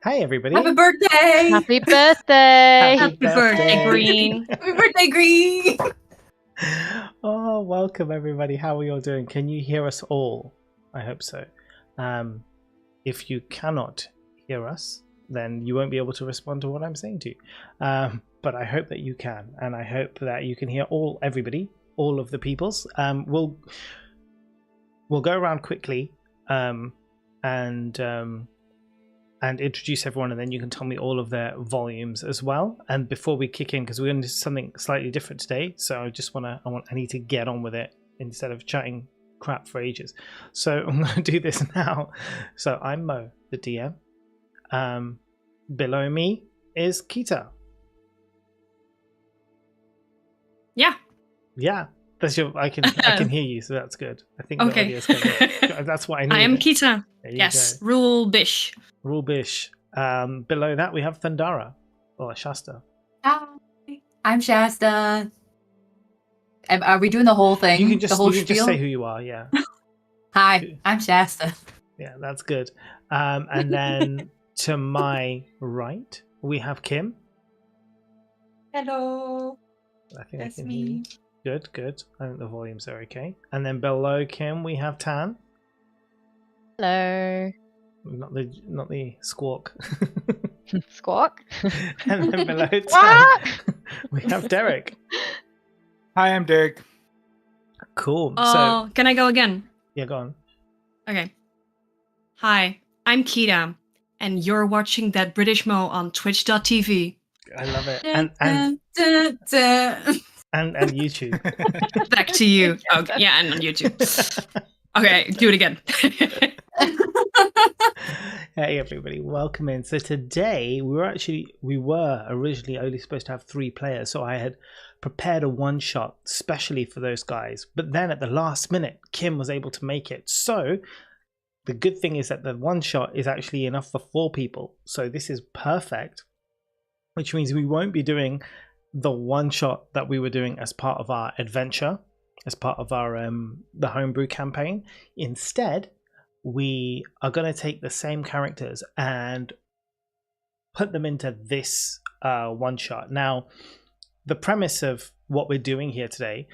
Hi, everybody. Happy birthday! Happy birthday! Happy birthday, Green. Happy birthday, Green! Oh, welcome, everybody. How are you all doing? Can you hear us all? I hope so. If you cannot hear us, then you won't be able to respond to what I'm saying to you. But I hope that you can, and I hope that you can hear everybody, all of the peoples. We'll go around quickly and introduce everyone, and then you can tell me all of their volumes as well. And before we kick in, because we're going to do something slightly different today, so I need to get on with it instead of chatting crap for ages. So I'm going to do this now. So I'm Mo, the DM. Below me is Kita. Yeah, that's your. I can hear you, so that's good. I think the audio's good. That's what I need. I am Kita. Yes, Rule Bish. Rule Bish. Below that we have Thandara, or Shasta. Hi, I'm Shasta. Are we doing the whole thing? You can just spiel? say who you are. Yeah. Hi, I'm Shasta. Yeah, that's good. And then to my right we have Kim. Hello. I think That's I can me. hear you. Good. I think the volumes are okay. And then below Kim we have Tan. Hello. Not the squawk. Squawk. And then below Tan we have Derek. Hi, I'm Derek. Cool. Oh, So can I go again? yeah, go on. Okay. Hi, I'm Kita, and you're watching That British Mo on Twitch.tv. I love it. Dun, And dun, dun. YouTube. Back to you. Okay, yeah, and on YouTube. Okay, do it again. Hey everybody, welcome in. So today we were originally only supposed to have 3 players, so I had prepared a one shot specially for those guys, but then at the last minute Kim was able to make it. So the good thing is that the one shot is actually enough for 4 people, so this is perfect, which means we won't be doing the one shot that we were doing as part of our adventure, as part of our the homebrew campaign. Instead, we are going to take the same characters and put them into this one shot. Now, the premise of what we're doing here today,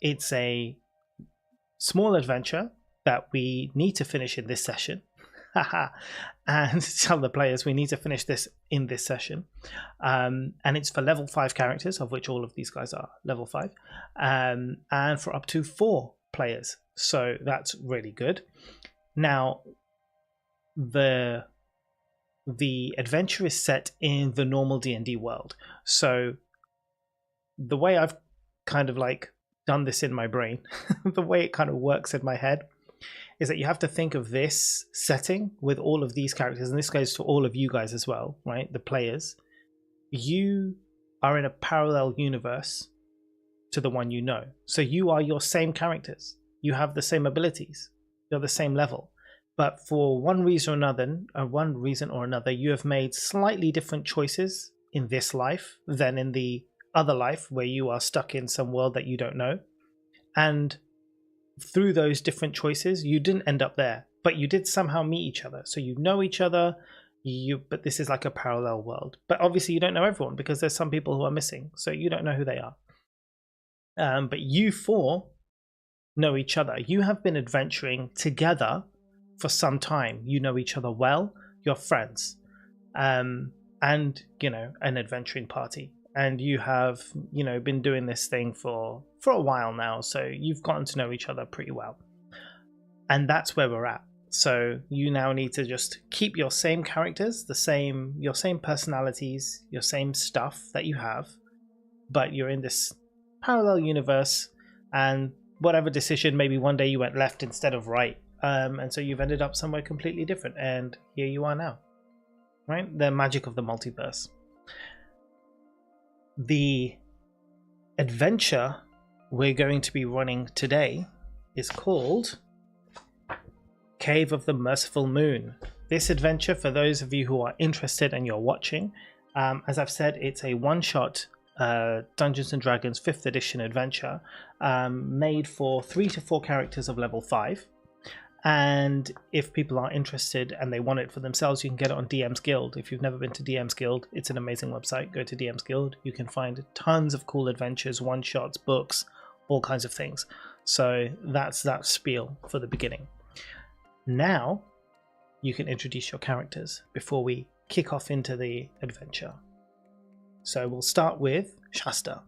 it's a small adventure that we need to finish in this session. And tell the players we need to finish this in this session. And it's for level 5 characters, of which all of these guys are level 5, and for up to 4 players. So that's really good. Now, the adventure is set in the normal D&D world. So the way I've kind of like done this in my brain, the way it kind of works in my head, is that you have to think of this setting with all of these characters, and this goes to all of you guys as well, right? The players. You are in a parallel universe to the one you know. So you are your same characters. You have the same abilities. You're the same level. But for one reason or another, you have made slightly different choices in this life than in the other life where you are stuck in some world that you don't know. And through those different choices, you didn't end up there, but you did somehow meet each other. So you know each other, but this is like a parallel world. But obviously you don't know everyone because there's some people who are missing, so you don't know who they are. But you 4 know each other. You have been adventuring together for some time. You know each other well. You're friends, and an adventuring party. And you have been doing this thing for a while now, so you've gotten to know each other pretty well. And that's where we're at. So you now need to just keep your same characters, your same personalities, your same stuff that you have, but you're in this parallel universe, and whatever decision, maybe one day you went left instead of right, and so you've ended up somewhere completely different, and here you are now, right? The magic of the multiverse. The adventure we're going to be running today is called Cave of the Merciful Moon. This adventure, for those of you who are interested and you're watching, as I've said, it's a one-shot Dungeons & Dragons 5th edition adventure made for 3 to 4 characters of level 5. And if people are interested and they want it for themselves, you can get it on DM's Guild. If you've never been to DM's Guild, it's an amazing website. Go to DM's Guild. You can find tons of cool adventures, one-shots, books, all kinds of things. So that's that spiel for the beginning. Now you can introduce your characters before we kick off into the adventure. So we'll start with Shasta.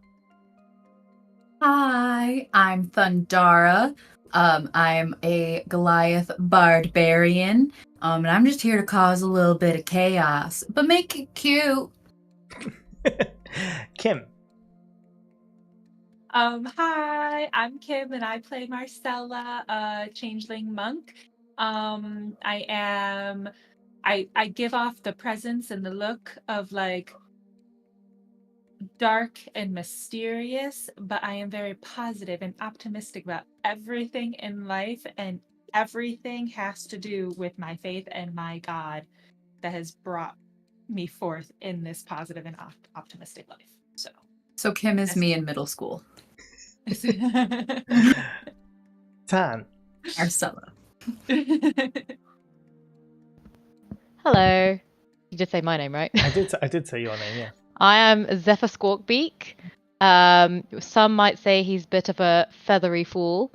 Hi, I'm Thundara. I'm a Goliath barbarian. And I'm just here to cause a little bit of chaos, but make it cute. Kim. Hi, I'm Kim and I play Marcella, a changeling monk. I give off the presence and the look of like dark and mysterious, but I am very positive and optimistic about everything in life, and everything has to do with my faith and my God that has brought me forth in this positive and optimistic life. So Kim is me in middle school. Tan. Marcella. Hello. You did say my name, right? I did say your name, yeah. I am Zephyr Squawkbeak. Some might say he's a bit of a feathery fool.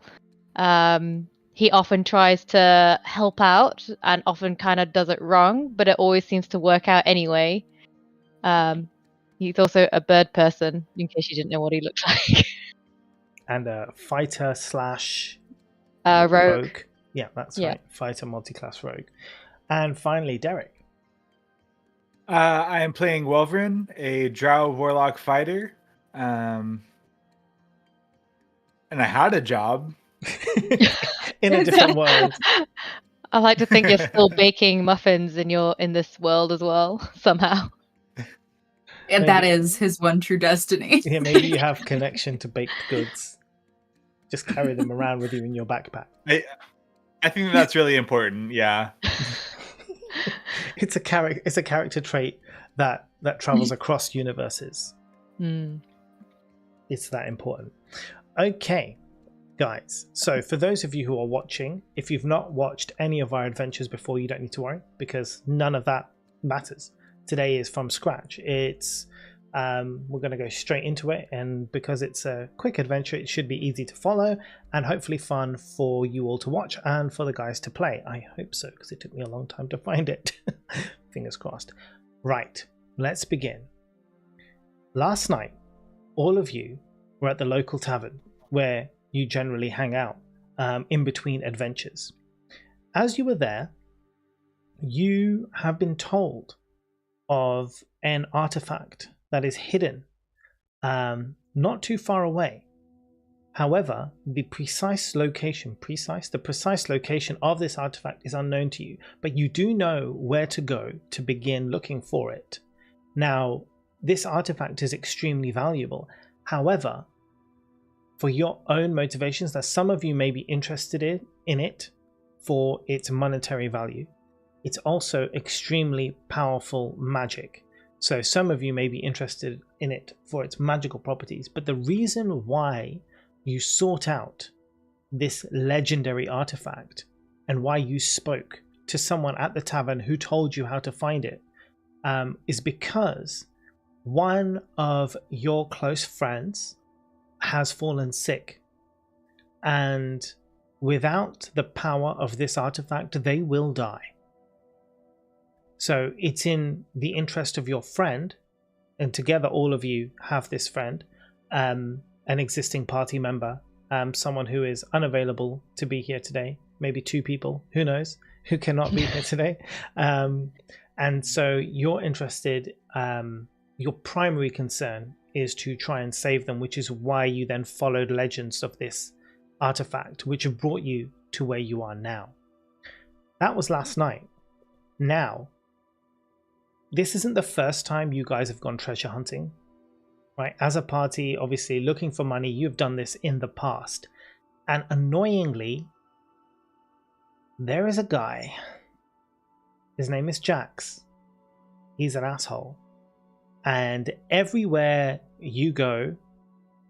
He often tries to help out and often kind of does it wrong, but it always seems to work out anyway. He's also a bird person, in case you didn't know what he looks like. And a fighter slash Rogue. Yeah, that's Yeah. right. Fighter multi-class rogue. And finally, Derek. I am playing Welverin, a Drow Warlock fighter. And I had a job. In a different world. I like to think you're still baking muffins in this world as well, somehow. And that is his one true destiny. Yeah, maybe you have connection to baked goods. Just carry them around with you in your backpack. I think that's really important. Yeah. It's a character trait that travels across universes. Mm. It's that important. Okay, guys. So for those of you who are watching, if you've not watched any of our adventures before, you don't need to worry, because none of that matters. Today is from scratch. It's we're going to go straight into it, and because it's a quick adventure, it should be easy to follow and hopefully fun for you all to watch and for the guys to play. I hope so, because it took me a long time to find it. Fingers crossed. Right, let's begin. Last night, all of you were at the local tavern where you generally hang out in between adventures. As you were there, you have been told of an artifact that is hidden not too far away. However, the precise location of this artifact is unknown to you, but you do know where to go to begin looking for it. Now, this artifact is extremely valuable. However, for your own motivations, that some of you may be interested in it for its monetary value, it's also extremely powerful magic. So some of you may be interested in it for its magical properties, but the reason why you sought out this legendary artifact and why you spoke to someone at the tavern who told you how to find it is because one of your close friends has fallen sick, and without the power of this artifact, they will die. So it's in the interest of your friend, and together all of you have this friend, an existing party member, someone who is unavailable to be here today, maybe two people, who knows, who cannot be here today. And so you're interested, your primary concern is to try and save them, which is why you then followed legends of this artifact, which have brought you to where you are now. That was last night. Now, this isn't the first time you guys have gone treasure hunting, right? As a party, obviously looking for money, you've done this in the past. And annoyingly, there is a guy. His name is Jax. He's an asshole. And everywhere you go,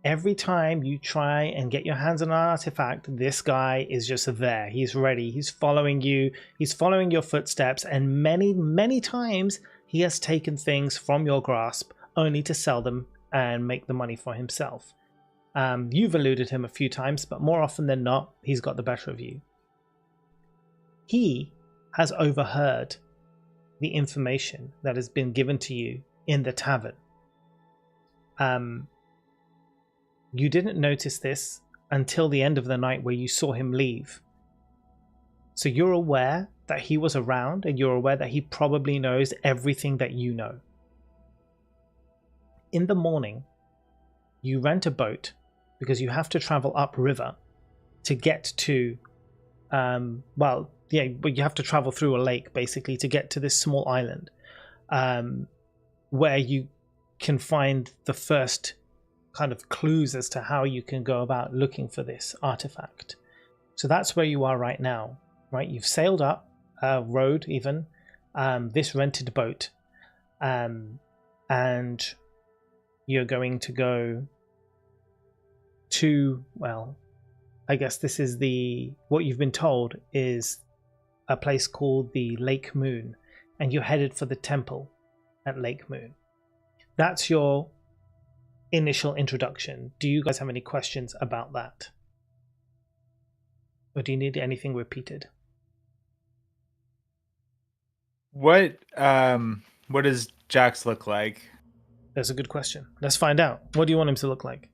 Every time you try and get your hands on an artifact, this guy is just there. He's ready. He's following you. He's following your footsteps. And many, many times he has taken things from your grasp only to sell them and make the money for himself. You've eluded him a few times, but more often than not, he's got the better of you. He has overheard the information that has been given to you in the tavern. You didn't notice this until the end of the night where you saw him leave. So you're aware that he was around, and you're aware that he probably knows everything that you know. In the morning, you rent a boat because you have to travel upriver to get to, but you have to travel through a lake basically to get to this small island, where you can find the first kind of clues as to how you can go about looking for this artifact. So that's where you are right now, right? You've sailed up, rowed even, this rented boat, and you're going to go to, well, I guess this is what you've been told is a place called the Lake Moon, and you're headed for the temple at Lake Moon. That's your initial introduction. Do you guys have any questions about that? Or do you need anything repeated? What does Jax look like? That's a good question. Let's find out. What do you want him to look like?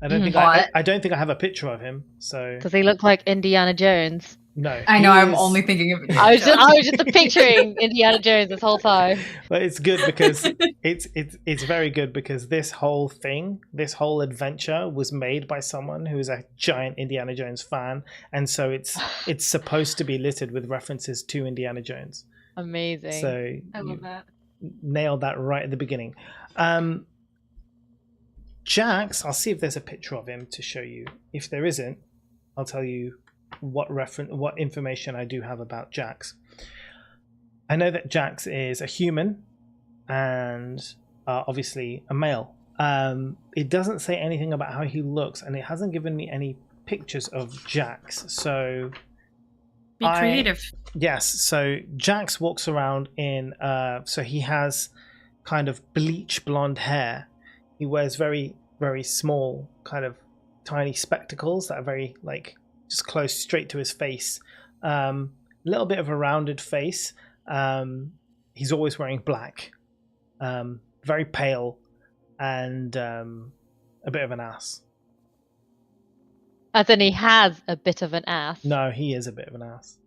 I don't think What? I don't think I have a picture of him. So Does he look like Indiana Jones? no. I know. he I'm is- only thinking of. I was just picturing Indiana Jones this whole time. But it's good because it's very good because this whole thing, this whole adventure was made by someone who is a giant Indiana Jones fan, and so it's supposed to be littered with references to Indiana Jones. Amazing. So I you love that. nailed that right at the beginning. Jax, I'll see if there's a picture of him to show you. If there isn't, I'll tell you what information I do have about Jax. I know that Jax is a human and obviously a male. It doesn't say anything about how he looks, and it hasn't given me any pictures of Jax. So Be creative. yes, so Jax walks around in so he has kind of bleach blonde hair. He wears very, very small, kind of tiny spectacles that are very, like, just close straight to his face. Little bit of a rounded face. He's always wearing black. Very pale, and a bit of an ass. As in, he has a bit of an ass. No, he is a bit of an ass.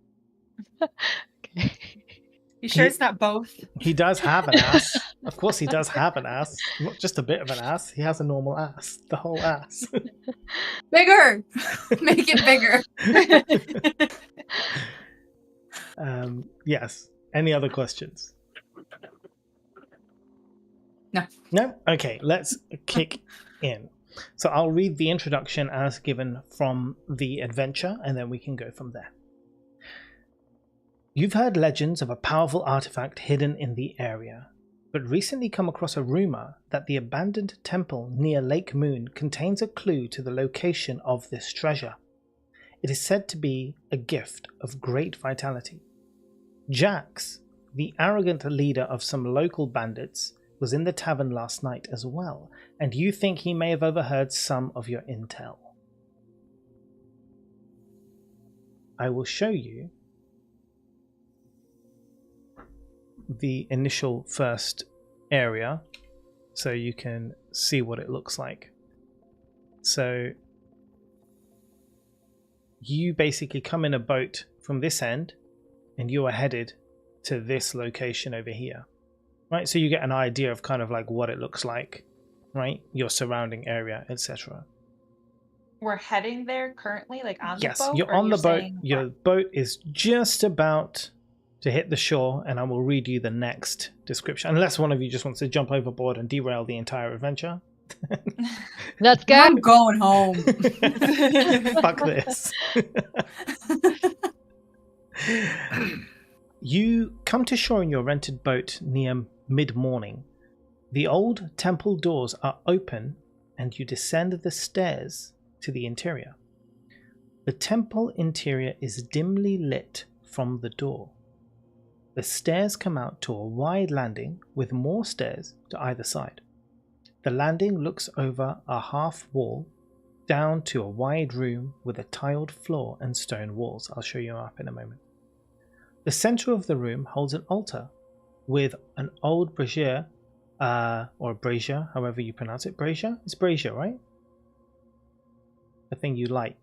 Okay. You sure it's not both? He does have an ass. Of course he does have an ass. Not just a bit of an ass. He has a normal ass. The whole ass. Bigger. Make it bigger. Yes. Any other questions? No. No? Okay, let's kick in. So I'll read the introduction as given from the adventure, and then we can go from there. You've heard legends of a powerful artifact hidden in the area, but recently come across a rumor that the abandoned temple near Lake Moon contains a clue to the location of this treasure. It is said to be a gift of great vitality. Jax, the arrogant leader of some local bandits, was in the tavern last night as well, and you think he may have overheard some of your intel. I will show you the initial first area so you can see what it looks like. So you basically come in a boat from this end and you are headed to this location over here, right? So you get an idea of kind of like what it looks like, right? Your surrounding area, etc. We're heading there currently, like on Yes, the boat? you're or on the boat. saying Your boat is just about to hit the shore, and I will read you the next description. Unless one of you just wants to jump overboard and derail the entire adventure. Let's go. I'm going home. Fuck this. You come to shore in your rented boat near mid-morning. The old temple doors are open, and you descend the stairs to the interior. The temple interior is dimly lit from the door. The stairs come out to a wide landing with more stairs to either side. The landing looks over a half wall down to a wide room with a tiled floor and stone walls. I'll show you a map in a moment. The center of the room holds an altar with an old brazier, or brazier, however you pronounce it. Brazier? It's brazier, right? The thing you light.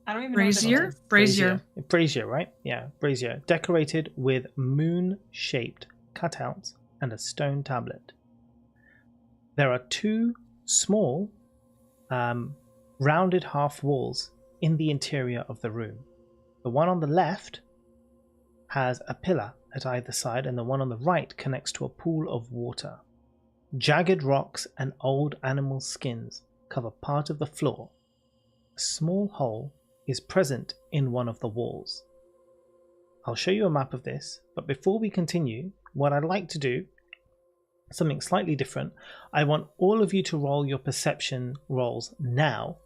I don't even Brazier? know what Brazier. Brazier, right? Yeah, brazier. Decorated with moon-shaped cutouts and a stone tablet. There are two small, rounded half walls in the interior of the room. The one on the left has a pillar at either side, and the one on the right connects to a pool of water. Jagged rocks and old animal skins cover part of the floor. A small hole is present in one of the walls. I'll show you a map of this, but before we continue, what I'd like to do, something slightly different. I want all of you to roll your perception rolls now.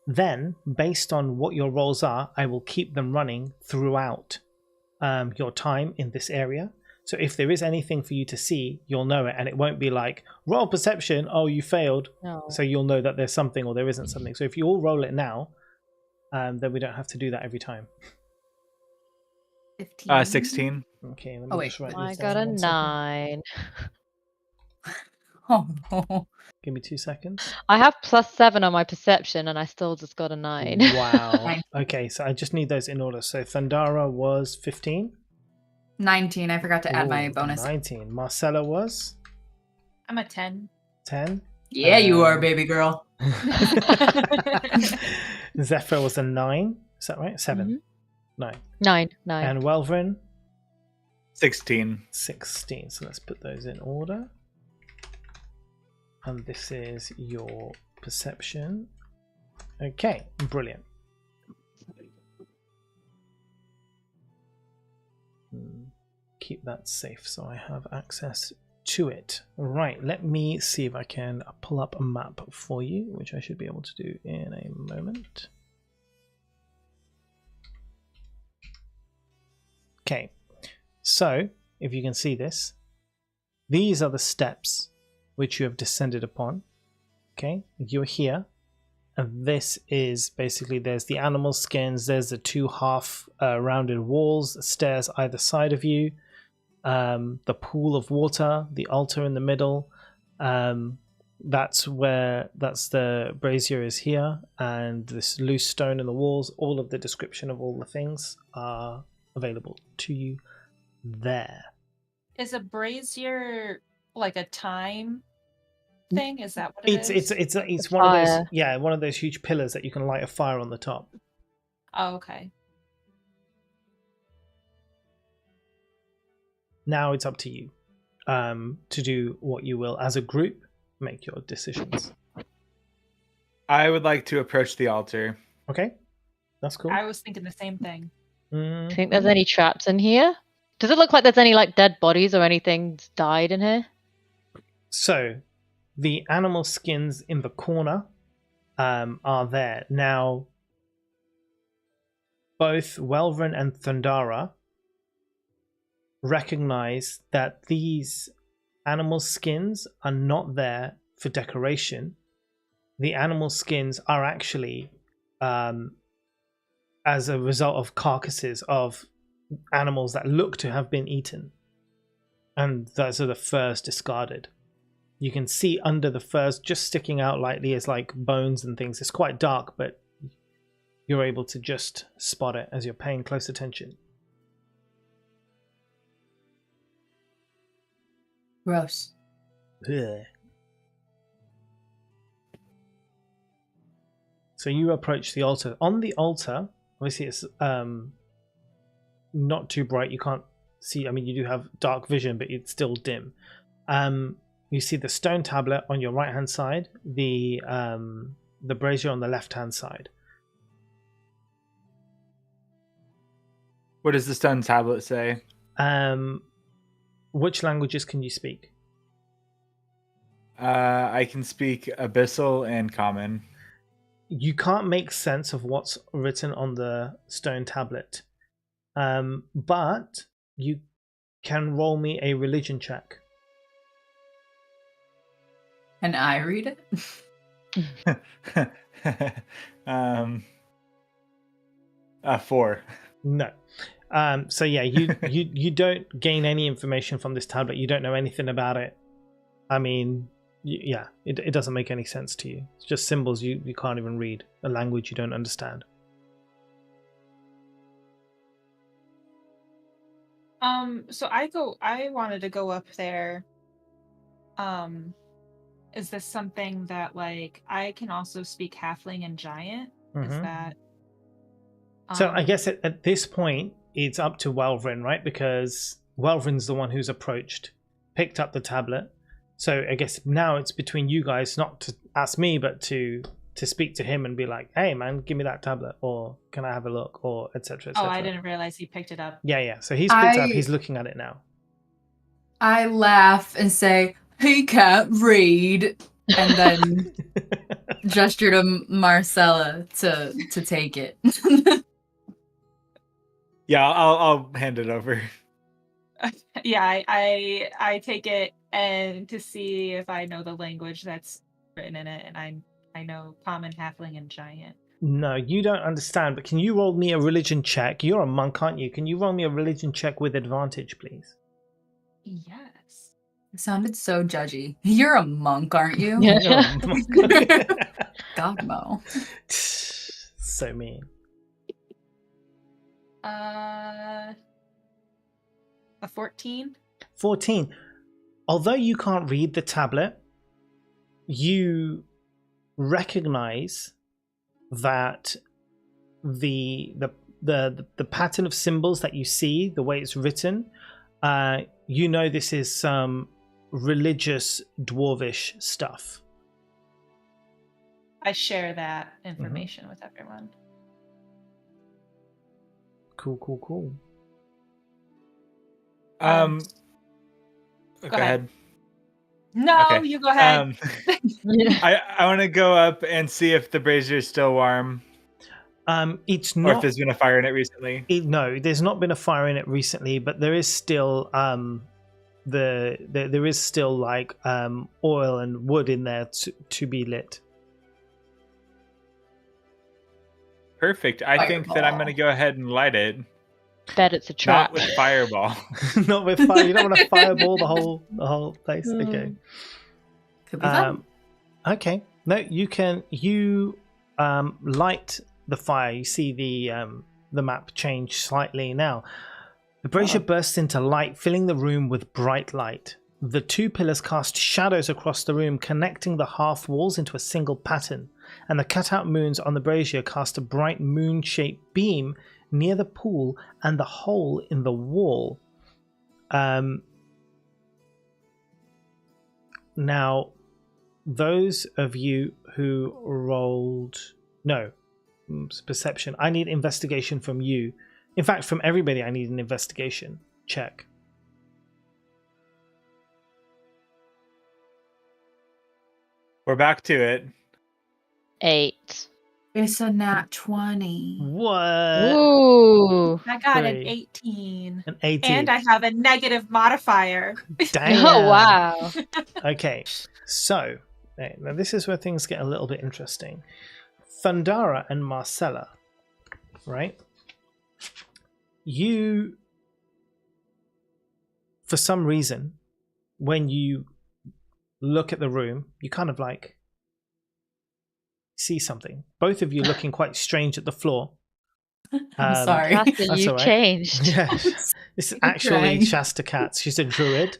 Then, based on what your rolls are, I will keep them running throughout your time in this area. So if there is anything for you to see, you'll know it, and it won't be like, roll perception, oh, you failed. No. So you'll know that there's something or there isn't something. So if you all roll it now, then we don't have to do that every time. 15. 16. Okay, let me Oh, wait. just write I these got down a 1 second. 9. Oh no. Give me 2 seconds. I have +7 on my perception, and I still just got a 9. Wow. Okay, so I just need those in order. So Thundara was 15. 19. I forgot to add my Ooh, bonus. 19. Marcella was I'm a 10. 10. Yeah, you are, baby girl. Zephyr was a 9. Is that right? 7. Mhm. 9. 9. And Welvrin, 16. 16. So let's put those in order. And this is your perception. Okay, brilliant. Keep that safe so I have access to it. Right, let me see if I can pull up a map for you, which I should be able to do in a moment. Okay, so if you can see this, these are the steps which you have descended upon. Okay, you're here, and this is basically, there's the animal skins, there's the two half rounded walls, stairs either side of you, the pool of water, the altar in the middle. That's the brazier is here, and this loose stone in the walls. All of the description of all the things are available to you there. Is a brazier like a time thing? Is that what it is? It's A one of those, fire. yeah, one of those huge pillars that you can light a fire on the top. Oh, okay. Now it's up to you to do what you will as a group. Make your decisions. I would like to approach the altar. Okay, that's cool. I was thinking the same thing. Do you think there's any traps in here? Does it look like there's any like dead bodies or anything that's died in here? So, the animal skins in the corner are there. Now, both Welvrin and Thundara recognize that these animal skins are not there for decoration. The animal skins are actually as a result of carcasses of animals that look to have been eaten. And those are the furs discarded. You can see under the furs, just sticking out lightly, as like bones and things. It's quite dark, but you're able to just spot it as you're paying close attention. Gross. Ugh. So you approach the altar. On the altar, obviously it's not too bright. You can't see. I mean, you do have dark vision, but it's still dim. You see the stone tablet on your right hand side, the brazier on the left hand side. What does the stone tablet say? Which languages can you speak? I can speak Abyssal and Common. You can't make sense of what's written on the stone tablet, but you can roll me a religion check. And I read it. 4. No. So yeah, you don't gain any information from this tablet. You don't know anything about it. I mean, yeah, it doesn't make any sense to you. It's just symbols you can't even read, a language you don't understand. So I wanted to go up there. Is this something that like I can also speak halfling and giant? Is Mhm. that So I guess at this point it's up to Welvrin, right? Because Welvrin's the one who's approached, picked up the tablet. So I guess now it's between you guys, not to ask me, but to speak to him and be like, "Hey, man, give me that tablet," or "Can I have a look?" or etc. Oh, I didn't realize he picked it up. Yeah. So he's picked up. He's looking at it now. I laugh and say, he can't read, and then gesture to Marcella to take it. Yeah, I'll hand it over. Yeah, I take it and to see if I know the language that's written in it, and I know common, halfling, and giant. No, you don't understand. But can you roll me a religion check? You're a monk, aren't you? Can you roll me a religion check with advantage, please? Yes. It sounded so judgy. You're a monk, aren't you? Yeah. You're a monk. God, Mo. So mean. A 14. 14. Although you can't read the tablet, you recognize that the pattern of symbols that you see, the way it's written, you know this is some religious dwarvish stuff. I share that information with everyone. Cool. Go Go ahead. No, Okay. you go ahead. I want to go up and see if the brazier is still warm, It's or if not. there's been a fire in it recently. No, there's not been a fire in it recently, but there is still there is still like oil and wood in there to be lit. Perfect. I think that I'm going to go ahead and light it. Bet it's a trap. Not with fireball. Not with fire. You don't want to fireball the whole place. Okay. Could be fun. Okay. No, you light the fire. You see the map change slightly now. The brazier bursts into light, filling the room with bright light. The two pillars cast shadows across the room, connecting the half walls into a single pattern, and the cutout moons on the brazier cast a bright moon-shaped beam near the pool and the hole in the wall. Now, those of you who rolled... No, perception. I need investigation from you. In fact, from everybody, I need an investigation check. We're back to it. 8. It's a nat 20. What? Ooh. I got an Three. 18. An 18. And I have a negative modifier. Damn. Oh, wow. Okay, so now this is where things get a little bit interesting. Thundara and Marcella, right? You, for some reason, when you look at the room, you kind of like see something. Both of you looking quite strange at the floor. I'm sorry. Shasta, That's you all right. changed. Yeah, this is actually Crying. Shasta Katz. She's a druid.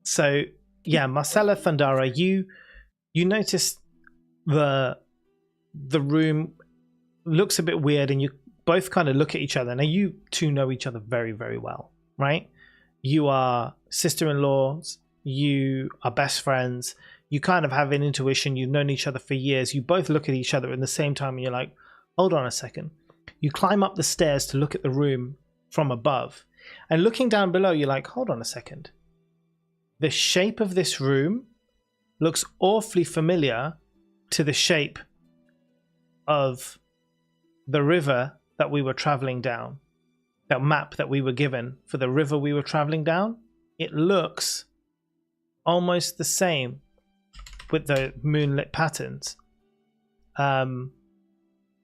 So yeah, Marcella, Thundara, you notice the room looks a bit weird, and you both kind of look at each other. Now you two know each other very, very well, right? You are sister-in-laws, you are best friends, you kind of have an intuition, you've known each other for years. You both look at each other at the same time and you're like, hold on a second. You climb up the stairs to look at the room from above, and looking down below, you're like, hold on a second. the shape of this room looks awfully familiar to the shape of the river that we were traveling down. That map that we were given for the river we were traveling down. It looks almost the same with the moonlit patterns.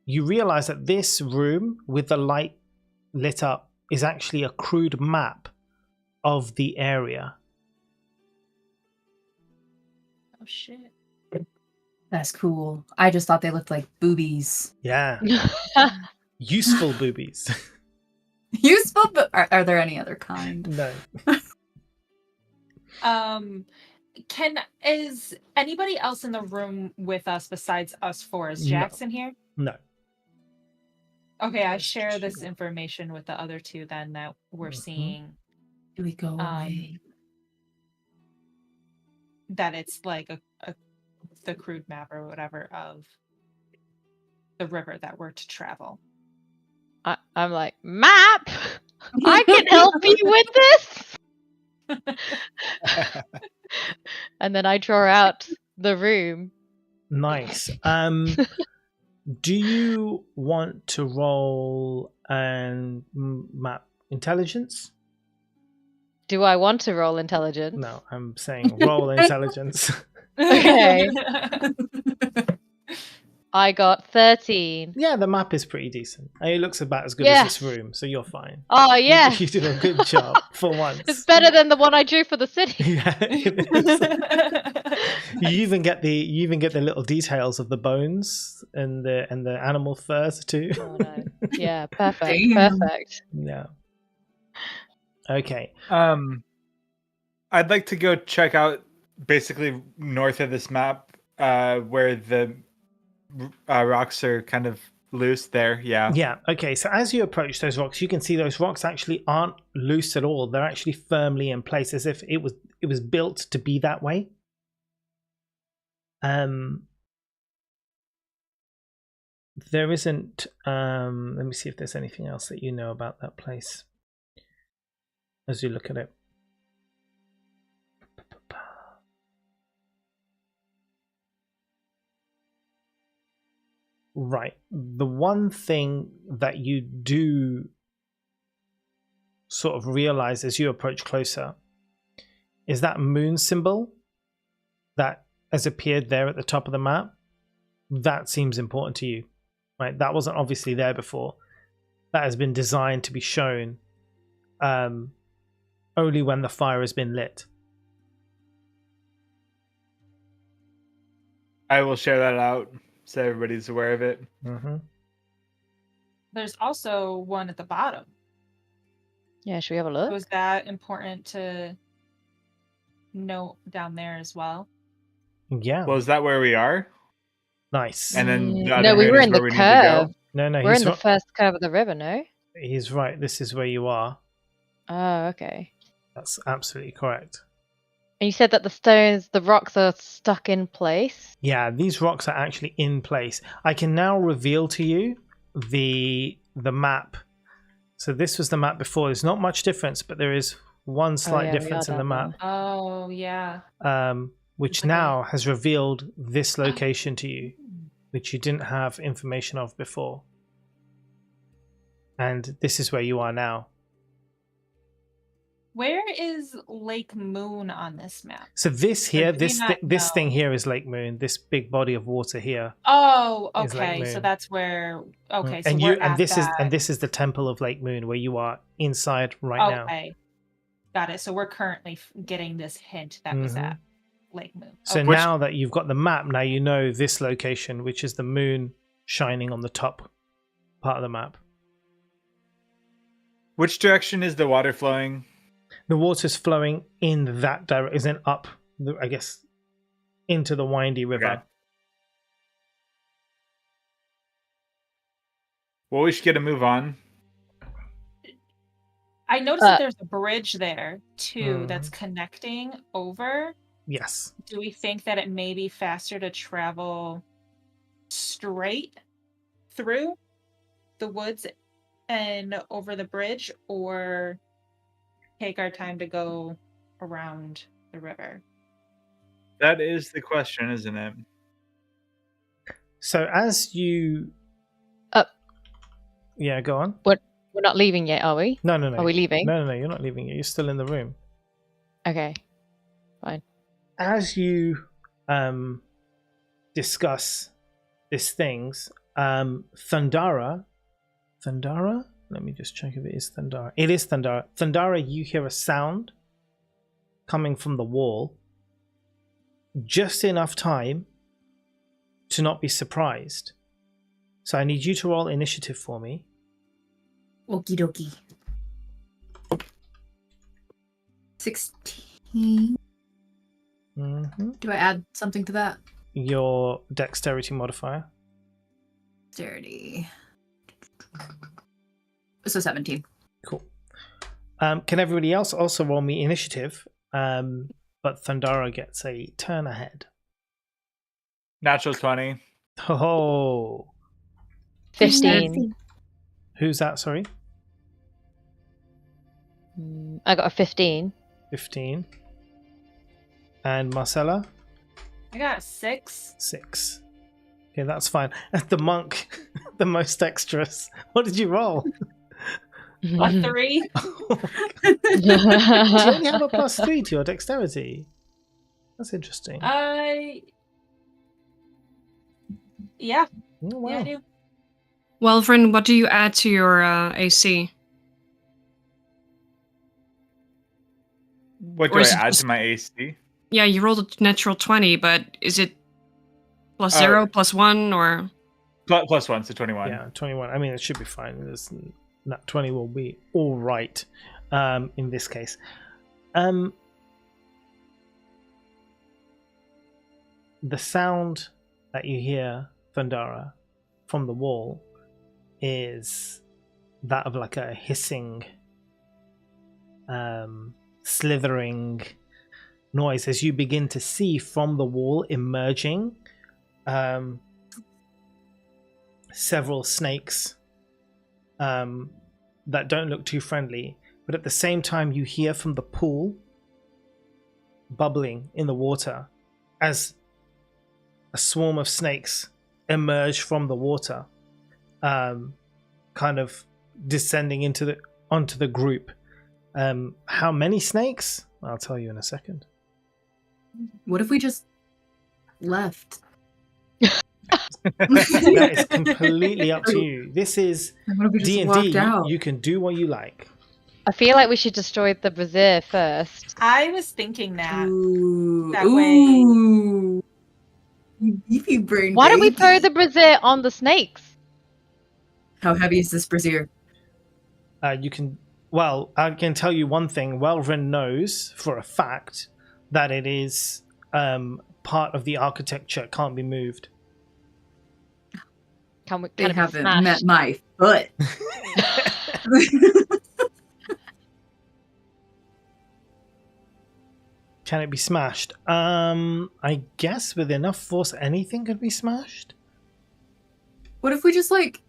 You realize that this room with the light lit up is actually a crude map of the area. Oh shit. That's cool. I just thought they looked like boobies. Yeah. Useful boobies. Useful, but are there any other kind? No. Is anybody else in the room with us besides us four? Is No. Jackson here? No. Okay, I share this information with the other two then that we're Mhm. seeing Do we go away? that it's like the crude map or whatever of the river that we're to travel. I'm like, map? I can help you with this. And then I draw out the room. Nice. Do you want to roll and map intelligence? Do I want to roll intelligence? No, I'm saying roll intelligence. Okay. I got 13. Yeah, the map is pretty decent. It looks about as good as this Yes. room, so you're fine. Oh, yeah. You did a good job for once. It's better than the one I drew for the city. Yeah, it is. You even get the little details of the bones and the animal furs too. Oh, no. Yeah, perfect. Damn. Perfect. Yeah. Okay. I'd like to go check out basically north of this map, where the rocks are kind of loose there. Yeah. Yeah. Okay. So as you approach those rocks, you can see those rocks actually aren't loose at all. They're actually firmly in place, as if it was built to be that way. There isn't. Let me see if there's anything else that you know about that place as you look at it. Right. The one thing that you do sort of realize as you approach closer is that moon symbol that has appeared there at the top of the map. That seems important to you, right? That wasn't obviously there before. That has been designed to be shown only when the fire has been lit. I will share that out so everybody's aware of it. Mm-hmm. There's also one at the bottom. Yeah, should we have a look? Was that important to note down there as well? Yeah. Well, is that where we are? Nice. And then the No, other we moon were is in where the we need to go? curve. No, We're he's in the first curve of the river, no? he's right. This is where you are. Oh, okay. That's absolutely correct. And you said that the rocks are stuck in place? Yeah, these rocks are actually in place. I can now reveal to you the map. So this was the map before. There's not much difference, but there is one slight yeah, we difference are in the down map, Oh, yeah. which Okay. now has revealed this location to you, which you didn't have information of before. And this is where you are now. Where is Lake Moon on this map? So this here, do we not this thing know? here is Lake Moon. This big body of water here. Oh, Is Lake okay. So Moon. that's where. Okay, so and we're you and at this that. this is the temple of Lake Moon where you are inside right now. Okay, got it. So we're currently getting this hint that was Mhm. at Lake Moon. So Okay. now that you've got the map, now you know this location, which is the moon shining on the top part of the map. Which direction is the water flowing? The water's flowing in that direction, isn't up, I guess, into the windy river. Okay. Well, we should get a move on. I noticed that there's a bridge there too that's connecting over. Yes. Do we think that it may be faster to travel straight through the woods and over the bridge, or take our time to go around the river? That is the question, isn't it? So as you... Yeah, go on. We're not leaving yet, are we? No. Are we leaving? No, you're not leaving yet. You're still in the room. Okay. Fine. As you discuss these things, Thundara? Let me just check if it is Thundara. It is Thundara. Thundara, you hear a sound coming from the wall. Just enough time to not be surprised. So I need you to roll initiative for me. Okie dokie. 16. Mm-hmm. Do I add something to that? Your dexterity modifier. Dexterity. So 17. Cool. Can everybody else also roll me initiative? But Thundara gets a turn ahead. Natural 20. Oh, 15. who's that? Sorry, I got a 15. 15. And Marcella, I got 6. 6. Okay, that's fine. The monk, the most dexterous. What did you roll? A 3. Do you only have a +3 to your dexterity? That's interesting. Yeah. Oh, wow. Yeah, I do. Welvrin, what do you add to your AC? What Or do I is it add just- to my AC? Yeah, you rolled a natural 20, but is it +0, +1, or? +1, so 21. Yeah, 21. I mean, it should be fine. That 20 will be all right in this case. The sound that you hear, Thundara, from the wall is that of like a hissing, slithering noise as you begin to see from the wall emerging several snakes that don't look too friendly, but at the same time you hear from the pool bubbling in the water as a swarm of snakes emerge from the water, kind of descending onto the group. How many snakes? I'll tell you in a second. What if we just left? That is completely up to you. This is What if we just D&D. walked out? You can do what you like. I feel like we should destroy the brazier first. I was thinking that. Ooh. That way- Ooh. You beefy brain. Why don't we baby. throw the brazier on the snakes? How heavy is this brazier? You can. Well, I can tell you one thing. Welvrin knows for a fact that it is part of the architecture, can't be moved. Can They it be haven't smashed? met my foot. Can it be smashed? I guess with enough force, anything could be smashed. What if we just like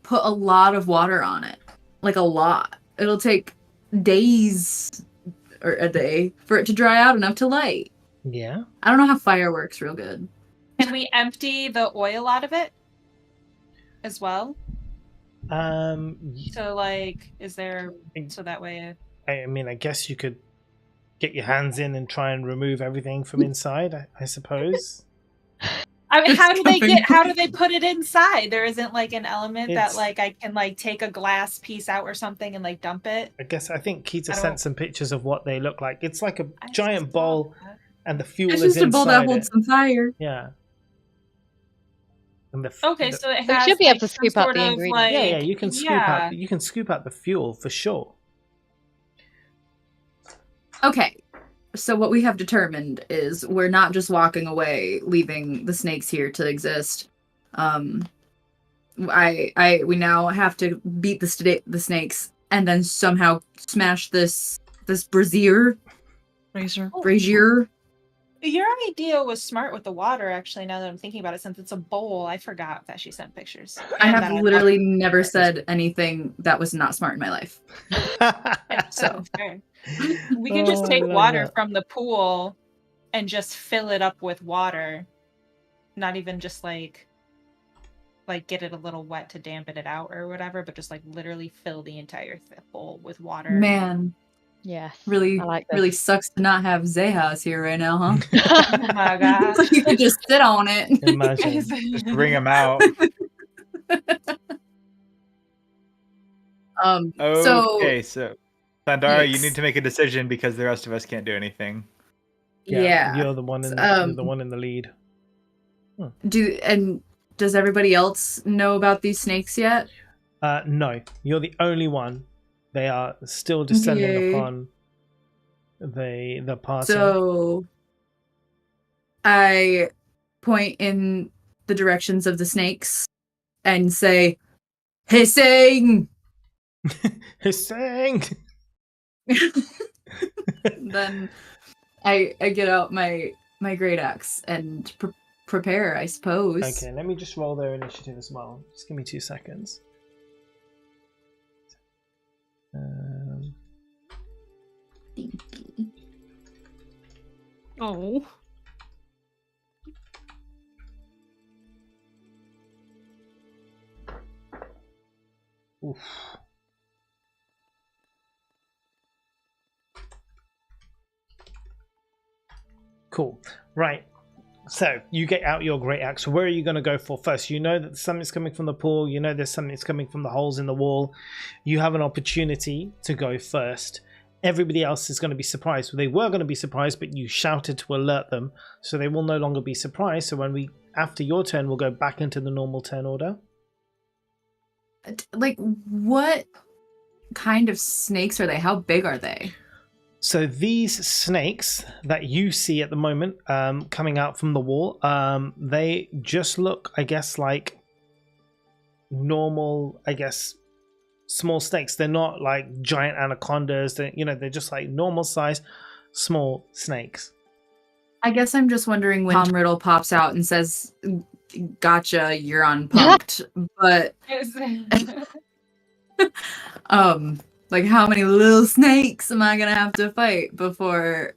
put a lot of water on it? Like a lot. It'll take days or a day for it to dry out enough to light. Yeah. I don't know how fire works real good. Can we empty the oil out of it as well? So like, is there so that way? I mean, I guess you could get your hands in and try and remove everything from inside. I suppose. I mean, It's how do they coming. how do they put it inside? There isn't like an element It's- that like I can like take a glass piece out or something and like dump it. I guess I think Keita I don't- sent some pictures of what they look like. It's like a I giant saw bowl, that. and the fuel It's is just a bowl that inside holds it. some fire. Yeah. And Okay, so it We has. should be able like, to some scoop out sort the of, ingredients. yeah, you can scoop yeah. out. You can scoop out the fuel for sure. Okay. So what we have determined is we're not just walking away, leaving the snakes here to exist. We now have to beat the snakes and then somehow smash this brazier. Razor. Brazier. Your idea was smart with the water, actually, now that I'm thinking about it, since it's a bowl. I forgot that she sent pictures. I And have that love literally it. never said anything that was not smart in my life. So Fair. We can just Oh, I take love water that. from the pool and just fill it up with water. Not even just like get it a little wet to dampen it out or whatever, but just like literally fill the entire bowl with water. man, Yes. really, I like this. really sucks to not have Zehas here right now, huh? Oh my god. You could just sit on it. Imagine. Just bring them out. Okay, so Sandara, you Yikes. need to make a decision because the rest of us can't do anything. Yeah. You're the one in you're the one in the lead. Does everybody else know about these snakes yet? No, you're the only one. They are still descending Okay. upon the party. So I point in the directions of the snakes and say, hissing! Hissing! Then I get out my great axe and prepare, I suppose. Okay, let me just roll their initiative as well. Just give me 2 seconds. Oh. Oof. Cool. Right. So you get out your great axe. Where are you going to go for first? You know that something's coming from the pool. You know there's something that's coming from the holes in the wall. You have an opportunity to go first. Everybody else is going to be surprised. They were going to be surprised, but you shouted to alert them, so they will no longer be surprised. So after your turn, we'll go back into the normal turn order. Like, what kind of snakes are they? How big are they? So these snakes that you see at the moment coming out from the wall, they just look, I guess, like normal, I guess, small snakes. They're not like giant anacondas. They're just like normal size, small snakes. I guess I'm just wondering when Tom Riddle pops out and says, "Gotcha, you're on punked." But like, how many little snakes am I gonna have to fight before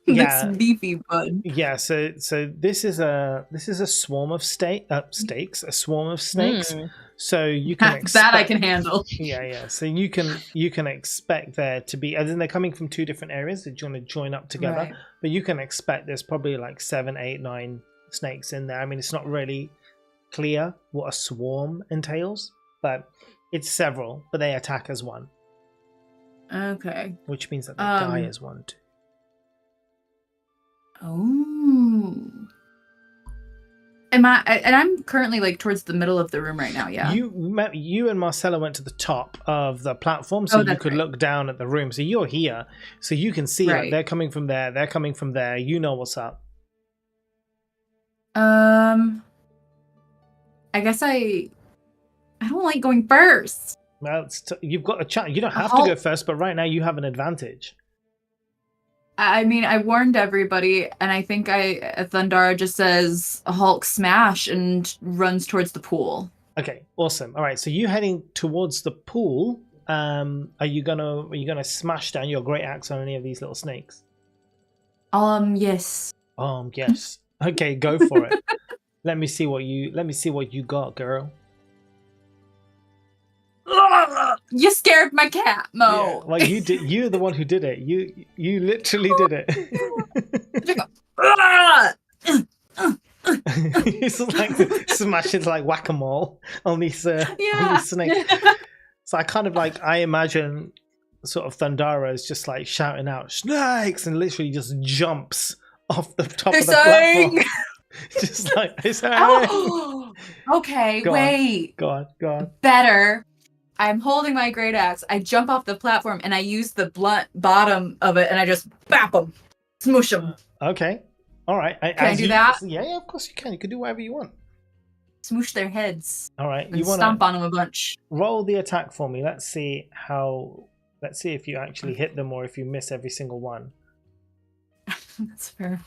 this beefy bud? Yeah. So this is a swarm of snakes. A swarm of snakes. So you can expect that I can handle. Yeah. So you can expect there to be, as in they're coming from 2 different areas that you want to join up together. Right. But you can expect there's probably like 7, 8, 9 snakes in there. I mean, it's not really clear what a swarm entails, but it's several. But they attack as one. Okay. Which means that they die as one too. Oh. I'm currently like towards the middle of the room right now, yeah. You and Marcella went to the top of the platform so you could look down at the room. So you're here. So you can see that they're coming from there, they're coming from there. You know what's up. I guess I don't like going first. Well, you've got a chance. You don't have to go first, but right now you have an advantage. I mean, I warned everybody, and I think Thundara just says Hulk smash and runs towards the pool. Okay, awesome. All right, so you heading towards the pool. Are you gonna smash down your great axe on any of these little snakes? Yes. Yes. Okay, go for it. Let me see what you got, girl. You scared my cat, Mo. Yeah, well, you did. You're the one who did it. You literally did it. It's like smashing like whack-a-mole on these snakes. So I imagine sort of Thundara is just like shouting out snakes and literally just jumps off the top of the platform. Just like okay, wait. Go on. Better. I'm holding my great axe. I jump off the platform and I use the blunt bottom of it and I just bap them, smoosh them. Okay, all right. Can I do that? Yeah, of course you can. You can do whatever you want. Smoosh their heads. All right, you want to stomp on them a bunch. Roll the attack for me. Let's see if you actually hit them or if you miss every single one. That's fair.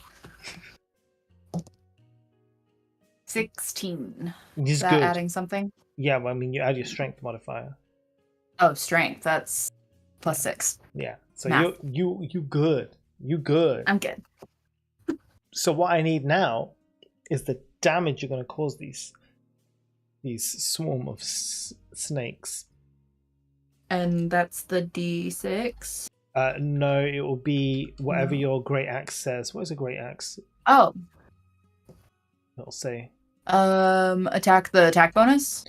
16. Is Is that good. adding something? Yeah, well, I mean, you add your strength modifier. Oh, strength. That's plus 6. Yeah, so Math. you good. You good. I'm good. So what I need now is the damage you're going to cause these swarm of snakes. And that's the D6. No, it will be whatever No. your great axe says. What is a great axe? Oh. It'll say. Attack the attack bonus?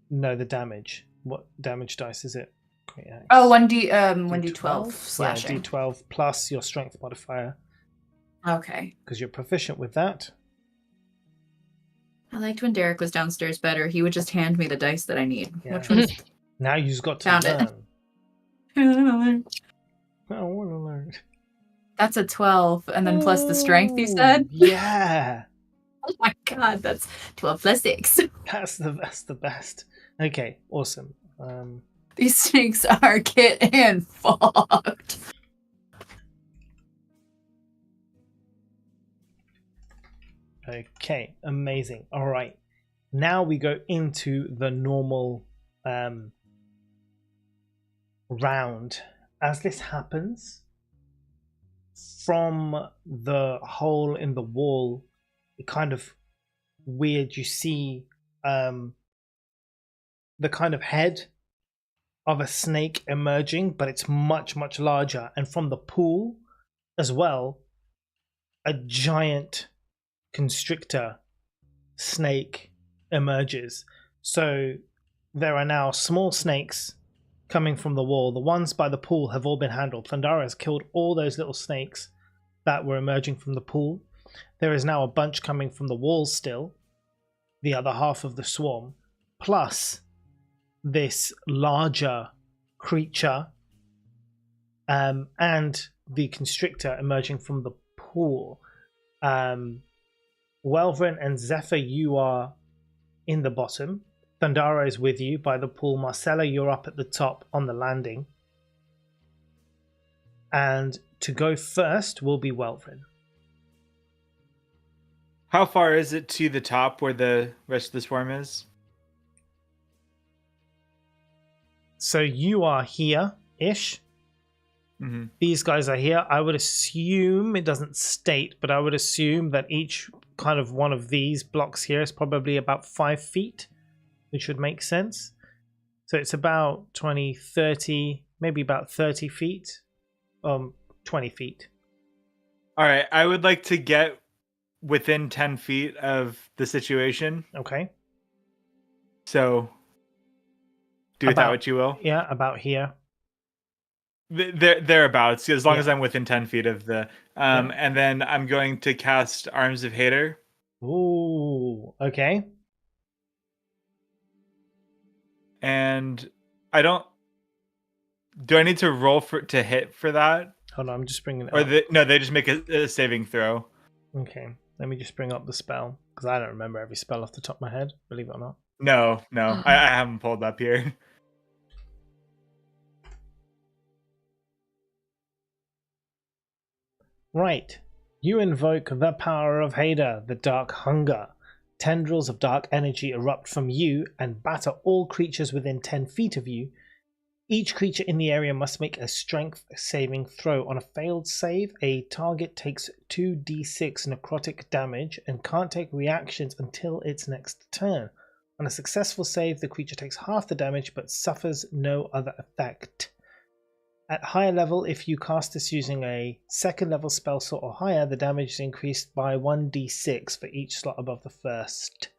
No, the damage. What damage dice is it? Great axe. Oh, 1d12 slashing. Yeah, d12 plus your strength modifier Okay. because you're proficient with that. I liked when Derek was downstairs better. He would just hand me the dice that I need. Yeah. Which one's Now you've got to Found it. learn. I want to learn. That's a 12, and then plus the strength, you said? Yeah. Oh my god, that's 12 plus 6. That's the best. Okay, awesome. These snakes are kit and fucked. Okay, amazing. All right. Now we go into the normal round. As this happens, from the hole in the wall, it kind of weird. You see the kind of head of a snake emerging, but it's much, much larger. And from the pool as well, a giant constrictor snake emerges. So there are now small snakes coming from the wall. The ones by the pool have all been handled. Thundara has killed all those little snakes that were emerging from the pool. There is now a bunch coming from the walls still, the other half of the swarm, plus this larger creature and the constrictor emerging from the pool. Welvrin and Zephyr, you are in the bottom. Thundara is with you by the pool. Marcella, you're up at the top on the landing. And to go first will be Welvrin. How far is it to the top where the rest of the swarm is? So you are here-ish. Mm-hmm. These guys are here. I would assume, it doesn't state, but I would assume that each kind of one of these blocks here is probably about 5 feet, which would make sense. So it's about 20, 30, maybe about 30 feet, 20 feet. All right, I would like to get within 10 feet of the situation. Okay. So do with that what you will. Yeah, about here. Thereabouts, as long Yeah. as I'm within 10 feet of the... And then I'm going to cast Arms of Hater. Ooh, okay. And I don't... Do I need to roll to hit for that? Hold on, I'm just bringing it Or up. they just make a saving throw. Okay, let me just bring up the spell, because I don't remember every spell off the top of my head, believe it or not. No, I haven't pulled up here. Right. You invoke the power of Hader, the dark hunger. Tendrils of dark energy erupt from you and batter all creatures within 10 feet of you. Each creature in the area must make a strength saving throw. On a failed save, a target takes 2d6 necrotic damage and can't take reactions until its next turn. On a successful save, the creature takes half the damage but suffers no other effect. At higher level, if you cast this using a second level spell slot or higher, the damage is increased by 1d6 for each slot above the first.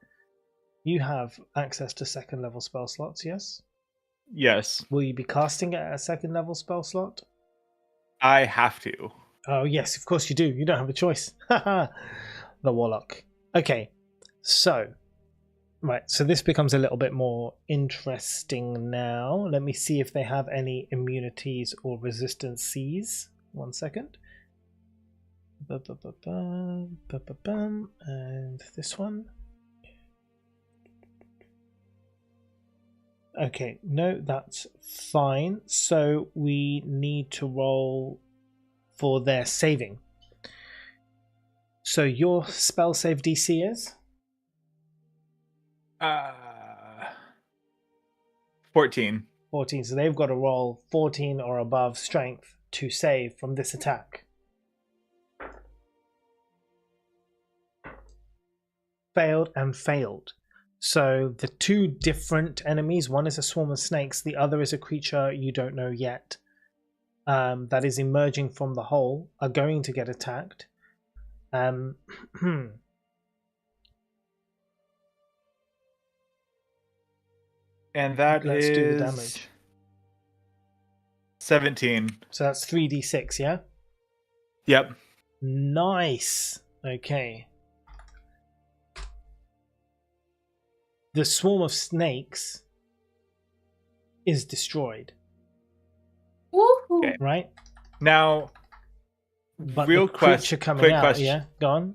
You have access to second level spell slots, yes? Yes. Will you be casting it at a second level spell slot? I have to. Oh yes, of course you do. You don't have a choice. Haha. The Warlock. Okay, so... Right, so this becomes a little bit more interesting now. Let me see if they have any immunities or resistances. 1 second. And this one. Okay, no, that's fine. So we need to roll for their saving. So your spell save DC is 14. 14. So they've got to roll 14 or above strength to save from this attack. Failed and failed. So the two different enemies, one is a swarm of snakes, the other is a creature you don't know yet, that is emerging from the hole, are going to get attacked. And that let's do the is damage. 17. So that's 3d6, yeah? Yep. Nice. Okay. The swarm of snakes is destroyed, Woohoo. Okay. right? Now, But real the creature coming out, question. yeah? Go on.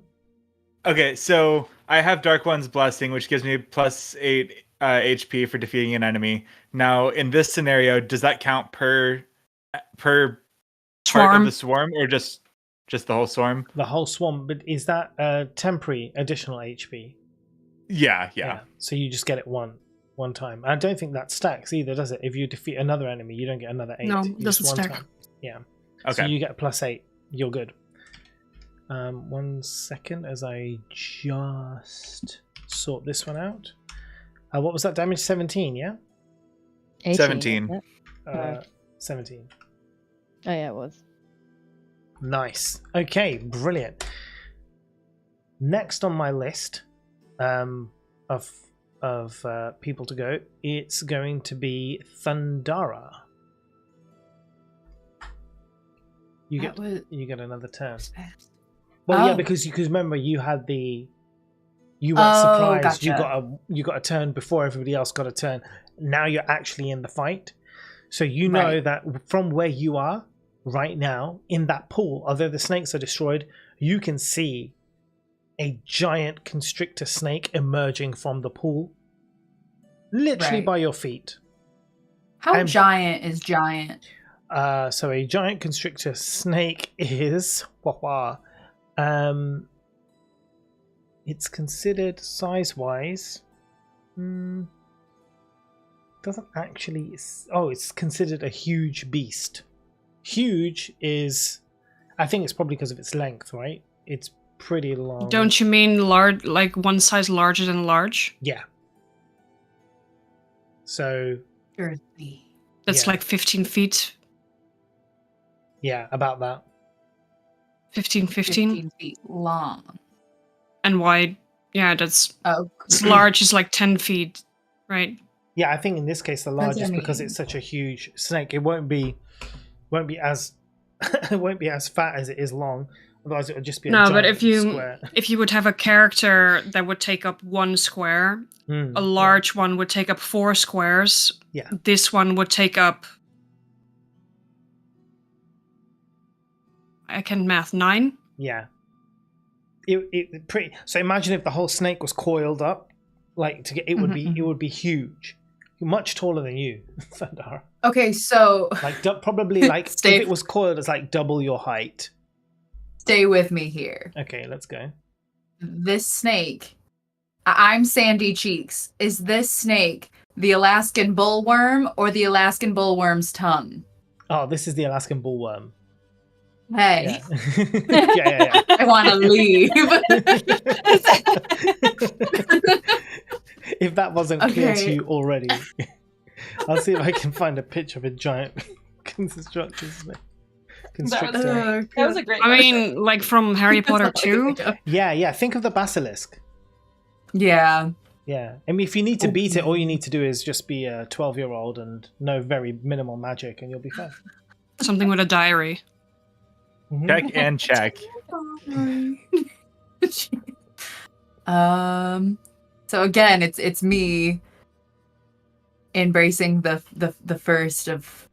Okay, so I have Dark One's Blessing, which gives me plus 8 HP for defeating an enemy. Now, in this scenario, does that count per part of Swarm. the swarm, or just the whole swarm? The whole swarm, but is that temporary additional HP? Yeah. So you just get it one time. I don't think that stacks either, does it? If you defeat another enemy, you don't get another 8. No, You doesn't just one stack. time. Yeah. Okay. So you get a plus 8. You're good. 1 second as I just sort this one out. What was that damage? 17, yeah? 18, 17. wasn't it? 17. Oh yeah, it was. Nice. Okay, brilliant. Next on my list of people to go, it's going to be Thundara. You get another turn. Well, yeah, because remember you had you weren't surprised. Gotcha. You got a turn before everybody else got a turn. Now you're actually in the fight, so you know Right. that from where you are right now in that pool, although the snakes are destroyed, you can see a giant constrictor snake emerging from the pool, literally Right. by your feet. How giant is giant? So a giant constrictor snake is it's considered size-wise. Doesn't actually. It's considered a huge beast. Huge is, I think it's probably because of its length, right? It's pretty long. Don't you mean large, like one size larger than large? Yeah. So Girthy. That's Yeah. like 15 feet. yeah, about that. 15. 15 feet long. And wide. Yeah, that's Oh, it's large is like 10 feet, right? Yeah, I think in this case the That's what I largest because mean. it's such a huge snake. It won't be as it won't be as fat as it is long. Otherwise, it would just be a No, giant but if you square. if you would have a character that would take up 1 square, a large one would take up 4 squares. Yeah. This one would take up, I can math, 9. Yeah. It pretty. So imagine if the whole snake was coiled up, like to get it would Mhm, be it would be huge, much taller than you, Thundara. Okay, so Like probably like Stay- if it was coiled, it's like double your height. stay with me here. Okay, let's go. This snake, I'm Sandy Cheeks. Is this snake the Alaskan bullworm or the Alaskan bullworm's tongue? Oh, this is the Alaskan bullworm. Hey, Yeah. yeah. I want to leave. If that wasn't clear to Okay. you already, I'll see if I can find a picture of a giant constrictor snake. Constrictor. That was a great I question. mean, like from Harry Potter 2. Yeah. Think of the basilisk. Yeah. Yeah. I mean, if you need to beat it, all you need to do is just be a 12-year-old and know very minimal magic, and you'll be fine. Something with a diary. Mhm. Check and check. So again, it's me embracing the first of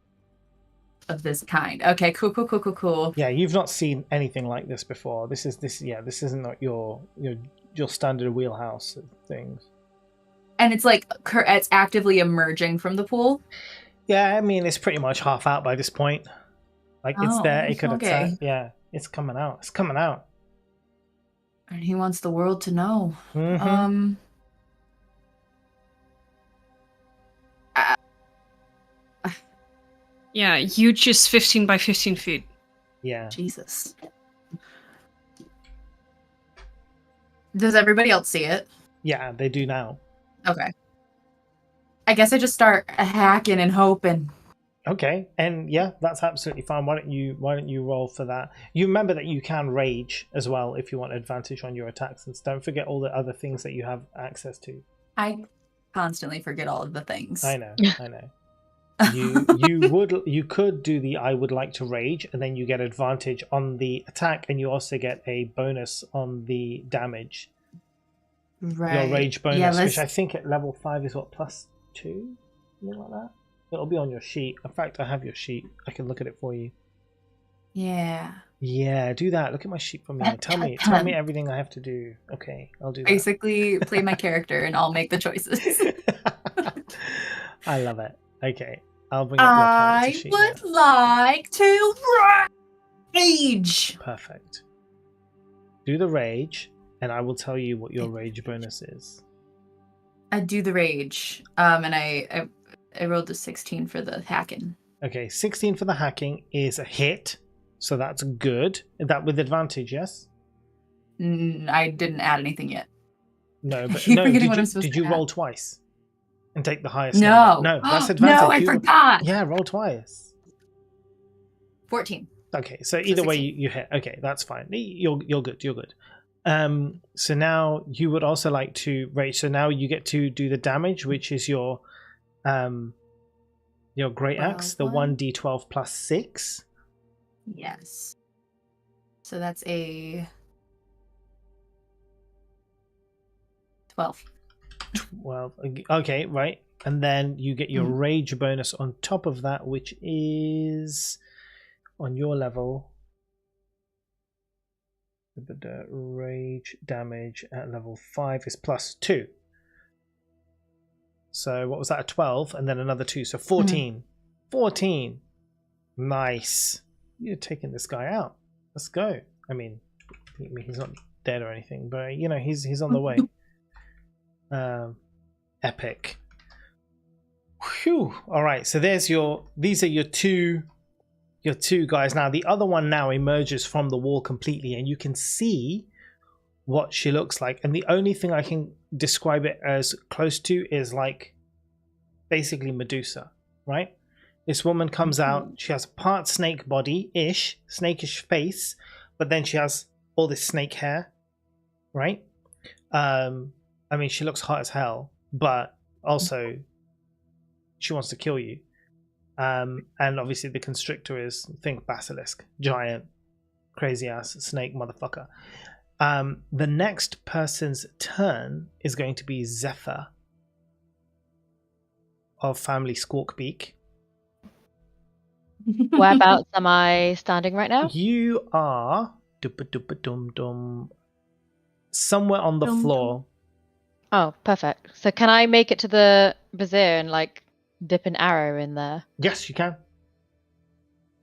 this kind. Okay, cool. Yeah, you've not seen anything like this before. This isn't not your standard wheelhouse of things. And it's like it's actively emerging from the pool. Yeah, I mean it's pretty much half out by this point. Like it's Oh, there, it could okay. attack. Yeah, it's coming out. And he wants the world to know. Mhm. Yeah, huge is 15 by 15 feet. Yeah. Jesus. Does everybody else see it? Yeah, they do now. Okay. I guess I just start hacking and hoping. Okay, and yeah, that's absolutely fine. Why don't you roll for that? You remember that you can rage as well if you want advantage on your attacks, and don't forget all the other things that you have access to. I constantly forget all of the things. I know. You could do the I would like to rage, and then you get advantage on the attack, and you also get a bonus on the damage. Right. Your rage bonus, Yeah, which I think at level 5 is what, +2? Something like that. It'll be on your sheet. In fact, I have your sheet. I can look at it for you. Yeah. Yeah, do that. Look at my sheet for me. Tell me everything I have to do. Okay, I'll do that. Basically, play my character and I'll make the choices. I love it. Okay, I'll bring up your character I sheet would now. like to rage. Perfect. Do the rage, and I will tell you what your rage bonus is. I do the rage. And I rolled a 16 for the hacking. Okay, 16 for the hacking is a hit, so that's good. That with advantage, yes? I didn't add anything yet. No, but keep no. forgetting what I'm supposed Did to you add. roll twice and take the highest? No. Number? No, that's advantage. No, I forgot. Yeah, roll twice. 14. Okay, so either way you hit. Okay, that's fine. You're good. You're good. So now you would also like to rage. So now you get to do the damage, which is your great axe, the 1d12 plus 6. Yes. So that's a 12. 12. Okay, right. And then you get your rage bonus on top of that, which is on your level. The rage damage at level 5 is +2. So what was that? A 12 and then another 2. So 14. 14. Nice. You're taking this guy out. Let's go. I mean, he's not dead or anything, but he's on the way. Epic. Whew. All right. So these are your two guys. Now the other one now emerges from the wall completely, and you can see what she looks like. And the only thing I can describe it as close to is like basically Medusa, right? This woman comes out. She has a part snake body-ish, snakish face, but then she has all this snake hair, right? I mean, she looks hot as hell, but also she wants to kill you. And obviously the constrictor is, think basilisk, giant, crazy ass snake motherfucker. The next person's turn is going to be Zephyr of family Squawkbeak. Whereabouts am I standing right now? You are somewhere on the floor. Oh, perfect. So can I make it to the brazier and like dip an arrow in there? Yes, you can.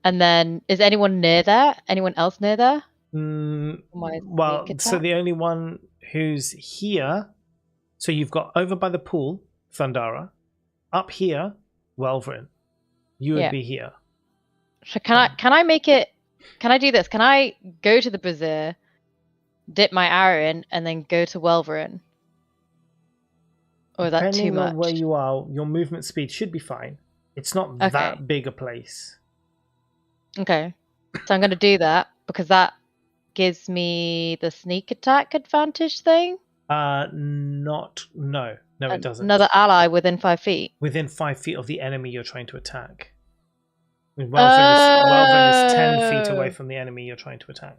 And then is anyone near there? Anyone else near there? Well, so the only one who's here, so you've got over by the pool, Thundara. Up here, Welvrin. You would be here. So can I make it? Can I do this? Can I go to the brazier, dip my arrow in, and then go to Welvrin? Or is that too much? Depending on where you are, your movement speed should be fine. It's not that big a place. Okay. So I'm going to do that because that gives me the sneak attack advantage thing. No, it doesn't. Another ally within 5 feet. Within 5 feet of the enemy you're trying to attack. Welvrin is 10 feet away from the enemy you're trying to attack.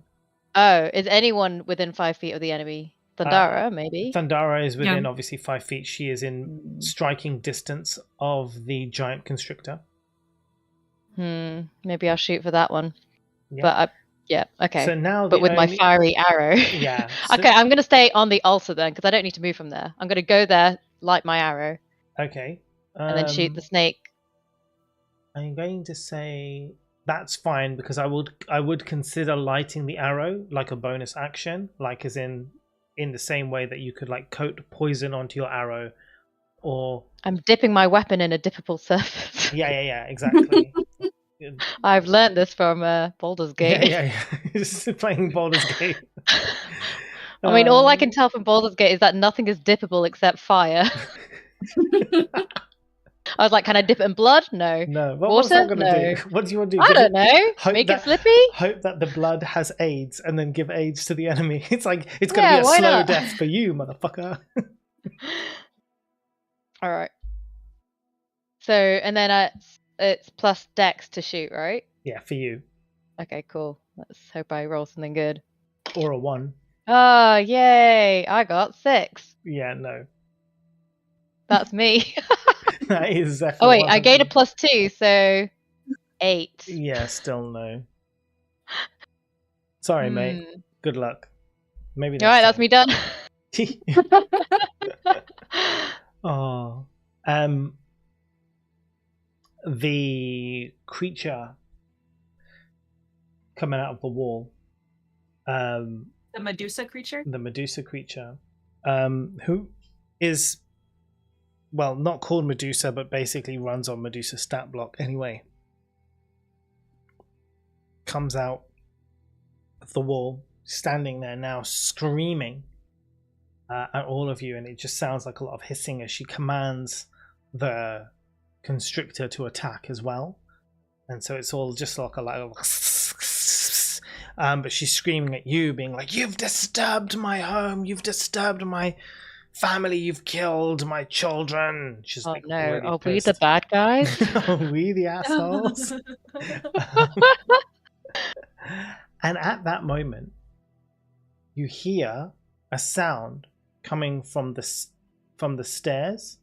Oh, is anyone within 5 feet of the enemy? Thundara, maybe. Thundara is within obviously 5 feet. She is in striking distance of the giant constrictor. Maybe I'll shoot for that one. Yeah. But okay. So now, but with my fiery arrow. Yeah. So... Okay, I'm going to stay on the altar then because I don't need to move from there. I'm going to go there, light my arrow. Okay. And then shoot the snake. I'm going to say that's fine, because I would consider lighting the arrow like a bonus action, like as in the same way that you could like coat poison onto your arrow, or I'm dipping my weapon in a dippable surface. yeah, exactly. I've learned this from Baldur's Gate. Yeah. Just playing Baldur's Gate. I mean, all I can tell from Baldur's Gate is that nothing is dippable except fire. I was like, can I dip it in blood? No. No. What's that Water? gonna No. do? What do you want to do? I don't know. hope Make that- it slippy? Hope that the blood has AIDS and then give AIDS to the enemy. It's like it's gonna Yeah, be a why slow not? death for you, motherfucker. All right. So, and then it's plus dex to shoot, right? Yeah, for you. Okay, cool. Let's hope I roll something good. Or a 1. Oh, yay! I got 6. Yeah, no. That's me. That is Zephyr. Oh wait, I 100. gained a +2, so 8. Yeah, still no. Sorry, mate. Good luck. Maybe All right, that's me done. Oh, the creature coming out of the wall, The Medusa creature? the Medusa creature, who is, well, not called Medusa, but basically runs on Medusa stat block anyway, comes out of the wall, standing there now, screaming at all of you, and it just sounds like a lot of hissing as she commands the constrictor to attack as well. And so it's all just like a but she's screaming at you, being like, "You've disturbed my home, you've disturbed my family, you've killed my children." She's Oh like, no, really are we the pissed. bad guys? Are we the assholes? And at that moment, you hear a sound coming from the stairs.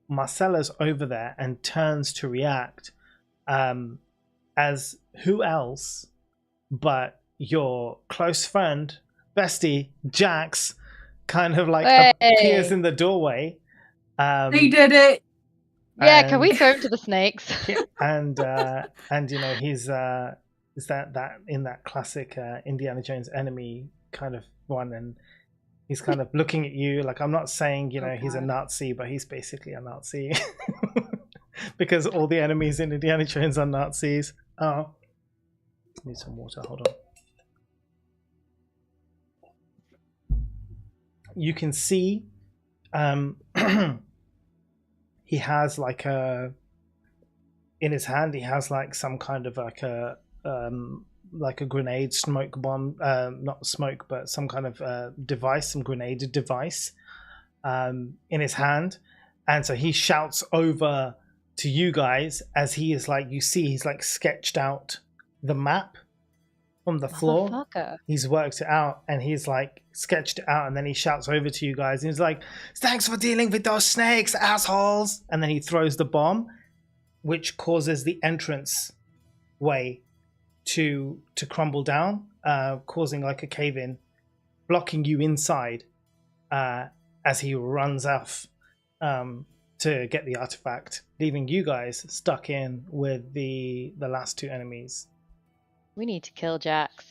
Marcella's over there and turns to react, as who else but your close friend, bestie, Jax, kind of like appears Hey. in the doorway. They did it. Yeah, can we and- throw him to the snakes? and you know, he's is that in that classic Indiana Jones enemy kind of one, and he's kind of looking at you like, I'm not saying, you know, he's a God. Nazi, but he's basically a Nazi. Because all the enemies in Indiana Jones are Nazis. Oh, need some water, hold on. You can see he has like in his hand he has like some kind of like a grenade smoke bomb, not smoke, but some kind of device, some grenade device in his hand. And so he shouts over to you guys as he is like, you see he's like sketched out the map on the floor. Motherfucker. He's worked it out and he's like sketched it out, and then he shouts over to you guys and he's like, "Thanks for dealing with those snakes, assholes." And then he throws the bomb, which causes the entrance way to crumble down, causing like a cave in, blocking you inside as he runs off to get the artifact, leaving you guys stuck in with the last two enemies. We need to kill Jax.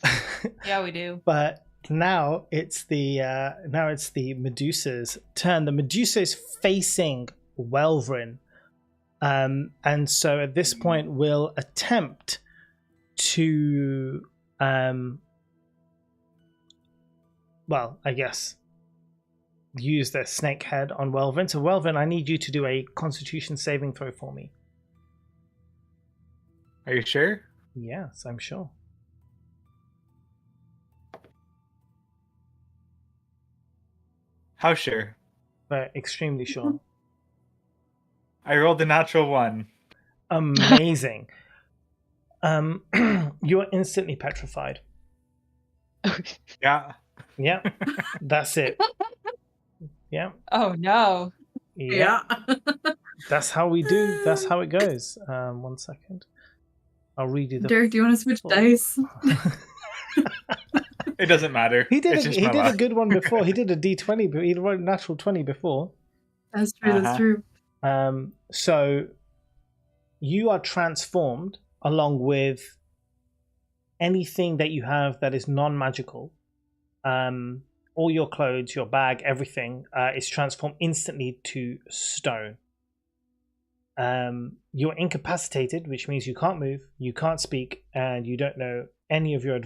Yeah, we do. But now it's the Medusa's turn. The Medusa is facing Welvrin, and so at this point we'll attempt to well, I guess use their snake head on Welvrin. So Welvrin, I need you to do a Constitution saving throw for me. Are you sure? Yes, I'm sure. How sure? But extremely sure. I rolled a natural 1. Amazing. You're instantly petrified. Yeah. Yeah, that's it. Yeah, Oh no. yeah. That's how we do. That's how it goes. 1 second. I'll read you the. Derek, do you want to switch dice? It doesn't matter. He did. It's just He my did a luck. good one before. He did a D20, but he wrote natural 20 before. That's true. That's Uh-huh. true. So you are transformed along with anything that you have that is non-magical. All your clothes, your bag, everything is transformed instantly to stone. You're incapacitated, which means you can't move, you can't speak, and you don't know any of your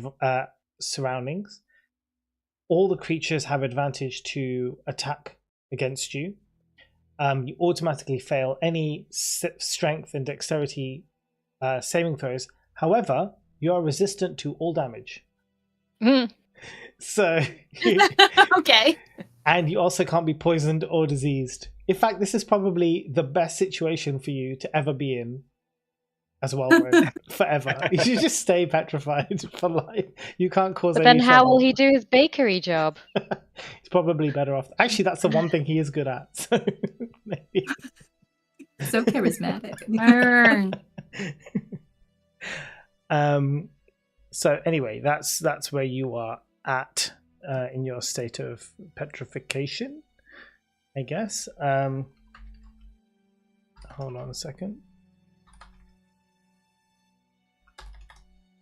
surroundings. All the creatures have advantage to attack against you. You automatically fail any strength and dexterity saving throws. However, you are resistant to all damage. So, Okay. and you also can't be poisoned or diseased. In fact, this is probably the best situation for you to ever be in as well, forever. You should just stay petrified for life. You can't cause But any then how trouble. will he do his bakery job? He's probably better off. Actually, that's the one thing he is good at. So maybe. So charismatic. Burn. So anyway, that's where you are at in your state of petrification, I guess. Hold on a second.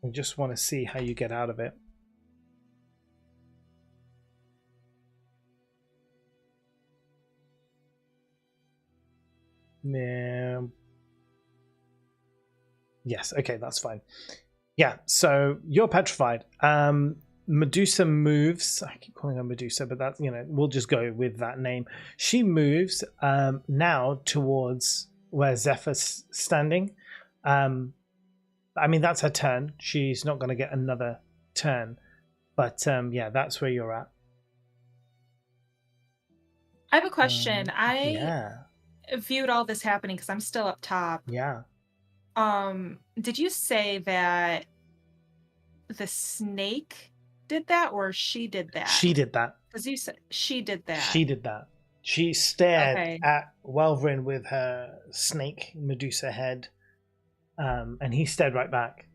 I just want to see how you get out of it. Yeah. Yes, okay, that's fine. Yeah, so you're petrified. Medusa moves. I keep calling her Medusa, but that's, we'll just go with that name. She moves now towards where Zephyr's standing. I mean, that's her turn. She's not going to get another turn. But yeah, that's where you're at. I have a question. Yeah. Viewed all this happening because I'm still up top. Yeah. Did you say that the snake did that or she did that? She did that. Because you said she did that. She did that. She stared at Welverin with her snake Medusa head, and he stared right back.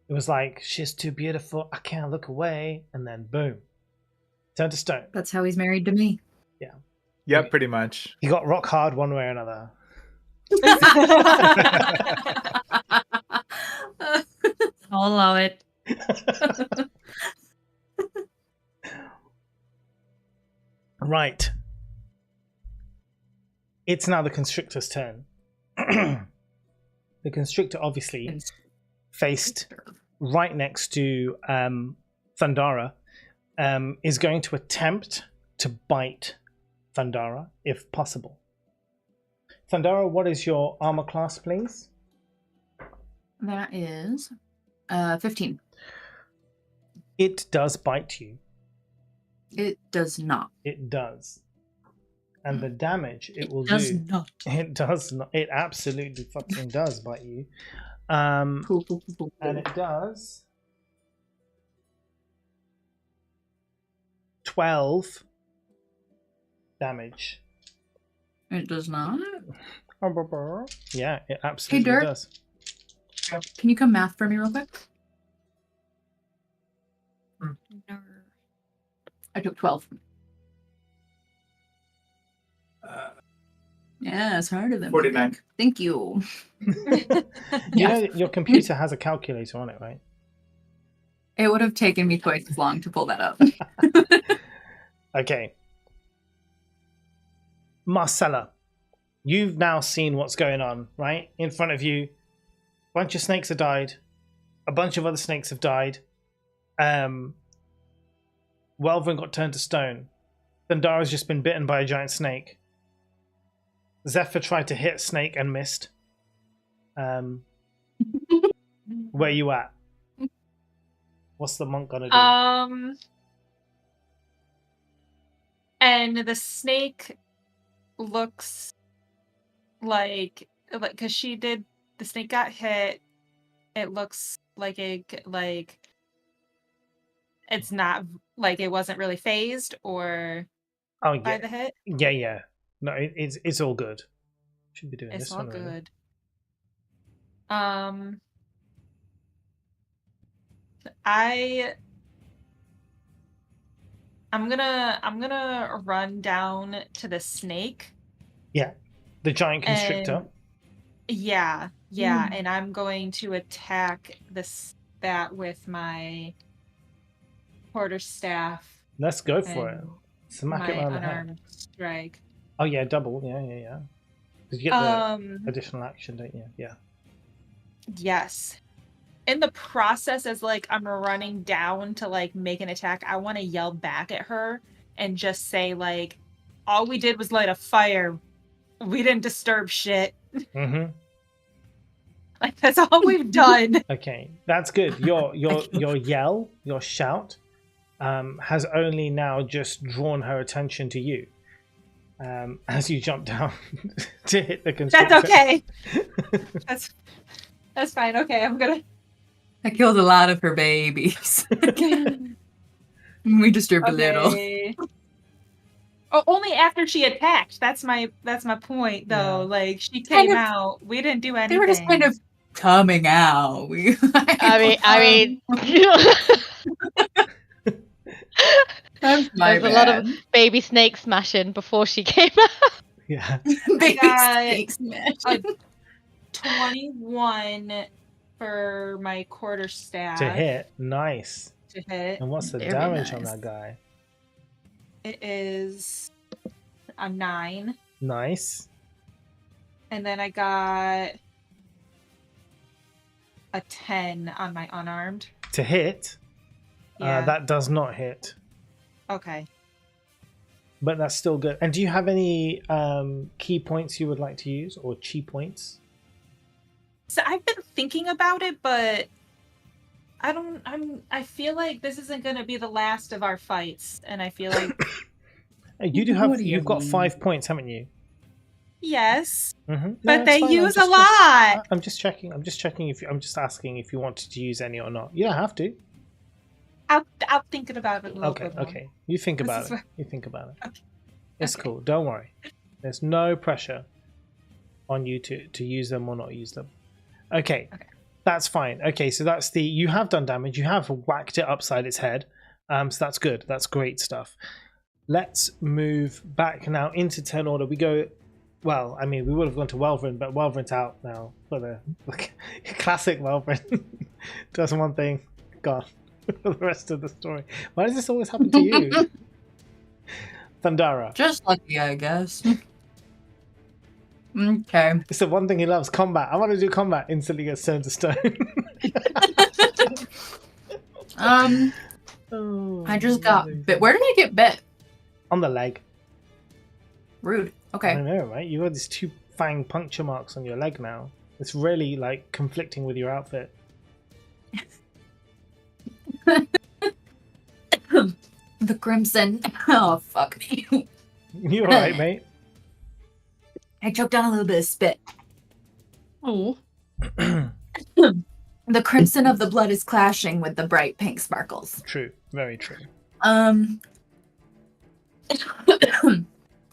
It was like, she's too beautiful, I can't look away, and then boom, turned to stone. That's how he's married to me. Yeah. Yep, pretty much. He got rock hard one way or another. I'll allow it. Right. It's now the constrictor's turn. The constrictor obviously faced right next to Thundara is going to attempt to bite Thundara if possible. Thundara, what is your armor class, please? That is 15. It does bite you. It does not. It does. And the damage it will does do. not. It does not. It absolutely fucking does bite you. Cool. And it does 12 damage. It does not. Yeah, it absolutely Dirk. does. Can you come math for me real quick? No. I took 12. Yeah, it's harder than 49. Thank you. You know, your computer has a calculator on it, right? It would have taken me twice as long to pull that up. Okay. Marcella, you've now seen what's going on, right? In front of you, a bunch of snakes have died. A bunch of other snakes have died. Welvin got turned to stone. Thundara's just been bitten by a giant snake. Zephyr tried to hit Snake and missed. Where you at? What's the monk gonna do? And the snake looks like because the snake got hit. It looks like it's not like it wasn't really phased or by the hit. Yeah. No, it's all good. Should be doing It's this all one. Really. good. I'm gonna run down to the snake. Yeah, the giant constrictor. Yeah, and I'm going to attack that with my quarterstaff Let's go for it. and Smack it my around the head. unarmed strike. Oh yeah, double. Yeah. Because you get the additional action, don't you? Yeah. Yes. In the process, as like I'm running down to like make an attack, I want to yell back at her and just say like, all we did was light a fire. We didn't disturb shit. Mm-hmm. Like that's all we've done. Okay, that's good. Your yell, your shout, has only now just drawn her attention to you. As you jump down to hit the constructor. That's okay. That's fine. Okay, I'm gonna. I killed a lot of her babies. We disturbed a little. Oh, only after she attacked. That's my point, though. Yeah. Like she came out. We didn't do anything. They were just kind of coming out. I mean, That's my there's a lot of baby snake smashing before she came out. Yeah. baby got snakes, man. a 21 for my quarterstaff To hit. Nice. to hit. And what's the Very damage on nice. that guy? It is a 9, Nice. and then I got a 10 on my unarmed. To hit. Yeah. That does not hit. Okay. But that's still good. And do you have any key points you would like to use, or chi points? So I've been thinking about it, but I feel like this isn't going to be the last of our fights, and I feel like You do have. What do you You've got mean? 5 points, haven't you? yes, Mm-hmm. but they use a lot. I'm just checking. I'm just checking if I'm just asking if you wanted to use any or not. You don't have to. I'll think about it a little Okay. bit more. Okay. You think This about is it. what- You think about it. Okay. It's Okay. cool. Don't worry. There's no pressure on you to use them or not use them. Okay. Okay. That's fine. Okay, so that's the you have done damage. You have whacked it upside its head. So that's good. That's great stuff. Let's move back now into turn order. We go. Well, I mean, we would have gone to Welvrin, but Welvrin's out now for the classic Welvrin. Does one thing, gone for the rest of the story. Why does this always happen to you? Thundara. Just lucky, I guess. Okay. It's the one thing he loves, combat. I want to do combat. Instantly gets turned to stone. Oh, I just got amazing. bit. Where did I get bit? On the leg. Rude. I Okay. know, right? You got these 2 fang puncture marks on your leg now. It's really like conflicting with your outfit. The crimson. Oh, fuck me. You alright, mate? I choked on a little bit of spit. Oh. The crimson of the blood is clashing with the bright pink sparkles. True. Very true.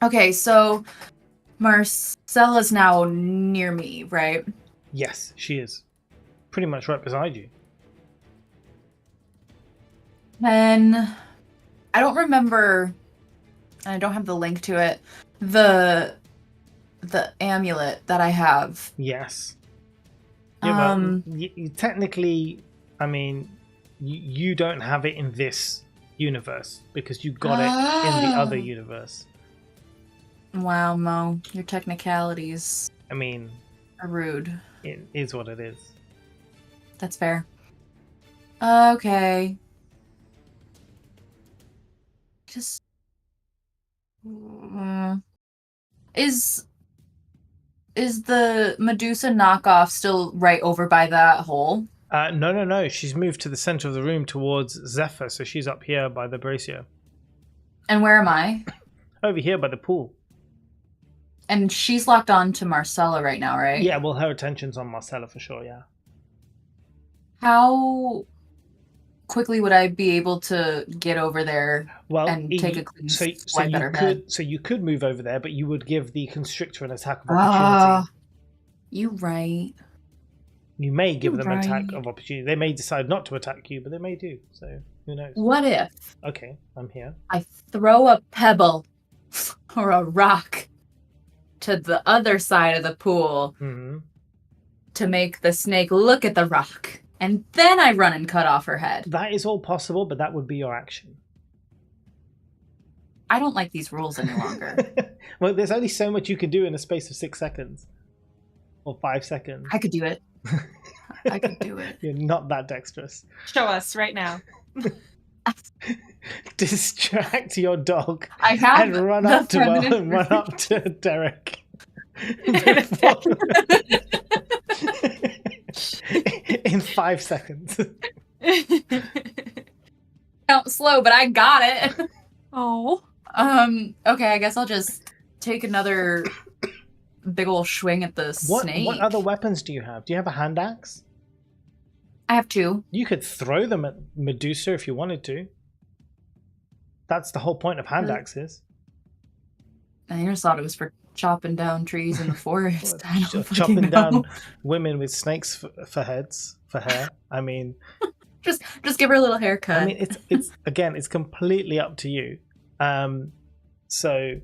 Okay, so Marcella's now near me, right? Yes, she is. Pretty much right beside you. Then I don't remember, and I don't have the link to it, the amulet that I have. Yes. Yeah, well, you technically, I mean, you don't have it in this universe because you got it in the other universe. Wow, Mo, your technicalities I mean, are rude. it is what it is. That's fair. Okay. Just is the Medusa knockoff still right over by that hole? No. She's moved to the center of the room towards Zephyr, so she's up here by the brazier. And where am I? Over here by the pool. And she's locked on to Marcella right now, right? Yeah, well, her attention's on Marcella for sure, yeah. How quickly would I be able to get over there and take a clean swipe at her head? So you could move over there, but you would give the constrictor an attack of opportunity. You right. You may give them an attack right. of opportunity. They may decide not to attack you, but they may do. So who knows? What if Okay, I'm here. I throw a pebble or a rock to the other side of the pool Mm-hmm. to make the snake look at the rock, and then I run and cut off her head. That is all possible, but that would be your action. I don't like these rules any longer. Well, there's only so much you can do in a space of 6 seconds. Or 5 seconds. I could do it. I could do it. You're not that dexterous. Show us right now. Distract your dog I have and run the up to feminine run up to Derek. In 5 seconds. Count slow, but I got it. Oh. Okay, I guess I'll just take another big ol' swing at the snake. What other weapons do you have? Do you have a hand axe? I have 2. You could throw them at Medusa if you wanted to. That's the whole point of hand axes. I just thought it was for chopping down trees in the forest. I don't fucking Chopping know. down women with snakes for heads, for hair. I mean, Just give her a little haircut. I mean, it's again, it's completely up to you. So,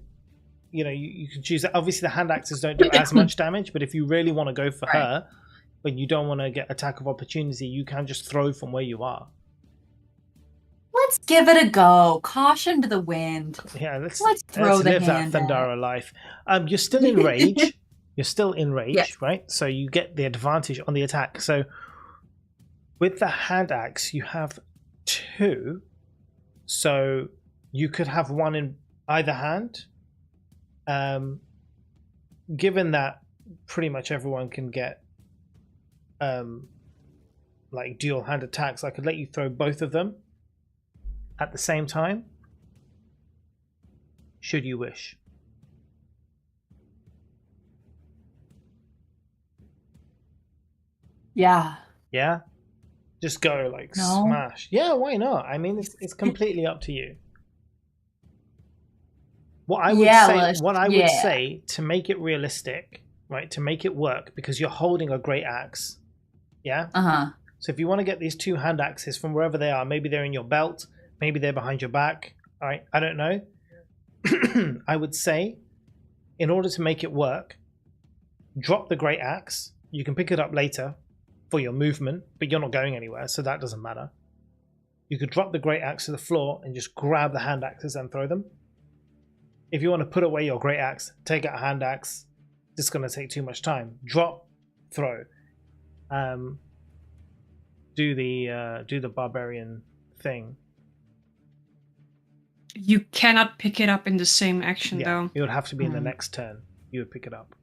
you know, you can choose. Obviously, the hand axes don't do as much damage, but if you really want to go for Right. her, but you don't want to get attack of opportunity, you can just throw from where you are. Let's give it a go. Caution to the wind. Yeah, let's throw the live that hand out. Thundara life. You're still in rage. You're still in rage, Yes. right? So you get the advantage on the attack. So with the hand axe, you have 2. So you could have one in either hand. Given that pretty much everyone can get like dual hand attacks, I could let you throw both of them at the same time, should you wish. Yeah. Yeah? Just go like No. smash. Yeah, why not? I mean, it's completely up to you. What I would Yeah, say, let's- what I would yeah. say to make it realistic, right? To make it work, because you're holding a great axe. Yeah. Uh-huh. So if you want to get these 2 hand axes from wherever they are, maybe they're in your belt, maybe they're behind your back. All right, I don't know. I would say, in order to make it work, drop the great axe. You can pick it up later for your movement, but you're not going anywhere, so that doesn't matter. You could drop the great axe to the floor and just grab the hand axes and throw them. If you want to put away your great axe, take out a hand axe. This is going to take too much time. Drop, throw. Do the barbarian thing. You cannot pick it up in the same action, Yeah, though. it would have to be in the Mhm. next turn. You would pick it up.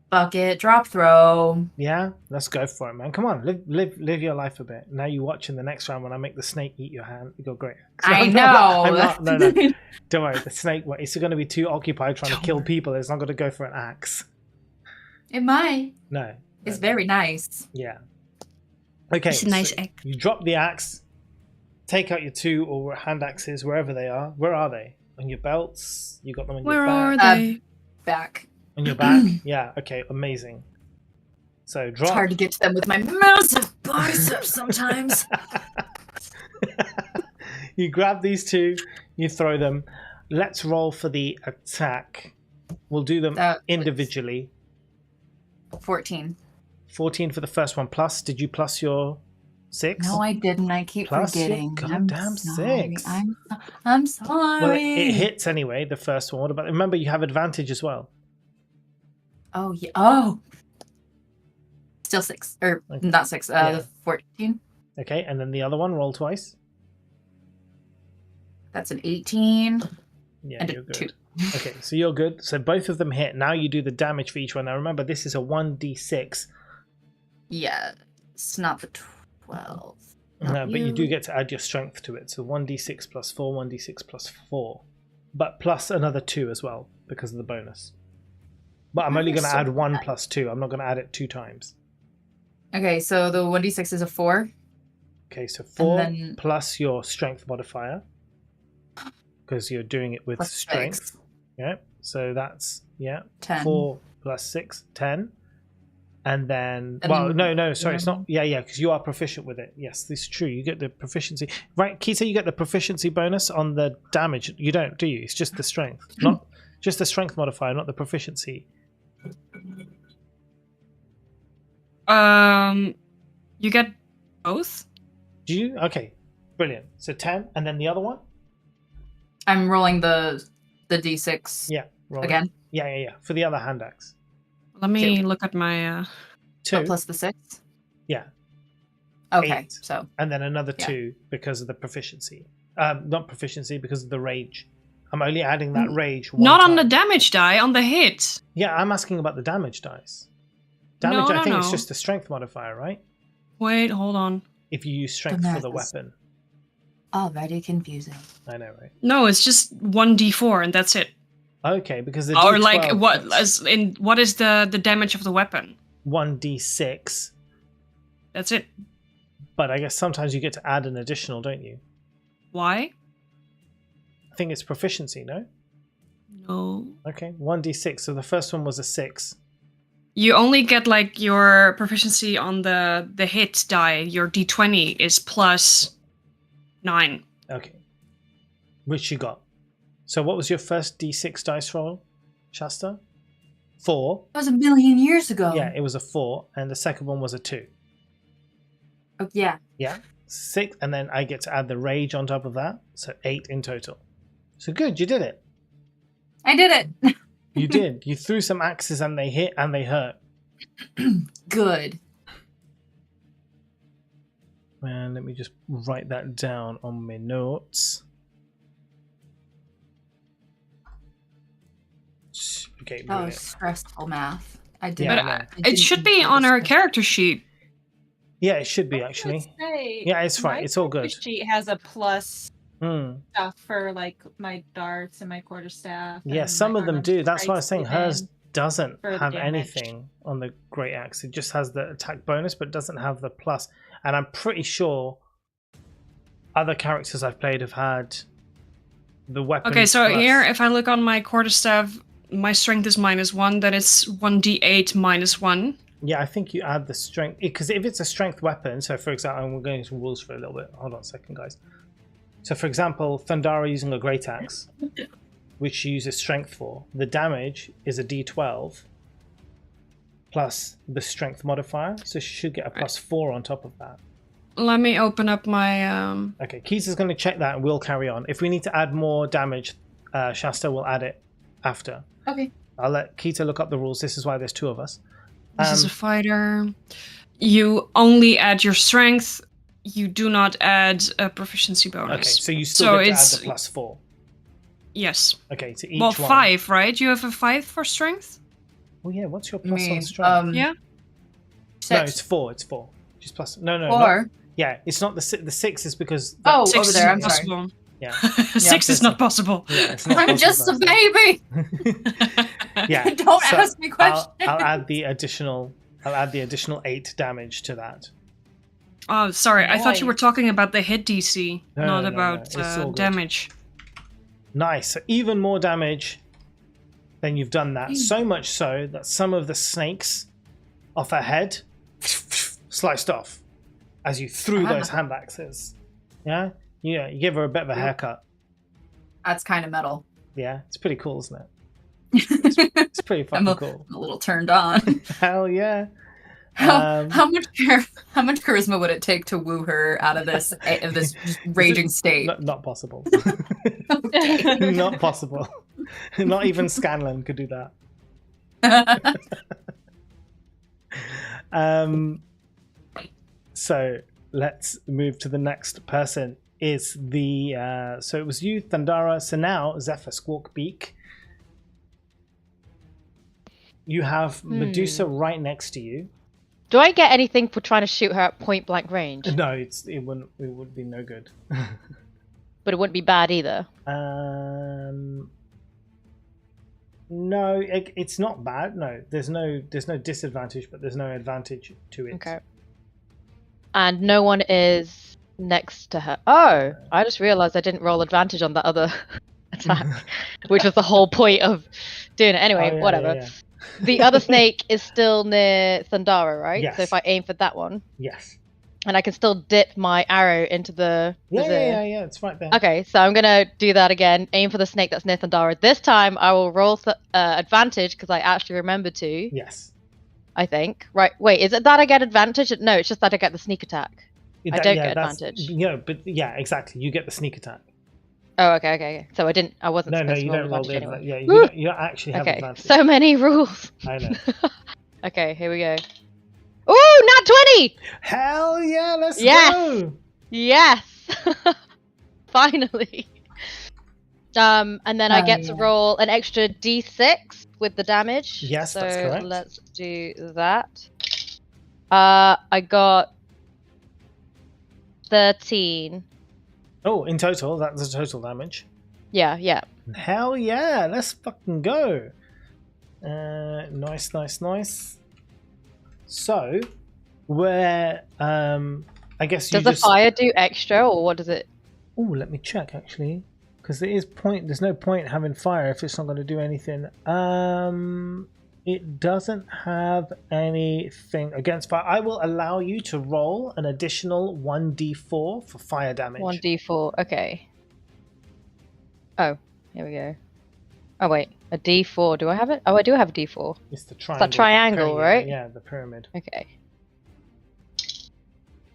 Bucket, drop, throw. Yeah, let's go for it, man. Come on, live your life a bit. Now you watch in the next round when I make the snake eat your hand. You go great. I I'm know. not- no. Don't worry. The snake, it's going to be too occupied trying to kill people. It's not going to go for an axe. It might. No. It's no. very nice. Yeah. Okay. It's a nice so egg. You drop the axe. Take out your 2 or hand axes wherever they are. Where are they? On your belts? You got them on Where your are back? they? Back. On your back? Yeah. Okay. Amazing. So drop. It's hard to get to them with my massive biceps sometimes. You grab these 2, you throw them. Let's roll for the attack. We'll do them That was- individually. 14. 14 for the first one. Plus, did you plus your 6? No, I didn't. I keep Plus your forgetting. goddamn sorry. 6. I'm sorry. Well, it hits anyway, the first one. What about? Remember, you have advantage as well. Oh, yeah. Oh. Still 6. Or Okay. not 6. Yeah. The 14. Okay, and then the other one, roll twice. That's an 18. Yeah, And you're a good. 2. Okay, so you're good. So both of them hit. Now you do the damage for each one. Now remember, this is a 1d6. Yeah. It's not the 12. No, Not but you do get to add your strength to it. So 1d6 plus 4, 1d6 plus 4. But plus another 2 as well, because of the bonus. But I'm only going to add 1 plus 2. I'm not going to add it 2 times. Okay, so the 1d6 is a 4. Okay, so 4 then- plus your strength modifier. Because you're doing it with Plus strength. 6. Yeah, so that's, 10. 4 plus 6, 10. And then, And well, then- no, sorry, it's not. Yeah, because you are proficient with it. Yes, this is true. You get the proficiency, right? Kita, you get the proficiency bonus on the damage. You don't, do you? It's just the strength, not just the strength modifier, not the proficiency. You get both. Do you? Okay, brilliant. So 10, and then the other one. I'm rolling the d6 Yeah, roll it. again. Yeah. For the other hand axe, Let me look at my. 2. Plus the 6. Yeah, Okay, 8. so and then another Yeah. 2 because of the proficiency. Not proficiency, because of the rage. I'm only adding that rage. One Not on the time. damage die, on the hit. Yeah, I'm asking about the damage dice. Damage, I think it's No. just the strength modifier, right? Wait, hold on. If you use strength for the Bananas. weapon. already confusing. I know, right? No, it's just 1d4 and that's it. Okay, because the Or D12 like what? puts As in, what is the damage of the weapon? 1d6, That's it. but I guess sometimes you get to add an additional, don't you? Why? I think it's proficiency, no? No. Okay, 1d6. So the first one was a 6. You only get like your proficiency on the hit die. Your d20 is plus 9. Okay. Which you got. So what was your first d6 dice roll, Shasta? 4. That was a million years ago. Yeah, it was a 4, and the second one was a 2. Oh, yeah. Yeah, 6, and then I get to add the rage on top of that, so 8 in total. So good, you did it. I did it. You did. You threw some axes and they hit and they hurt. Good. And let me just write that down on my notes. Okay, That brilliant. was stressful math. I did. Yeah, But no. I it didn't should be think on it our was- character sheet. Yeah, it should be I was gonna actually. say, Yeah, it's fine. my It's all character good. Sheet has a plus Hmm. stuff for like my darts and my quarterstaff. Yeah, and some my of them armor do. That's why I was strikes saying hers even. doesn't for the have damage. anything on the great axe. It just has the attack bonus, but doesn't have the plus. And I'm pretty sure other characters I've played have had the weapon. Okay, so plus. here, if I look on my quarterstaff, my strength is -1. Then it's 1d8 -1. Yeah, I think you add the strength, because if it's a strength weapon, so for example, and we're going into rules for a little bit. Hold on a second, guys. So for example, Thundara using a great axe, which she uses strength for, the damage is a d12 plus the strength modifier, so she should get a +4 on top of that. Let me open up my. Okay, Keith is going to check that and we'll carry on. If we need to add more damage, Shasta will add it after. Okay. I'll let Keita look up the rules. This is why there's 2 of us. This is a fighter. You only add your strength. You do not add a proficiency bonus. Okay, so you still So get to it's- add the +4. Yes. Okay, to each Well, one. 5, right? You have a 5 for strength? Oh yeah, what's your I plus on mean, strength? Yeah. No, it's 6. 4. It's 4. Just plus. No, not- 4. yeah, it's not the 6 is because. Oh, 6 over is there. I'm not sorry. possible. Yeah. 6 is not possible. Yeah, it's not I'm possible, just a that's baby. it. Yeah. Don't so ask me questions. I'll add the additional. I'll add the additional 8 damage to that. Oh, sorry. I thought you were Nice. talking about the hit DC, No, not no, about it's all good. damage. Nice. So even more damage than you've done that. So much so that some of the snakes off her head sliced off as you threw those hand axes. Yeah? Yeah, you give her a bit of a haircut. That's kind of metal. Yeah, it's pretty cool, isn't it? It's pretty I'm fucking a, cool. I'm a little turned on. Hell yeah. How Um, much charisma would it take to woo her out of this just raging state? Not possible. Okay. Not possible. Not even Scanlan could do that. So let's move to the next person. Is the so it was you, Thundara. So now Zephyr Squawkbeak. You have Medusa right next to you. Do I get anything for trying to shoot her at point blank range? No, it would be no good. But it wouldn't be bad either. No, it's not bad. No, there's no disadvantage, but there's no advantage to it. Okay. And no one is next to her. Oh, I just realized I didn't roll advantage on that other attack, which was the whole point of doing it. Anyway, Oh, yeah, whatever. yeah, the other snake is still near Thundara, right? Yes. So if I aim for that one, Yes. and I can still dip my arrow into the vizier. Yeah. It's right there. Okay, so I'm gonna do that again. Aim for the snake that's near Thundara. This time I will roll advantage because I actually remember to. Yes. I think. Right. Wait, is it that I get advantage? No, it's just that I get the sneak attack. I don't get that's- advantage. but yeah, exactly. You get the sneak attack. Oh, okay. So I wasn't No, supposed you to roll don't roll advantage the anyway. advantage. Yeah, Woo! you don't actually have Okay, advantage. so many rules. I know. Okay, here we go. Ooh, nat 20! Hell yeah, let's Yes! go! Yes! Finally. And then I get to roll an extra d6 with the damage. Yes, so that's correct. Let's do that. I got 13. Oh, in total, that's the total damage. Yeah. Hell yeah, let's fucking go. Nice. So, where I guess you Does the just... fire do extra, or what does it? Oh, let me check actually, because there's no point having fire if it's not going to do anything. It doesn't have anything against fire. I will allow you to roll an additional 1d4 for fire damage. 1d4. Okay. Oh, here we go. Oh wait, a d4. Do I have it? Oh, I do have a d4. It's the triangle. triangle, right? Yeah, the pyramid. Okay.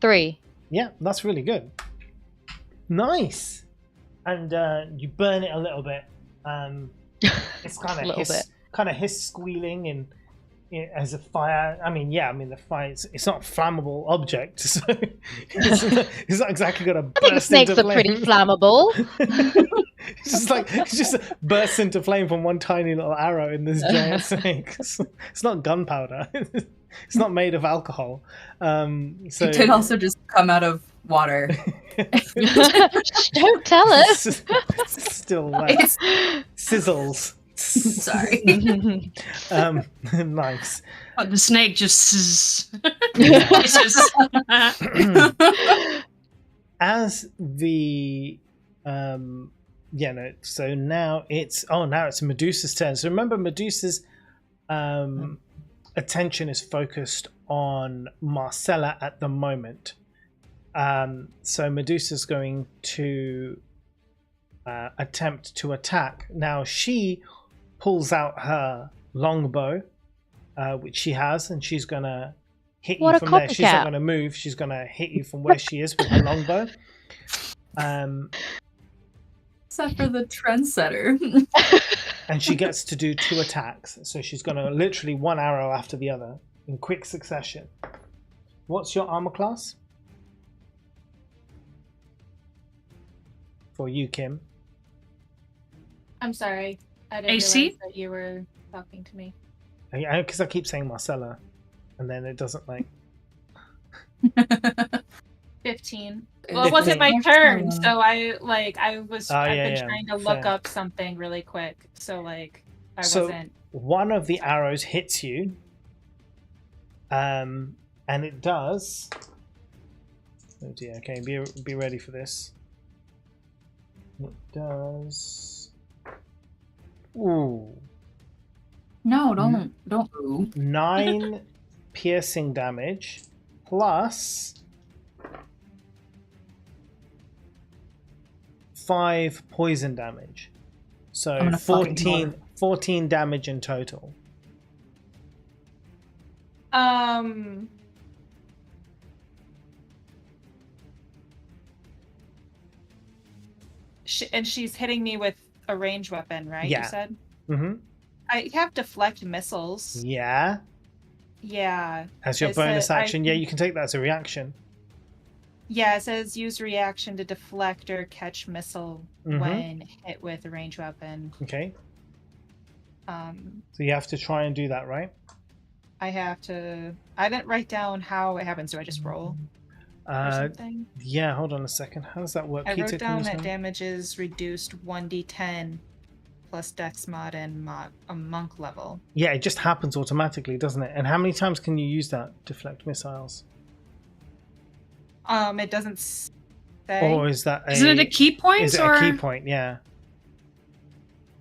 3. Yeah, that's really good. Nice. And you burn it a little bit. It's kind of hiss squealing and as a fire. I mean, the fire. It's not a flammable object, so it's not exactly gonna burst I think snakes into are flame. pretty flammable. It's just bursts into flame from one tiny little arrow in this giant snake. It's not gunpowder. It's not made of alcohol. So It did also just come out of water. Don't tell us. It's still wet. It's- Sizzles. Sorry. Nice. Oh, the snake just. It's just As the so now it's Medusa's turn. So remember, Medusa's attention is focused on Marcella at the moment. So Medusa's going to attempt to attack. Now she pulls out her longbow, which she has, and she's gonna hit you from there. She's not gonna move. She's gonna hit you from where she is with her longbow. Except for the trendsetter. And she gets to do 2 attacks. So she's gonna literally one arrow after the other in quick succession. What's your armor class? For you, Kim. I'm sorry. I didn't AC? realize that you were talking to me. Because I keep saying Marcella, and then it doesn't like. 15. Well, it wasn't my turn, so I've been trying to look up something really quick. So wasn't. One of the arrows hits you, and it does. Oh dear. Okay, be ready for this. It does. Ooh. No, don't move. 9 piercing damage plus 5 poison damage. So 14 damage in total. And she's hitting me with a ranged weapon, right? Yeah. You said? Mm-hmm. I have deflect missiles. Yeah. Yeah. As your bonus action, you can take that as a reaction. Yeah, it says use reaction to deflect or catch missile when hit with a ranged weapon. Okay. So you have to try and do that, right? I didn't write down how it happens. Do I just roll? Or something? Yeah, hold on a second. How does that work? I wrote down that damage is reduced 1d10 plus dex mod and a monk level. Yeah, it just happens automatically, doesn't it? And how many times can you use that? Deflect missiles? It doesn't say. Or is that Isn't it a key point? Is it a key point? Yeah.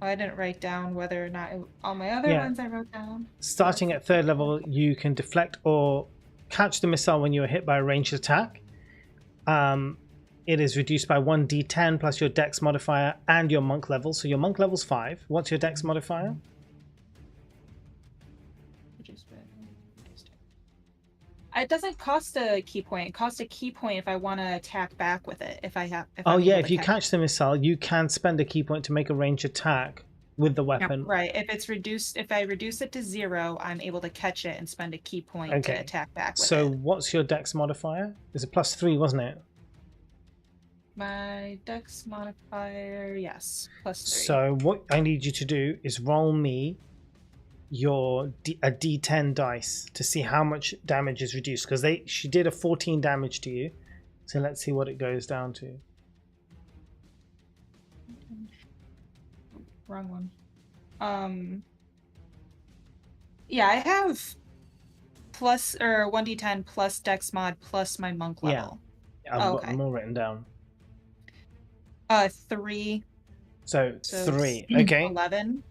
I didn't write down whether or not all my other Yeah. ones I wrote down. Starting at 3rd level, you can deflect or catch the missile when you are hit by a ranged attack. It is reduced by 1d10 plus your dex modifier and your monk level. So your monk level's 5. What's your dex modifier? It doesn't cost a key point. It costs a key point if I want to attack back with it. If Oh I'm yeah, able if to you catch the missile, you can spend a key point to make a ranged attack with the weapon. Right. If it's reduced, if I reduce it to 0, I'm able to catch it and spend a key point Okay. to attack back with So it. what's your dex modifier? It's a +3, wasn't it? My dex modifier, yes, +3. So what I need you to do is roll me a d10 dice to see how much damage is reduced, because she did a 14 damage to you. So let's see what it goes down to. Wrong one. Yeah, I have plus or 1d10 plus dex mod plus my monk level. I've got them all written down. 3. So 3. 6, Okay. 11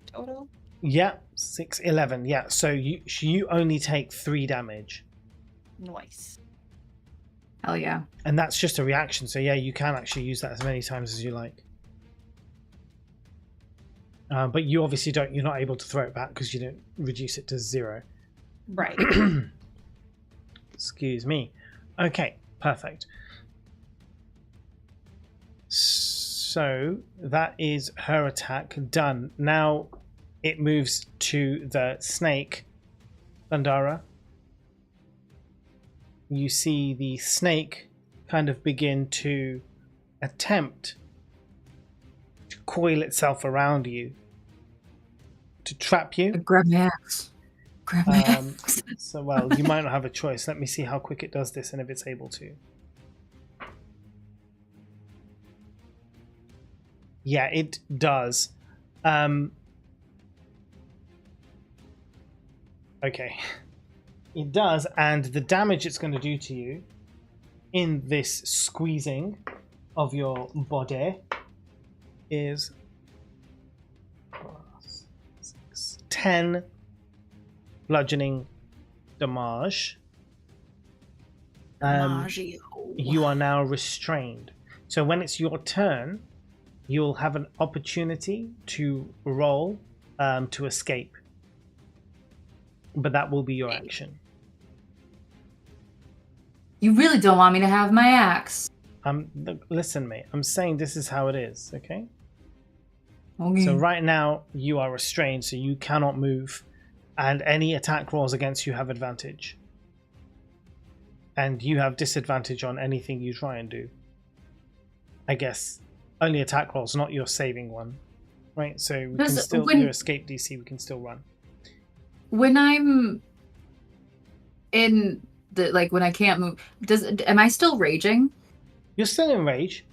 total. Yeah, 6, 11. Yeah, so you only take 3 damage. Nice. Hell yeah. And that's just a reaction. So yeah, you can actually use that as many times as you like. But you obviously you're not able to throw it back because you don't reduce it to 0. Right. Excuse me. Okay, perfect. So that is her attack done. Now it moves to the snake, Bandara. You see the snake kind of begin to attempt to coil itself around you to trap you. Grab my axe. Grab my axe. So, well, you might not have a choice. Let me see how quick it does this and if it's able to. Yeah, it does. Okay. It does, and the damage it's going to do to you in this squeezing of your body is 10 bludgeoning damage. You are now restrained. So when it's your turn, you'll have an opportunity to roll to escape. But that will be your action. You really don't want me to have my axe. Listen, mate. I'm saying this is how it is, okay? Okay. So right now, you are restrained, so you cannot move. And any attack rolls against you have advantage. And you have disadvantage on anything you try and do. I guess. Only attack rolls, not your saving one. Right? So we can still, your escape DC, we can still run. When I'm in the, like, when I can't move, am I still raging? You're still in rage.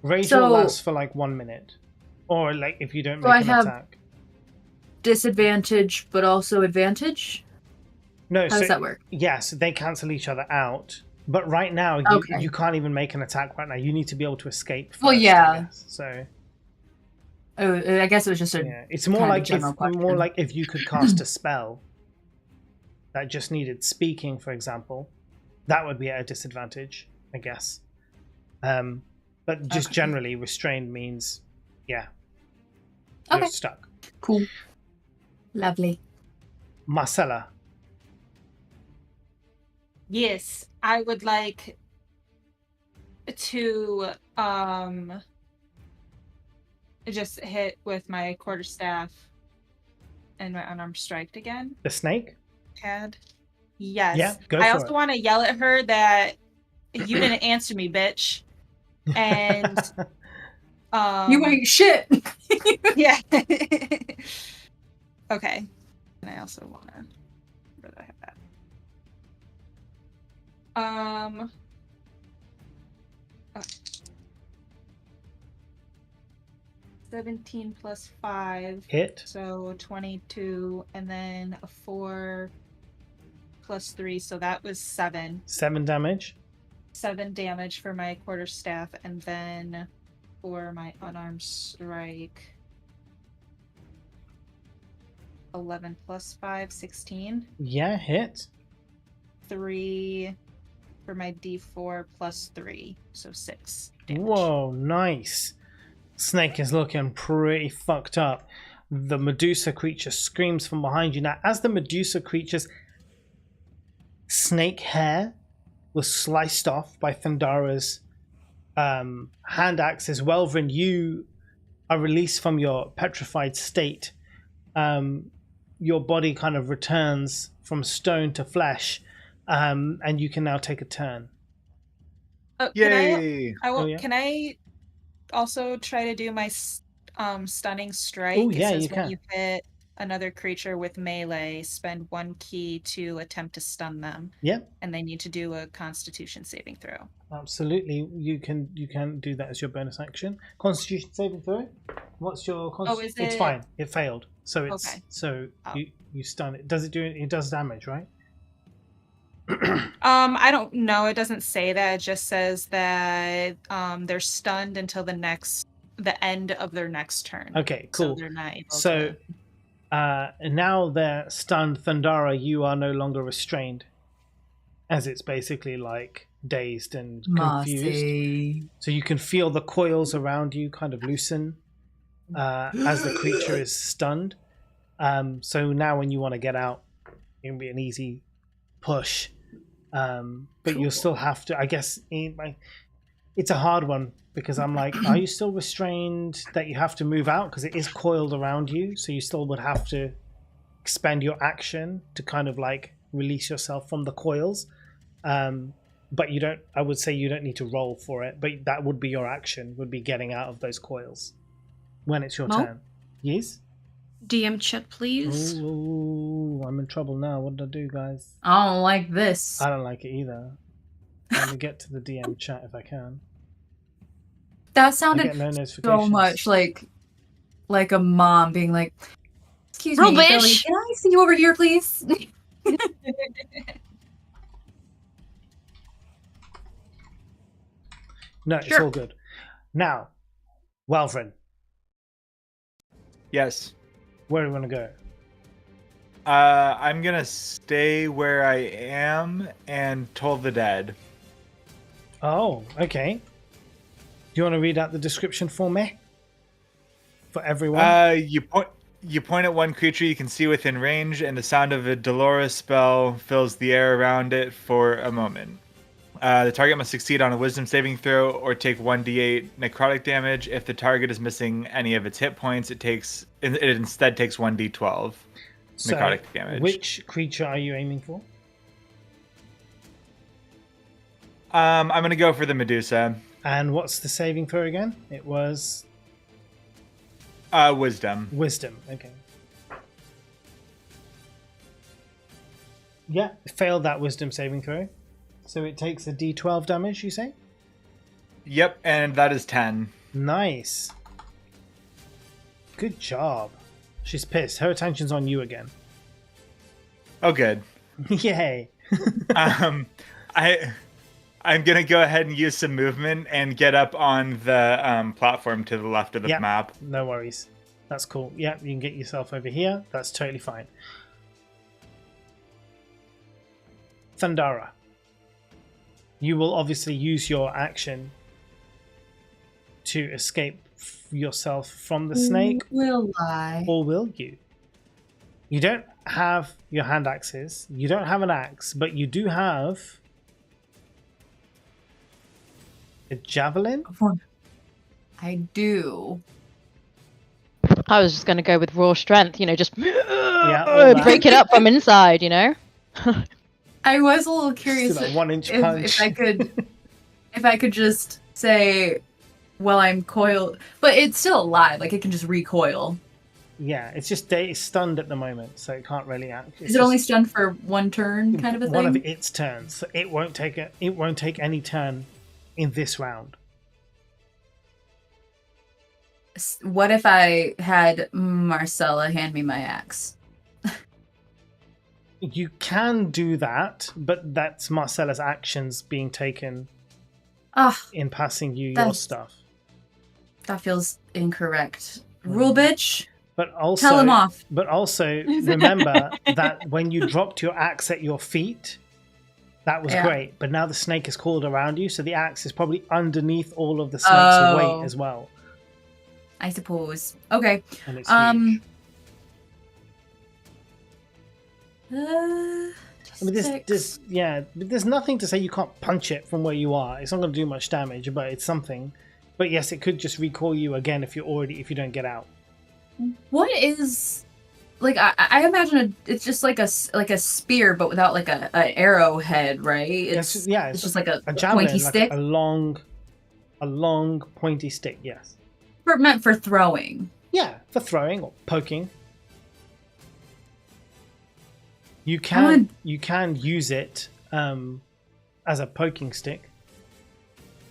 Rage will last for like 1 minute. Or like if you don't make an attack. Disadvantage, but also advantage? No, how does that work? Yes, they cancel each other out. But right now, you can't even make an attack right now. You need to be able to escape first, well, yeah. So. Oh, I guess it was just a. Yeah. It's more like if you could cast a spell that just needed speaking, for example, that would be at a disadvantage, I guess. But just generally, restrained means, you're stuck. Cool. Lovely. Marcella. Yes, I would like to just hit with my quarterstaff and my unarmed strike again. The snake? Yes. Yeah, go for I also want to yell at her that you didn't answer me, bitch. And you ain't shit. Yeah. Okay. And I also want to. Where did I have that? 17 plus 5. Hit. So 22, and then a 4 plus 3, so that was 7. 7 damage. 7 damage for my quarterstaff, and then for my unarmed strike, 11 plus 5, 16. Yeah, hit. 3 for my d4 plus 3, so 6 damage. Whoa, nice. Snake is looking pretty fucked up. The Medusa creature screams from behind you. Now, as the Medusa creature's snake hair was sliced off by Thundara's hand axes, Welvrin, you are released from your petrified state. Your body kind of returns from stone to flesh, and you can now take a turn. Yay! Can I also try to do my stunning strike? Oh, yeah, it says you when can. you hit another creature with melee, spend 1 key to attempt to stun them. Yep. And they need to do a Constitution saving throw. Absolutely, you can do that as your bonus action. Constitution saving throw. What's your constitution? is It's it- fine. It failed, so it's Okay. so Oh. you stun it. Does it do? It does damage, right? I don't know. It doesn't say that. It just says that they're stunned until the end of their next turn. Okay, cool. So they're not able So, to... now they're stunned. Thundara, you are no longer restrained, as it's basically like dazed and confused. Mossy. So you can feel the coils around you kind of loosen as the creature is stunned. So now when you want to get out, it'll be an easy push. But you'll still have to, I guess, it's a hard one because I'm like, are you still restrained that you have to move out? Because it is coiled around you. So you still would have to expend your action to kind of like release yourself from the coils. But you don't, I would say you don't need to roll for it, but that would be your action, would be getting out of those coils when it's your Mo? turn. Yes? DM chat, please. Ooh, I'm in trouble now. What did I do, guys? I don't like this. I don't like it either. Let me get to the DM chat if I can. That I sounded get no notifications. so much like a mom being like, "Excuse Roll, me, Billy, bitch." can I see you over here, please?" No, it's Sure. all good. Now, Welvrin, Yes. where do you want to go? I'm gonna stay where I am and Toll the Dead. Oh, okay. Do you want to read out the description for me? For everyone? You point at one creature you can see within range, and the sound of a Dolores spell fills the air around it for a moment. The target must succeed on a Wisdom saving throw or take 1d8 necrotic damage. If the target is missing any of its hit points, it instead takes 1d12 necrotic damage. Which creature are you aiming for? I'm gonna go for the Medusa. And what's the saving throw again? It was Wisdom. wisdom. Okay. Yeah, failed that wisdom saving throw. So it takes a d12 damage, you say? Yep, and that is 10. Nice. Good job. She's pissed. Her attention's on you again. Oh, good. Yay. I'm gonna go ahead and use some movement and get up on the platform to the left of the Yep. map. No worries. That's cool. Yeah, you can get yourself over here. That's totally fine. Thundara. You will obviously use your action to escape yourself from the snake, Will I? or will you? You don't have your hand axes. You don't have an axe, but you do have a javelin. I do. I was just going to go with raw strength, just all that. break it up from inside, I was a little curious Just do that 1-inch punch. if I could just say, well, I'm coiled, but it's still alive. Like it can just recoil. Yeah, it's just it's stunned at the moment, so it can't really act. Is it only stunned for one turn, kind of a thing? One of its turns. So it won't take any turn in this round. What if I had Marcella hand me my axe? You can do that, but that's Marcella's actions being taken Ah, in passing you your That's- stuff. that feels incorrect. Rule bitch. But also, Tell him off. But also, remember that when you dropped your axe at your feet, that was great. But now the snake is coiled around you, so the axe is probably underneath all of the snake's weight as well. I suppose. Okay. And it's huge. I mean, there's nothing to say you can't punch it from where you are. It's not going to do much damage, but it's something. But yes, it could just recoil you again if you don't get out. What is, like, I imagine it's just like a spear, but without like an arrowhead, right? It's just like a javelin, pointy like stick. a long pointy stick. Yes. Meant for throwing. Yeah, for throwing or poking. You can use it as a poking stick.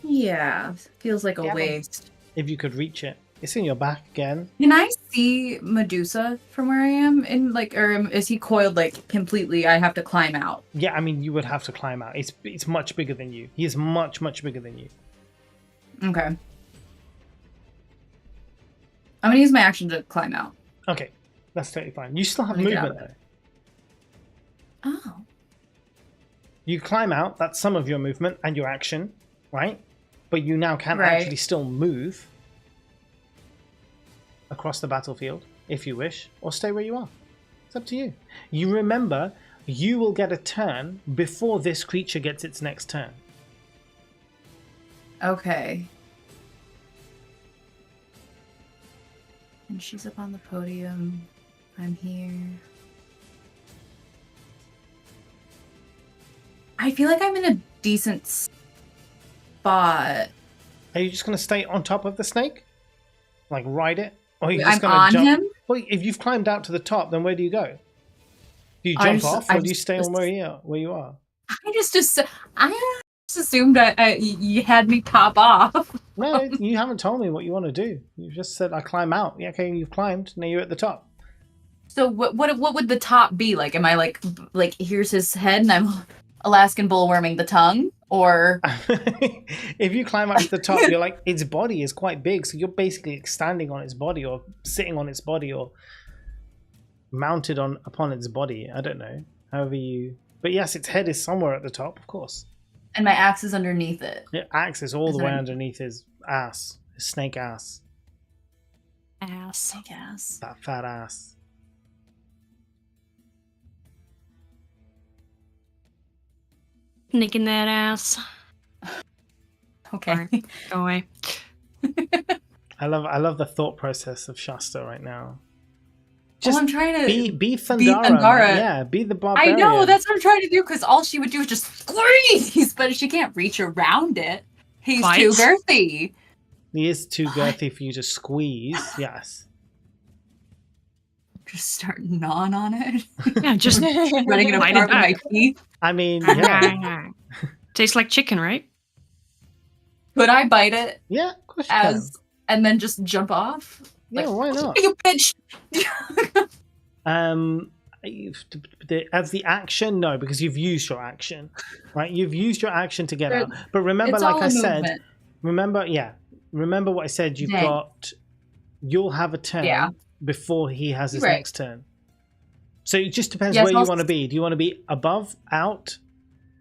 Yeah, feels like a waste. If you could reach it. It's in your back again. Can I see Medusa from where I am? Or is he coiled like completely? I have to climb out. Yeah, I mean you would have to climb out. It's much bigger than you. He is much bigger than you. Okay. I'm gonna use my action to climb out. Okay, that's totally fine. You still have movement though. Oh. You climb out. That's some of your movement and your action, right? But you now can actually still move across the battlefield if you wish, or stay where you are. It's up to you. You remember, you will get a turn before this creature gets its next turn. Okay. And she's up on the podium. I'm here. I feel like I'm in a decent spot. Are you just going to stay on top of the snake? Like ride it? Or are you just I'm going on to jump? him? Well, if you've climbed out to the top, then where do you go? Do you jump off or do you stay on where you are? I just assumed you had me pop off. No, you haven't told me what you want to do. You just said I climb out. Yeah, okay, you've climbed. Now you're at the top. So what would the top be like? Am I like here's his head and I'm Alaskan bullworming the tongue? Or if you climb up to the top, you're like, its body is quite big, so you're basically standing on its body or sitting on its body or mounted upon its body. I don't know. However you... But yes, its head is somewhere at the top, of course. And my axe is underneath it. The axe is all the way underneath his ass. His snake ass. Snake ass. That fat ass. Nicking that ass. Okay. Sorry. Go away. I love the thought process of Shasta right now. Just I'm trying to be Thundara. Yeah, be the barbarian. I know, that's what I'm trying to do, because all she would do is just squeeze, but she can't reach around it. He's too girthy. He is too girthy for you to squeeze, yes. Just start gnawing on it. Yeah, just running it apart with my teeth. I mean, yeah. Tastes like chicken, right? Could I bite it? Yeah, of course you can. And then just jump off? Yeah, why not? You bitch! As the action, no, because you've used your action, right? You've used your action to get out. But remember, like I said, remember what I said. You'll have a turn before he has his next turn. So it just depends where you want to be. Do you want to be above, out,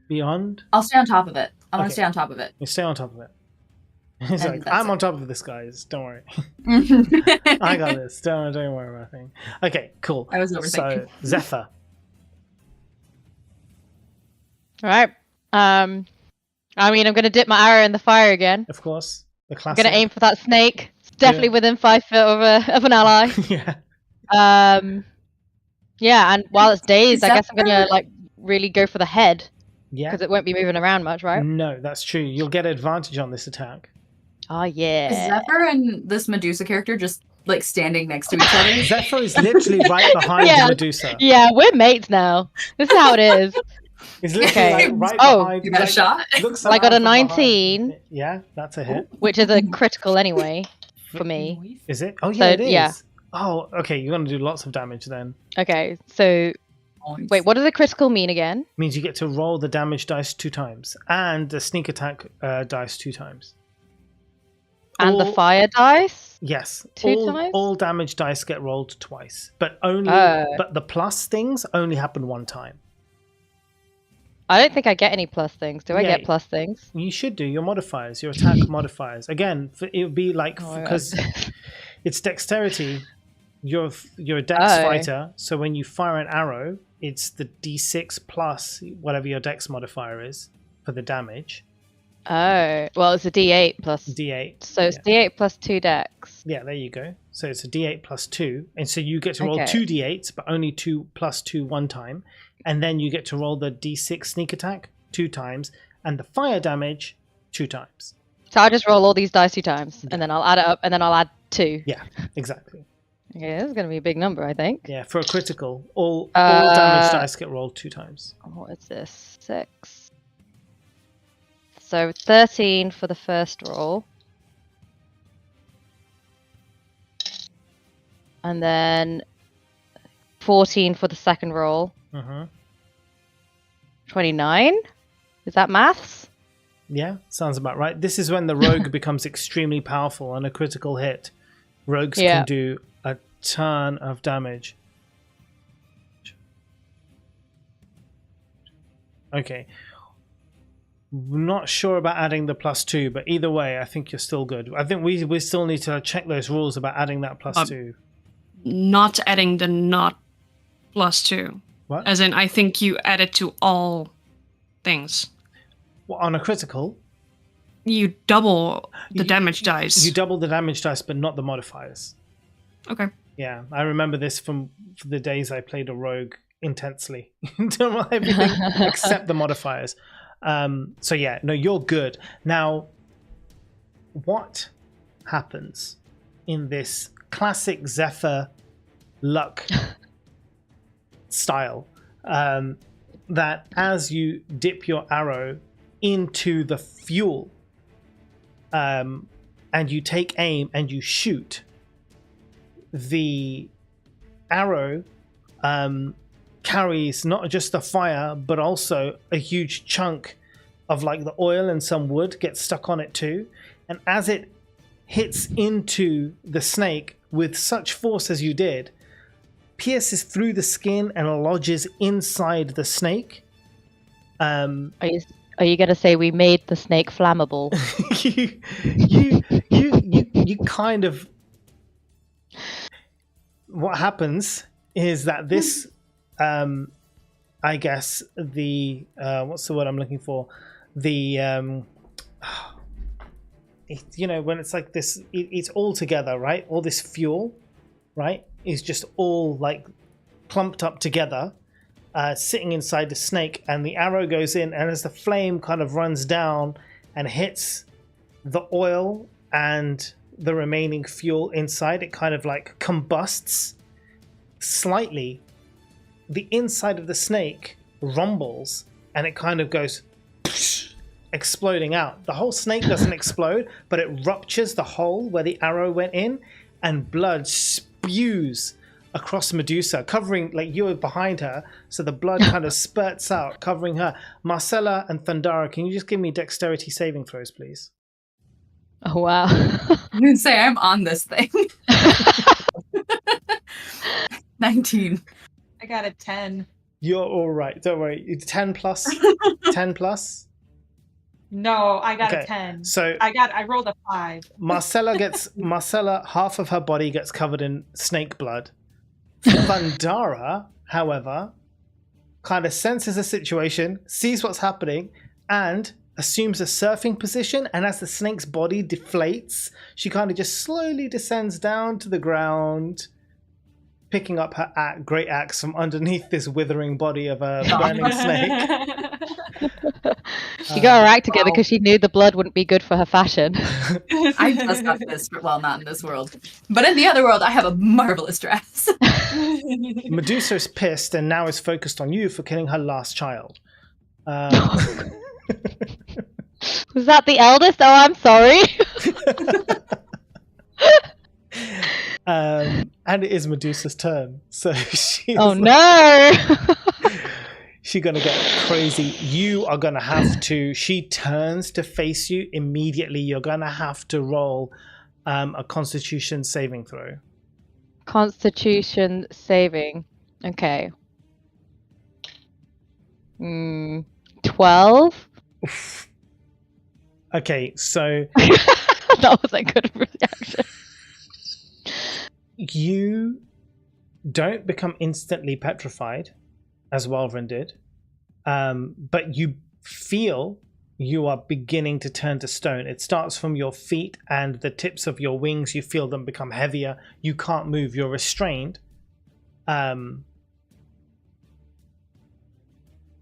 beyond? I'll stay on top of it. I want to stay on top of it. You stay on top of it. He's like, I'm on top of this, guys. Don't worry. I got this. Don't worry about anything. Okay, cool. I was overthinking. So, Zephyr. All right. I mean, I'm going to dip my arrow in the fire again. Of course. The I'm classic. going to aim for that snake. It's definitely within 5 feet of an ally. Yeah. Yeah, and while it's dazed, I guess I'm going to really go for the head. Yeah. Because it won't be moving around much, right? No, that's true. You'll get advantage on this attack. Oh, yeah. Is Zephyr and this Medusa character just standing next to each other? Zephyr is literally right behind the Medusa. Yeah, we're mates now. This is how it is. He's literally right behind. You got a shot? I got a 19. Yeah, that's a hit. Which is a critical anyway, for me. Is it? Oh, yeah, it is. Yeah. Oh, okay, you're going to do lots of damage then. Okay, so... Wait, what does a critical mean again? Means you get to roll the damage dice 2 times. And the sneak attack dice 2 times. And the fire dice? Yes, Two times? all damage dice get rolled twice, but but the plus things only happen one time. I don't think I get any plus things. Do I Yeah. get plus things? You should do your modifiers, your attack modifiers. Again, it would be like Oh my because God. it's dexterity. You're a dex Oh. fighter, so when you fire an arrow, it's the d6 plus whatever your dex modifier is for the damage. Oh, well, it's a D8 plus. D8. So it's D8 plus 2 dex. Yeah, there you go. So it's a d8 plus 2, and so you get to roll Okay. 2 d8s, but only 2 plus 2 one time, and then you get to roll the d6 sneak attack 2 times, and the fire damage 2 times. So I'll just roll all these dice 2 times, and then I'll add it up, and then I'll add 2. Yeah, exactly. Okay, this is going to be a big number, I think. Yeah, for a critical, all damage dice get rolled 2 times. What is this? 6. So 13 for the first roll. And then 14 for the second roll. Mm-hmm. 29? Is that maths? Yeah, sounds about right. This is when the rogue becomes extremely powerful on a critical hit. Rogues can do a ton of damage. Okay. Not sure about adding the plus 2, but either way, I think you're still good. I think we still need to check those rules about adding that plus 2. Not adding the not plus 2. What? As in, I think you add it to all things. Well, on a critical, You double the damage dice. you double the damage dice, but not the modifiers. Okay. Yeah, I remember this from the days I played a rogue intensely. Don't roll everything except the modifiers. So yeah, no, you're good. Now, what happens in this classic Zephyr luck style? That as you dip your arrow into the fuel, and you take aim and you shoot, the arrow carries not just the fire but also a huge chunk of like the oil, and some wood gets stuck on it too, and as it hits into the snake with such force as you did, pierces through the skin and lodges inside the snake. Are you going to say we made the snake flammable? you kind of, what happens is that this I guess the what's the word I'm looking for, the when it's like this, it's all together, right? All this fuel, right, is just all like clumped up together, sitting inside the snake, and the arrow goes in, and as the flame kind of runs down and hits the oil and the remaining fuel inside, it kind of like combusts slightly. The inside of the snake rumbles, and it kind of goes exploding out. The whole snake doesn't explode, but it ruptures the hole where the arrow went in, and blood spews across Medusa, covering, like, you were behind her, so the blood kind of spurts out, covering her. Marcella and Thundara, can you just give me dexterity saving throws, please? Oh, wow. I'm going to say I'm on this thing. 19. I got a 10. You're all right. Don't worry. It's 10 plus. 10 plus. No, I got Okay, a 10. so I rolled a 5. Marcella, half of her body gets covered in snake blood. Thundara, however, kind of senses the situation, sees what's happening, and assumes a surfing position. And as the snake's body deflates, she kind of just slowly descends down to the ground, picking up her great axe from underneath this withering body of a burning snake. She got her act together because she knew the blood wouldn't be good for her fashion. I just got this, well, not in this world. But in the other world, I have a marvelous dress. Medusa is pissed and now is focused on you for killing her last child. Was that the eldest? Oh, I'm sorry. And it is Medusa's turn, so she's Oh no! she's gonna get crazy. You are gonna have to. She turns to face you immediately. You're gonna have to roll a Constitution saving throw. Constitution saving. Okay. 12? Okay, so That was a good reaction. you don't become instantly petrified, as Walvin did, but you feel you are beginning to turn to stone. It starts from your feet and the tips of your wings. You feel them become heavier. You can't move. You're restrained.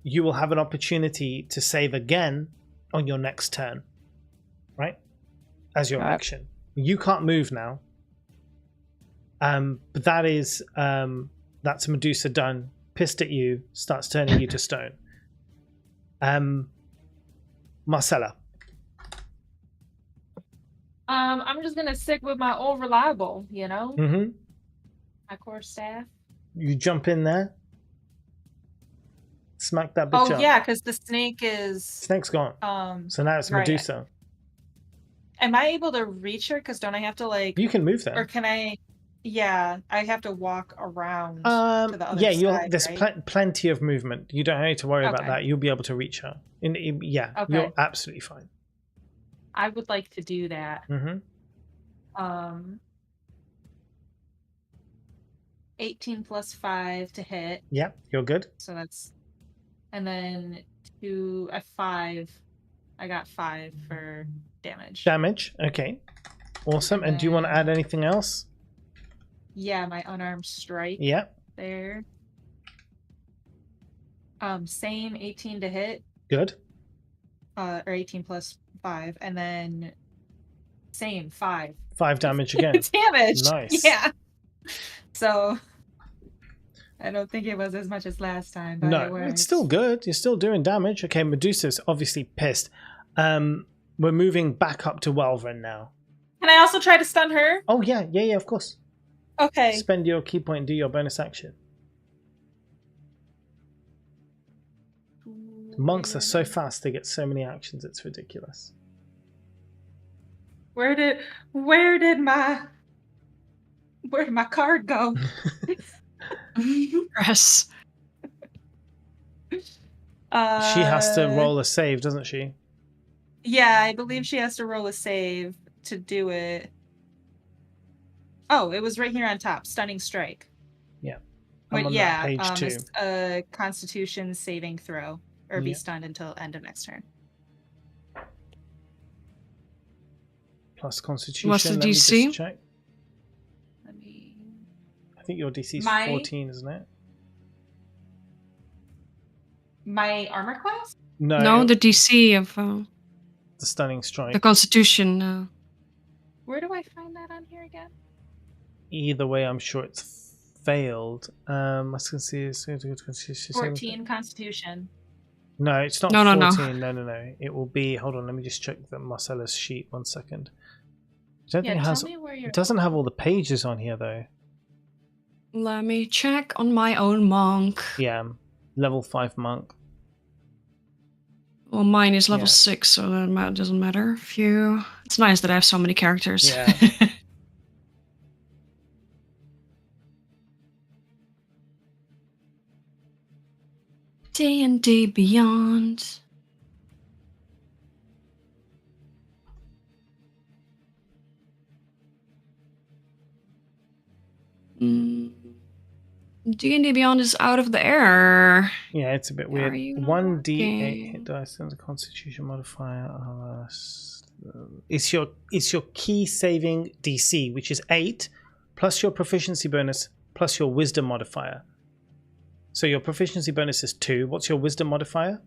You will have an opportunity to save again on your next turn, right? As your action. You can't move now. But that is that's Medusa done. Pissed at you, starts turning you to stone. Marcella. I'm just gonna stick with my old reliable, Mm-hmm. my core staff. You jump in there. Smack that bitch up. Oh yeah, because the snake is. Snake's gone. So now it's right. Medusa. Am I able to reach her? Because don't I have to like? You can move there. Or can I? Yeah, I have to walk around to the other side. There's right? plenty of movement. You don't need to worry about Okay. that. You'll be able to reach her. Okay. You're absolutely fine. I would like to do that. Mm-hmm. 18 plus 5 to hit. Yeah, you're good. So that's, and then a 5. I got 5 for damage. Damage. Okay. Awesome. And do you want to add anything else? Yeah, my unarmed strike. Yeah. There. Same 18 to hit. Good. Or 18 plus 5, and then same 5. 5 damage again. Damage. Nice. Yeah. So I don't think it was as much as last time, but No, it's still good. You're still doing damage. Okay, Medusa's obviously pissed. We're moving back up to Welvrin now. Can I also try to stun her? Oh yeah, of course. Okay. Spend your key point and do your bonus action. Monks are so fast, they get so many actions, it's ridiculous. Where did my card go? Press. She has to roll a save, doesn't she? Yeah, I believe she has to roll a save to do it. Oh, it was right here on top. Stunning strike. Yeah. But on yeah, that page too. It's a Constitution saving throw, or be Yeah. stunned until end of next turn. Plus Constitution. What's the Let me DC? just check. Let me. I think your DC is My- 14, isn't it? My armor class? No, the DC of the stunning strike. the Constitution. Where do I find that on here again? Either way, I'm sure it's failed. I was going to see 14 Constitution. No, it's not No, 14. no. No. It will be. Hold on, let me just check the Marcella's sheet. 1 second. I don't think it Tell has. me where you're. It doesn't have all the pages on here though. Let me check on my own monk. Yeah, level 5 monk. Well, mine is level Yeah. 6, so that doesn't matter. Phew. It's nice that I have so many characters. Yeah. D&D Beyond. D&D Beyond is out of the air. Yeah, it's a bit Are weird. you 1d8 hit looking? dice and the Constitution modifier. It's your key saving DC, which is 8, plus your proficiency bonus, plus your wisdom modifier. So your proficiency bonus is 2. What's your wisdom modifier?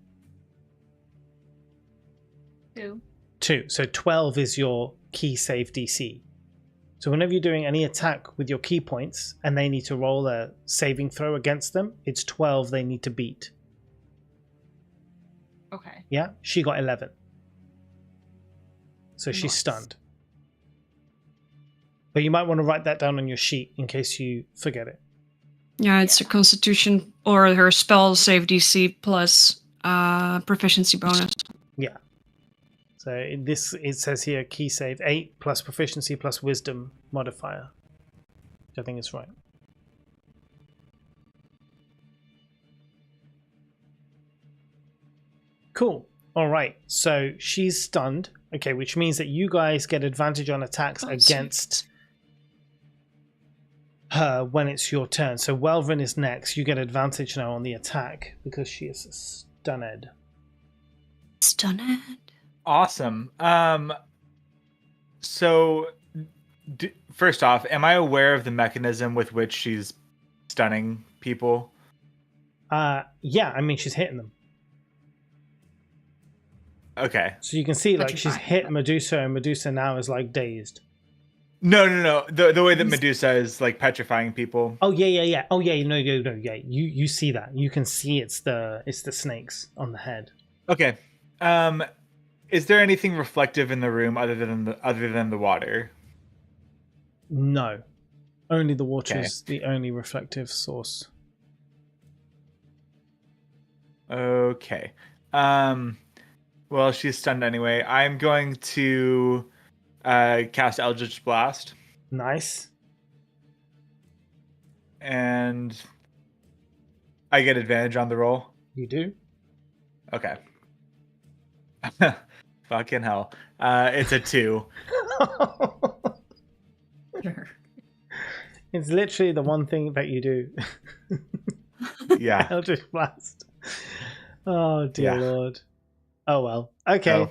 2. 2. So 12 is your key save DC. So whenever you're doing any attack with your key points and they need to roll a saving throw against them, it's 12 they need to beat. Okay. Yeah? She got 11. So she's Nice. stunned. But you might want to write that down on your sheet in case you forget it. Yeah, it's a Constitution or her spell save DC plus proficiency bonus. Yeah. So it says here key save 8 plus proficiency plus wisdom modifier. Which I think is right. Cool. All right. So she's stunned. Okay, which means that you guys get advantage on attacks against her when it's your turn. So Welvin is next. You get advantage now on the attack because she is stunned. Stunned. Awesome. So, first off, am I aware of the mechanism with which she's stunning people? Yeah, I mean, she's hitting them. Okay. So you can see, like, But she's hit Medusa, and Medusa now is, like, dazed. No. The way that Medusa is, like, petrifying people. Oh, yeah. Oh, yeah, no, yeah. You see that. You can see it's the snakes on the head. Okay. Is there anything reflective in the room other than the water? No. Only the water Okay. is the only reflective source. Okay. Well, she's stunned anyway. I'm going to cast Eldritch Blast. Nice. And I get advantage on the roll. You do. Okay. Fucking hell. It's a 2. Sure. It's literally the one thing that you do. Yeah. Eldritch Blast. Oh, dear Yeah. Lord. Oh, well. Okay. So,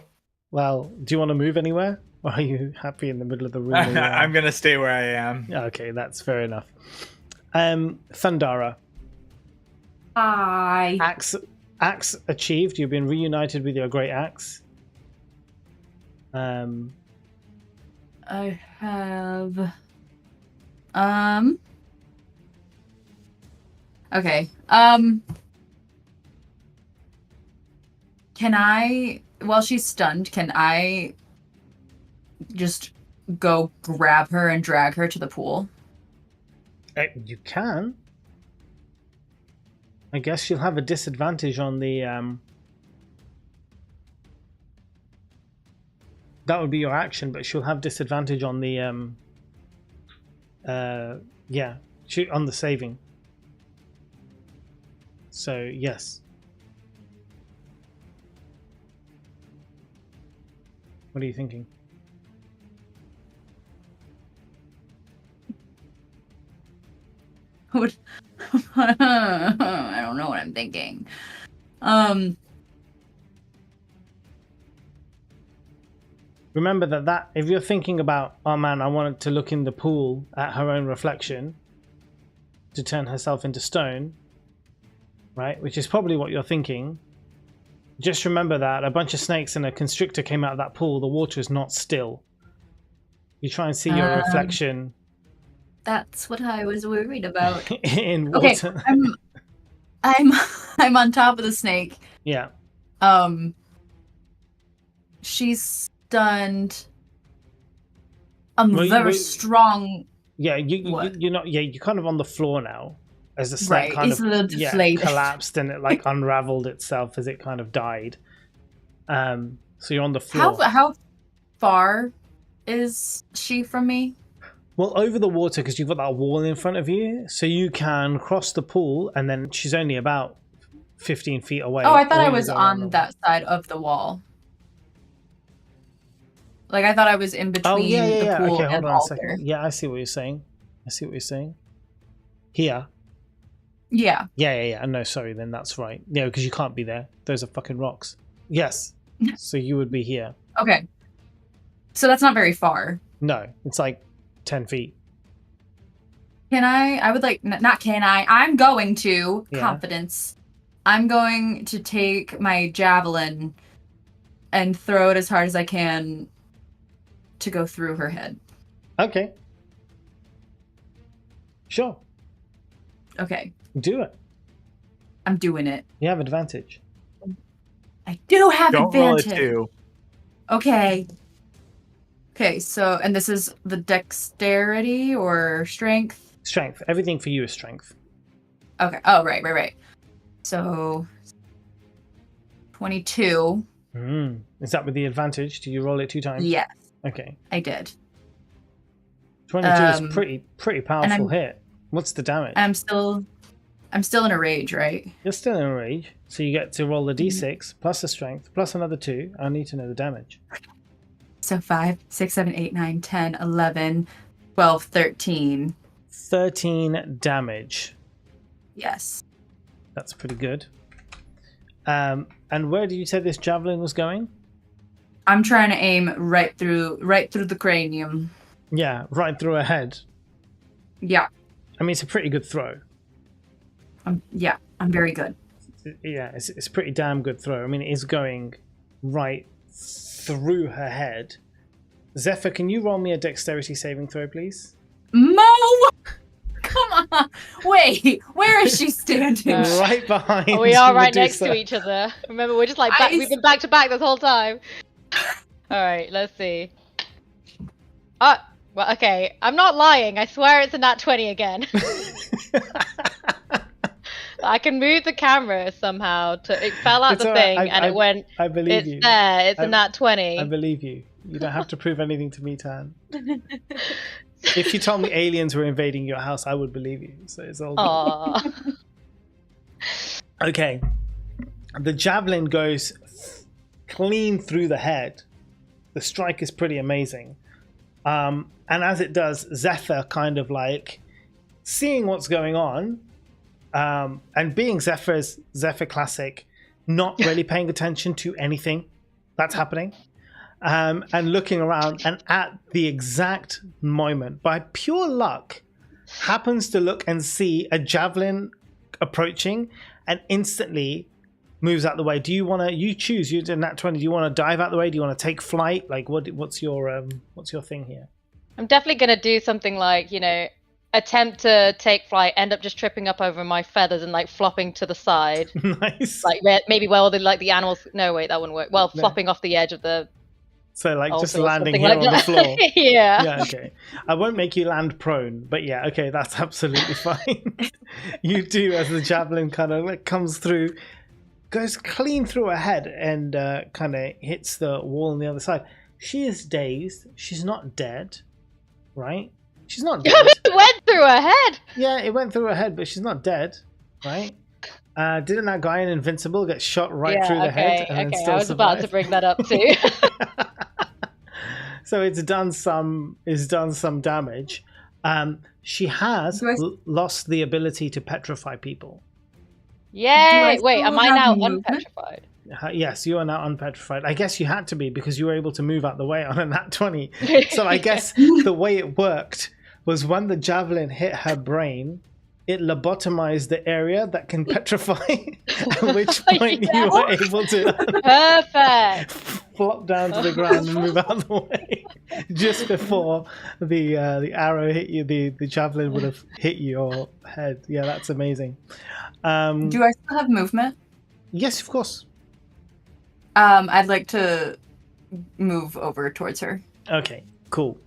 Well, do you want to move anywhere? Or are you happy in the middle of the room? where you are? I'm going to stay where I am. Okay, that's fair enough. Thundara. Hi. Axe achieved. You've been reunited with your great axe. I have. Okay. Can I, while she's stunned, can I just go grab her and drag her to the pool? You can. I guess she'll have a disadvantage on the. That would be your action, but she'll have disadvantage on the. Yeah, on the saving. So yes. What are you thinking? I don't know what I'm thinking. Remember that if you're thinking about, oh man, I wanted to look in the pool at her own reflection to turn herself into stone, right? Which is probably what you're thinking. Just remember that a bunch of snakes and a constrictor came out of that pool. The water is not still. You try and see your reflection That's what I was worried about. in Okay, water. I'm on top of the snake. Yeah. She's stunned. I'm Well, very strong. Yeah, What? you're not. Yeah, you're kind of on the floor now, as the snake Right, kind it's of a little deflated. collapsed and it like unraveled itself as it kind of died. So you're on the floor. How far is she from me? Well, over the water because you've got that wall in front of you, so you can cross the pool, and then she's only about 15 feet away. Oh, I thought or I you was go around on that side of the wall. Like I thought I was in between Oh yeah. the pool Okay, and hold the on a altar. second. Yeah, I see what you're saying. Here. Yeah. Yeah. No, sorry, then that's right. Yeah, because you can't be there. Those are fucking rocks. Yes. So you would be here. Okay. So that's not very far. No, it's like 10 feet. Can I would like, not can I, I'm going to, Yeah. confidence. I'm going to take my javelin and throw it as hard as I can to go through her head. Okay. Sure. Okay. Do it. I'm doing it. You have advantage. I do have Don't roll a advantage. 2. Okay. Okay, so, and this is the dexterity or strength? Strength. Everything for you is strength. Okay. Oh, right. So, 22. Is that with the advantage? Do you roll it 2 times? Yes, Okay. I did. 22 is pretty powerful I'm- hit. What's the damage? I'm still in a rage, right? You're still in a rage, so you get to roll the d6 plus the strength plus another 2. I need to know the damage. So 5, 6, 7, 8, 9, 10, 11, 12, 13. 13 damage. Yes. That's pretty good. And where did you say this javelin was going? I'm trying to aim right through the cranium. Yeah, right through her head. Yeah. I mean, it's a pretty good throw. I'm very good. Yeah, it's a pretty damn good throw. I mean, it is going right through her head. Zephyr, can you roll me a dexterity saving throw, please? Mo! Come on! Wait, where is she standing? Right behind. We are right Medusa. next to each other. Remember, we're just like we've been back to back this whole time. All right, let's see. Well, okay. I'm not lying. I swear it's a nat 20 again. I can move the camera somehow. It fell out It's the all right. thing, and it went. I believe It's you. there. It's a nat 20. I believe you. You don't have to prove anything to me, Tan. If you told me aliens were invading your house, I would believe you. So it's all good. Aww. Okay. The javelin goes clean through the head. The strike is pretty amazing. And as it does, Zephyr kind of like seeing what's going on, and being Zephyr classic, not really paying attention to anything that's happening, and looking around, and at the exact moment, by pure luck, happens to look and see a javelin approaching, and instantly moves out the way. Do you want to? You choose. You're in that 20. Do you want to dive out the way? Do you want to take flight? Like, what's your thing here? I'm definitely gonna do something like, attempt to take flight, end up just tripping up over my feathers and like flopping to the side. Nice. Like maybe where all the animals. No, wait, that wouldn't work. Well, No. flopping off the edge of the. So like just altar or landing something here like on the that. floor. Yeah. Yeah, okay. I won't make you land prone, but yeah, okay, that's absolutely fine. You do, as the javelin kind of like comes through, goes clean through her head, and kind of hits the wall on the other side. She is dazed. She's not dead, right? She's not dead. It went through her head. Yeah, it went through her head, but she's not dead, right? Didn't that guy in Invincible get shot right through the head and then still I was about to survive? bring that up too. So it's done some damage. She has lost the ability to petrify people. Yay! Do I Wait, still am I have now movement? unpetrified? Yes, you are now unpetrified. I guess you had to be because you were able to move out the way on a nat 20. So I guess the way it worked was when the javelin hit her brain, it lobotomized the area that can petrify, at which point you were able to Perfect. flop down to the ground and move out of the way just before the arrow hit you. The javelin would have hit your head. Yeah, that's amazing. Do I still have movement? Yes, of course. I'd like to move over towards her. Okay, cool.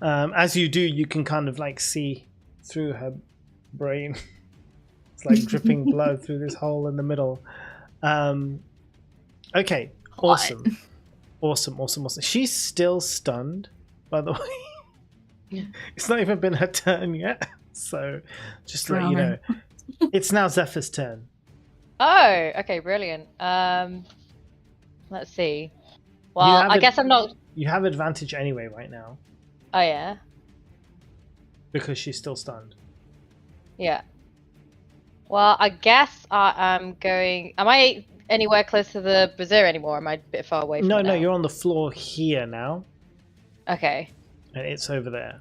As you do, you can kind of like see through her brain. It's like dripping blood through this hole in the middle. Okay, awesome. Awesome. She's still stunned, by the way. It's not even been her turn yet. So just to let you know. It's now Zephyr's turn. Oh, okay, brilliant. Let's see. Well, I guess I'm not. You have advantage anyway right now Oh yeah, because she's still stunned. yeah. Well, I guess I am going. Am I anywhere close to the brazier anymore? Am I a bit far away from No, it now? you're on the floor here now, Okay. and it's over there,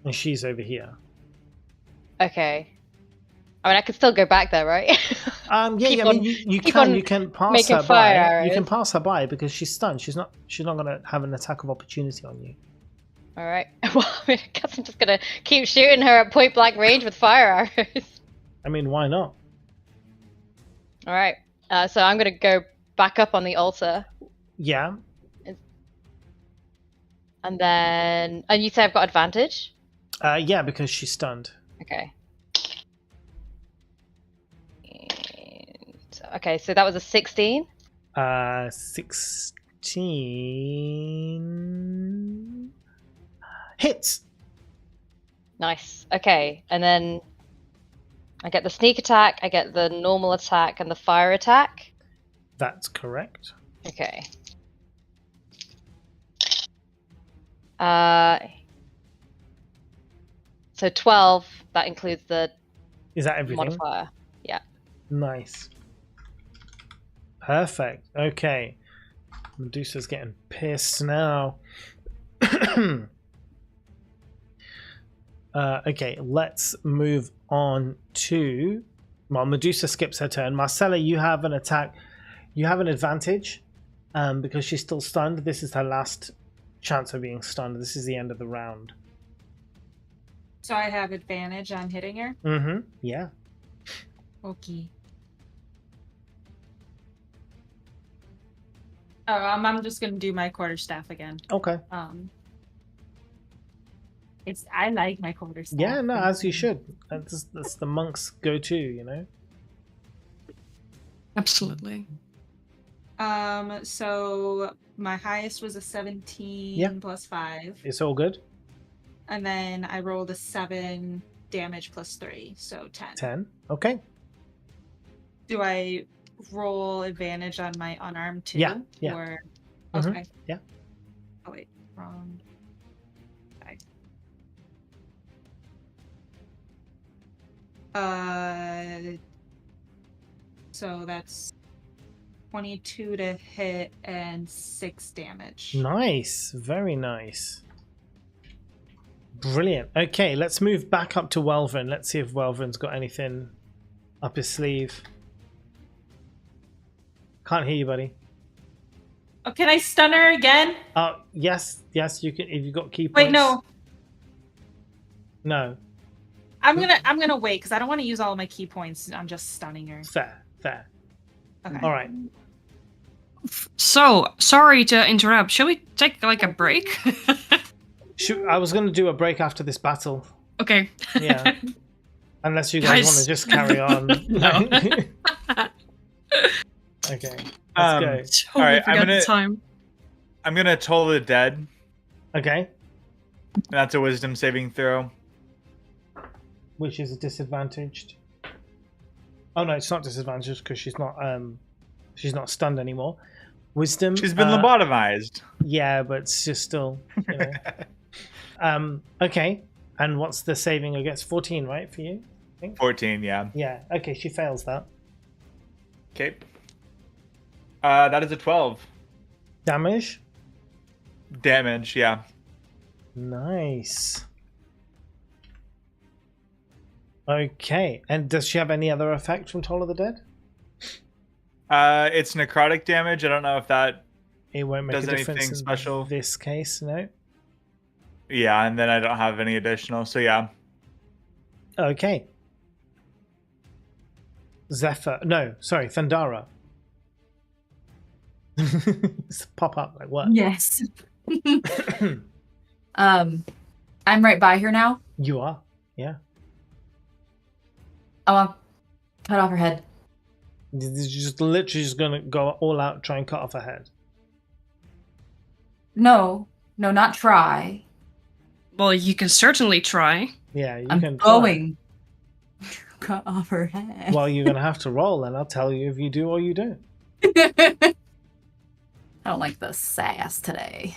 and she's over here. Okay. I mean, I could still go back there, right? Yeah, Keep I mean, on- you keep can on you can pass making her fire by. arrows. You can pass her by because she's stunned. She's not gonna have an attack of opportunity on you. All right. Well, I guess I'm just gonna keep shooting her at point blank range with fire arrows. I mean, why not? All right. So I'm gonna go back up on the altar, Yeah, and then. And you say I've got advantage. yeah, because she's stunned. Okay. Okay, so that was a 16. 16 hits. Nice. Okay, and then I get the sneak attack, I get the normal attack, and the fire attack. That's correct. Okay. So 12. That includes the Is that everything? modifier. Yeah. Nice. Perfect. Okay. Medusa's getting pissed now. Okay, let's move on to... Well, Medusa skips her turn. Marcella, you have an attack. You have an advantage because she's still stunned. This is her last chance of being stunned. This is the end of the round. So I have advantage on hitting her? Mm-hmm. Yeah. Okay. I'm just gonna do my quarterstaff again. Okay. I like my quarterstaff. Yeah, no, as you should. That's the monk's go-to, you know? Absolutely. So my highest was a 17 plus 5. It's all good. And then I rolled a 7 damage plus 3, so 10. 10. Okay. Do I roll advantage on my unarmed too? Yeah, yeah. Or... Mhm, Okay. yeah. Oh wait, wrong. Okay. So that's 22 to hit and 6 damage. Nice. Very nice. Brilliant. Okay, let's move back up to Welvin. Let's see if Welvin's got anything up his sleeve. Can't hear you, buddy. Oh, can I stun her again? Yes, you can if you've got key points. Wait, no. No. I'm gonna wait because I don't want to use all of my key points on just stunning her. Fair. Okay. All right. So, sorry to interrupt. Shall we take like a break? I was going to do a break after this battle. Okay. Yeah. Unless you guys want to just carry on. No. Okay. Let's go. Totally All right, forgot the time. I'm gonna Toll the Dead. Okay. That's a Wisdom saving throw. Which is disadvantaged. Oh no, it's not disadvantaged because she's not stunned anymore. Wisdom. She's been lobotomized. Yeah, but it's just still. You know. Okay. And what's the saving against? 14, right, for you? I think? 14, yeah. Yeah. Okay, she fails that. Okay. That is a 12. Damage. Damage, yeah. Nice. Okay. And does she have any other effect from Toll of the Dead? It's necrotic damage. I don't know if that It won't make does a difference anything in special. this case, no. Yeah, and then I don't have any additional, so yeah. Okay. Zephyr. No, sorry, Thandara. Pop up like what? Yes. I'm right by her now. You are, yeah. I want to cut off her head. You're just literally just gonna go all out, try and cut off her head. No, not try. Well, you can certainly try. Yeah, you I'm can try. going to cut off her head. Well, you're gonna have to roll, and I'll tell you if you do or you don't. I don't like the sass today.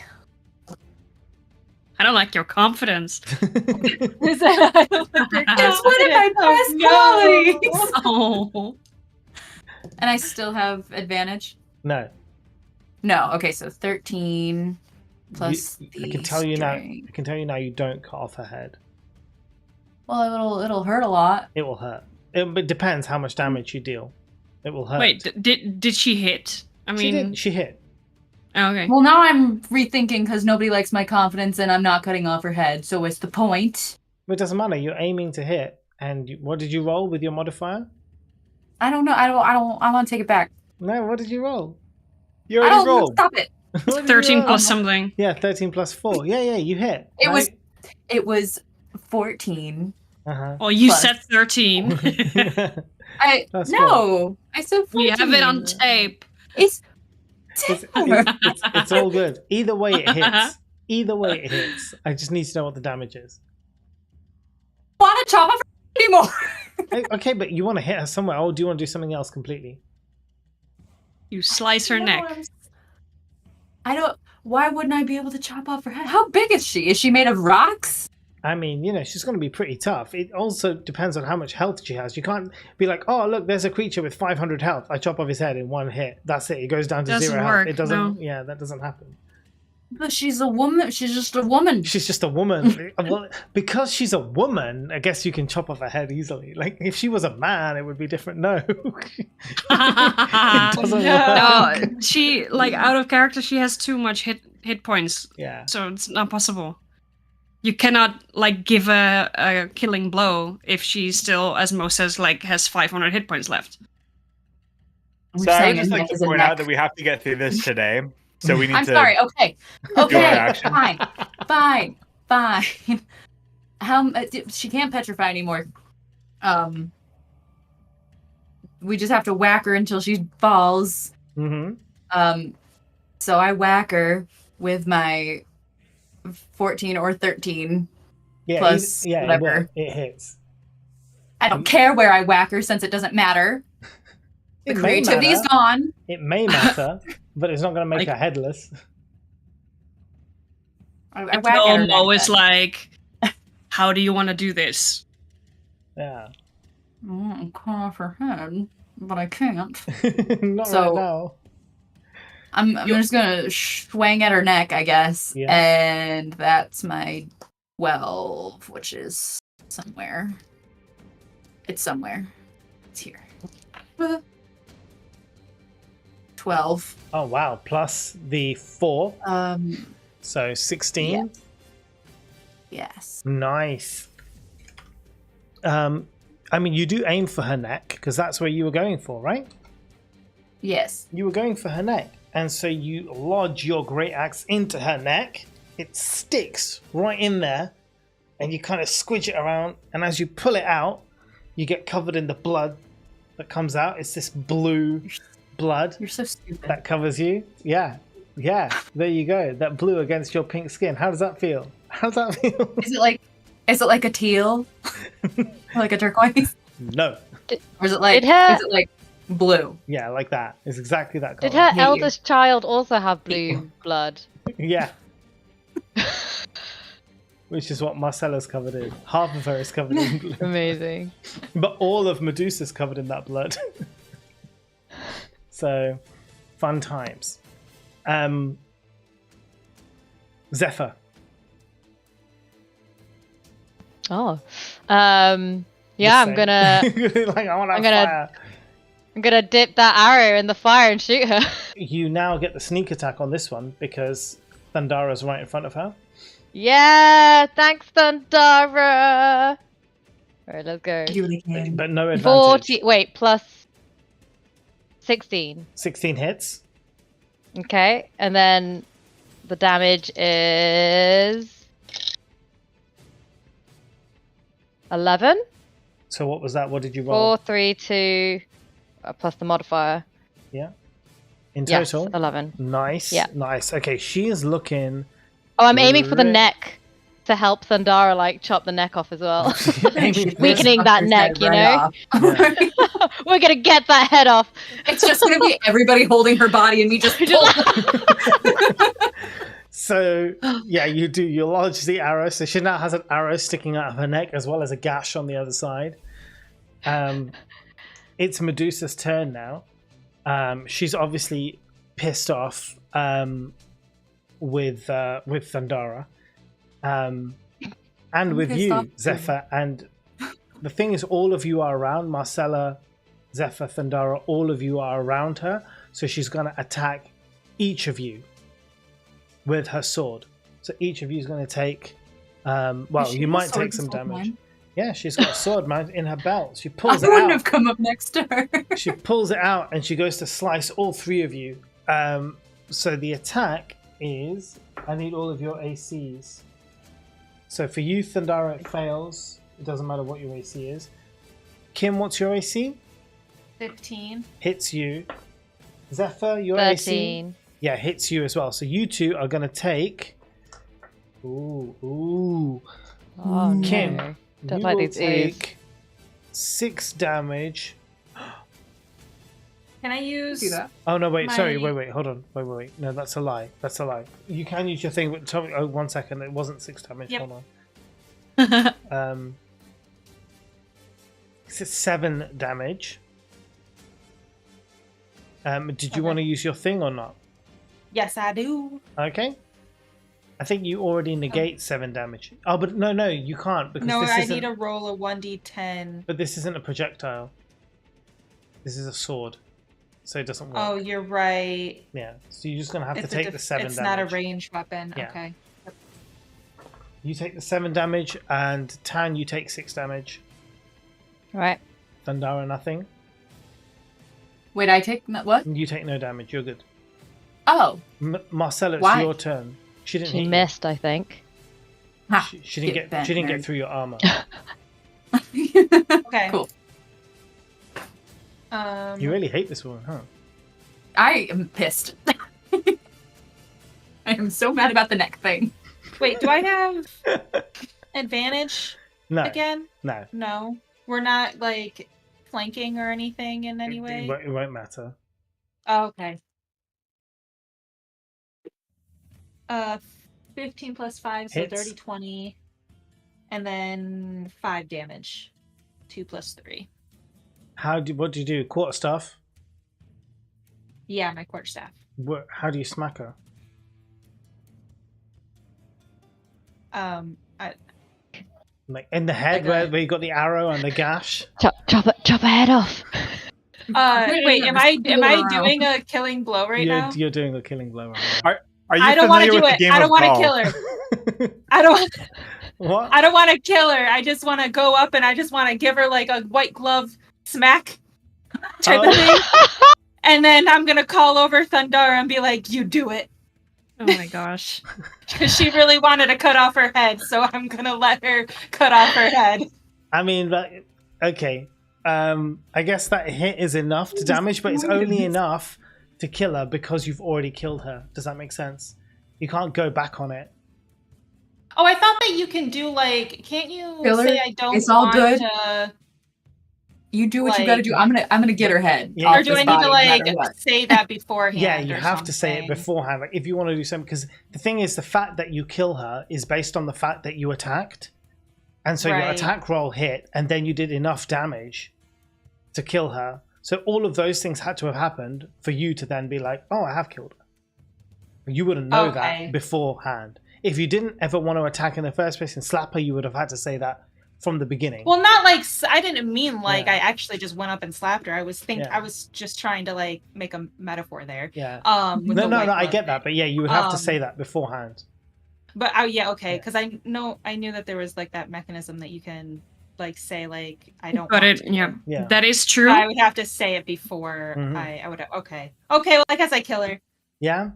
I don't like your confidence. That's one of my best qualities. Oh. And I still have advantage? No. No. Okay, so 13 plus I can tell you now. I can tell you now. You don't cut off her head. Well, it'll hurt a lot. It will hurt. It depends how much damage you deal. It will hurt. Wait, did she hit? I mean, She hit. Oh, okay. Well, now I'm rethinking because nobody likes my confidence, and I'm not cutting off her head. So what's the point? But it doesn't matter. You're aiming to hit, and what did you roll with your modifier? I don't know. I want to take it back. No, what did you roll? You I already don't rolled. stop it. What did you 13 roll? plus something. Yeah, 13 plus 4. Yeah, you hit. It was 14. Uh-huh. Well, you Plus. said 13. I That's no. I said 14. We have it on tape. It's It's all good. Either way it hits. Either way it hits. I just need to know what the damage is. Want to chop off her anymore? Okay, but you want to hit her somewhere. Oh, do you want to do something else completely? You slice her neck. I don't. Why wouldn't I be able to chop off her head? How big is she? Is she made of rocks? I mean, she's going to be pretty tough. It also depends on how much health she has. You can't be like, oh, look, there's a creature with 500 health. I chop off his head in one hit. That's it. It goes down to Doesn't 0 work, health. It doesn't. no. Yeah, that doesn't happen. But she's a woman. She's just a woman. She's just a woman. Well, because she's a woman, I guess you can chop off her head easily. Like, if she was a man, it would be different. No. It doesn't No, work. she out of character. She has too much hit points, Yeah. so it's not possible. You cannot give a killing blow if she still, as Mo says, has 500 hit points left. So I would just like to point out that we have to get through this today. So we need I'm to. sorry. Okay. our Okay. action. Fine. How she can't petrify anymore. We just have to whack her until she falls. Mm-hmm. So I whack her with my 14 or 13 Yeah, plus whatever. It hits. I don't care where I whack her since it doesn't matter. The It may creativity's matter. gone. It may matter, but it's not going to make her headless. I whack at her Mo neck is then. like, how do you want to do this? Yeah. I'm cut off her head, but I can't. Not So- right now. I'm just gonna swing at her neck, I guess. Yeah. And that's my 12, which is somewhere. It's somewhere. It's here. 12. Oh, wow. Plus the 4. So 16. Yes. Nice. I mean, you do aim for her neck because that's where you were going for, right? Yes. You were going for her neck. And so you lodge your great axe into her neck. It sticks right in there. And you kind of squidge it around. And as you pull it out, you get covered in the blood that comes out. It's this blue blood You're so stupid. that covers you. Yeah. Yeah. There you go. That blue against your pink skin. How does that feel? How does that feel? Is it like a teal? Like a turquoise? No. Or is it like Did is it like blue? Yeah, like that. It's exactly that color. Did her Hate you. eldest child also have blue blood? Yeah. Which is what Marcella's covered in. Half of her is covered in blood. Amazing. But all of Medusa's covered in that blood. So, fun times. Zephyr. Oh. Yeah, I'm gonna like, I want I'm to gonna- fire. I'm gonna dip that arrow in the fire and shoot her. You now get the sneak attack on this one because Thandara's right in front of her. Yeah, thanks, Thundara. Alright, let's go. I do what I can. But no advantage. 40. Wait, plus 16. 16 hits. Okay, and then the damage is 11. So what was that? What did you roll? 4, 3, 2, plus the modifier. In Yes, total? 11. Nice. Yeah. Nice. Okay, she is looking... Oh, I'm aiming for the Great. neck to help Thundara chop the neck off as well. aiming for Weakening that neck, you know? Yeah. We're gonna get that head off. It's just gonna be everybody holding her body and me just So, yeah, you do. You lodge the arrow. So she now has an arrow sticking out of her neck as well as a gash on the other side. It's Medusa's turn now. She's obviously pissed off with Thundara. And with pissed you, off too. Zephyr. And the thing is, all of you are around. Marcella, Zephyr, Thundara, all of you are around her. So she's going to attack each of you with her sword. So each of you is going to take... you might take some damage. Yeah, she's got a sword mounted in her belt. She I pulls it wouldn't out. have come up next to her. She pulls it out and she goes to slice all three of you. So the attack is... I need all of your ACs. So for you, Thundara, it fails. It doesn't matter what your AC is. Kim, what's your AC? 15. Hits you. Zephyr, your 13. AC Yeah, hits you as well. So you two are going to take... Ooh. Oh, Kim, no. Don't you like will these oohs. take 6 damage. Can I use? Do that. Oh, no, wait, sorry, My- wait, hold on. Wait. No, that's a lie. You can use your thing, but tell me, 1 second, it wasn't 6 damage, Yep. hold on. It's 7 damage. Did you want to use your thing or not? Yes, I do. Okay. I think you already negate 7 damage. Oh, but no, you can't because No, this I isn't. need to roll a 1d10. But this isn't a projectile. This is a sword, so it doesn't work. Oh, you're right. Yeah, so you're just gonna have to It's take the 7 It's damage. not a ranged weapon. Yeah. Okay. You take the 7 damage, and Tan, you take 6 damage. Right. Thundara, nothing. Wait, I take what? You take no damage. You're good. Oh, Marcella, it's Why? your turn. She didn't. She hit you. missed, I think. ha. She didn't Get get. She bent, didn't get nerd. through your armor. Okay. Cool. You really hate this woman, huh? I am pissed. I am so mad about the neck thing. Wait, do I have advantage No, again? no. No. We're not like flanking or anything in any It way. won't matter. Oh, okay. 15 plus 5, so Hits. dirty 20. And then 5 damage. 2 plus 3. What do you do? Quarterstaff? Yeah, my quarterstaff. How do you smack her? Like in the head, Like where you got the arrow and the gash. Chop her head off. Wait, am I around. doing a killing blow right now? You're doing a killing blow. Right Are you I don't want to familiar do with the it. game I don't of want to golf? kill her. I don't. What? I don't want to kill her. I just want to go up and I just want to give her like a white glove smack type of thing. And then I'm gonna call over Thundara and be like, "You do it," Oh my gosh. because she really wanted to cut off her head. So I'm gonna let her cut off her head. I mean, okay. I guess that hit is enough to damage, but it's only enough to kill her because you've already killed her. Does that make sense? You can't go back on it. Oh, I thought that you can do like, can't you Kill her? say I don't It's all want good. to, You do what you gotta Like- do. I'm gonna get her head. Yeah. off or do this I need body, to no like matter what. say that beforehand? Yeah, you or have to say it something? beforehand. Like if you want to do something, because the thing is, the fact that you kill her is based on the fact that you attacked, and so your Right. attack roll hit, and then you did enough damage to kill her. So all of those things had to have happened for you to then be like, "Oh, I have killed her." You wouldn't know Okay. that beforehand. If you didn't ever want to attack in the first place and slap her, you would have had to say that from the beginning. Well, not like I didn't mean like Yeah. I actually just went up and slapped her. I was Yeah. I was just trying to like make a metaphor there. Yeah. With No, the no, white I glove get that, thing. but yeah, you would have to Um, say that beforehand. But oh yeah, okay, Yeah. because I knew that there was like that mechanism that you can like say like I don't. But want it, to. yeah, Yeah. that is true. I would have to say it before Mhm. I would. Okay. Well, I guess I kill her. Yeah.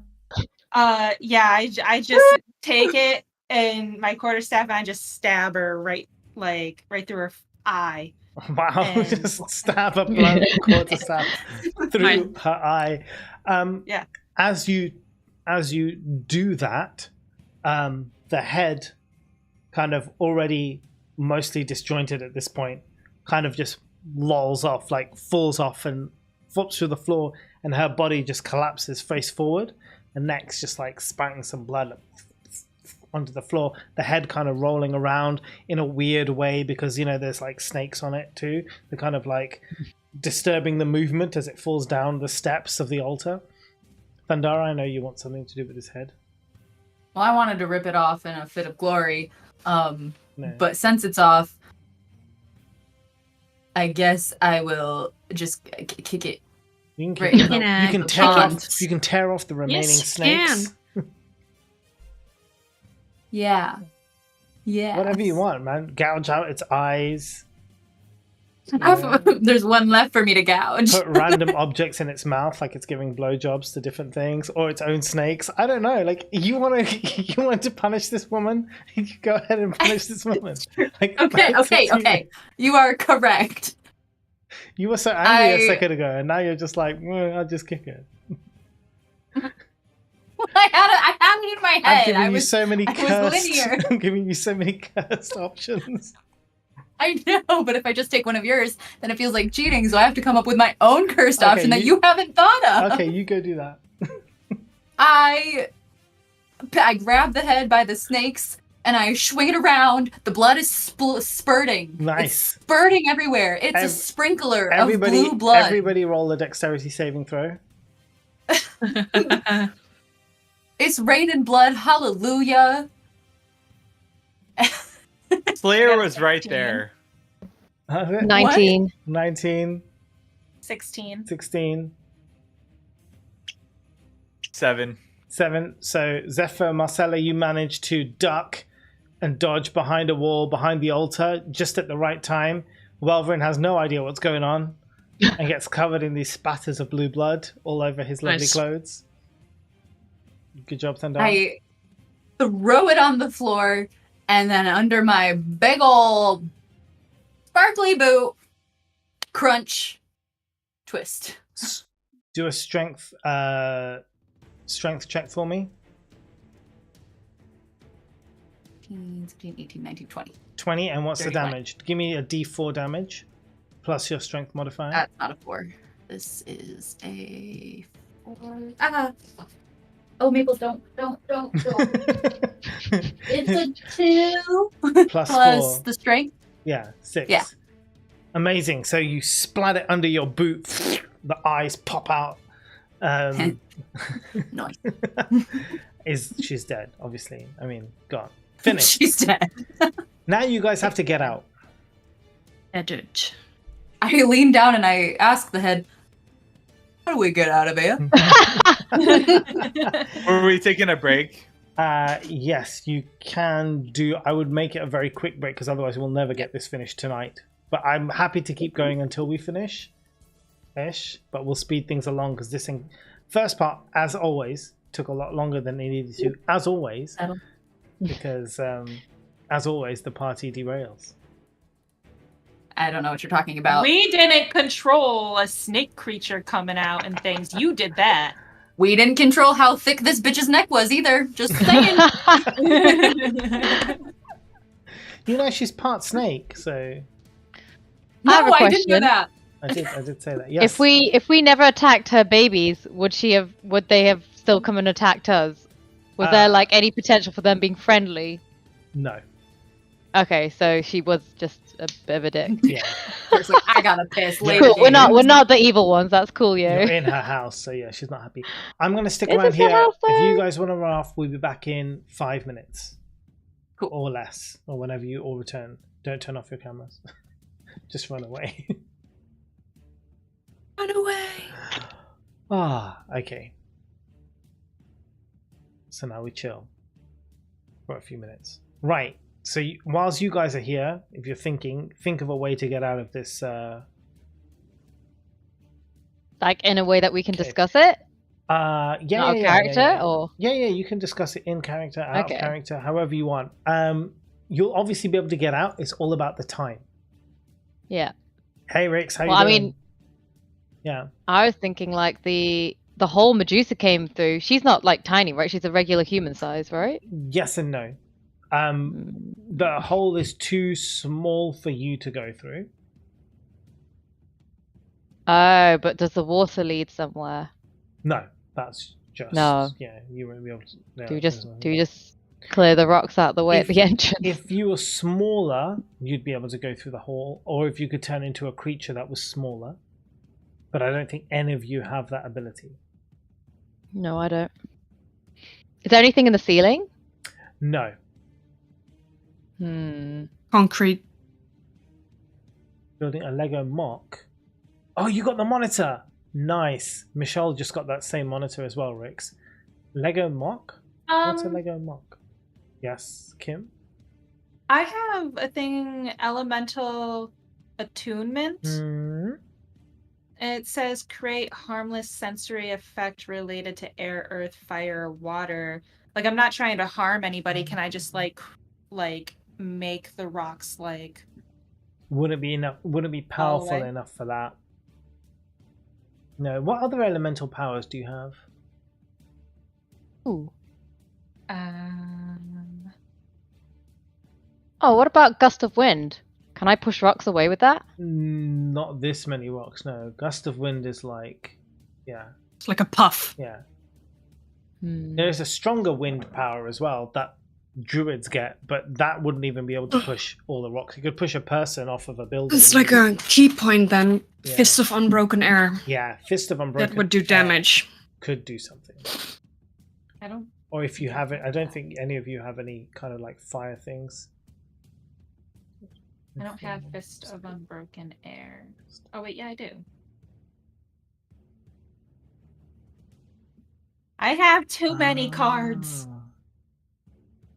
Yeah, I just take it and my quarterstaff and I just stab her right through her eye. Wow, And- just stab a blunt quarterstaff through Right. her eye. Yeah. As you do that, the head, kind of already mostly disjointed at this point, kind of just lolls off, like falls off and flops through the floor, and her body just collapses face forward, and neck's just like spouting some blood onto the floor, the head kind of rolling around in a weird way because, you know, there's like snakes on it too. They're kind of like disturbing the movement as it falls down the steps of the altar. Thundara, I know you want something to do with his head. Well, I wanted to rip it off in a fit of glory, No. but since it's off, I guess I will just kick it. You Right. can, You can, you can kick tear it. off. You can tear off the remaining Yes, you can. snakes. Yeah. Yeah. Whatever you want, man. Gouge out its eyes. There's one left for me to gouge. Put random objects in its mouth, like it's giving blowjobs to different things, or its own snakes. I don't know. Like you want to punish this woman? You can go ahead and punish this woman. Like, Okay, that's up to you. okay. You are correct. You were so angry a I- second ago, and now you're just like, I'll just kick it. I had it in my I'm head. giving you so many I was cursed. linear. I'm giving you so many cursed options. I know, but if I just take one of yours, then it feels like cheating. So I have to come up with my own cursed Okay, option that you haven't thought of. Okay, you go do that. I grab the head by the snakes and I swing it around. The blood is spurting. Nice. It's spurting everywhere. It's a sprinkler of blue blood. Everybody roll a dexterity saving throw. It's raining blood. Hallelujah. Slayer was right there. 19. 19, 16. 16, 7. 7. So Zephyr, Marcella, you manage to duck and dodge behind a wall, behind the altar, just at the right time. Welverin has no idea what's going on and gets covered in these spatters of blue blood all over his lovely Nice. clothes. Good job, Sandar. I throw it on the floor and then under my big ol' sparkly boot, crunch, twist. Do a strength check for me. 15, 16, 18, 19, 20. 20, and what's the 31. damage? Give me a d4 damage plus your strength modifier. That's not a 4. This is a 4. Ah! Oh, Maples, don't. It's a 2. Plus Plus 4. the strength. Yeah, 6. Yeah. Amazing. So you splat it under your boot. The eyes pop out. Nice. She's dead, obviously. I mean, gone. Finished. She's dead. Now you guys have to get out. Edit. I lean down and I ask the head, how do we get out of here? Were we taking a break? Yes, you can do. I would make it a very quick break because otherwise we'll never get this finished tonight. But I'm happy to keep going until we finish. But we'll speed things along because this thing, first part, as always, took a lot longer than it needed to. As always, because as always, the party derails. I don't know what you're talking about. We didn't control a snake creature coming out and things. You did that. We didn't control how thick this bitch's neck was either. Just saying. You know, she's part snake, so I have a No, I didn't know question. that. I did say that. Yes. If we never attacked her babies, would they have still come and attacked us? Was there like any potential for them being friendly? No. Okay, so she was just a bit of a dick. Yeah. It's like, I gotta piss later. Cool. We're not the evil ones. That's cool, You're yo. in her house, so yeah, she's not happy. I'm going to stick Is around this her here. house, If you though? guys want to run off, we'll be back in 5 minutes. Cool. Or less, or whenever you all return. Don't turn off your cameras. Just run away. Run away. Okay. So now we chill for a few minutes. Right. So whilst you guys are here, if you're thinking, think of a way to get out of this. Like in a way that we can Okay. discuss it. Yeah, Not a character, or yeah, you can discuss it in character, out Okay. of character, however you want. You'll obviously be able to get out. It's all about the time. yeah. Hey, Rix, how Well, you I doing? mean, Yeah. I was thinking like the whole Medusa came through. She's not like tiny, right? She's a regular human size, right? Yes and no. The hole is too small for you to go through. Oh, but does the water lead somewhere? No, that's just No. Yeah, you won't be able to. No, Do we there's just nothing. clear the rocks out the way If- at the entrance? If you were smaller, you'd be able to go through the hole, or if you could turn into a creature that was smaller. But I don't think any of you have that ability. No, I don't. Is there anything in the ceiling? No. Concrete. Building a Lego mock. Oh, you got the monitor. Nice. Michelle just got that same monitor as well, Rix. Lego mock? What's a Lego mock? Yes, Kim? I have a thing, elemental attunement. Mm. It says create harmless sensory effect related to air, earth, fire, water. Like, I'm not trying to harm anybody. Can I just like make the rocks like? Wouldn't be enough. Wouldn't be powerful away. enough for that. No. What other elemental powers do you have? Ooh. Oh, what about gust of wind? Can I push rocks away with that? Not this many rocks, no. Gust of wind is like, yeah, It's like a puff. yeah. Hmm. There's a stronger wind power as well that druids get, but that wouldn't even be able to push all the rocks. You could push a person off of a building. It's like a key point then. Yeah. Fist of Unbroken Air. Yeah, Fist of Unbroken That would do Air damage. could do something. I don't. Or if you have it, I don't think any of you have any kind of like fire things. I don't have Fist of Unbroken Air. Oh wait, yeah, I do. I have too many cards. Ah.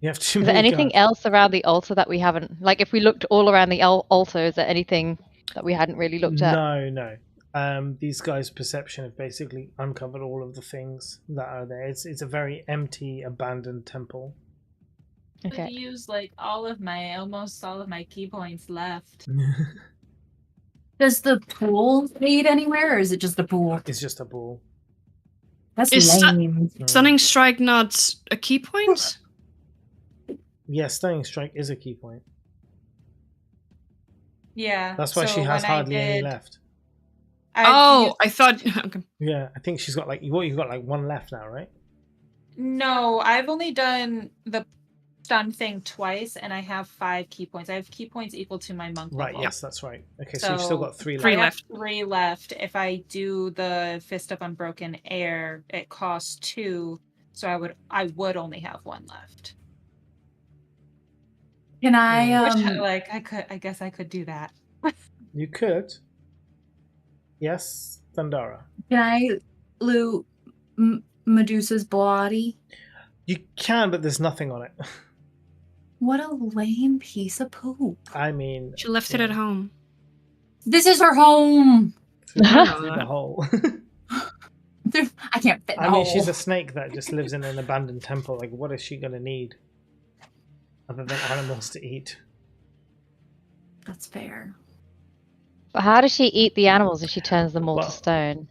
You have too Is there many anything cards. else around the altar that we haven't? Like, if we looked all around the altar, is there anything that we hadn't really looked at? No. These guys' perception have basically uncovered all of the things that are there. It's a very empty, abandoned temple. Okay. I've used like almost all of my key points left. Does the pool lead anywhere, or is it just the pool? It's just a ball. That's Is lame. Stunning Strike not a key point? Yeah, Stunning Strike is a key point. Yeah. That's why she so has when I hardly any did- left. I've used- I thought. Okay. Yeah, I think she's got like you've got like one left now, right? No, I've only done the stun thing twice, and I have 5 key points. I have key points equal to my monk Right, level. yes, that's right. Okay, so you've still got 3 Three left. I have left. 3 left. If I do the Fist of Unbroken Air, it costs 2, so I would only have 1 left. Can I Which I guess I could do that. You could. Yes, Thundara. can I loot Medusa's body? You can, but there's nothing on it. What a lame piece of poop. I mean, She left it at home. This is her home. through the hole. I can't fit in I the mean, hole. she's a snake that just lives in an abandoned temple. Like, what is she gonna need other than animals to eat? That's fair. But how does she eat the animals if she turns them all Well- to stone?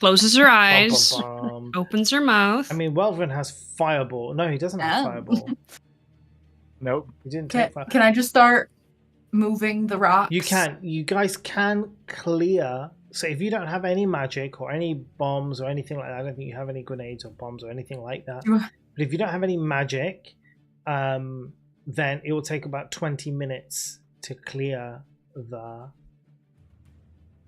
Closes her Bum, eyes. bum, bum. Opens her mouth. I mean, Welvin has fireball. No, he doesn't have Oh. fireball. Nope. He didn't Can, take fire. can I just start moving the rocks? You can. You guys can clear. So if you don't have any magic or any bombs or anything like that, I don't think you have any grenades or bombs or anything like that. Do I- But if you don't have any magic, then it will take about 20 minutes to clear the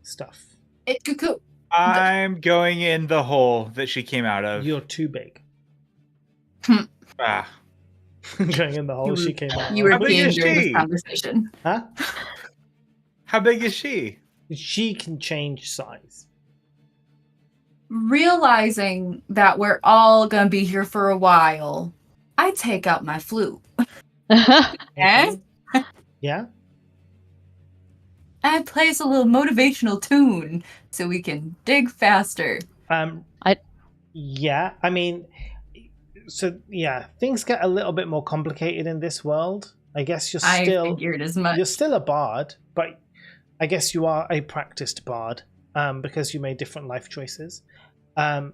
stuff. Cuckoo. I'm going in the hole that she came out of. You're too big. Ah. Going in the hole she came out. You of. were How big peeing is during she? this conversation. Huh? How big is she? She can change size. Realizing that we're all gonna be here for a while, I take out my flute. Oh, Eh? Yeah. And play us a little motivational tune so we can dig faster. Yeah. I mean, so yeah, things get a little bit more complicated in this world. I guess you're I still figured as much. you're still a bard, but I guess you are a practiced bard because you made different life choices.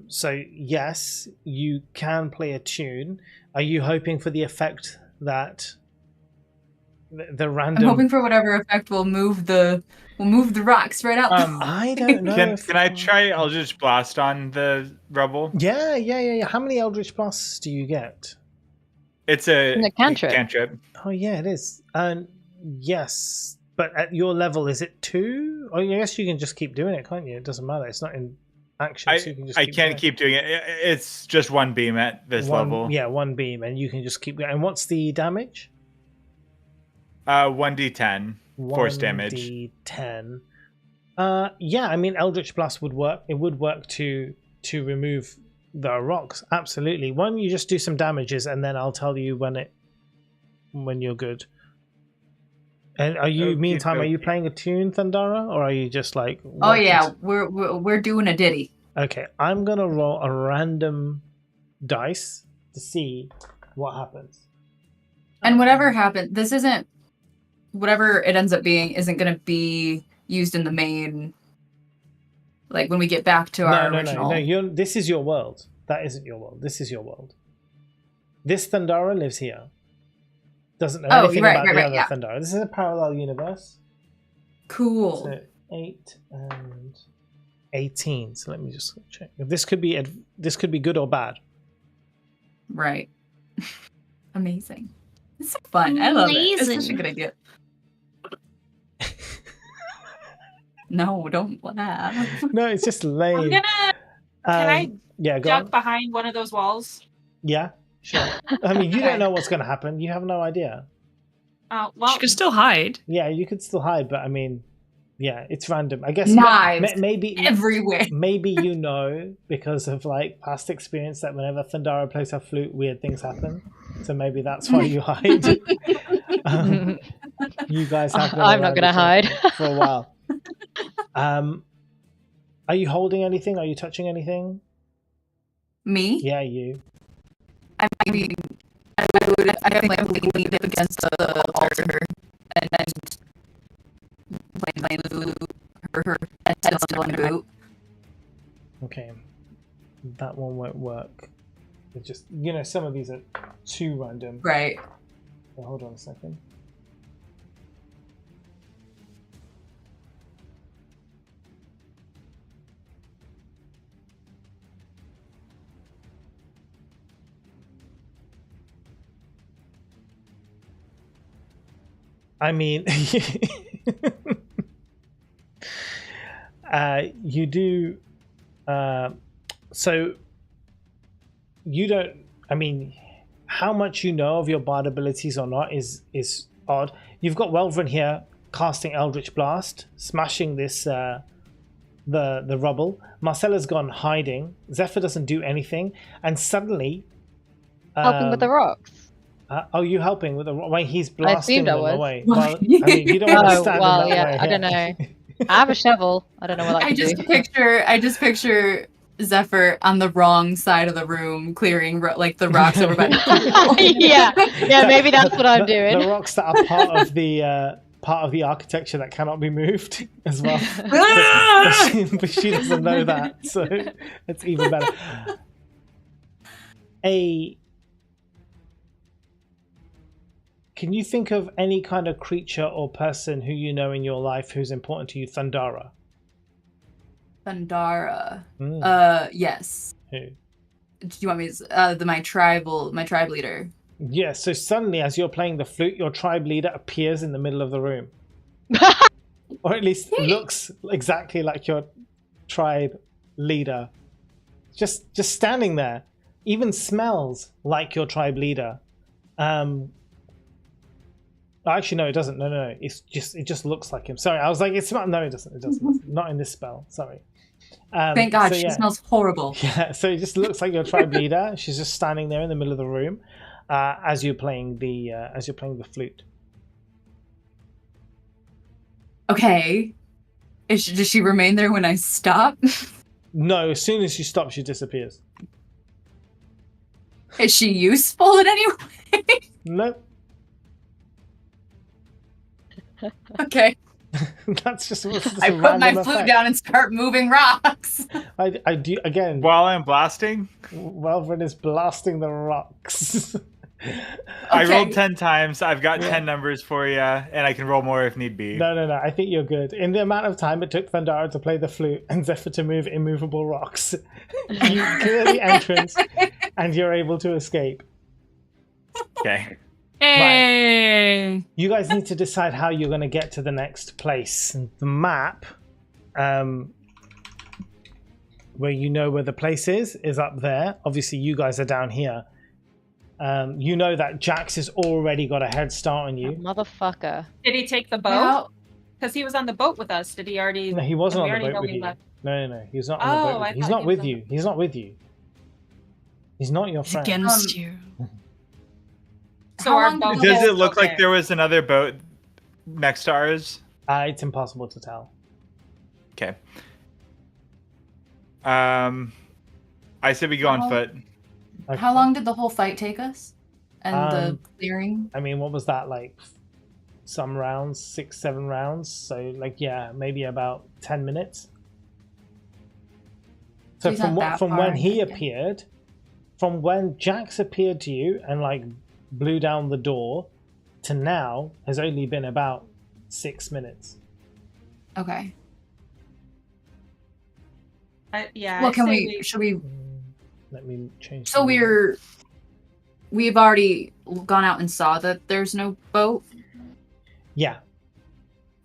So yes, you can play a tune. Are you hoping for the effect that the I'm random? hoping for whatever effect will move the rocks right out. I don't know. Can I try Eldritch Blast on the rubble? Yeah. How many Eldritch Blasts do you get? It's a Isn't it cantrip? cantrip. Oh yeah, it is. Yes, but at your level, is it 2? Oh, I guess you can just keep doing it, can't you? It doesn't matter. It's not in action, so you can just. I keep can't doing keep doing it. It's just one beam at this one, level. Yeah, 1 beam, and you can just keep going. And what's the damage? 1d10 force damage. 1d10. Yeah, I mean Eldritch Blast would work. It would work to remove the rocks. Absolutely. Why don't you just do some damages, and then I'll tell you when you're good. And are you? Okey Meantime, are you dokey. playing a tune, Thundara, or are you just like? Oh yeah, we're doing a ditty. Okay, I'm gonna roll a random dice to see what happens. And whatever happened, this isn't whatever it ends up being isn't going to be used in the main. Like when we get back to our original. No. This is your world. that isn't your world. This is your world. This Thundara lives here. Doesn't know anything about the other Thundara. This is a parallel universe. Cool. So 8 and 18. So let me just check. This could be good or bad. Right. Amazing. It's so fun. I love it. It's such a good idea. No, don't laugh. No, it's just lame. Can I go duck on. behind one of those walls? Yeah, sure. I mean, you don't know what's going to happen. You have no idea. Well, She could still hide. Yeah, you could still hide, but I mean, yeah, it's random. I guess Knives maybe everywhere. Maybe you know because of like past experience that whenever Thundara plays her flute, weird things happen. So maybe that's why you hide. You guys have been I'm not going to hide for a while. Are you holding anything? Are you touching anything? Me? Yeah, you. I mean, I definitely lean up against the altar and then play her head on one boot. Okay, that one won't work. It just, some of these are too random. Right. So hold on a second. I mean, you do. So you don't. I mean, how much you know of your bard abilities or not is odd. You've got Welvrin here casting Eldritch Blast, smashing this the rubble. Marcella's gone hiding. Zephyr doesn't do anything, and suddenly helping with the rocks. Oh, you helping with the when he's blasting them away? Well, I mean, you don't want to stand in that way. I don't know. I have a shovel. I don't know what I can do. I just picture Zephyr on the wrong side of the room, clearing like the rocks over by the yeah, maybe that's what I'm doing. The rocks that are part of the architecture that cannot be moved as well. but she doesn't know that, so it's even better. Can you think of any kind of creature or person who you know in your life who's important to you? Thundara. Thundara. Yes. Who? Do you want me to, my tribe leader? Yeah, so suddenly as you're playing the flute, your tribe leader appears in the middle of the room. Or at least looks exactly like your tribe leader. Just standing there. Even smells like your tribe leader. Actually, no, it doesn't. No. It just looks like him. Sorry, I was like, it's not. No, it doesn't. It doesn't. Not in this spell. Sorry. Thank God, she smells horrible. Yeah, so it just looks like your tribe leader. She's just standing there in the middle of the room, as you're playing the flute. Okay. Does she remain there when I stop? No, as soon as you stop, she disappears. Is she useful in any way? No. Okay. That's just I put my flute down and start moving rocks. I do again. While I'm blasting? Welvrin is blasting the rocks. I rolled 10 times. I've got 10 numbers for you, and I can roll more if need be. No. I think you're good. In the amount of time it took Thundara to play the flute and Zephyr to move immovable rocks, you clear the entrance and you're able to escape. Okay. Hey! Right. You guys need to decide how you're going to get to the next place. The map, where you know where the place is up there. Obviously, you guys are down here. You know that Jax has already got a head start on you. Motherfucker. Did he take the boat? Because he was on the boat with us. Did he already? No, he wasn't on the boat know with he you. left? No. He was not on the boat with you. He's not with you. He's not with you. He's not your friend. Against you. So our boat Does it look there. like there was another boat next to ours? It's impossible to tell. Okay. I said we go on foot. Okay. How long did the whole fight take us? And the clearing? I mean, what was that, like some rounds, 6-7 rounds? So like, yeah, maybe about 10 minutes. So he's from not that from far when he ahead, yeah. appeared from when Jax appeared to you and like blew down the door to now has only been about 6 minutes. Okay. Yeah. Well, I can say we? Should we? Let me change. So we've already gone out and saw that there's no boat. Yeah.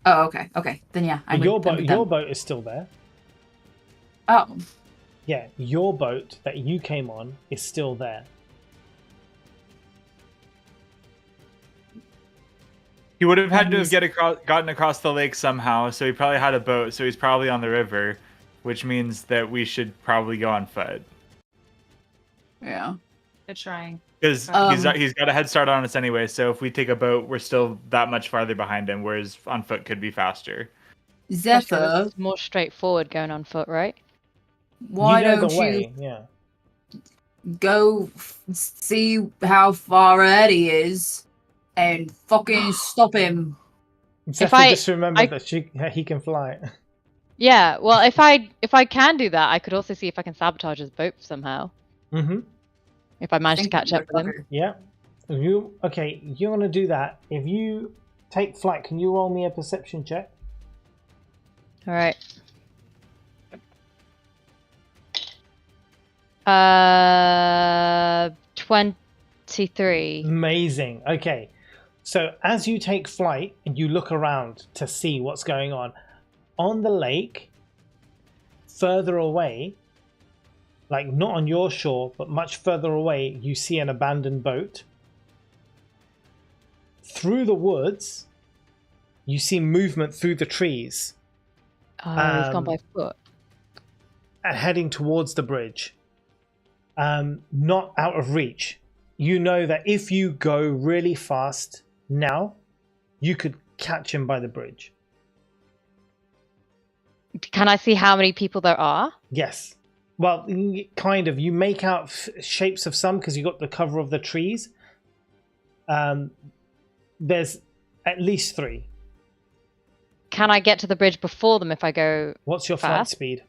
Oh, okay. Okay. Then yeah. But your boat is still there. Oh. Yeah, your boat that you came on is still there. He would have had to have gotten across the lake somehow, so he probably had a boat, so he's probably on the river, which means that we should probably go on foot. Yeah. They're trying. Because he's got a head start on us anyway, so if we take a boat, we're still that much farther behind him, whereas on foot could be faster. Zephyr, It's more straightforward going on foot, right? why you know don't the you way, yeah. go see how far ahead he is and fucking stop him? Zephyr I- just remembered I- that he can fly. Yeah. Well, if I can do that, I could also see if I can sabotage his boat somehow. Mm-hmm. If I manage to catch up with him. Yeah. You're gonna do that. If you take flight, can you roll me a perception check? All right. 23. Amazing. Okay. So as you take flight and you look around to see what's going on the lake, further away, like not on your shore, but much further away, you see an abandoned boat. Through the woods, you see movement through the trees. Oh, he's gone by foot. And heading towards the bridge. Not out of reach. You know that if you go really fast now, you could catch him by the bridge. Can I see how many people there are? Yes. Well, kind of. You make out shapes of some because you got the cover of the trees. There's at least 3. Can I get to the bridge before them if I go What's your flight fast? speed?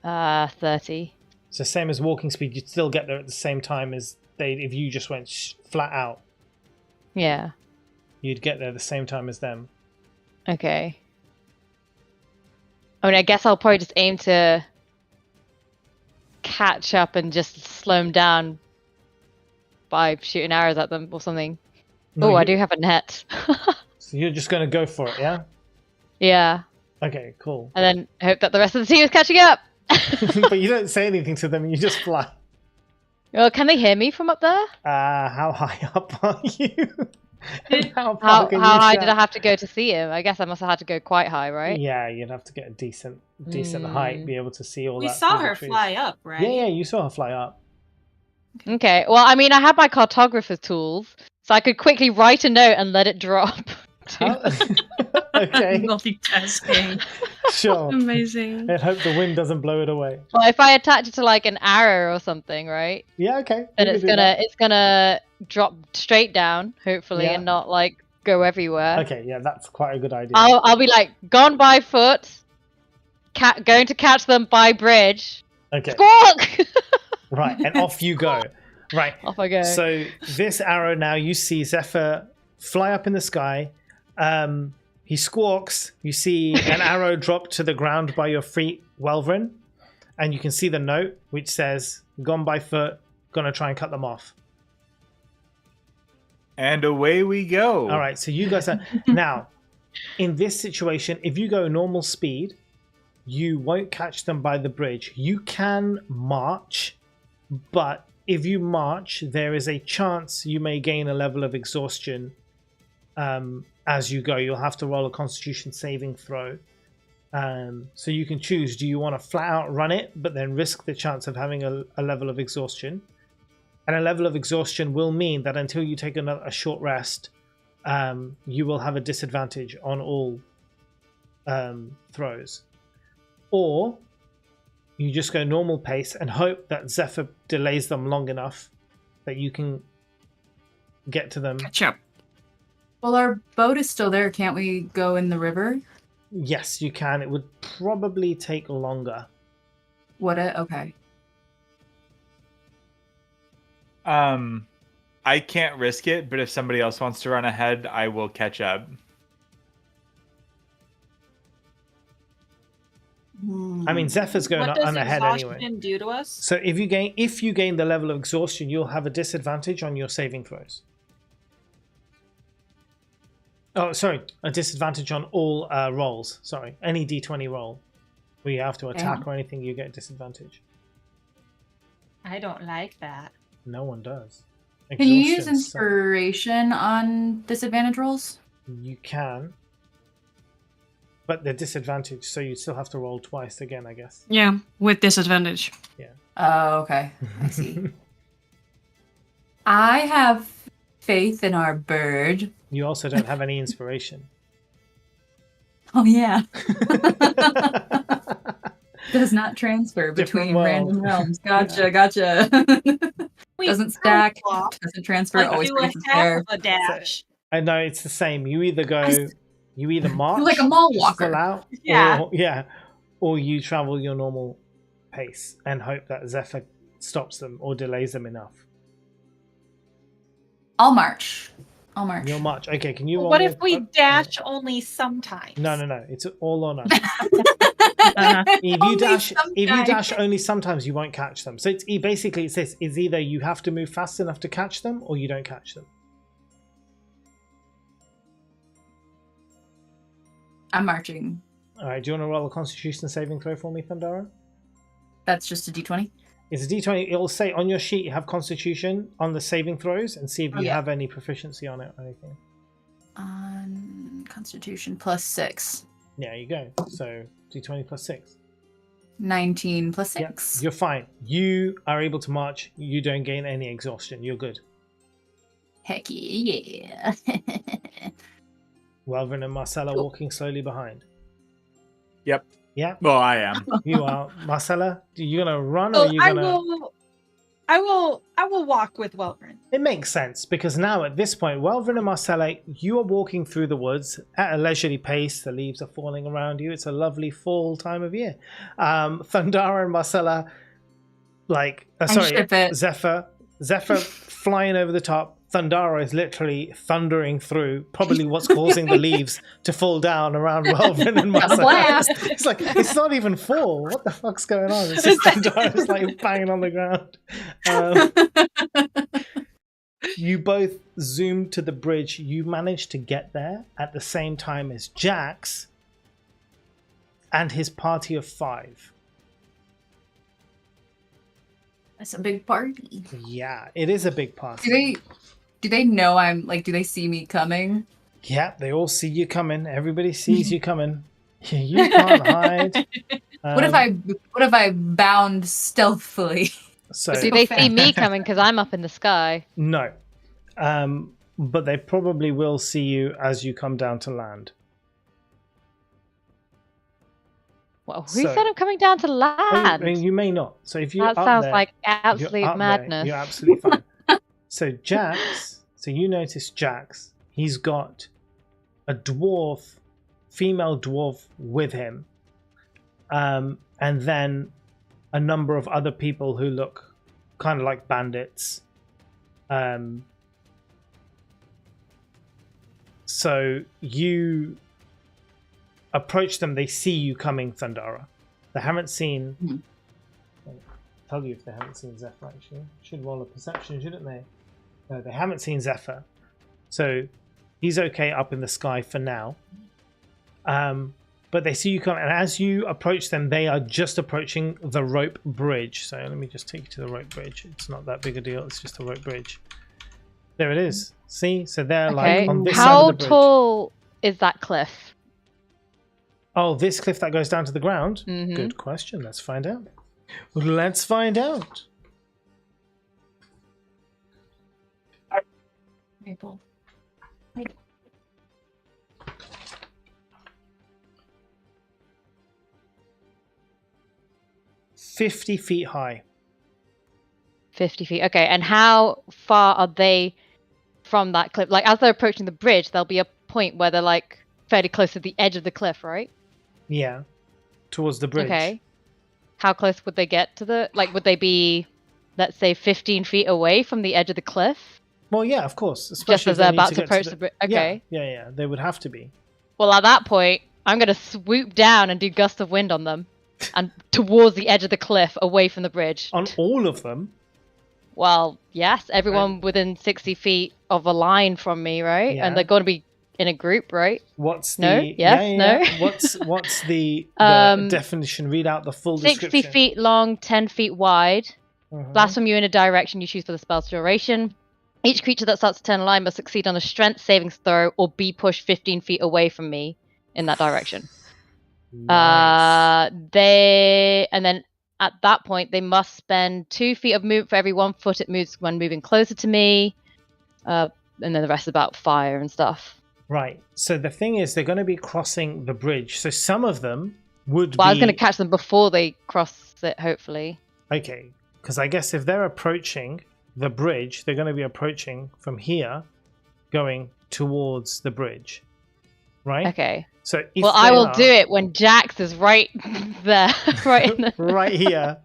30. So same as walking speed, you'd still get there at the same time as if you just went flat out. Yeah. You'd get there the same time as them. Okay. I mean, I guess I'll probably just aim to catch up and just slow them down by shooting arrows at them or something. No, I do have a net. So you're just going to go for it, yeah? Yeah. Okay, cool. And then hope that the rest of the team is catching up. But you don't say anything to them, you just fly. Well, can they hear me from up there? How high up are you? And how How can you high shout? did I have to go to see him? I guess I must have had to go quite high, right? Yeah, you'd have to get a decent height, be able to see all We that. saw through the her trees. fly up, right? Yeah, you saw her fly up. Okay. Well, I mean, I have my cartographer's tools, so I could quickly write a note and let it drop. How- okay, Multitasking. sure. Amazing. And hope the wind doesn't blow it away. Well, if I attach it to like an arrow or something, right? Yeah, okay. Then you it's can do that. gonna drop straight down, hopefully, Yeah. and not like go everywhere. Okay, yeah, that's quite a good idea. I'll be like gone by foot, going to catch them by bridge. Okay, Squawk! right, and off you go. Right. Off I go. So this arrow now, you see Zephyr fly up in the sky. He squawks. You see an arrow drop to the ground by your feet, Welvrin, and you can see the note which says, "Gone by foot. Gonna try and cut them off." And away we go. All right. So you guys are now in this situation. If you go normal speed, you won't catch them by the bridge. You can march, but if you march, there is a chance you may gain a level of exhaustion as you go. You'll have to roll a Constitution saving throw. So you can choose, do you want to flat out run it, but then risk the chance of having a level of exhaustion? And a level of exhaustion will mean that until you take a short rest, you will have a disadvantage on all throws. Or you just go normal pace and hope that Zephyr delays them long enough that you can get to them. Catch up. Well, our boat is still there. Can't we go in the river? Yes, you can. It would probably take longer. Would it? Okay. I can't risk it, but if somebody else wants to run ahead, I will catch up. I mean, Zephyr's going What does on ahead exhaustion anyway. do to us? So if you gain the level of exhaustion, you'll have a disadvantage on your saving throws. Oh, sorry, a disadvantage on all rolls. Sorry, any d20 roll where you have to attack or anything, you get a disadvantage. I don't like that. No one does. Can you use Exhaustion's so- inspiration on disadvantage rolls? You can, but they're disadvantaged, so you still have to roll twice again, I guess. Yeah, with disadvantage. Oh, okay. I see. I have faith in our bird. You also don't have any inspiration. Oh, yeah. Does not transfer Different between world. random realms. Gotcha, gotcha. Wait, Doesn't stack. flop. Doesn't transfer. Like Always do a places half there. of a dash. I know it's the same. You either march, like a mall full walker. out, Yeah. or you travel your normal pace and hope that Zephyr stops them or delays them enough. I'll march. You'll march. Okay, can you roll What me if we a- dash only sometimes? No. It's all or none. Uh-huh. If you dash only sometimes, you won't catch them. So it's basically it's this: is either you have to move fast enough to catch them, or you don't catch them. I'm marching. All right. Do you want to roll a Constitution saving throw for me, Thundara? That's just a d20. It's a d20. It'll say on your sheet you have Constitution on the saving throws, and see if you yeah. have any proficiency on it or anything. On Constitution plus 6. Yeah, you go. So d20 plus 6. 19 plus Yeah, 6. you're fine. You are able to march. You don't gain any exhaustion. You're good. Heck yeah. Welvin and Marcella Cool. walking slowly behind. Yep. Yeah, Well, I am. you are. Marcella, are you gonna run or are So you I gonna? will walk with Welvin. It makes sense because now at this point, Welvin and Marcella, you are walking through the woods at a leisurely pace. The leaves are falling around you. It's a lovely fall time of year. Thundara and Marcella, ship it. Zephyr flying over the top. Thundara is literally thundering through, probably what's causing the leaves to fall down around Welvin and Got a Marcella. blast. It's like, it's not even fall. What the fuck's going on? It's just Thundara's like banging on the ground. You both zoom to the bridge. You manage to get there at the same time as Jax and his party of 5. That's a big party. Yeah, it is a big party. Do they know I'm like, do they see me coming? Yeah, they all see you coming. Everybody sees you coming. You can't hide. What if I bound stealthily? So Do they see me coming because I'm up in the sky? no, but they probably will see you as you come down to land. Well, who So- said I'm coming down to I land? mean, you may not. So if you're That up sounds there, like you're absolute up there, madness. you're absolutely fine. So Jax, so you notice Jax, he's got a female dwarf with him, and then a number of other people who look kind of like bandits. So you approach them, they see you coming, Thundara. They haven't seen... I'll tell you if they haven't seen Zephyr, actually. Should roll a perception, shouldn't they? No, they haven't seen Zephyr. So he's okay up in the sky for now. But they see you come, and as you approach them, they are just approaching the rope bridge. So let me just take you to the rope bridge. It's not that big a deal, it's just a rope bridge. There it is. See? So they're Okay. like on this side How of the bridge. tall is that cliff? Oh, this cliff that goes down to the ground? Mhm. Good question. Let's find out. Let's find out. Maple. 50 feet high. 50 feet. Okay, and how far are they from that cliff? Like, as they're approaching the bridge, there'll be a point where they're, like, fairly close to the edge of the cliff, right? Yeah. Towards the bridge. Okay. How close would they get to the... Like, would they be let's say, 15 feet away from the edge of the cliff? Well, yeah, of course. Just Especially as if they they're need about to to get approach the the bridge. Okay. Yeah. They would have to be. Well, at that point, I'm going to swoop down and do gust of wind on them. And towards the edge of the cliff, away from the bridge. On all of them. Well, yes, everyone within 60 feet of a line from me, right? Yeah. And they're going to be in a group, right? What's No? the Yes? No? What's the definition? Read out the full 60 description. feet long, 10 feet wide. Mhm. Blast from you in a direction you choose for the spell's duration. Each creature that starts to turn a line must succeed on a strength saving throw or be pushed 15 feet away from me in that direction. Nice. And then at that point they must spend 2 feet of movement for every 1 foot it moves when moving closer to me. And then the rest is about fire and stuff. Right. So the thing is, they're going to be crossing the bridge. So some of them would Well, be. I was going to catch them before they cross it, hopefully. Okay. Because I guess if they're approaching the bridge, they're going to be approaching from here, going towards the bridge. Right? Okay. So if Well, I they will are do it when Jax is right there, right in the... right here.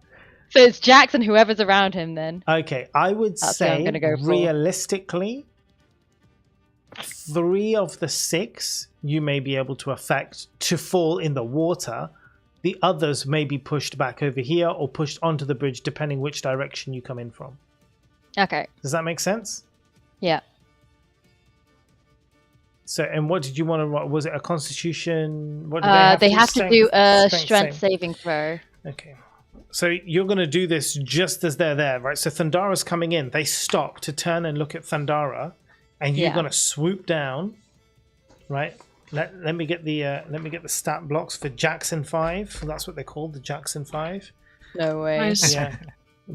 So it's Jax and whoever's around him then. Okay, I would That's what I'm say gonna go for. realistically, 3 of the 6 you may be able to affect to fall in the water. The others may be pushed back over here or pushed onto the bridge, depending which direction you come in from. Okay. Does that make sense? Yeah. So, and what did you want to? Was it a Constitution? What did They have to do a strength strength save? saving throw. Okay. So you're going to do this just as they're there, right? So Thundara's coming in. They stop to turn and look at Thundara, and you're Yeah. going to swoop down, right? Let me get the stat blocks for Jackson 5. That's what they're called, the Jackson 5. No way. Nice. Yeah,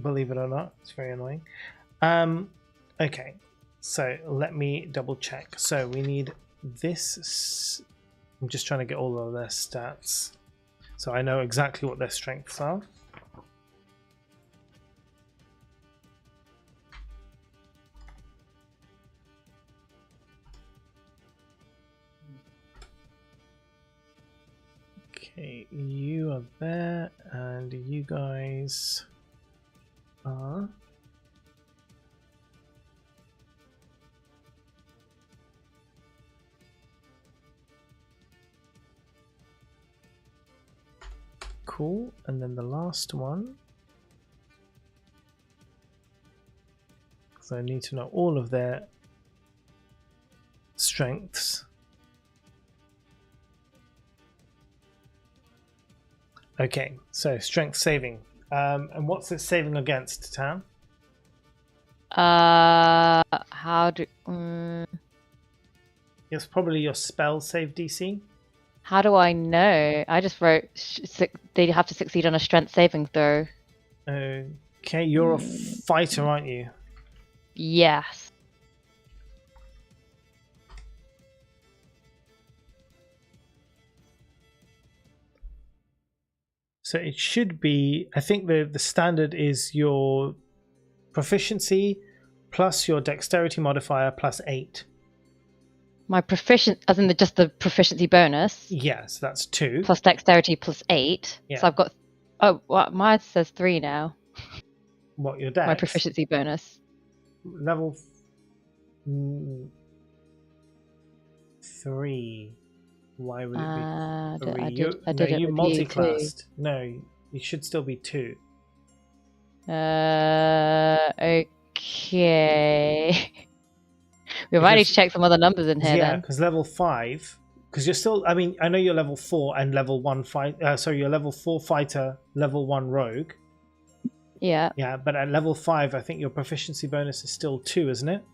believe it or not, it's very annoying. Okay, so let me double check. So we need this. I'm just trying to get all of their stats, so I know exactly what their strengths are. Okay, you are there, and you guys are. Cool, and then the last one. Because I need to know all of their strengths. Okay, so strength saving. And what's it saving against, Tam? How do... It's probably your spell save DC. How do I know? I just wrote they have to succeed on a strength saving throw. Okay, you're a fighter, aren't you? Yes. So it should be, I think the standard is your proficiency plus your dexterity modifier plus 8. My as in just the proficiency bonus, Yes, that's 2. plus dexterity plus 8. Yeah. So I've got... Oh, well, mine says 3 now. What, your dex? My proficiency bonus. Level 3. Why would it be 3? I did it you with multi-classed. No, it should still be 2. Okay. We might need to check some other numbers in here Yeah, then. because level 5, because you're still, I mean, I know you're level 4 and level 1 fight. Sorry, you're level 4 fighter, level 1 rogue. Yeah. Yeah, but at level 5, I think your proficiency bonus is still 2, isn't it?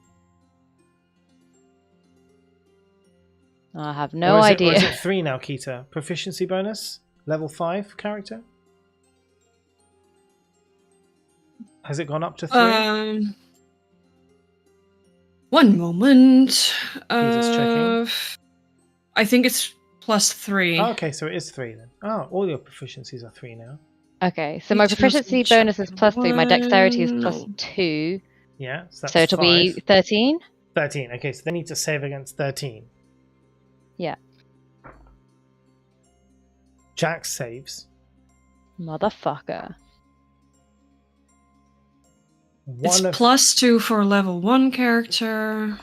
I have no Or idea. is it 3 now, Keita? Proficiency bonus? Level 5 character? Has it gone up to 3? One moment. just checking. I think it's +3. Oh, okay, so it is 3 then. Oh, all your proficiencies are 3 now. Okay, so my Features proficiency and bonus is check. +3. My dexterity is No. +2. Yeah, so that's So it'll 5. be 13? 13. Okay, so they need to save against 13. Yeah. Jax saves. Motherfucker. It's +2 for level 1 character.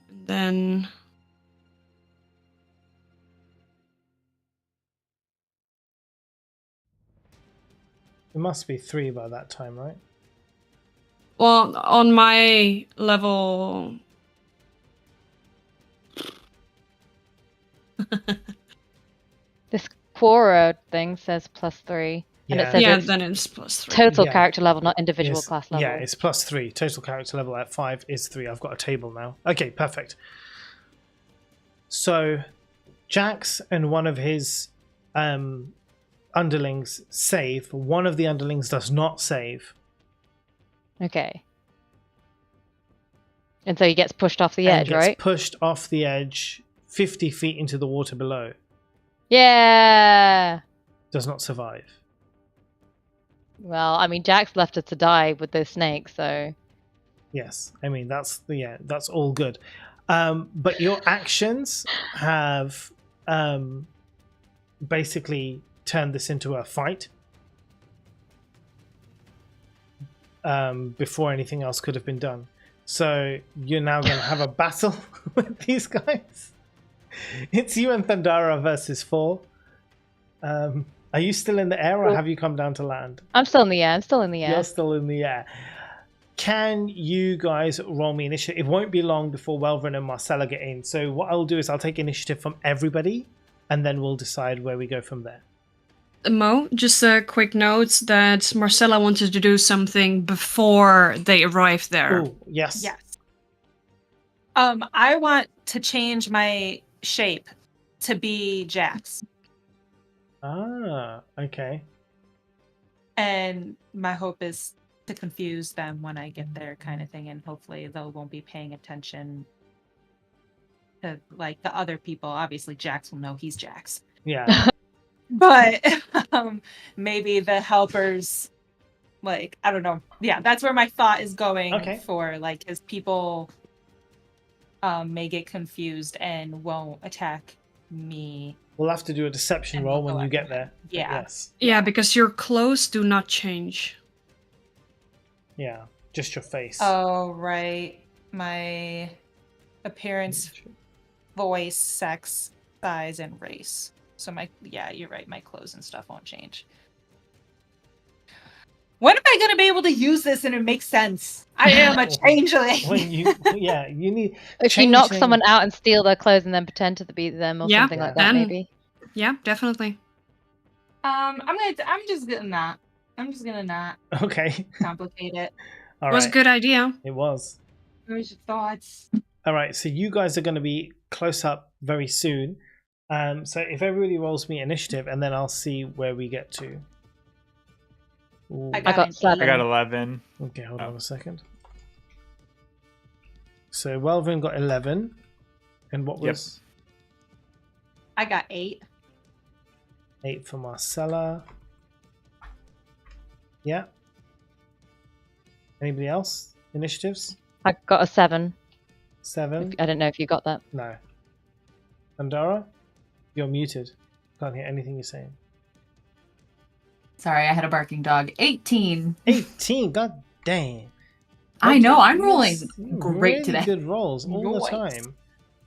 And then It must be 3 by that time, right? well, on my level This Quora thing says +3, and it Yeah. says yeah, it's then it's +3. total Yeah. character level, not individual It's- class level. Yeah, it's +3. Total character level at 5 is 3. I've got a table now. Okay, perfect. So, Jax and one of his underlings save. One of the underlings does not save. Okay. And so he gets pushed off the and edge, gets right? pushed off the edge 50 feet into the water below. Yeah. Does not survive. Well, I mean, Jax left us to die with those snakes, so Yes, I mean that's all good. But your actions have basically turned this into a fight. Before anything else could have been done. So you're now going to have a battle with these guys. It's you and Thundara versus 4. Are you still in the air or have you come down to land? I'm still in the air. I'm still in the air. You're still in the air. Can you guys roll me initiative? It won't be long before Welvin and Marcella get in. So what I'll do is I'll take initiative from everybody, and then we'll decide where we go from there. Mo, just a quick note that Marcella wanted to do something before they arrived there. Oh, yes. Yes. I want to change my shape to be Jax. Ah, okay. And my hope is to confuse them when I get there, kind of thing, and hopefully they won't be paying attention to like the other people. Obviously, Jax will know he's Jax, Yeah. but maybe the helpers, like I don't know. Yeah, that's where my thought is going. Okay. For like, as people may get confused and won't attack me. We'll have to do a deception And roll we'll when go you get after there. him. But Yeah. yes. Yeah, because your clothes do not change. Yeah. Just your face. Oh, right. My appearance, voice, sex, size, and race. So yeah, you're right. My clothes and stuff won't change. When am I going to be able to use this and it makes sense? I am a changeling. When you need. If you knock changing- someone out and steal their clothes and then pretend to be them or Yeah, something like that, then- maybe. Yeah, definitely. I'm just gonna not. I'm just gonna not Okay. complicate it. All It was a right. good idea. It was. Where's your thoughts? All right. So you guys are going to be close up very soon. So if everybody rolls me initiative, and then I'll see where we get to. Ooh. I I got an 7. I got 11. Okay, hold on a second. So Welvin got 11. And what Yep. was I got 8. 8 for Marcella? Yeah. Anybody else? Initiatives? I got a 7. 7? I don't know if you got that. No. Andara? You're muted. Can't hear anything you're saying. Sorry, I had a barking dog. 18. 18, god damn. I know, I'm Yes, rolling really great today. Good rolls all the Nice. time.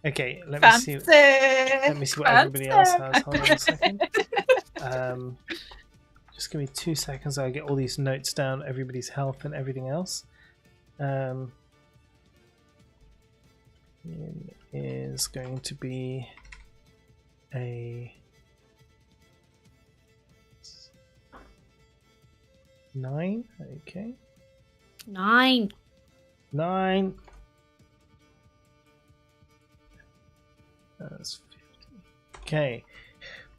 Okay, let me see. Let me see what everybody else has. Hold on a second. Just give me 2 seconds. I'll get all these notes down, everybody's health and everything else. It is going to be a 9. Okay. 9. 9. That's 50. Okay.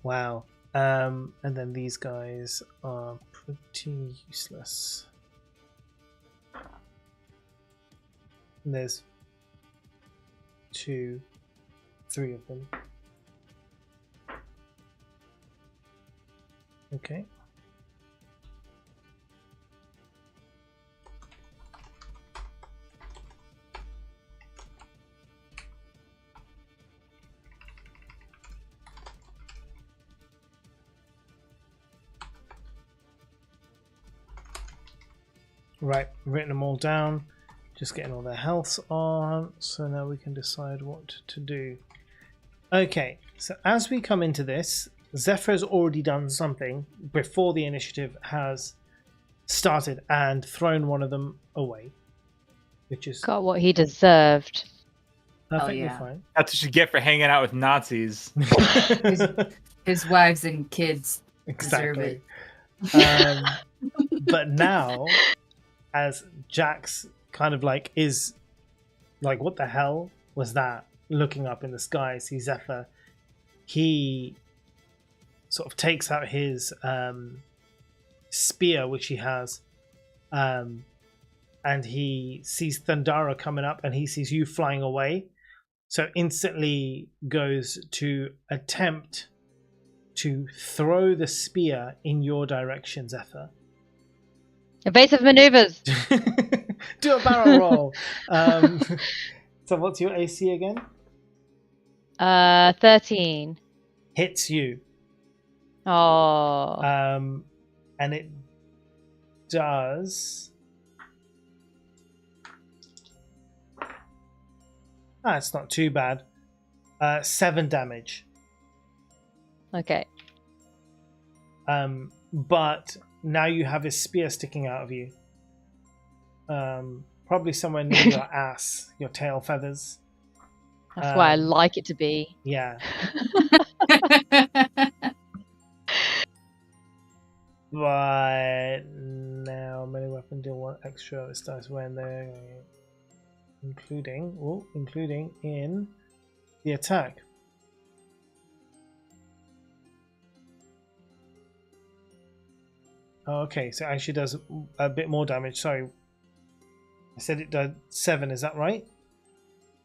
Wow. And then these guys are pretty useless. And there's 2, 3 of them. Okay. Right, written them all down. Just getting all their healths on, so now we can decide what to do. Okay, so as we come into this, Zephyr's already done something before the initiative has started and thrown one of them away, which is Got what he deserved. perfectly yeah. fine. That's what you get for hanging out with Nazis. His wives and kids deserve Exactly. it. But now, as Jax kind of like is like, what the hell was that? Looking up in the sky, sees Zephyr. He sort of takes out his spear, which he has, and he sees Thundara coming up, and he sees you flying away. So instantly goes to attempt to throw the spear in your direction, Zephyr. Evasive maneuvers. Do a barrel roll. So what's your AC again? 13. Hits you. Oh. And it does. It's not too bad. 7 damage. Okay. But now you have his spear sticking out of you. Probably somewhere near your ass, your tail feathers. That's why I like it to be. Yeah. But now melee weapon deal 1 extra. This dice when they're including in the attack. Okay, so it actually does a bit more damage. Sorry, I said it did 7. Is that right?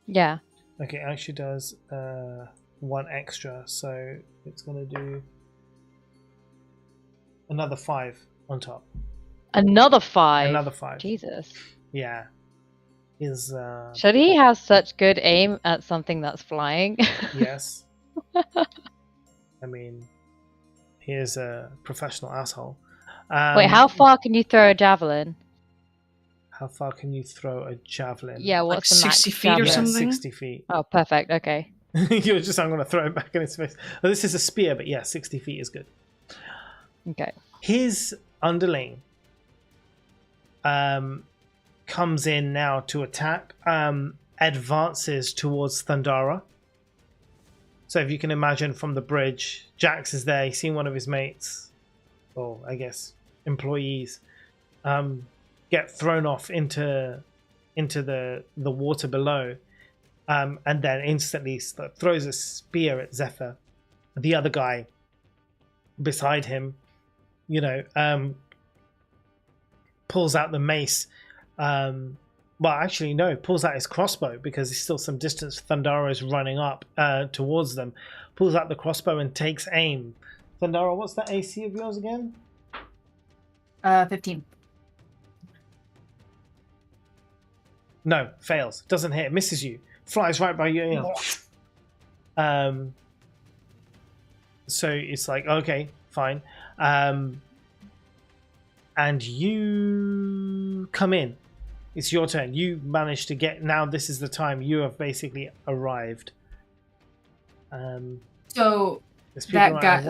Yeah. Okay, it actually does 1 extra, so it's going to do another 5 on top. Another 5. Another 5. Jesus. Yeah. Is Should he have such good aim at something that's flying? yes. I mean, he is a professional asshole. Wait, how far can you throw a javelin? How far can you throw a javelin? Yeah, Like what's the max 60 feet or javelin? something? 60 feet. Oh, perfect. Okay. You're just, I'm going to throw it back in his face. Well, this is a spear, but yeah, 60 feet is good. Okay. His underling comes in now to attack, advances towards Thundara. So if you can imagine from the bridge, Jax is there. He's seen one of his mates, or I guess employees, get thrown off into the water below, and then instantly throws a spear at Zephyr. The other guy beside him, pulls out the mace. Well, actually, no, pulls out his crossbow because he's still some distance. Thundara is running up towards them. Pulls out the crossbow and takes aim. Thundara, what's that AC of yours again? 15. No, fails. Doesn't hit. Misses you. Flies right by you. So it's like, okay, fine. And you come in. It's your turn. You managed to get... Now this is the time. You have basically arrived. So there's people that around. guy, I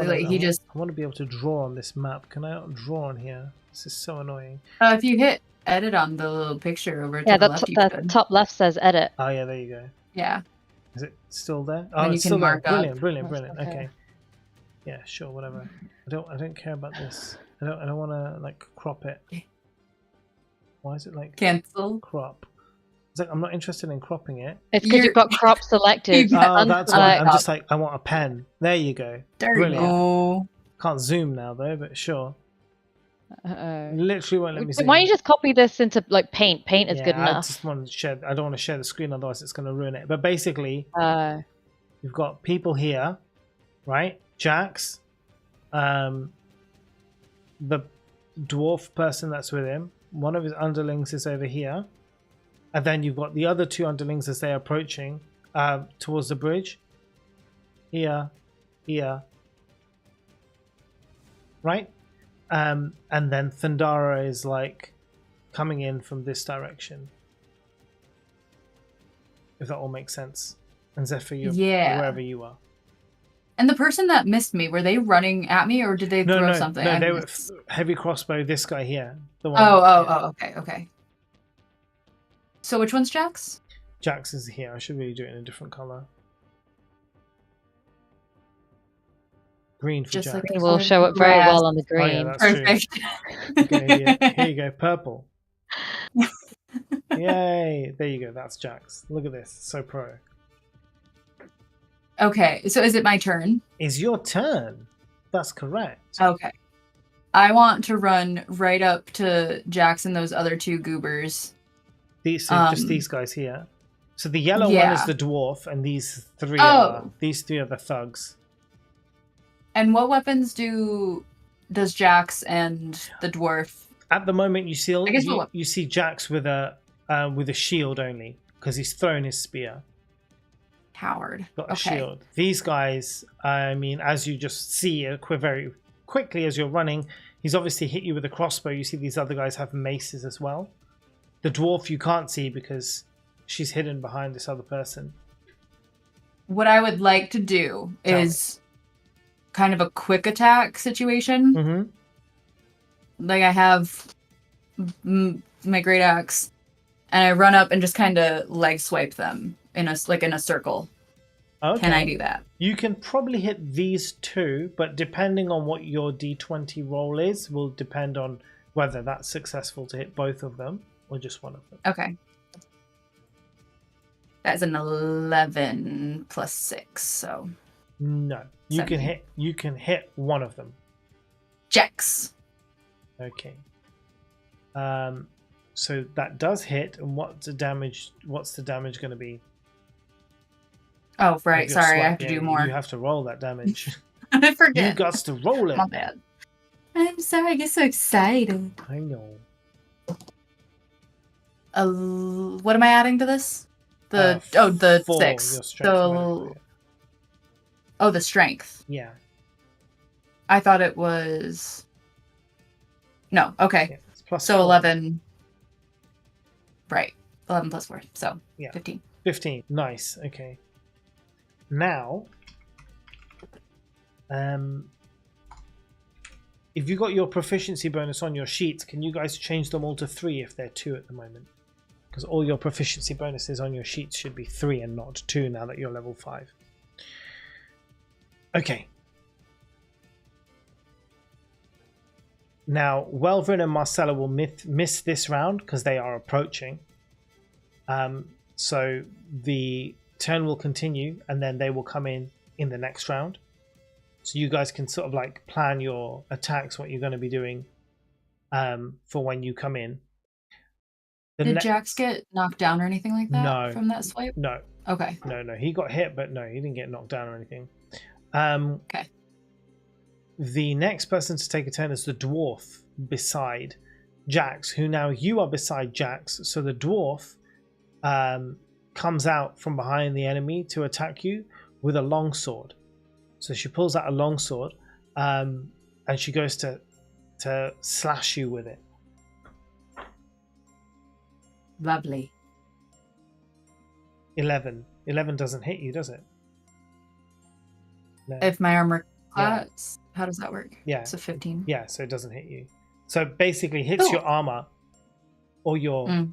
want to be able to draw on this map. Can I not draw on here? This is so annoying. if you hit edit on the little picture over to Yeah, the left, you the could. top left says edit. Oh yeah, there you go. Yeah. Is it still there? Then Oh, you it's can still there. mark up. Brilliant. Okay. Okay. Yeah, sure, whatever. I don't care about this. I don't want to like crop it. Why is it like Cancel. crop? It's like I'm not interested in cropping it. It's because you've got crop selected. Oh, that's why. I'm Unselect. just like, I want a pen. There you go. There Brilliant. you go. Can't zoom now though, but sure. Uh-oh. Literally won't let me zoom. Why don't you just copy this into like Paint? Paint is good I enough. just want to share. I don't want to share the screen, otherwise it's going to ruin it. But basically, Uh, you've got people here, right? Jax, the dwarf person that's with him. One of his underlings is over here, and then you've got the other 2 underlings as they're approaching towards the bridge. Here, right? And then Thundara is like coming in from this direction. If that all makes sense. And Zephyr, you're Yeah. wherever you are. And the person that missed me, were they running at me or did they throw something? No, I they were missed. heavy crossbow. This guy here, the one. Okay. So which one's Jax? Jax is here. I should really do it in a different color. Green for Just Jax. like It will show up very Grass. well on the Oh, yeah, green. that's true. Perfect. Okay, here you go, purple. Yay! There you go. That's Jax. Look at this, so pro. Okay, so is it my turn? Is your turn? That's correct. Okay. I want to run right up to Jax and those other two goobers. Just these guys here. So the yellow one is yeah. the dwarf, and these three Oh. are the thugs. And what weapons does Jax and the dwarf? At the moment, you guess you see Jax with a shield only because he's thrown his spear. Coward. Got a shield. These guys, I mean, as you just see very quickly as you're running, he's obviously hit you with a crossbow. You see these other guys have maces as well. The dwarf you can't see because she's hidden behind this other person. What I would like to do is kind of a quick attack situation. Mm-hmm. Like I have my great axe, and I run up and just kind of leg swipe them in a circle. Okay. Can I do that? You can probably hit these two, but depending on what your D20 roll is, will depend on whether that's successful to hit both of them or just one of them. Okay. That's an 11 plus 6, so No, you 17. can hit one of them. Jax. Okay. So that does hit, and what's the damage going to be? Oh, right. Your Sorry, I swipe, have to yeah, do more. You have to roll that damage. I You forget. got to roll it. My bad. I'm sorry. I get so excited. I know. What am I adding to this? The 4, 6. your strength modifier. The strength. Yeah. I thought it was. No. Okay. Yeah, it's plus So 4. 11. Right. 11 plus 4. So Yeah. 15. 15. Nice. Okay. Now, if you got your proficiency bonus on your sheets, can you guys change them all to 3 if they're 2 at the moment? Because all your proficiency bonuses on your sheets should be 3 and not 2 now that you're level 5. Okay. Now, Welvin and Marcella will miss this round because they are approaching. So the turn will continue, and then they will come in the next round. So you guys can sort of like plan your attacks, what you're going to be doing for when you come in. Did Jax get knocked down or anything like that No. from that swipe? No. Okay. No. He got hit, but no, he didn't get knocked down or anything. Okay. The next person to take a turn is the dwarf beside Jax, who now you are beside Jax. So the dwarf comes out from behind the enemy to attack you with a longsword. So she pulls out a longsword and she goes to slash you with it. Lovely. 11. 11 doesn't hit you, does it? No. If my armor class, how does that work? Yeah. So 15. Yeah, so it doesn't hit you. So basically hits your armor or your, I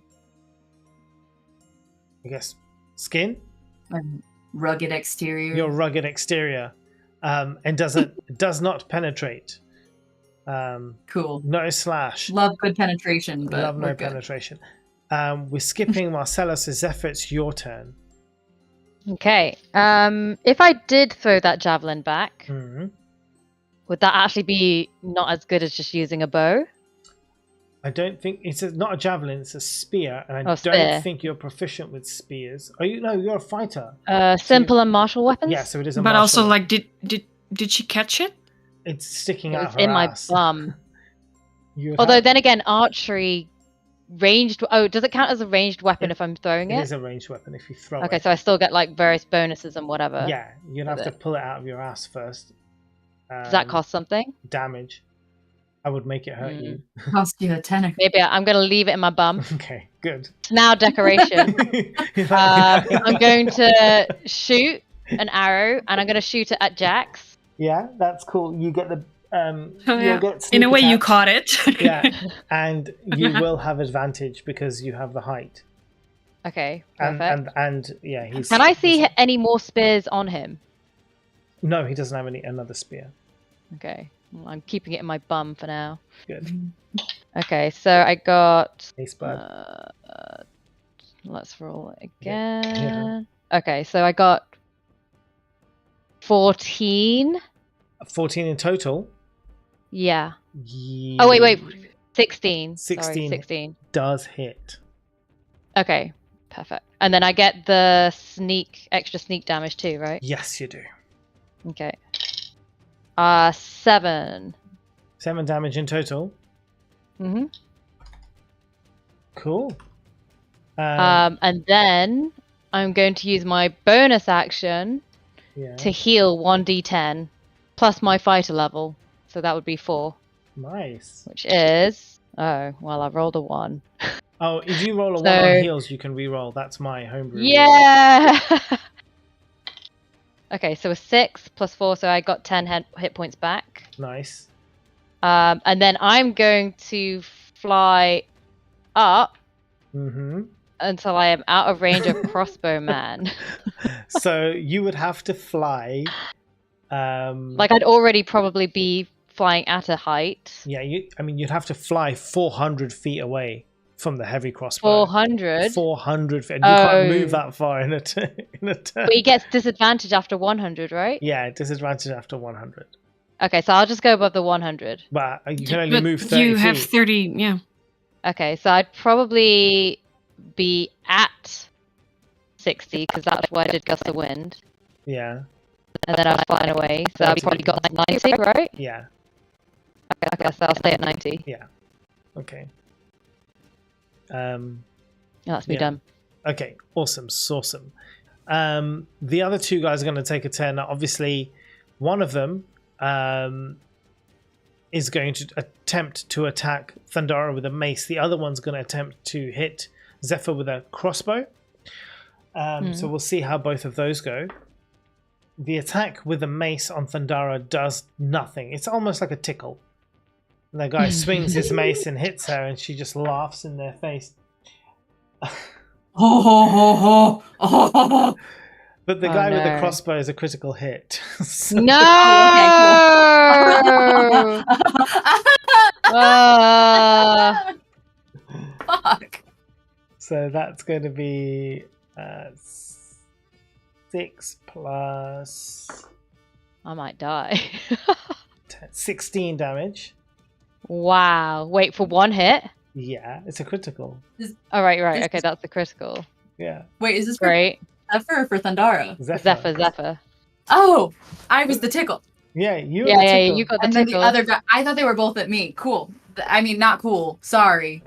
guess, skin? Rugged exterior. Your rugged exterior. And does not penetrate. Cool. No slash. Love good penetration, but Love no we're good. penetration. We're skipping Marcella, so Zephyr, it's your turn. Okay. If I did throw that javelin back, Mm-hmm. would that actually be not as good as just using a bow? I don't think it's not a javelin; it's a spear, and I spear. don't think you're proficient with spears. Are you? No, you're a fighter. Simple and martial weapons? Yeah, so it is a. But also, martial- like, did she catch it? it's sticking It out was her in my ass. bum. You would Although have- then again, archery, ranged. Oh, does it count as a ranged weapon if I'm throwing it it? is a ranged weapon if you throw Okay, it. so I still get like various bonuses and whatever. Yeah, you'd have with to it. pull it out of your ass first. Does that cost something? Damage? I would make it hurt you. Cost you a tenner. Maybe I'm going to leave it in my bum. Okay, good. It's now decoration. I'm going to shoot an arrow, and I'm going to shoot it at Jax. Yeah, that's cool. You get the Oh, you'll yeah. get In sneak a way, you attack. caught it. Yeah, and you will have advantage because you have the height. Okay, And perfect. and yeah, he's. Can I see he's- any more spears on him? No, he doesn't have another spear. Okay, well, I'm keeping it in my bum for now. Good. Okay, so I got. Ace bird. Let's roll it Yeah, again. Okay, so I got 14. 14 in total. Yeah. Oh wait, 16. 16. Sorry, 16. Does hit. Okay, perfect. And then I get the extra sneak damage too, right? Yes, you do. Okay. 7. 7 damage in total. Mm-hmm. Cool. And then I'm going to use my bonus action Yeah. to heal 1d10 plus my fighter level. So that would be 4, Nice. which is... Oh, well, I rolled a 1. Oh, if you roll a 1 So- on heals, you can re-roll. That's my homebrew. rule. Yeah! Okay, so a 6 plus 4, so I got 10 hit points back. Nice. And then I'm going to fly up Mm-hmm. until I am out of range of Crossbow Man. So you would have to fly. Like, I'd already probably be flying at a height. Yeah, you'd have to fly 400 feet away from the heavy crossbow. 400. 400 feet. And you can't Oh. move that far in a turn. But he gets disadvantage after 100, right? Yeah, disadvantage after 100. Okay, so I'll just go above the 100. But you can only But move 30 you have feet. 30, yeah. Okay, so I'd probably be at 60, because that's where I did gust of wind. Yeah, And then I was flying away, so I've probably got like 90, right? yeah. Okay, so I'll stay at 90. Okay. Yeah, that's me Yeah. done. Okay, awesome, awesome. The other two guys are going to take a turn. Now, obviously, one of them is going to attempt to attack Thundara with a mace. The other one's going to attempt to hit Zephyr with a crossbow. So we'll see how both of those go. The attack with the mace on Thundara does nothing. It's almost like a tickle. And the guy swings his mace and hits her, and she just laughs in their face. Ho ho ho ho ho ho ho. But the Oh, guy with the no. crossbow is a critical hit. So- No! Fuck. So that's going to be 6 plus I might die. 10, 16 damage. Wow. Wait, for one hit? Yeah, it's a critical. Oh, right. This Okay, is- that's the critical. Yeah, Wait, is this for Great. Zephyr or for Thundara? Zephyr. Oh, I was the tickle. Yeah, you. Yeah, were the yeah, tickle. you got the And then the tickle. other guy, I thought they were both at me. Cool. I mean, not cool. Sorry.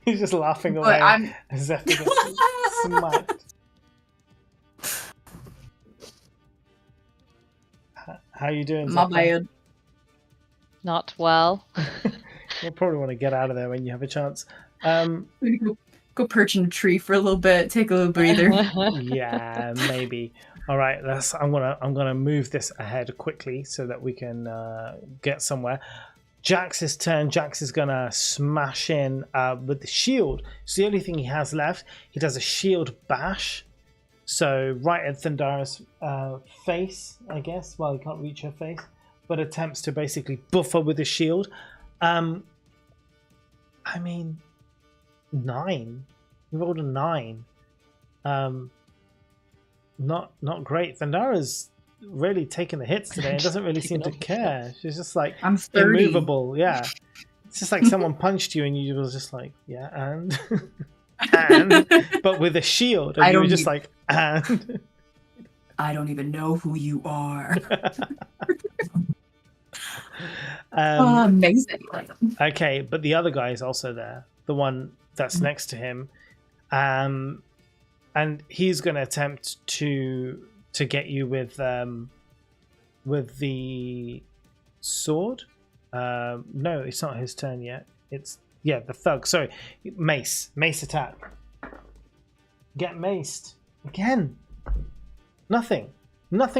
He's just laughing But away. I'm. Zephyr gets smacked. How you doing, My Zephyr? bad. Not well. You'll probably want to get out of there when you have a chance. Go perch in a tree for a little bit. Take a little breather. Yeah, maybe. All right, I'm gonna move this ahead quickly so that we can get somewhere. Jax's turn. Jax is gonna smash in with the shield. It's the only thing he has left. He does a shield bash. So right at Thundara's face, I guess. Well, he can't reach her face, but attempts to basically buff her with the shield. I mean, 9. He rolled a 9. Not great. Thundara's really taking the hits today and doesn't really seem to care. She's just like I'm 30. immovable. Yeah, it's just like someone punched you and you was just like, yeah, and and but with a shield, and I you were don't just need- like, and I don't even know who you are. Amazing. Okay, but the other guy is also there. The one that's next to him, and he's going to attempt to get you with the sword. No, it's not his turn yet. It's the thug. Sorry, mace attack. Get maced again. Nothing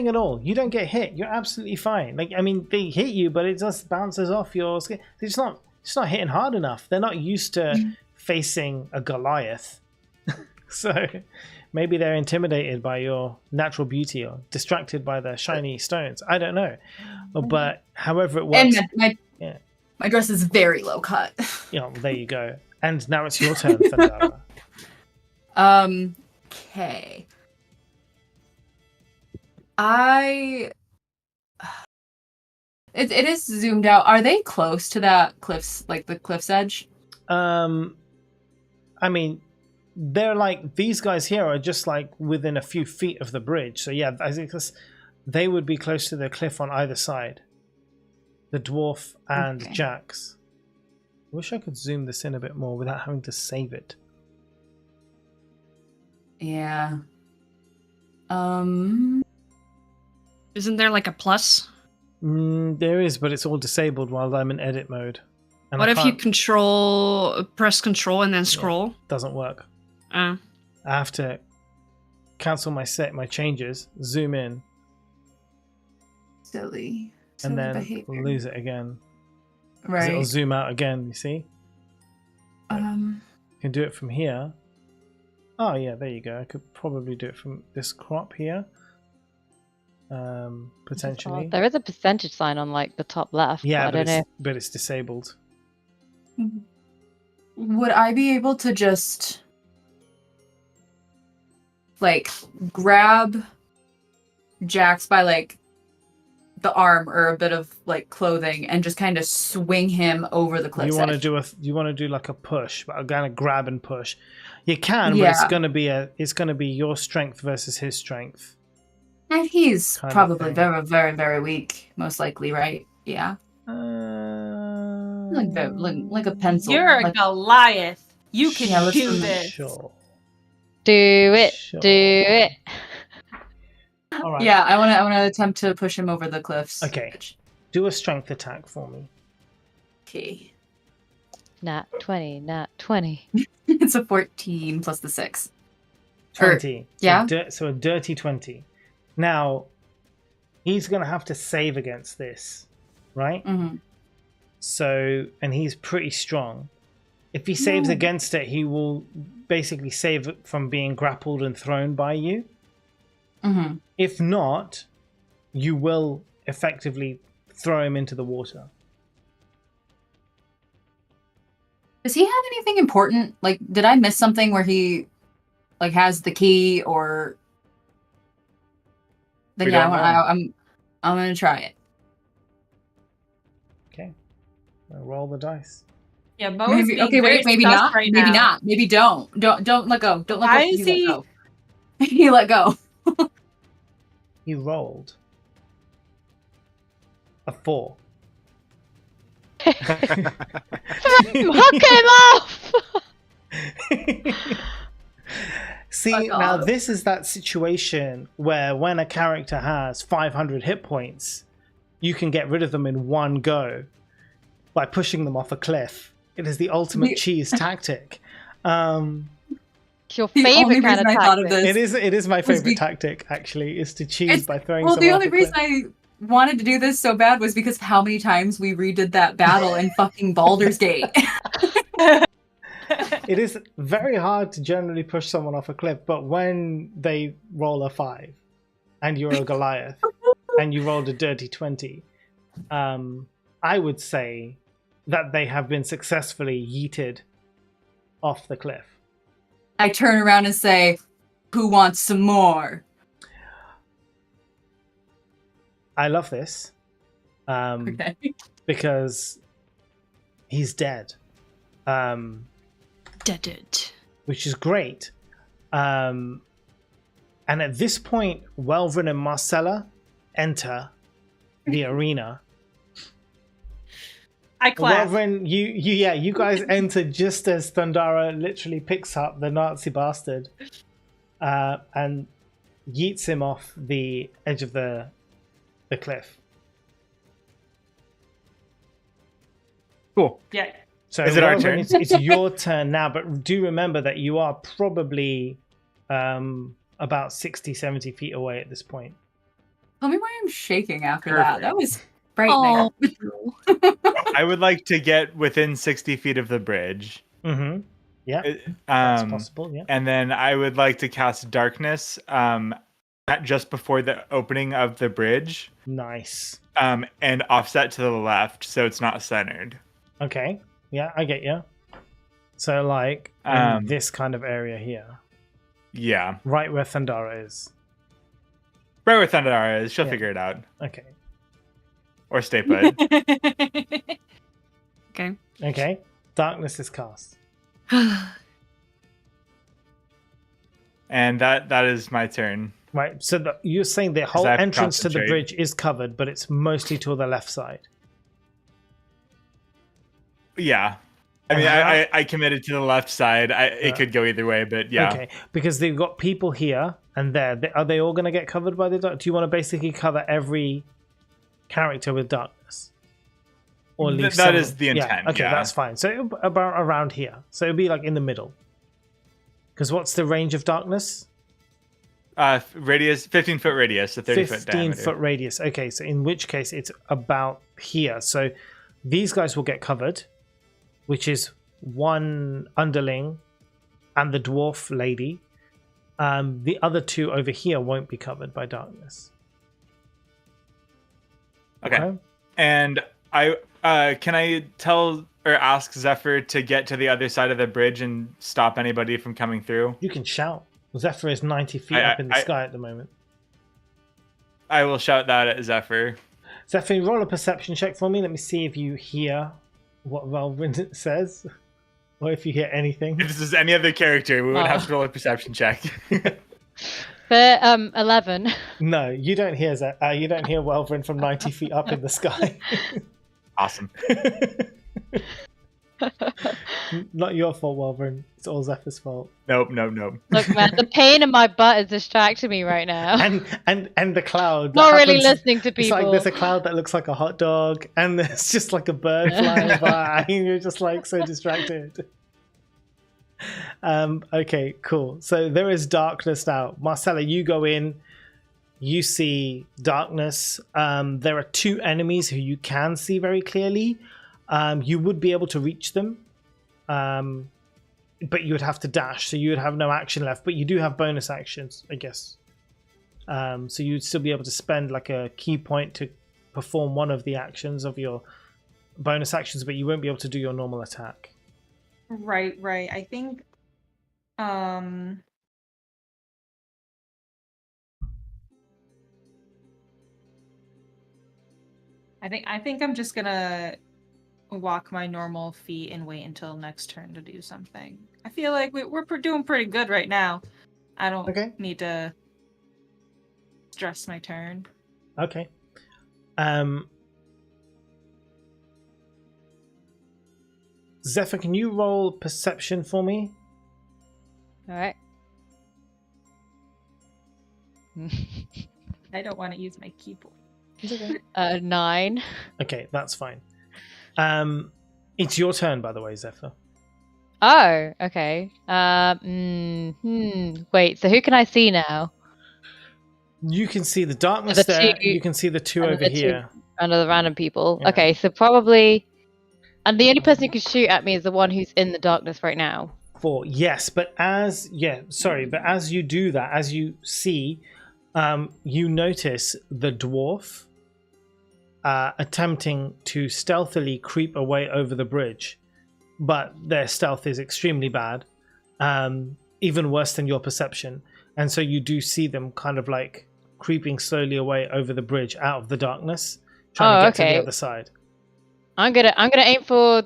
at all. You don't get hit. You're absolutely fine. Like, I mean, they hit you, but it just bounces off your skin. It's not hitting hard enough. They're not used to facing a Goliath. So maybe they're intimidated by your natural beauty or distracted by the shiny stones. I don't know. But however it works. And my dress is very low cut. Well, there you go. And now it's your turn, Thundara. Okay. It is zoomed out. Are they close to that cliff's, like the cliff's edge? I mean, they're like, these guys here are just like within a few feet of the bridge. So yeah, I think they would be close to the cliff on either side. The dwarf and Jax. I wish I could zoom this in a bit more without having to save it. Yeah. Isn't there like a plus? There is, but it's all disabled while I'm in edit mode. And What if you press control and then scroll? Yeah, doesn't work. Uh. I have to cancel my changes, zoom in, Silly and then behavior. lose it again. 'Cause Right. it'll zoom out again, you see? You can do it from here. Oh yeah, there you go. I could probably do it from this crop here. Potentially. There is a percentage sign on like the top left. Yeah, but I don't know. but it's disabled. Would I be able to just like grab Jax by like the arm or a bit of like clothing and just kind of swing him over the cliff? You want to do like a push, but I'm gonna grab and push. You can, but it's gonna be your strength versus his strength. And he's kind of probably thing. very, very, very weak, most likely, right? Yeah. Like a pencil. You're a like, Goliath. You can Yeah, let's do do this. Sure. Do it. Sure. Do it. All right. Yeah, I wanna attempt to push him over the cliffs. Okay. Do a strength attack for me. Okay. Nat 20. Nat 20. It's a 14 plus the 6. 20. yeah. So a dirty 20. Now, he's going to have to save against this, right? Mm-hmm. So, and he's pretty strong. If he saves against it, he will basically save it from being grappled and thrown by you. Mm-hmm. If not, you will effectively throw him into the water. Does he have anything important? Like, did I miss something where he like has the key or? Then We yeah, don't know. I'm gonna try it. Okay. Roll the dice. Yeah, Mo is Maybe, being okay, very wait, maybe sus not. right Maybe now. not. Maybe don't let go. Don't let Why go. is Let he- go. He let go. He rolled a 4. Hook him off! See, Fuck now off. this is that situation where when a character has 500 hit points, you can get rid of them in one go by pushing them off a cliff. It is the ultimate The- cheese tactic. It's your The only favorite kind of reason I thought of tactic. this- It is my Was favorite be- tactic, actually, is to cheese It's- by throwing Well, someone the off only a cliff. reason I wanted to do this so bad was because how many times we redid that battle in fucking Baldur's Gate. It is very hard to generally push someone off a cliff, but when they roll a 5 and you're a Goliath and you rolled a dirty 20, I would say that they have been successfully yeeted off the cliff. I turn around and say, "Who wants some more?" I love this Okay. because he's dead, Dead. which is great. And at this point, Welvin and Marcella enter the arena. I clap. Welvin, you guys enter just as Thundara literally picks up the Nazi bastard and yeets him off the edge of the cliff. Cool. Yeah. So Is it our Welvin, turn? It's your turn now, but do remember that you are probably about 60, 70 feet away at this point. Tell me why I'm shaking after that. That Perfect. was frightening. Oh, I would like to get within 60 feet of the bridge. Mm-hmm. Yeah, that's Um, possible. Yeah. and then I would like to cast darkness just before the opening of the bridge, Nice. and offset to the left so it's not centered. Okay. Yeah, I get you. So, like, in this kind of area here, Yeah. right where Thundara is. Right where Thundara is. She'll Yeah. figure it out. Okay. Or stay put. okay. Okay. Darkness is cast. And that is my turn. Right. So you're saying the whole I have to entrance to the concentrate. bridge is covered, but it's mostly to the left side. Yeah. I mean, I committed to the left side. It could go either way, but yeah. Okay. Because they've got people here and there. Are they all going to get covered by the dark? Do you want to basically cover every character with darkness? Or leave That some is of- the intent, Okay, yeah. that's fine. So about around here. So it'll be like in the middle. Because what's the range of darkness? Radius, 15-foot radius, so 30-foot 15 diameter. foot radius. Okay, so in which case it's about here. So these guys will get covered, which is one underling and the dwarf lady. The other two over here won't be covered by darkness. Okay. And I can I tell or ask Zephyr to get to the other side of the bridge and stop anybody from coming through? You can shout. Zephyr is 90 feet up in the sky at the moment. I will shout that at Zephyr. Zephyr, roll a perception check for me. Let me see if you hear what Valvin says. Or if you hear anything. If this is any other character, we would have to roll a perception check. For 11. No, you don't hear that. You don't hear Welvin from 90 feet up in the sky. Awesome. Not your fault, Welvin. It's all Zephyr's fault. Nope. Look, man, the pain in my butt is distracting me right now. And the cloud. Not that really happens- listening to It's like people. there's a cloud that looks like a hot dog, and there's just like a bird flying by, and you're just like so distracted. Okay, cool. So there is darkness now. Marcella, you go in. You see darkness. There are two enemies who you can see very clearly. You would be able to reach them, but you would have to dash, so you would have no action left. But you do have bonus actions, I guess. So you'd still be able to spend like a key point to perform one of the actions of your bonus actions, but you won't be able to do your normal attack. Right. I think I think I'm just gonna walk my normal feet and wait until next turn to do something. I feel like we're doing pretty good right now. I don't need to stress my turn. Okay. Zephyr, can you roll perception for me? All right. I don't want to use my keyboard. 9. Okay, that's fine. It's your turn, by the way, Zephyr. Oh, okay. Wait, so who can I see now? You can see the darkness The there. two- You can see the two and over the two- here. Under the random people. Yeah. Okay, so probably... And the only person who can shoot at me is the one who's in the darkness right now. 4. Yes, but as you do that, as you see, you notice the dwarf attempting to stealthily creep away over the bridge, but their stealth is extremely bad, even worse than your perception, and so you do see them kind of like creeping slowly away over the bridge out of the darkness, trying to get to the other side. I'm gonna aim for...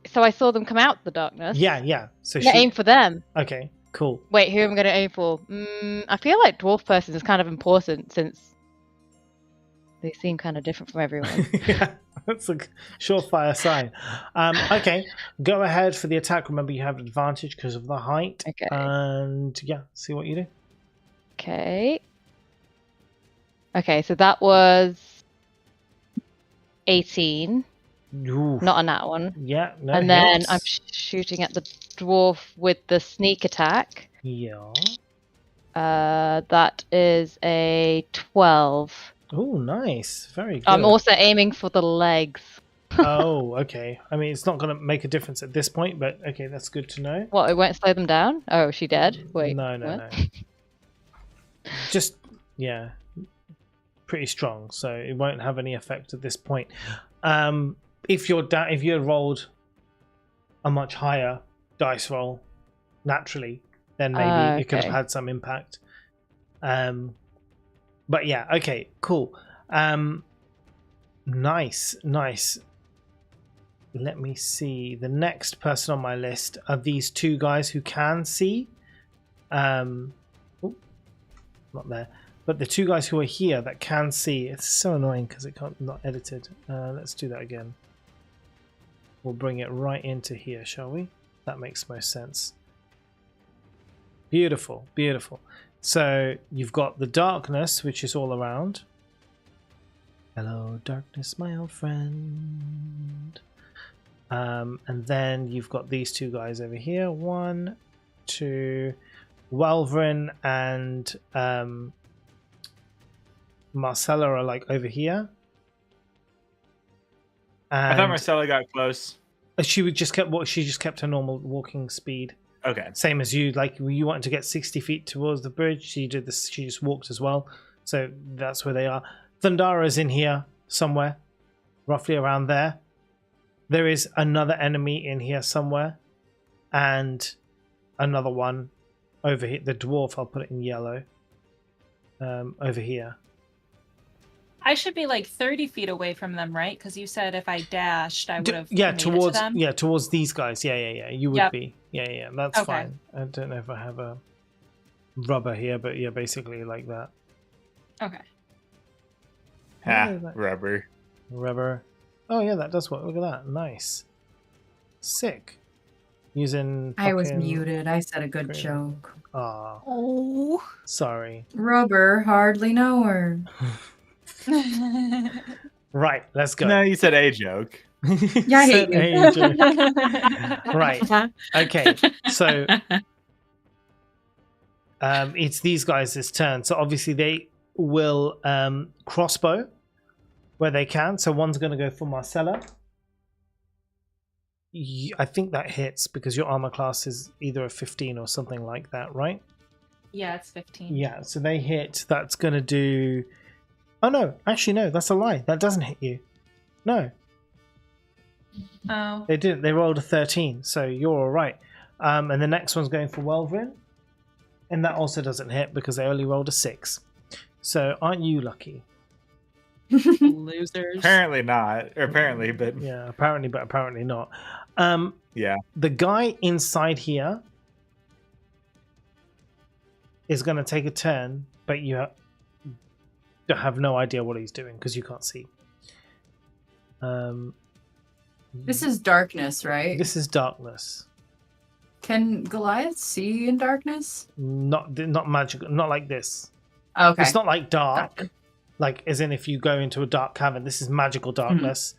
So I saw them come out the darkness. Yeah. So I'm gonna aim for them. Okay, cool. Wait, who am I gonna aim for? I feel like dwarf person is kind of important since they seem kind of different from everyone. Yeah, that's a surefire sign. Okay, go ahead for the attack. Remember, you have advantage because of the height. Okay. And yeah, see what you do. Okay. Okay, so that was 18. Oof. Not on that one. Yeah, no. And then hits. I'm shooting at the dwarf with the sneak attack. Yeah. That is a 12. Oh, nice. Very good. I'm also aiming for the legs. Oh, okay. I mean, it's not going to make a difference at this point, but okay, that's good to know. What, it won't slow them down? Oh, is she dead? Wait. No. what? Just, yeah, pretty strong, so it won't have any effect at this point. If you had rolled a much higher dice roll naturally, then maybe it could have Okay. had some impact. But yeah, okay, cool. Nice. Let me see. The next person on my list are these two guys who can see. Not there. But the two guys who are here that can see. It's so annoying because it can't not edited. Let's do that again. We'll bring it right into here, shall we? That makes most sense. Beautiful. So you've got the darkness, which is all around. Hello, darkness, my old friend. And then you've got these two guys over here. 1, 2, Welvrin and Marcella are like over here. And I thought Marcella got close. she just kept her normal walking speed. Okay. Same as you, like you wanted to get 60 feet towards the bridge. She did this. She just walked as well. So that's where they are. Thundara's in here somewhere, roughly around there. There is another enemy in here somewhere, and another one over here. The dwarf, I'll put it in yellow. Over here. I should be like 30 feet away from them, right? Because you said if I dashed, I would have Yeah, made towards it to them. towards these guys. Yeah. You would Yep. be. Yeah. That's Okay. fine. I don't know if I have a rubber here, but yeah, basically like that. Okay. Ha, rubber. Rubber. Oh yeah, that does work. Look at that. Nice. Sick. Using. I was fucking- muted. I said a good Great. joke. Aw, Oh. sorry. Rubber, hardly know her. Right, let's go. No, you said a joke. Yeah, I hate Said you. a joke. Right. Okay. So it's these guys' turn. So obviously they will crossbow where they can. So one's going to go for Marcella. I think that hits because your armor class is either a 15 or something like that, right? Yeah, it's 15. Yeah, so they hit. That's going to do... Oh, no. Actually, no. That's a lie. That doesn't hit you. No, Oh. they didn't. They rolled a 13, so you're all right. And the next one's going for Welvrin. And that also doesn't hit because they only rolled a 6. So aren't you lucky? Losers. Apparently not. Or apparently, but Yeah, apparently, but apparently not. yeah. The guy inside here is going to take a turn, but you have no idea what he's doing because you can't see. This is darkness, right? This is darkness. Can Goliath see in darkness? Not magical. Not like this. Okay. It's not like dark. Like as in if you go into a dark cavern. This is magical darkness,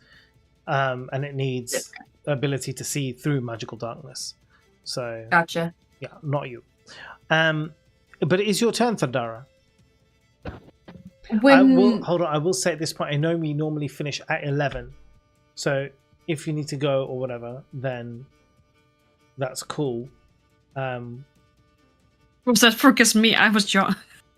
and it needs ability to see through magical darkness. So Gotcha. yeah, not you. But it is your turn, Thundara. Hold on. I will say at this point, I know we normally finish at 11. So if you need to go or whatever, then that's cool. Was that focus me? I was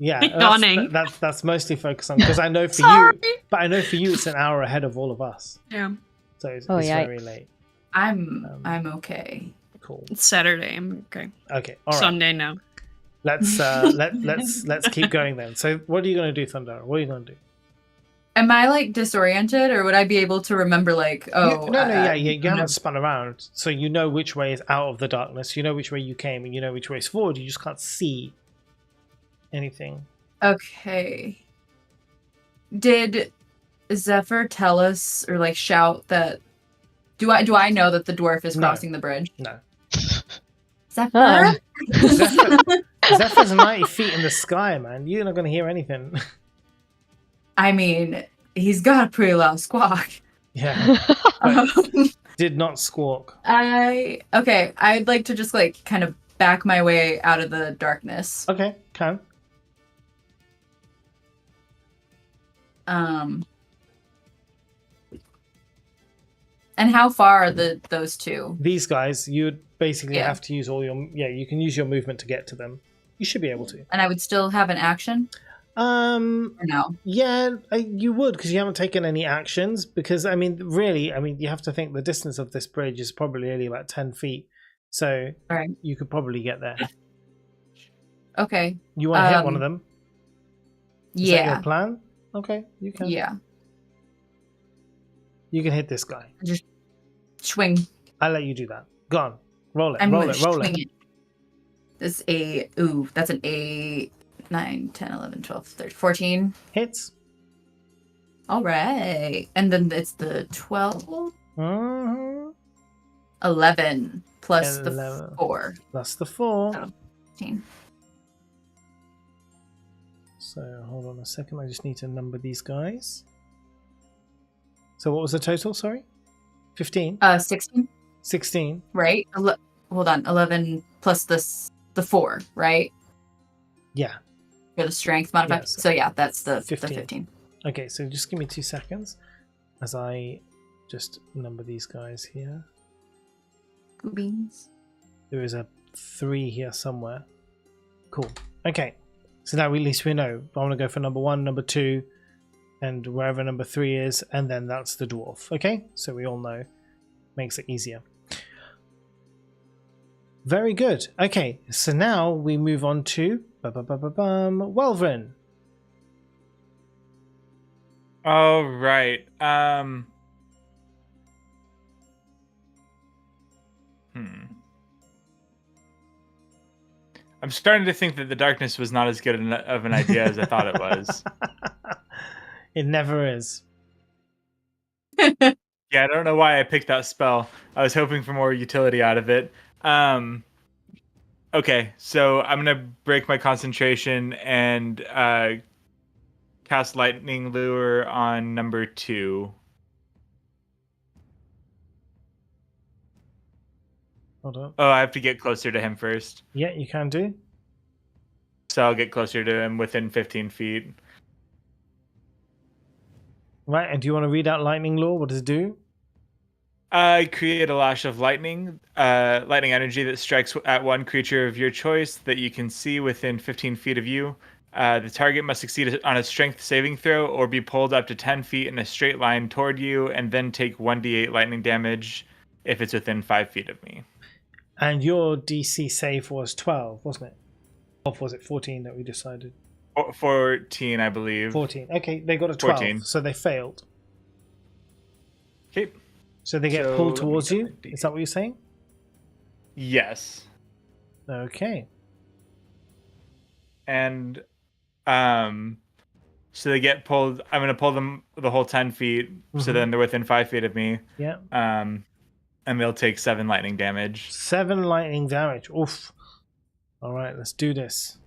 Yeah, yawning. that's mostly focused on because I know for Sorry. you, but I know for you it's an hour ahead of all of us, Yeah, so it's Oh, very yikes. late. I'm okay. Cool. it's Saturday. I'm okay. Okay. All right. Sunday now. Let's let's keep going then. So what are you going to do, Thundara? What are you going to do? Am I like disoriented, or would I be able to remember like, oh, You haven't spun around, so you know which way is out of the darkness. You know which way you came, and you know which way is forward. You just can't see anything. Okay. Did Zephyr tell us or like shout that? Do I know that the dwarf is No. crossing the bridge? No. Zephyr. Zephyr's 90 feet in the sky, man. You're not going to hear anything. I mean, he's got a pretty loud squawk. Yeah. Um, Did not squawk. I'd like to just like kind of back my way out of the darkness. Okay, can. And how far are those two? These guys, you'd basically Yeah. have to use all your... Yeah, you can use your movement to get to them. You should be able to. And I would still have an action? Or no? Yeah, you would, because you haven't taken any actions. Because, I mean, really, you have to think the distance of this bridge is probably only about 10 feet. So All right. you could probably get there. Okay. You want to hit one of them? Is that Yeah. your plan? Okay, you can. Yeah. You can hit this guy. Just swing. I'll let you do that. Go on. Roll it, I'm roll gonna it, roll swing it. it. That's that's an 8, 9, 10, 11, 12, 13, 14. Hits. All right. And then it's the 12, Mm-hmm. 11 plus 11. the 4. Plus the 4. Oh. 15. So hold on a second. I just need to number these guys. So what was the total? Sorry, 15. 16. 16. Right. Hold on. 11 plus the 4. Right. Yeah. For the strength modifier. Yes. So yeah, that's the 15. 15. Okay. So just give me 2 seconds as I just number these guys here. Beans. There is a 3 here somewhere. Cool. Okay. So now at least we know. I want to go for number 1, number 2, and wherever number 3 is, and then that's the dwarf. Okay? So we all know. Makes it easier. Very good. Okay, so now we move on to Welvrin. All right. I'm starting to think that the darkness was not as good of an idea as I thought it was. It never is. Yeah, I don't know why I picked that spell. I was hoping for more utility out of it. Okay, so I'm gonna break my concentration and cast Lightning Lure on number 2. Hold on. Oh, I have to get closer to him first. Yeah, you can do. So I'll get closer to him within 15 feet. Right, and do you want to read out Lightning Lure? What does it do? Create a lash of lightning energy that strikes at one creature of your choice that you can see within 15 feet of you. The target must succeed on a strength saving throw or be pulled up to 10 feet in a straight line toward you and then take 1d8 lightning damage if it's within 5 feet of me. And your DC save was 12, wasn't it? Or was it 14 that we decided? 14, I believe. 14. Okay, they got a 12, 14. so they failed. Okay. So they get So pulled let me towards get you? my Is that what you're saying? Yes. Okay. And so they get pulled. I'm going to pull them the whole 10 feet, so then they're within 5 feet of me. Yeah. And they'll take 7 lightning damage. 7 lightning damage. Oof. All right, let's do this.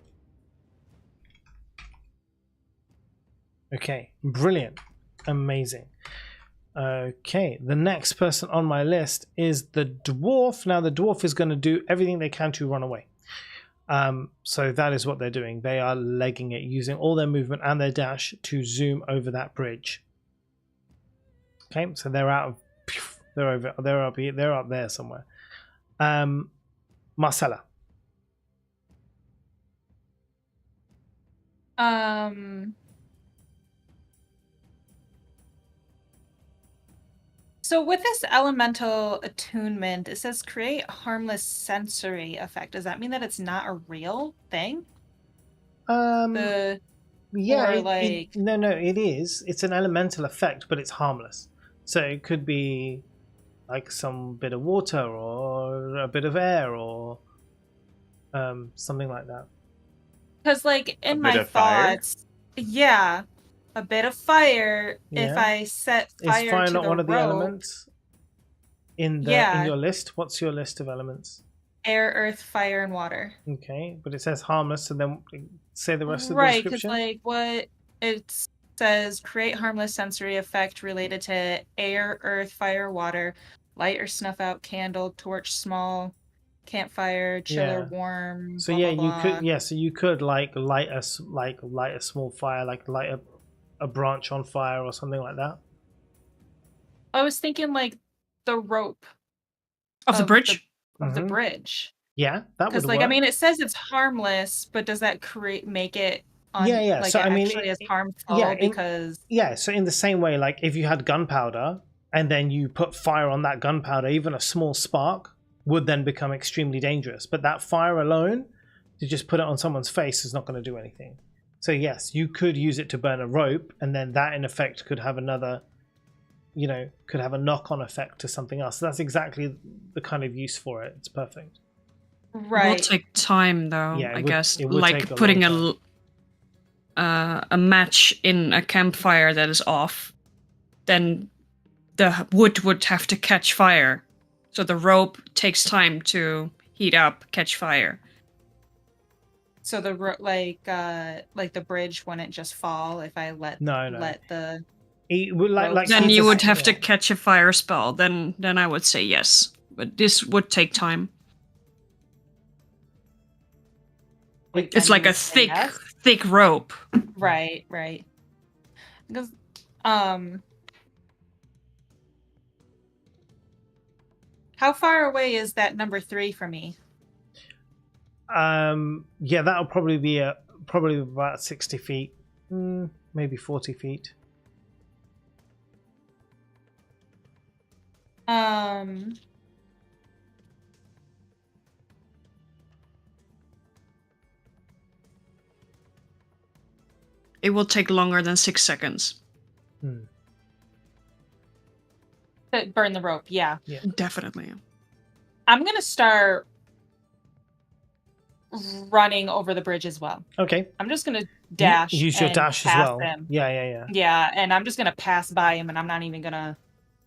Okay, brilliant. Amazing. Okay, the next person on my list is the dwarf. Now, the dwarf is going to do everything they can to run away. So that is what they're doing. They are legging it, using all their movement and their dash to zoom over that bridge. Okay, so they're out of... They're over. They're up here. They're up there somewhere. Marcella. So with this elemental attunement, it says create harmless sensory effect. Does that mean that it's not a real thing? Yeah. or like- No, it is. It's an elemental effect, but it's harmless. So it could be like some bit of water or a bit of air or something like that. Because like in A bit my of fire? thoughts, yeah, a bit of fire. If Yeah. I set fire Is fire to not the one of the rope, elements in Yeah. your list? What's your list of elements? air, earth, fire, and water. Okay, but it says harmless, so then say the rest of the Right, because description. like what it's says create harmless sensory effect related to air, earth, fire, water, light or snuff out candle, torch, small, campfire, chiller, Yeah. warm, So blah yeah, blah you blah. could so you could like light a small fire, like light a branch on fire or something like that. I was thinking like the rope Of the bridge? of the Mhm. bridge. Yeah, that would Because like work. I mean it says it's harmless, but does that make it Yeah. like So it I mean, actually is harmful yeah, because so in the same way, like if you had gunpowder and then you put fire on that gunpowder, even a small spark would then become extremely dangerous. But that fire alone, to just put it on someone's face, is not going to do anything. So yes, you could use it to burn a rope, and then that in effect could have another, could have a knock-on effect to something else. So that's exactly the kind of use for it. It's perfect. It will right. take time, though, Yeah, I guess. it would take Like a putting long a match in a campfire that is off, then the wood would have to catch fire. So the rope takes time to heat up, catch fire. So the like the bridge wouldn't just fall if I let the It would like Then you would have to yeah. catch a fire spell. Then I would say yes. But this would take time. Wait, It's then like you a would say yes? thick rope. Right. Because how far away is that number 3 from me? Yeah, that'll probably be probably about 60 feet, maybe 40 feet. It will take longer than 6 seconds. Burn the rope, yeah. Definitely. I'm gonna start running over the bridge as well. Okay. I'm just gonna dash. Use your and dash as pass well. him. Yeah. Yeah, and I'm just gonna pass by him, and I'm not even gonna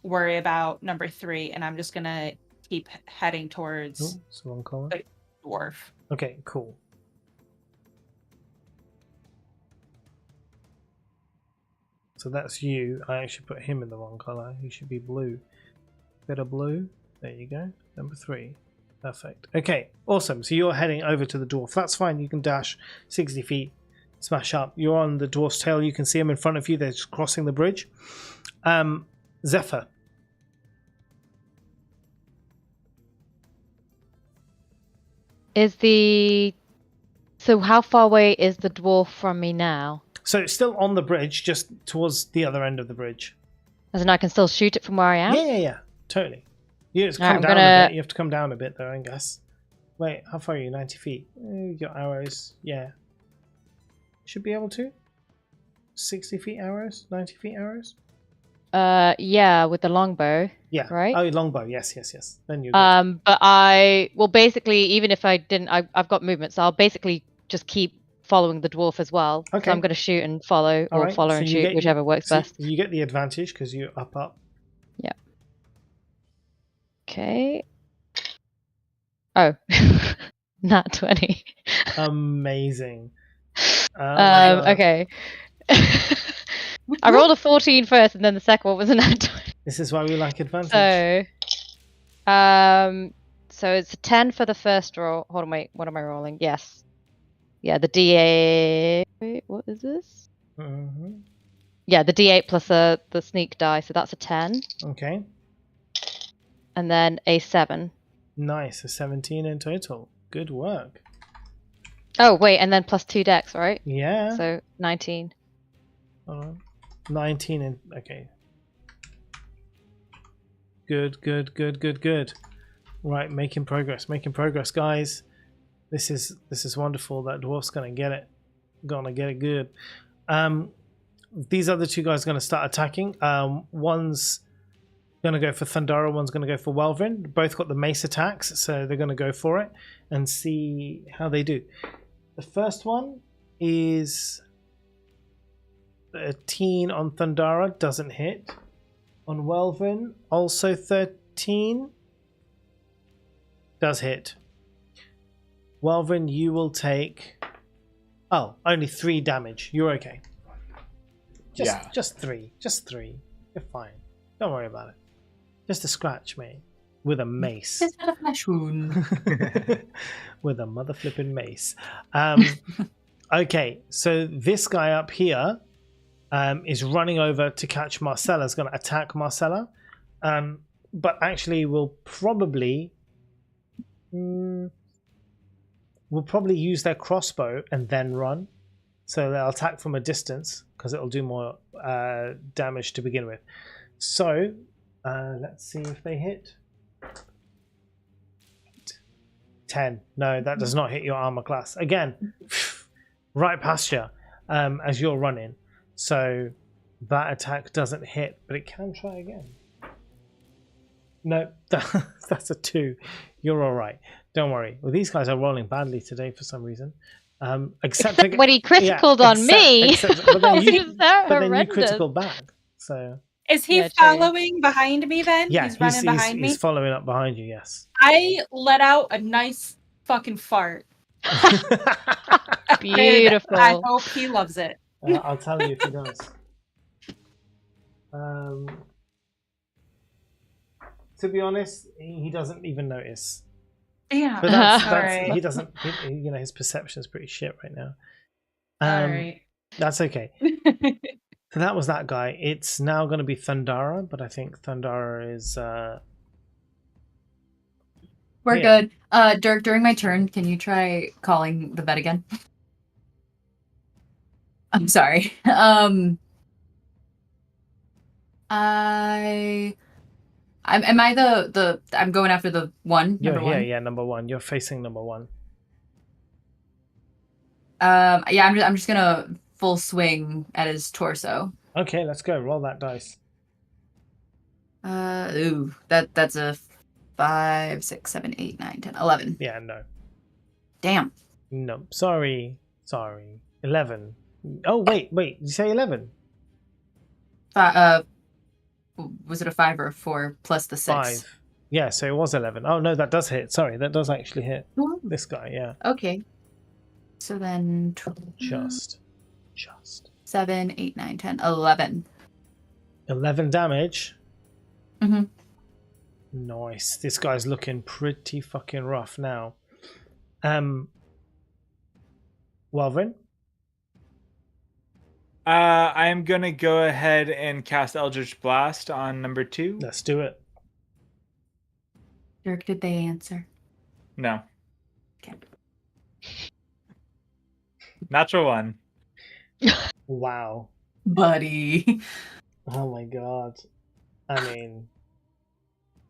worry about number 3, and I'm just gonna keep heading towards it's the wrong color. the dwarf. Okay, cool. So that's you. I actually put him in the wrong color. He should be blue. Bit of blue. There you go. Number 3. Perfect. Okay, awesome. So you're heading over to the dwarf. That's fine. You can dash 60 feet, smash up. You're on the dwarf's tail. You can see him in front of you. They're just crossing the bridge. Zephyr. So how far away is the dwarf from me now? So it's still on the bridge, just towards the other end of the bridge. As in I can still shoot it from where I am? Yeah. Totally. You just Alright, come down a bit. You have to come down a bit, though, I guess. Wait, how far are you? 90 feet. You got arrows. Yeah. Should be able to. 60 feet arrows? 90 feet arrows? Yeah, with the longbow. Yeah. Right? Oh, longbow. Yes. Then you're good. But basically, even if I didn't, I've got movement, so I'll basically just keep following the dwarf as well. Okay. So I'm going to shoot and follow, All or right, follow so and you shoot, get- whichever works So best. you get the advantage because you're up. Yeah. Okay. Oh, not 20. Amazing. Okay. I rolled a 14 first, and then the second one was a nat 20. This is why we like advantage. So it's a 10 for the first roll. Hold on, wait. What am I rolling? Yes. Yeah, the D8. Wait, what is this? Mm-hmm. Yeah, the D8 plus the sneak die. So that's a 10. Okay. And then a 7. Nice. A 17 in total. Good work. Oh, wait. And then plus 2 dex, right? Yeah. So 19. 19 in. Okay. Good. Right, making progress, guys. This is wonderful. That dwarf's gonna get it good. These other two guys are gonna start attacking. One's gonna go for Thundara, one's gonna go for Welvin. Both got the mace attacks, so they're gonna go for it and see how they do. The first one is 13 on Thundara, doesn't hit. On Welvin, also 13. Does hit. Welvin, you will take... Oh, only 3 damage. You're okay. Just three. Just three. You're fine. Don't worry about it. Just a scratch, mate. With a mace. Just had a flesh wound. With a mother flipping mace. Okay, so this guy up here is running over to catch Marcella. Is going to attack Marcella. But actually will probably use their crossbow and then run. So they'll attack from a distance because it'll do more damage to begin with. So let's see if they hit. 10. No, that does not hit your armor class. Again, right past you as you're running. So that attack doesn't hit, but it can try again. No, that's a 2. You're all right. Don't worry. Well, these guys are rolling badly today for some reason. Except when he criticaled on me. But then you horrendous. critical back. So Is he Yeah, true. following behind me then? yeah, He's running behind me? He's following up behind you. Yes. I let out a nice fucking fart. Beautiful. I hope he loves it. I'll tell you if he does. To be honest, he doesn't even notice. Yeah. But that's Alright. he doesn't. You know, his perception is pretty shit right now. Alright. That's okay. So that was that guy. It's now going to be Thundara, but I think Thundara is. We're Yeah. good. Dirk, during my turn, can you try calling the vet again? I'm sorry. Am I the I'm going after the one, You're number here, one? yeah, number 1. You're facing number 1. Yeah, I'm just gonna full swing at his torso. Okay, let's go. Roll that dice. That's a 5, 6, 7, 8, 9, 10, 11. Yeah, no. Damn. No. Sorry. 11. Oh, wait. Did you say 11? Was it a 5 or a 4 plus the 6? 5. Yeah, so it was 11. Oh, no, that does hit. Sorry, that does actually hit Ooh. this guy, yeah. Okay. So then Just. 7, 8, 9, 10, 11. 11 damage. Mm-hmm. Nice. This guy's looking pretty fucking rough now. Walvin? I'm gonna go ahead and cast Eldritch Blast on number 2. Let's do it. Dirk, did they answer? No. Okay. Natural 1. Wow. Buddy. Oh my god. I mean,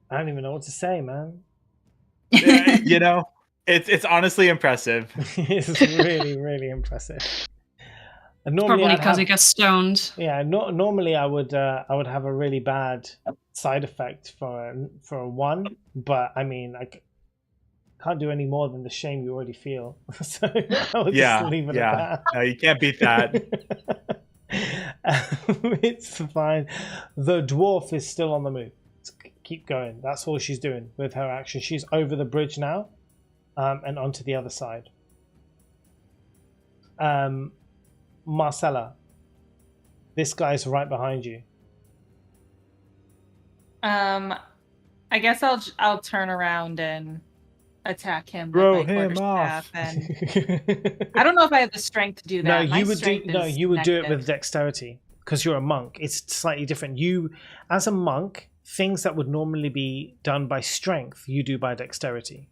I don't even know what to say, man. You know, it's honestly impressive. It's really, really impressive. And normally Probably I'd because have- he gets stoned. Yeah, normally I would have a really bad side effect for a 1, but I mean I can't do any more than the shame you already feel. So I'll just leave it at that. No, you can't beat that. It's fine. The dwarf is still on the move. Keep going. That's all she's doing with her action. She's over the bridge now, and onto the other side. Marcella, this guy's right behind you. I guess I'll turn around and attack him Throw with my him quarterstaff, off. and I don't know if I have the strength to do No, that. My you would do. strength No, is you would do it negative. with dexterity because you're a monk. It's slightly different. You, as a monk, things that would normally be done by strength, you do by dexterity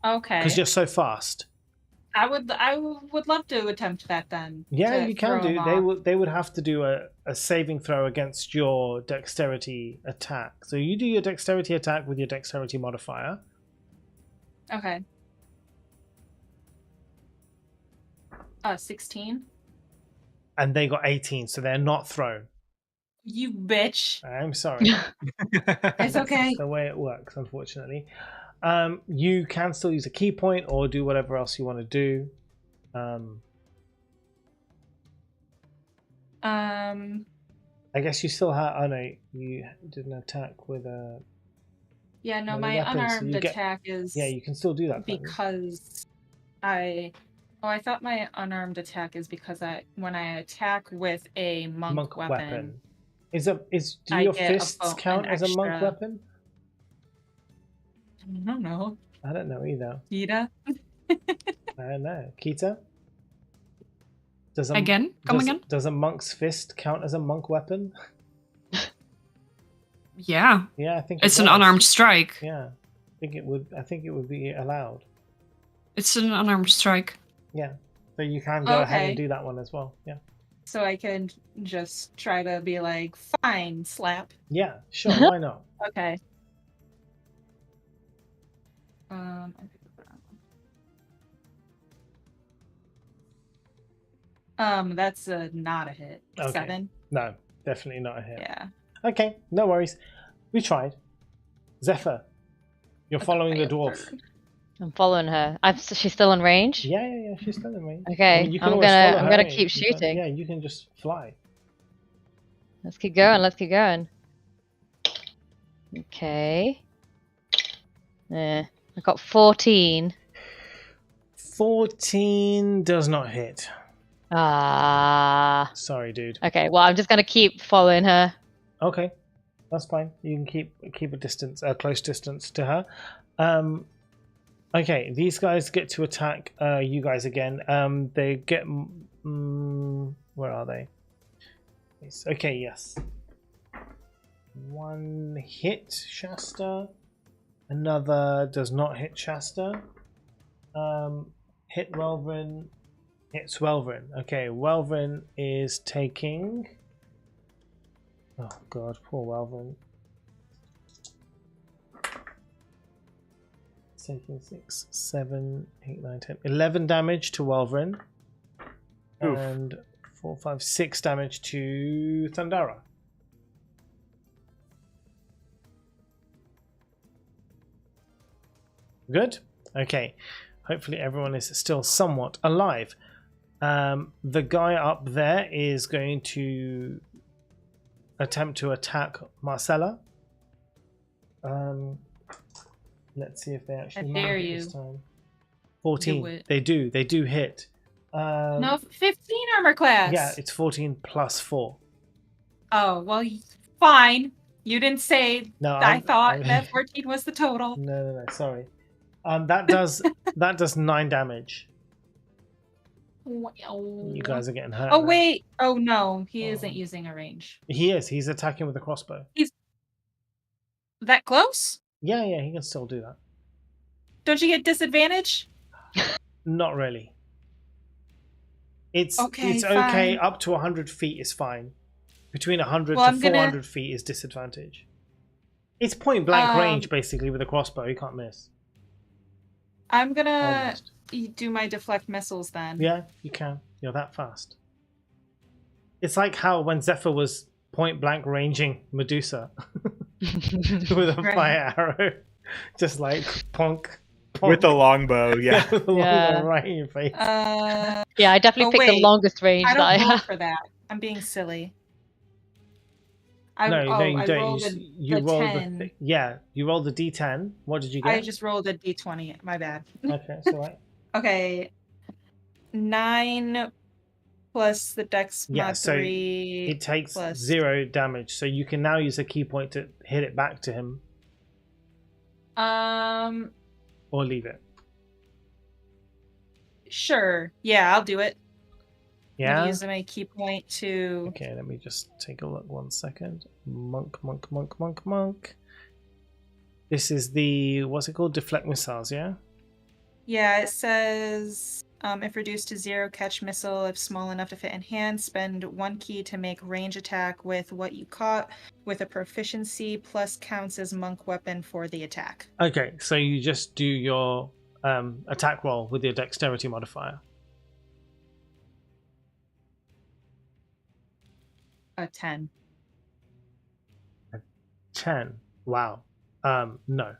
Okay. because you're so fast. I would love to attempt that then. Yeah, to you can throw do. him They off. would have to do a saving throw against your dexterity attack. So you do your dexterity attack with your dexterity modifier. Okay. 16. And they got 18, so they're not thrown. You bitch. I'm sorry. It's okay. That's the way it works, unfortunately. You can still use a key point or do whatever else you want to do. I guess you still have. Oh no, you did an attack with a. Yeah, no, With my weapons, so unarmed you get- attack is Yeah, you can still do that. can't you? because I Oh, I thought my unarmed attack is because when I attack with a monk weapon, Do I your get fists an count as a monk extra- weapon? I don't know. I don't know either. Ida? I don't know. Kita? Does Come again? Does a monk's fist count as a monk weapon? Yeah. Yeah, I think It's it an does. unarmed strike. Yeah, I think it would be allowed. It's an unarmed strike. Yeah, so you can go ahead Okay. and do that one as well. Yeah. So I can just try to be like, fine, slap. Yeah, sure. Why not? Okay. That's not a hit. Okay. 7. No, definitely not a hit. Yeah. Okay, no worries. We tried. Zephyr, you're following the dwarf. I'm following her. She's still in range. Yeah. She's still in range. Okay, you can I'm always follow gonna her. keep shooting. Yeah, you can just fly. Let's keep going. Let's keep going. Okay. I got 14. 14 does not hit. Ah. Sorry, dude. Okay. Well, I'm just gonna keep following her. Okay, that's fine. You can keep a close distance to her. Okay, these guys get to attack you guys again. They get where are they? Okay, yes. One hit Shasta. Another does not hit Shasta. Hit Welvin. Hits Welvin. Okay, Welvin is taking. Oh god, poor Welvin. Taking 6, 7, 8, 9, 10, 11 damage to Welvin. Oof. And 4, 5, 6 damage to Thundara. Good. Okay. Hopefully everyone is still somewhat alive. The guy up there is going to attempt to attack Marcella. Let's see if they actually I dare mark it you. this time. 14. Do it. They do hit. No, 15 armor class. Yeah, it's 14 plus 4. Oh, well, fine. You didn't say. No, I thought that 14 was the total. No, sorry. That does 9 damage. You guys are getting hurt. Oh now. wait. Oh no, he Oh. isn't using a range. He is. He's attacking with a crossbow. That close? Yeah, he can still do that. Don't you get disadvantage? Not really. It's Okay, okay. fine. Up to 100 feet is fine. Between 100 Well, to I'm gonna- 400 feet is disadvantage. It's point blank range basically with a crossbow. You can't miss. I'm gonna Almost. do my deflect missiles then. Yeah, you can. You're that fast. It's like how when Zephyr was point blank ranging Medusa with a Right. fire arrow, just like ponk. With the longbow, yeah. with the longbow Yeah. right in your face. Yeah, I definitely Oh, picked the wait. longest range I that I don't roll have. for that. I'm being silly. No, you I don't. rolled You the roll 10. you rolled the d10. What did you get? I just rolled a d20. My bad. Okay, it's all right. Okay. 9 plus the dex Yeah, mod so 3. It takes plus- 0 damage, so you can now use a key point to hit it back to him or leave it. Sure. Yeah, I'll do it. I'm Yeah. gonna use my key point to. Okay, let me just take a look 1 second. Monk. This is the what's it called? Deflect missiles, yeah? Yeah, it says if reduced to 0, catch missile if small enough to fit in hand. Spend 1 key to make range attack with what you caught with a proficiency plus counts as monk weapon for the attack. Okay, so you just do your attack roll with your dexterity modifier. A 10. 10. Wow. No.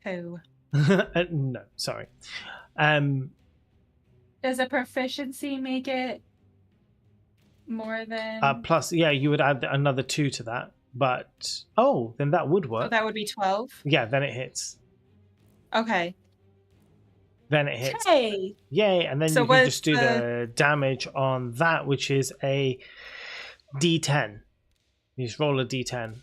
Oh. No, sorry. Does a proficiency make it more than? Plus, yeah, you would add another 2 to that, but then that would work. So that would be 12. Yeah, then it hits. Okay. Then it hits. Hey. Yay! And then So you can what's just do the damage on that, which is a D10. You just roll a D10.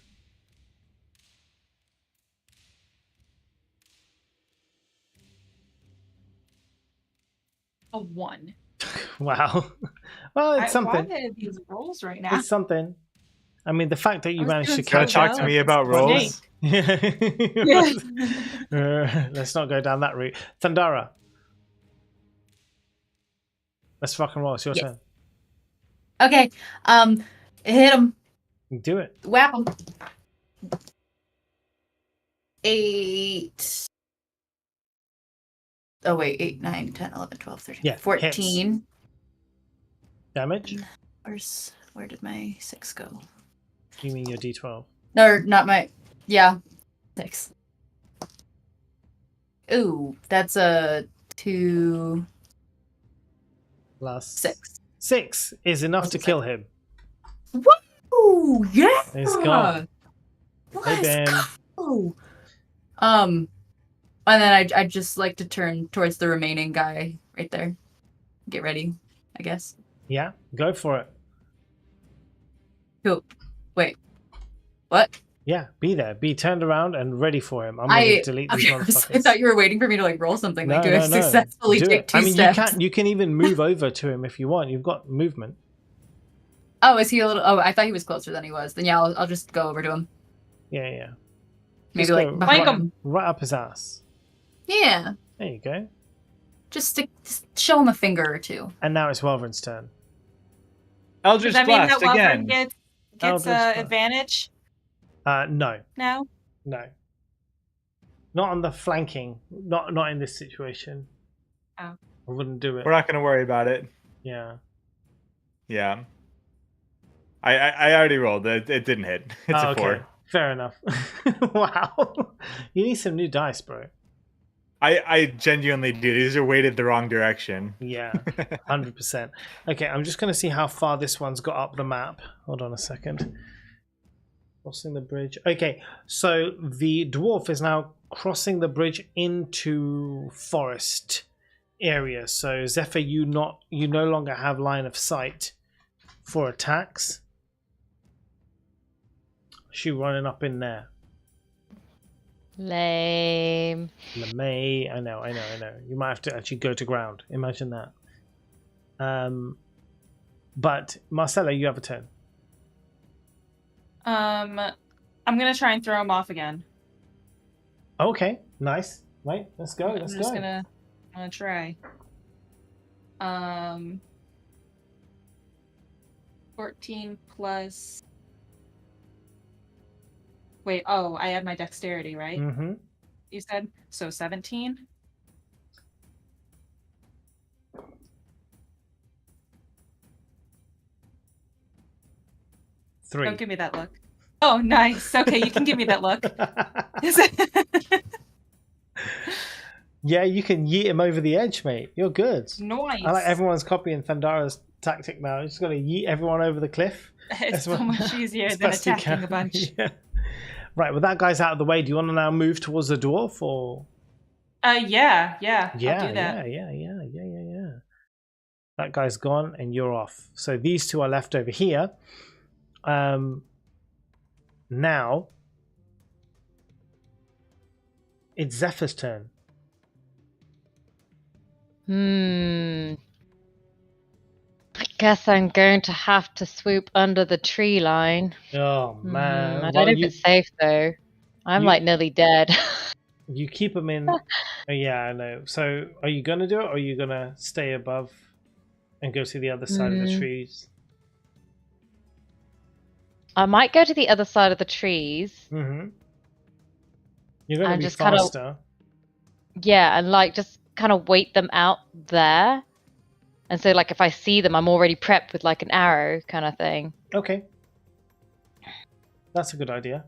A 1. Wow. Well, it's something. Why are these rolls right now? It's something. I mean, the fact that you I was managed to doing Gotta catch so talk up. to well. me about rolls. Yeah. Let's not go down that route. Thundara. Let's rock and roll. It's your Yes. turn. Okay. Hit him. Do it. Whap him. 8. Oh, wait. 8, 9, 10, 11, 12, 13. Yeah, 14. Damage? Where did my 6 go? You mean your D12? No, not my. Yeah. 6. Ooh, that's a 2. Plus 6. 6 is enough Plus to 6. kill him. Woo! Yeah! It's gone. Hey, Let's Ben. go! And then I'd just like to turn towards the remaining guy right there. Get ready, I guess. Yeah, go for it. Cool. Wait. What? Yeah, be there. Be turned around and ready for him. I'm going to delete these I motherfuckers. thought you were waiting for me to like roll something. No, Like, do no, I no. successfully Do take it. 2 I mean, steps? you can even move over to him if you want. You've got movement. Oh, is he a little? Oh, I thought he was closer than he was. Then yeah, I'll just go over to him. Yeah. Maybe Just like go behind right, him. right up his ass. Yeah, There you go. just show him a finger or two. And now it's Welverin's turn. Eldritch Does that mean Blast that Welvern again. gets Eldritch Blast. advantage No. now? No. Not on the flanking. Not in this situation. Oh. I wouldn't do it. We're not gonna worry about it. Yeah. Yeah. I already rolled. It didn't hit. It's a 4. Fair enough. Wow. You need some new dice, bro. I genuinely do. These are weighted the wrong direction. Yeah. 100%. Okay, I'm just going to see how far this one's got up the map. Hold on a second. Crossing the bridge. Okay, so the dwarf is now crossing the bridge into forest area. So Zephyr, you no longer have line of sight for attacks. She running up in there. Lame. LeMay, I know. You might have to actually go to ground. Imagine that. But Marcella, you have a turn. I'm gonna try and throw him off again. Okay, nice. Wait, let's go. I'm just gonna try. 14 plus. Wait, oh, I had my dexterity, right? Mm-hmm. You said so 17. 3. Don't give me that look. Oh, nice. Okay, you can give me that look. Yeah, you can yeet him over the edge, mate. You're good. Nice. I like everyone's copying Thundara's tactic now. You just got to yeet everyone over the cliff. It's so much easier as than best you attacking can. a bunch. Yeah. Right, well, that guy's out of the way. Do you want to now move towards the dwarf, or? Yeah. Yeah, I'll do that. yeah. That guy's gone, and you're off. So these two are left over here. Now it's Zephyr's turn. I guess I'm going to have to swoop under the tree line. Oh man! I don't know if it's safe though. I'm you- like nearly dead. You keep them in. Oh, yeah, I know. So, are you gonna do it, or are you gonna stay above and go to the other side of the trees? I might go to the other side of the trees. Mm-hmm. You're gonna And be just kinda- faster. Yeah, and like just kind of wait them out there. And so like if I see them, I'm already prepped with like an arrow kind of thing. Okay, that's a good idea.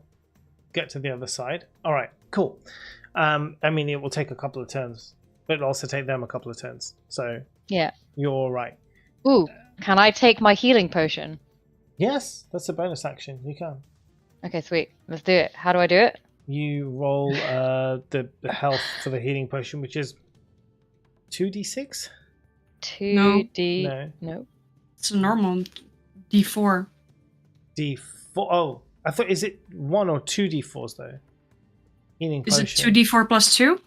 Get to the other side. All right, cool. I mean, it will take a couple of turns, but it'll also take them a couple of turns. So Yeah. you're all right. Ooh, can I take my healing potion? Yes, that's a bonus action. You can. Okay, sweet. Let's do it. How do I do it? You roll the health for the healing potion, which is 2d6? 2D. No. No. It's a normal D4. D4. Oh, I thought, is it 1 or 2d4s though? Healing Is it potion. 2D4 plus 2?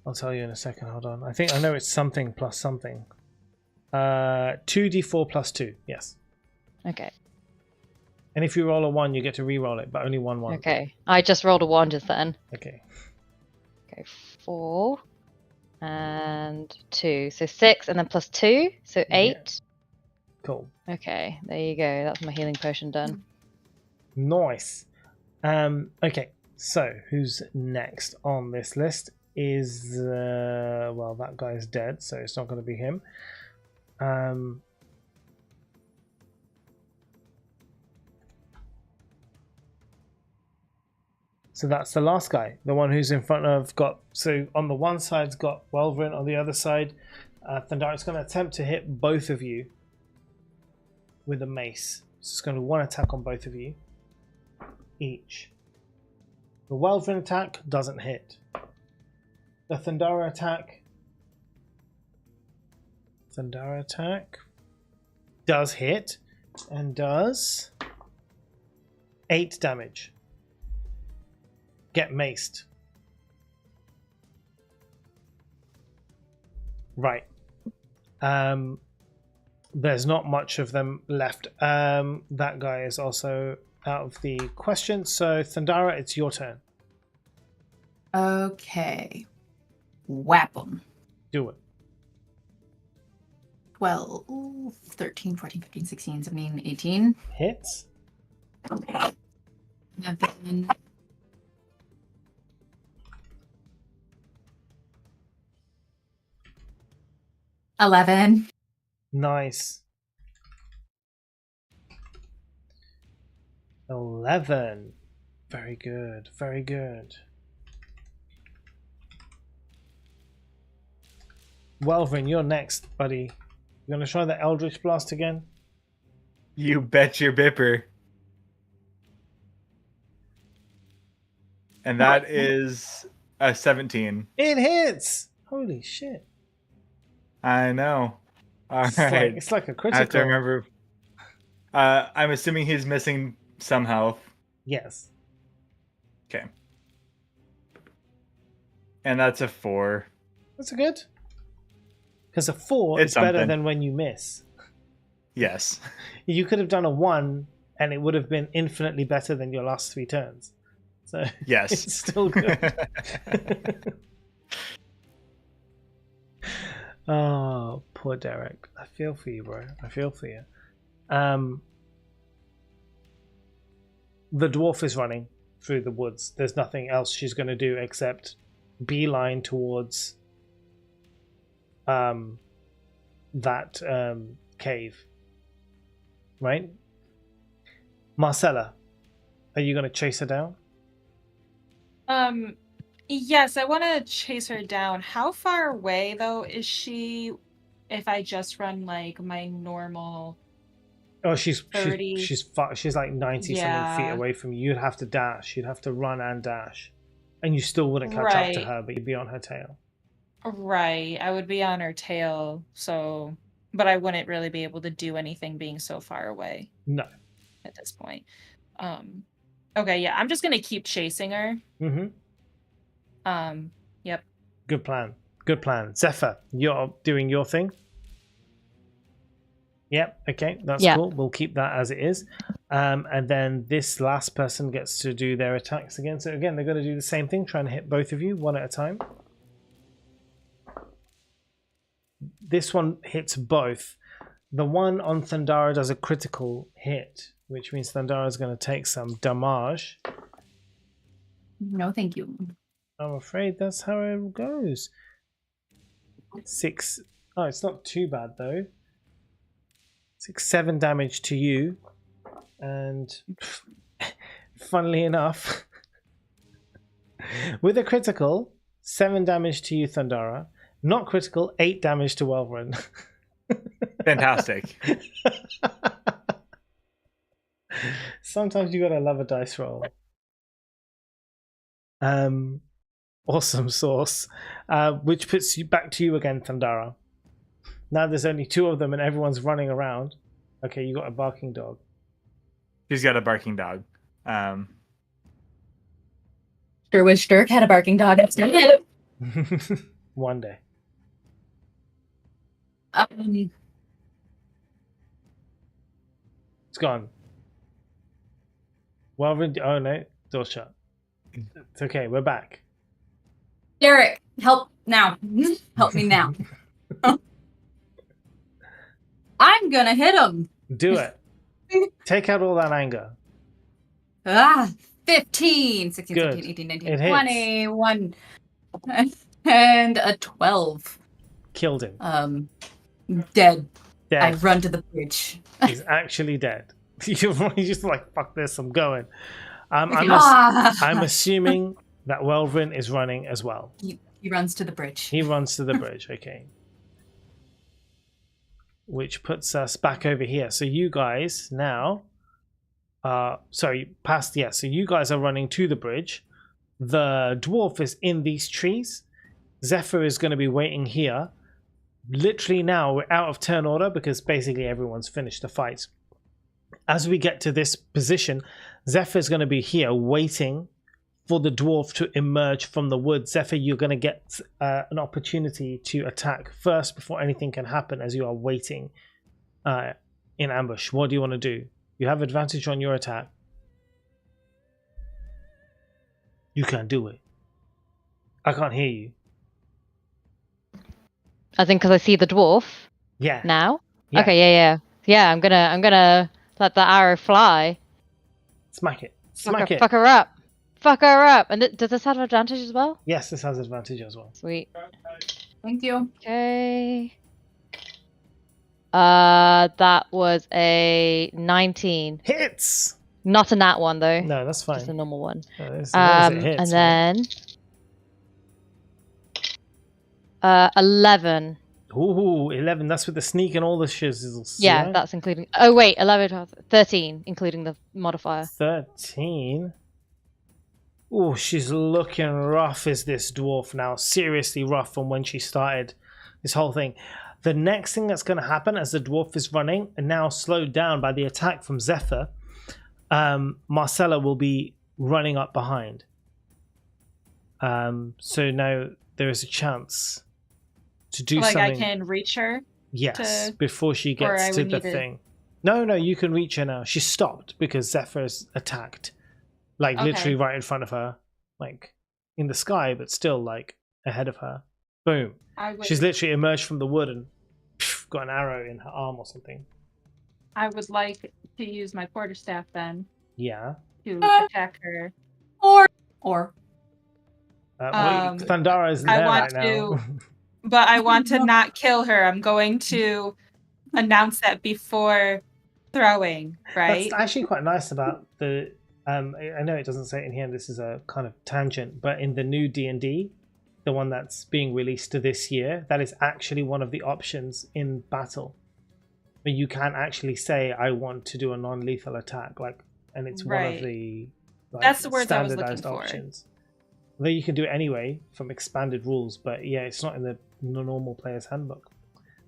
I'll tell you in a second. Hold on. I know it's something plus something. 2d4 plus 2. Yes. Okay. And if you roll a 1, you get to re-roll it, but only one. Okay. I just rolled a 1 just then. Okay. Okay, 4 and 2. So 6 and then plus 2. So 8. Yeah. Cool. Okay, there you go. That's my healing potion done. Nice. Okay. So who's next on this list is well, that guy's dead, so it's not going to be him. So that's the last guy, the one who's in front of so on the one side's got Welvrin, on the other side, Thundaric's going to attempt to hit both of you with a mace. So it's going to one attack on both of you each. The Welvrin attack doesn't hit. The Thundara attack does hit and does 8 damage. Get maced. Right. There's not much of them left. That guy is also out of the question. So Thundara, it's your turn. Okay. Whap 'em. Do it. 12, 13, 14, 15, 16, 17, 18. Hits. Okay. And then 11. Nice. 11. Very good. Very good. Welvrin, you're next, buddy. You gonna try the Eldritch Blast again? You bet your bipper. And that is a 17. It hits! Holy shit. I know. All right. It's like a I critical. have to remember. I'm assuming he's missing some health. Yes. Okay. And that's a 4. That's good. Because a 4 It's is better something. than when you miss. Yes. You could have done a 1 and it would have been infinitely better than your last 3 turns. So Yes. it's still good. Oh, poor Derek. I feel for you, bro. I feel for you. The dwarf is running through the woods. There's nothing else she's going to do except beeline towards that cave. Right? Marcella, are you going to chase her down? Yes, I want to chase her down. How far away though is she if I just run like my normal Oh, she's 30? she's like 90 something feet Yeah. away from you. You'd have to dash. You'd have to run and dash. And you still wouldn't catch up to Right. her, but you'd be on her tail. Right, I would be on her tail, so but I wouldn't really be able to do anything being so far away No. at this point. Okay, yeah, I'm just gonna keep chasing her. Mm-hmm. Yep. Good plan. Good plan. Zephyr, you're doing your thing? Yep. Okay, that's Yeah. cool. We'll keep that as it is. And then this last person gets to do their attacks again. So again, they're going to do the same thing, trying to hit both of you one at a time. This one hits both. The one on Thundara does a critical hit, which means Thundara is going to take some damage. No, thank you. I'm afraid that's how it goes. 6. Oh, it's not too bad though. 7 damage to you, and funnily enough, with a critical, 7 damage to you, Thundara. Not critical, 8 damage to Welvrin. Fantastic. Sometimes you gotta love a dice roll. Awesome sauce. Which puts you back to you again, Thundara. Now there's only 2 of them and everyone's running around. Okay, you got a barking dog. He's got a barking dog. Sure wish Dirk had a barking dog instead of him. One day. It's gone. Well, oh no, door shut. It's okay, we're back. Derek, help now. Help me now. I'm gonna hit him. Do it. Take out all that anger. 15, 16, Good. 17, 18, 19, It hits. 21, and a 12. Killed him. Dead. Dead. I run to the bridge. He's actually dead. You're just like, fuck this, I'm going. I'm assuming that Welvin is running as well. He runs to the bridge. He runs to the bridge, okay. Which puts us back over here. So you guys now... so you guys are running to the bridge. The dwarf is in these trees. Zephyr is going to be waiting here. Literally now we're out of turn order because basically everyone's finished the fights. As we get to this position, Zephyr is going to be here waiting for the dwarf to emerge from the woods. Zephyr, you're going to get an opportunity to attack first before anything can happen as you are waiting in ambush. What do you want to do? You have advantage on your attack. You can't do it. I can't hear you. I think because I see the dwarf Yeah. now. Yeah. Okay, yeah. I'm gonna let the arrow fly. Smack it. Smack it. Fuck her up. Fuck her up. And does this have advantage as well? Yes, this has advantage as well. Sweet. Thank you. Okay. That was a 19. Hits. Not a nat one though. No, that's fine. Just a normal one. As long as it hits, and then 11. Ooh, 11. That's with the sneak and all the shizzles. Yeah, that's including. Oh wait, 11, 12, 13, including the modifier. 13. Oh, she's looking rough as this dwarf now. Seriously rough from when she started this whole thing. The next thing that's going to happen as the dwarf is running, and now slowed down by the attack from Zephyr, Marcella will be running up behind. So now there is a chance to do something. Like I can reach her? Yes, before she gets to the thing. No, you can reach her now. She stopped because Zephyr's attacked. Like literally right in front of her. Like in the sky, but still like ahead of her. Boom. She's literally emerged from the wood and got an arrow in her arm or something. I would like to use my quarterstaff then. Yeah. To attack her. Or. Thundara is there right now. But I want to not kill her. I'm going to announce that before throwing, right? That's actually quite nice about the... I know it doesn't say it in here, and this is a kind of tangent, but in the new D&D, the one that's being released this year, that is actually one of the options in battle. But you can actually say, I want to do a non-lethal attack, and it's one of the that's the words I was looking for. Options. Though you can do it anyway from expanded rules, but yeah, it's not in the normal player's handbook.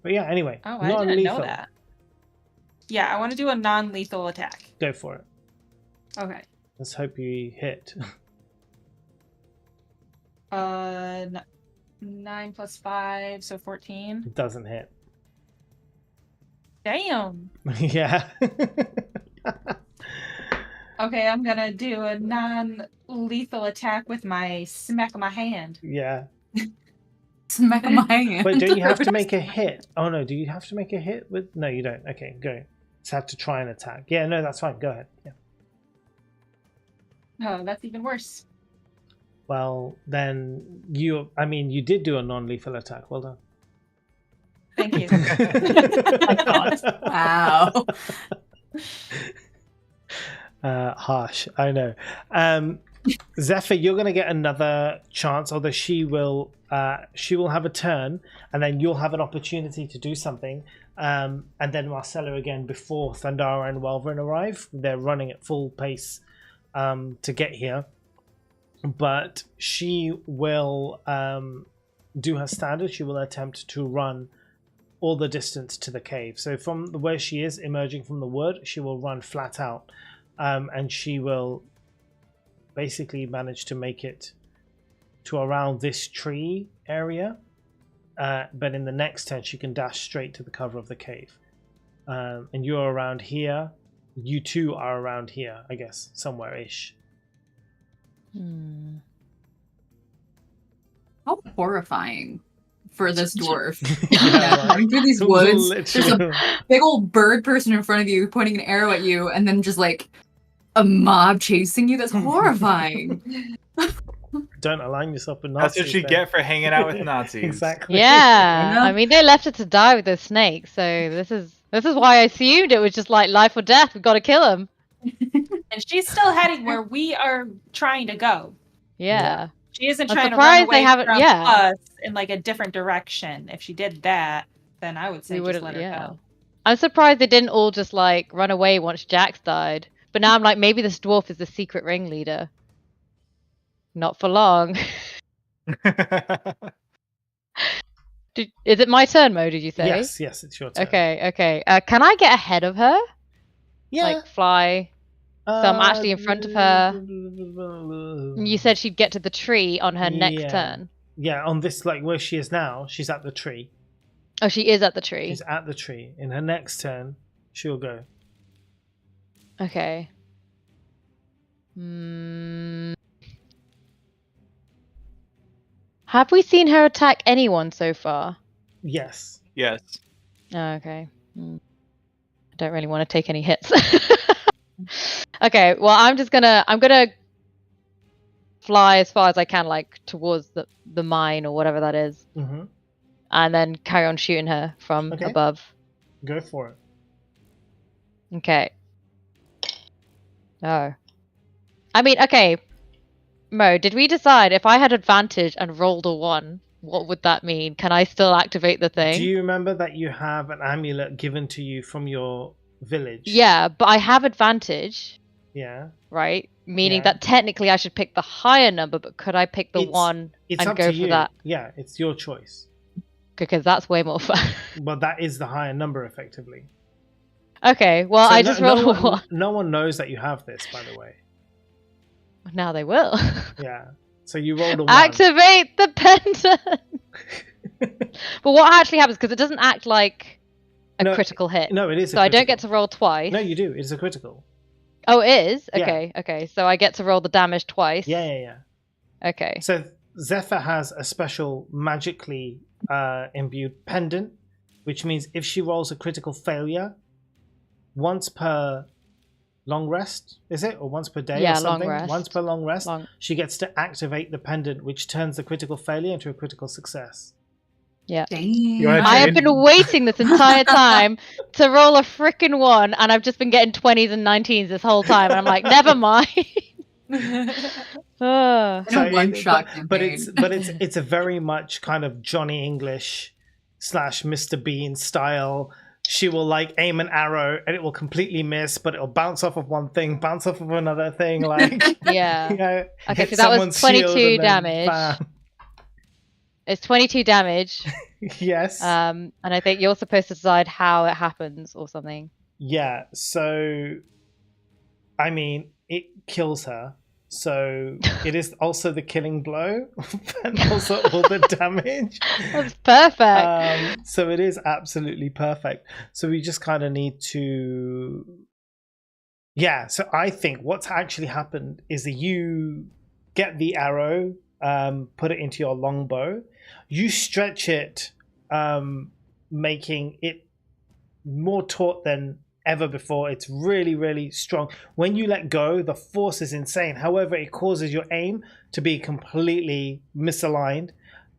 But yeah, anyway. Oh, I didn't know that. Yeah, I want to do a non-lethal attack. Go for it. Okay. Let's hope you hit. 9 plus 5, so 14. It doesn't hit. Damn. Yeah. Okay, I'm gonna do a non-lethal attack with my smack of my hand. Yeah. Smack of my hand. But don't you have to make a hit? Oh no, do you have to make a hit with? No, you don't. Okay, go. Just have to try and attack. Yeah, no, that's fine. Go ahead. Yeah. Oh, that's even worse. Well, then you did do a non-lethal attack. Well done. Thank you. My God. Wow. Harsh, I know. Zephyr, you're going to get another chance, although she will have a turn, and then you'll have an opportunity to do something. And then Marcella again before Thundara and Welvin arrive. They're running at full pace to get here. but she will do her standard. She will attempt to run all the distance to the cave. So from where she is emerging from the wood, she will run flat out, and she will basically manage to make it to around this tree area. But in the next turn, she can dash straight to the cover of the cave. And you're around here. You two are around here, I guess, somewhere-ish. How horrifying for this dwarf. Yeah, right. Running through these woods, there's a Literally. big old bird person in front of you pointing an arrow at you, and then just like a mob chasing you. That's horrifying. Don't align yourself with That's Nazis. what you then. get for hanging out with Nazis. Exactly. Yeah, Yeah. I mean they left her to die with those snakes, so this is why I assumed it was just like life or death. We've got to kill him. And she's still heading where we are trying to go. Yeah. She isn't I'm trying to surprised run they away haven't- from yeah. us in like a different direction. If she did that, then I would say We just would've- let her yeah. go. I'm surprised they didn't all just like run away once Jax died. But now I'm like, maybe this dwarf is the secret ringleader. Not for long. Is it my turn, Mo? Did you say? Yes, it's your turn. Okay. Can I get ahead of her? Yeah. Like fly? I'm actually in front of her. You said she'd get to the tree on her next Yeah. turn. Yeah, on this, like where she is now, she's at the tree. Oh, she is at the tree. She's at the tree. In her next turn, she'll go. Okay. Have we seen her attack anyone so far? Yes. Yes. Oh, okay. I don't really want to take any hits. Okay, well I'm gonna fly as far as I can, like towards the mine or whatever that is, Mm-hmm. and then carry on shooting her from Okay. above. Go for it. Okay. Oh. I mean, okay. Mo, did we decide if I had advantage and rolled a 1, what would that mean? Can I still activate the thing? Do you remember that you have an amulet given to you from your village? Yeah, but I have advantage, Yeah. right? Meaning Yeah. that technically I should pick the higher number, but could I pick the It's- 1 It's and up go to for you. that? Yeah, it's your choice. Because that's way more fun. But that is the higher number, effectively. Okay, well, So I just rolled a 1. No one knows that you have this, by the way. Now they will. Yeah. So you rolled a 1. Activate the pendant! But what actually happens, because it doesn't act like a No, critical hit. No, it is. So I don't get to roll twice. No, you do. It's a critical. Oh, it is? Yeah. Okay. So I get to roll the damage twice. Yeah. Okay. So Zephyr has a special magically imbued pendant, which means if she rolls a critical failure, once per long rest, is it? Or once per day Yeah, or something? long rest. Once per long rest, Long- she gets to activate the pendant, which turns the critical failure into a critical success. Yeah. Dang. wanna I have Jane? been waiting this entire time to roll a frickin' 1, and I've just been getting 20s and 19s this whole time. And I'm like, never mind. Ugh. In a one-shot but campaign. it's a very much kind of Johnny English / Mr. Bean style. She will like aim an arrow and it will completely miss, but it'll bounce off of one thing, bounce off of another thing, like Yeah. you know, Okay, hit so that was someone's shield 22 and then damage. bam. It's 22 damage. Yes. And I think you're supposed to decide how it happens or something. Yeah. So, I mean, it kills her. So it is also the killing blow, and also all the damage. That's perfect. So it is absolutely perfect. So we just kind of need to, yeah. So I think what's actually happened is that you get the arrow, put it into your longbow, you stretch it, making it more taut than ever before. It's really, really strong. When you let go, the force is insane. However, it causes your aim to be completely misaligned.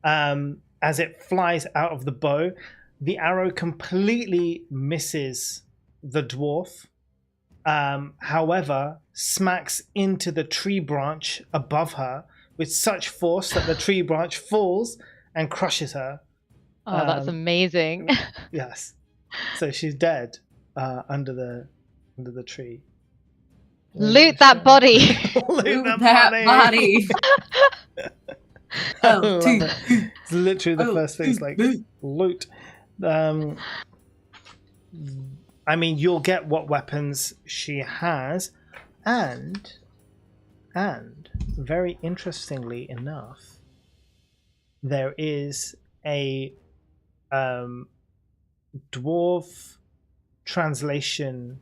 As it flies out of the bow, the arrow completely misses the dwarf. However, smacks into the tree branch above her with such force that the tree branch falls and crushes her. Oh, that's amazing. Yes. So she's dead under the tree. Loot that body. Loot Loot that that body. I Oh, love two. it. It's literally the first thing. It's like loot. I mean, you'll get what weapons she has, and very interestingly enough, there is a dwarf translation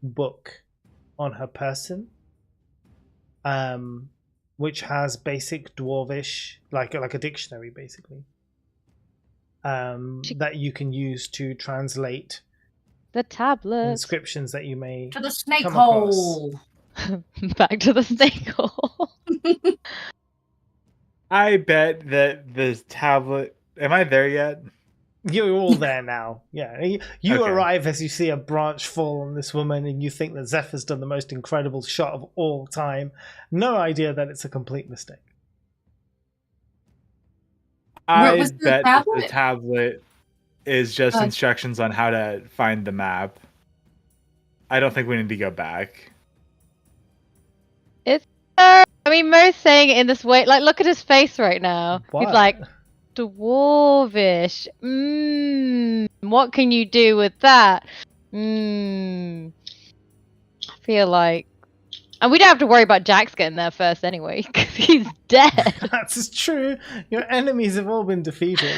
book on her person, which has basic dwarvish, like a dictionary, basically, that you can use to translate The tablet. inscriptions that you may To the snake come across. hole. Back to the snake hole. I bet that the tablet. Am I there yet? You're all there now. Yeah, you Okay. arrive as you see a branch fall on this woman, and you think that Zephyr's done the most incredible shot of all time. No idea that it's a complete mistake. I was the bet that the tablet? tablet is just Uh, instructions on how to find the map. I don't think we need to go back. I mean, Mo's saying it in this way. Like, look at his face right now. He's What? like, dwarvish. What can you do with that? I feel like. And we don't have to worry about Jax getting there first anyway, because he's dead. That's true. Your enemies have all been defeated.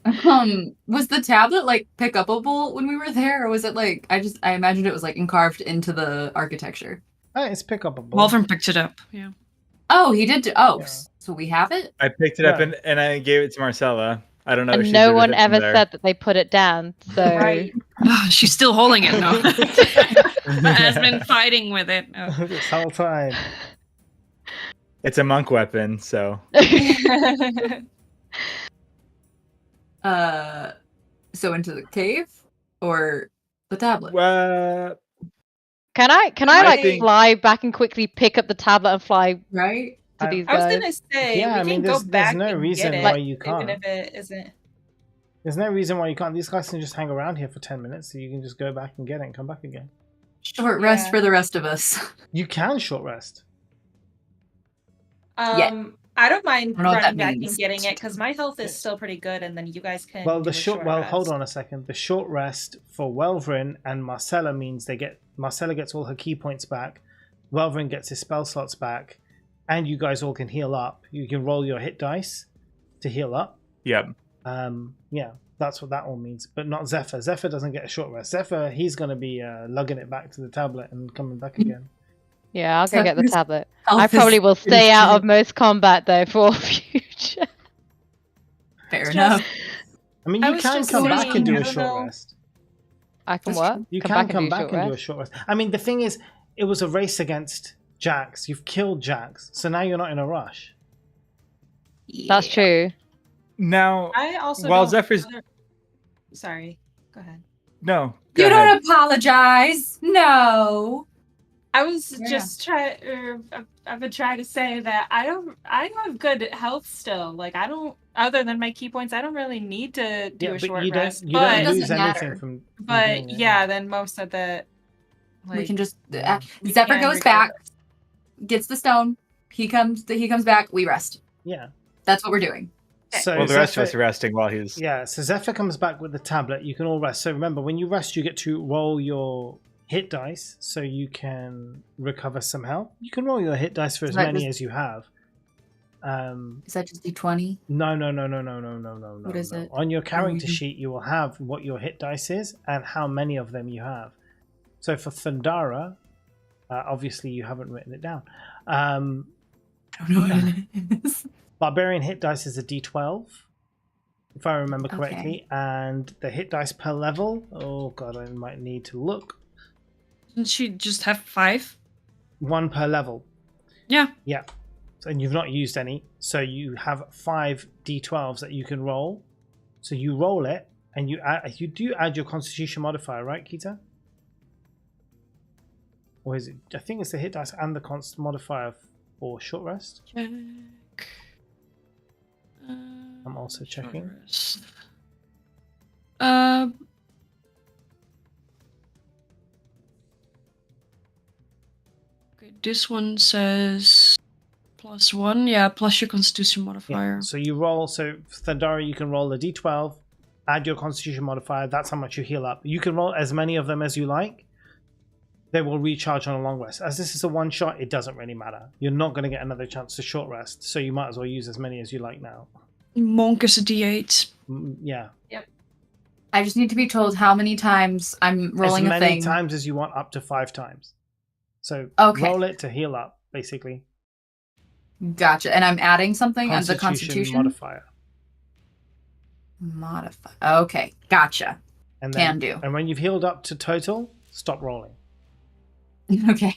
Was the tablet like pick upable when we were there, or was it like I imagined it was like carved into the architecture? Oh, it's pick up a ball. Wolfram picked it up. Yeah. Oh, he did. Oh, Yeah. so we have it. I picked it up Right. and I gave it to Marcella. I don't know if And she no did with one it from ever there. said that they put it down. So Right. She's still holding it now. Has been fighting with it. Oh. This whole time. It's a monk weapon, so So into the cave or the tablet? can I I like think- fly back and quickly pick up the tablet and fly Right. to I- these I was guys? gonna say Yeah, we I mean, can there's go back no and reason get why it, you can't. even if it isn't. There's no reason why you can't. These guys can just hang around here for 10 minutes, so you can just go back and get it and come back again. Short rest Yeah. for the rest of us. You can short rest. Yeah. I don't mind I don't know what running that back means. and getting it because my health is still pretty good, and then you guys can. Well, do the a short. Well, hold rest. on a second. The short rest for Welvrin and Marcella means Marcella gets all her key points back. Welvrin gets his spell slots back, and you guys all can heal up. You can roll your hit dice to heal up. yep. Yeah, that's what that all means. But not Zephyr. Zephyr doesn't get a short rest. Zephyr, he's going to be lugging it back to the tablet and coming back again. Yeah, I'll go get the Zephyr's tablet. health I probably is- will stay is out too- of most combat though for future. Fair Just- enough. I mean, I you was can just come back saying, and do I a don't short know. rest. I can That's what? true. You Come can back and come do back short and do a rest? short rest. I mean, the thing is, it was a race against Jax. You've killed Jax, so now you're not in a rush. That's Yeah. true. Now, I also. While don't- Zephyr's- Sorry. Go ahead. no. Go You ahead. don't apologize. No. I was Yeah. just trying. I've been trying to say that I have good health still. Like I don't, other than my key points, I don't really need to do Yeah, a but short you rest. don't It But doesn't lose anything matter. from. but doing it, yeah, then most of the. We can just we Zephyr can goes recover. back, gets the stone. He comes back. We rest. Yeah. That's what we're doing. So Well, the rest of Zephyr- us are resting while he's. Yeah, so Zephyr comes back with the tablet. You can all rest. So remember, when you rest, you get to roll your hit dice so you can recover some health. You can roll your hit dice for as Right, many this- as you have. Is that just D20? No. What is it? On your character Mhm. sheet, you will have what your hit dice is and how many of them you have. So for Thundara, obviously you haven't written it down. I don't know what it is. Barbarian hit dice is a D12, if I remember correctly, Okay. and the hit dice per level. Oh god, I might need to look. Didn't she just have 5? One per level. Yeah. Yeah. And you've not used any, so you have 5 D12s that you can roll. So you roll it, and you do add your Constitution modifier, right, Kita? Or is it? I think it's the hit dice and the const modifier for short rest. Check. I'm also checking. Short rest. 5 Okay, this one says +1. Yeah, plus your Constitution modifier. Yeah. So you roll. So Thundara, you can roll a d12, add your Constitution modifier. That's how much you heal up. You can roll as many of them as you like. They will recharge on a long rest. As this is a one shot, it doesn't really matter. You're not going to get another chance to short rest, so you might as well use as many as you like now. Monk is a D8. Yeah. I just need to be told how many times I'm rolling as a many thing. times as you want, up to 5 times. So Okay. roll it to heal up, basically. Gotcha. And I'm adding something as the Constitution modifier. Modify. Okay, gotcha. And Can do. And when you've healed up to total, stop rolling. Okay.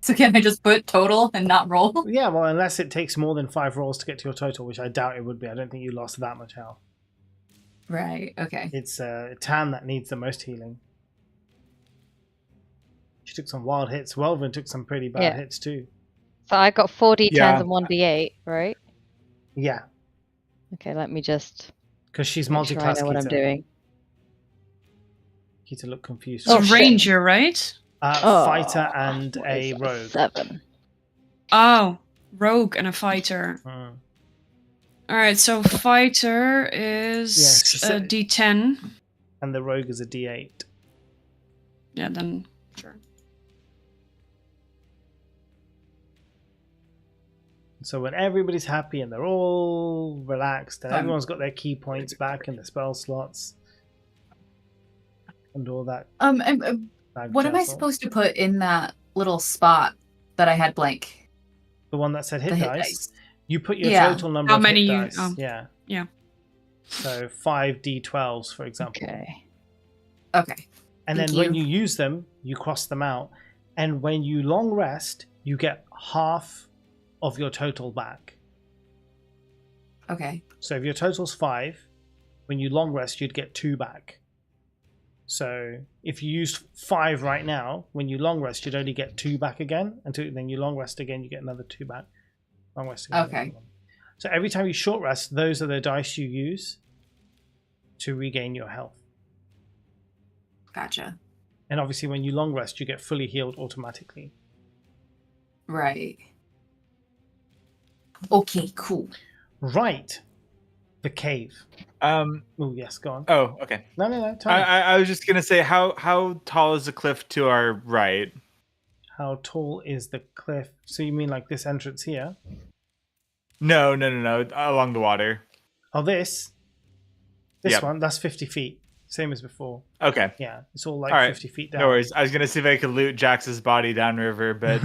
So can I just put total and not roll? Yeah, well, unless it takes more than 5 rolls to get to your total, which I doubt it would be. I don't think you lost that much health. Right. Okay. It's Tan that needs the most healing. She took some wild hits. Welvin took some pretty bad hits too. So I got 4 d10s Yeah. and 1 d8, right? Yeah, Okay, let me just because she's make sure I multi-class know what I'm Keita. doing. Keita look confused. It's Oh, a shit. ranger, right? Fighter and what a is that? rogue. 7. Oh, rogue and a fighter. Mm. All right, so fighter is Yeah, she said- a D10. And the rogue is a D8. Yeah, then sure. So when everybody's happy and they're all relaxed and Um, everyone's got their key points back in the spell slots and all that. What am I supposed to put in that little spot that I had blank? The one that said hit The hit dice. dice. You put your Yeah. total number How of many hit you- dice. oh. Yeah. Yeah. So 5 d12s, for example. Okay. Okay. And then Thank when you. you use them, you cross them out. And when you long rest, you get half of your total back. Okay. So if your total's 5, when you long rest, you'd get 2 back. So if you used 5 right now, when you long rest, you'd only get 2 back again. Until then you long rest again, you get another 2 back. Long rest again. Okay. another 1. So every time you short rest, those are the dice you use to regain your health. Gotcha. And obviously when you long rest, you get fully healed automatically. Right. Okay, cool. Right. The cave. Oh, yes, go on. Oh, okay. No. Tell me. I was just gonna say, how tall is the cliff to our right? How tall is the cliff? So you mean like this entrance here? No, along the water. Oh, this? This Yep. one? That's 50 feet. Same as before. Okay, Yeah, it's all like All right. 50 feet down. no worries. I was gonna see if I could loot Jax's body downriver, but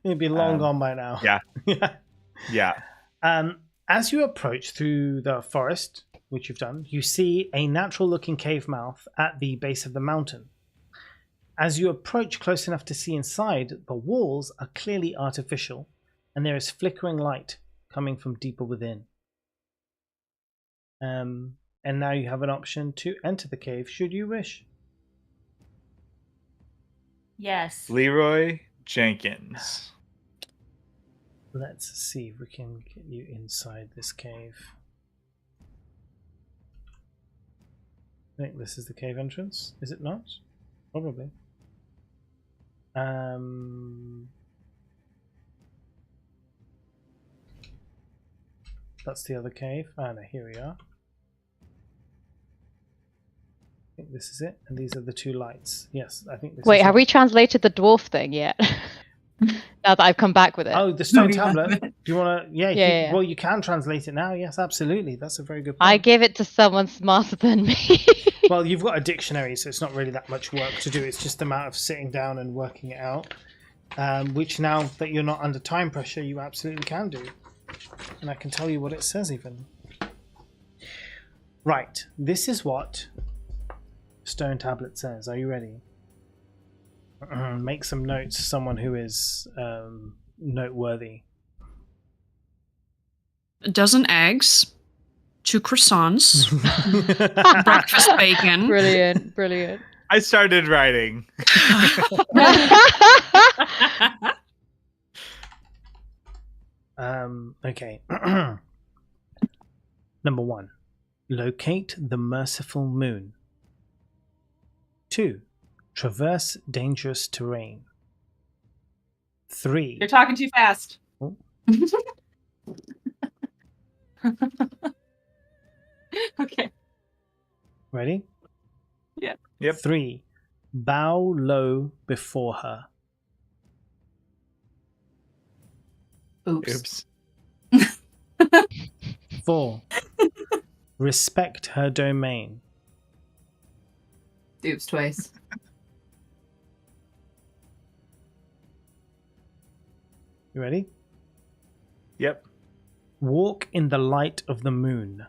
It'd be long Um, gone by now. yeah. Yeah. yeah. As you approach through the forest, which you've done, you see a natural-looking cave mouth at the base of the mountain. As you approach close enough to see inside, the walls are clearly artificial, and there is flickering light coming from deeper within. And now you have an option to enter the cave should you wish. Yes. Leroy Jenkins. Let's see if we can get you inside this cave. I think this is the cave entrance. Is it not? Probably. That's the other cave. Ah, no, here we are. I think this is it, and these are the 2 lights. Yes, I think this Wait, is have it. we translated the dwarf thing yet? Now that I've come back with it. Oh, the stone Not even. tablet. Do you want to? Yeah, Yeah. well, you can translate it now. Yes, absolutely. That's a very good point. I give it to someone smarter than me. Well, you've got a dictionary, so it's not really that much work to do. It's just a matter of sitting down and working it out, which now that you're not under time pressure, you absolutely can do. And I can tell you what it says even. Right, this is what stone tablet says. Are you ready? Make some notes, someone who is noteworthy. A dozen eggs, 2 croissants, breakfast bacon. Brilliant, brilliant. I started writing. Okay. Number 1. Locate the merciful moon. 2. Traverse dangerous terrain. 3. You're talking too fast. Oh. Okay. Ready? Yeah. Yep. 3. Bow low before her. Oops. Oops. 4. Respect her domain. Oops, twice. You ready? Yep. Walk in the light of the moon.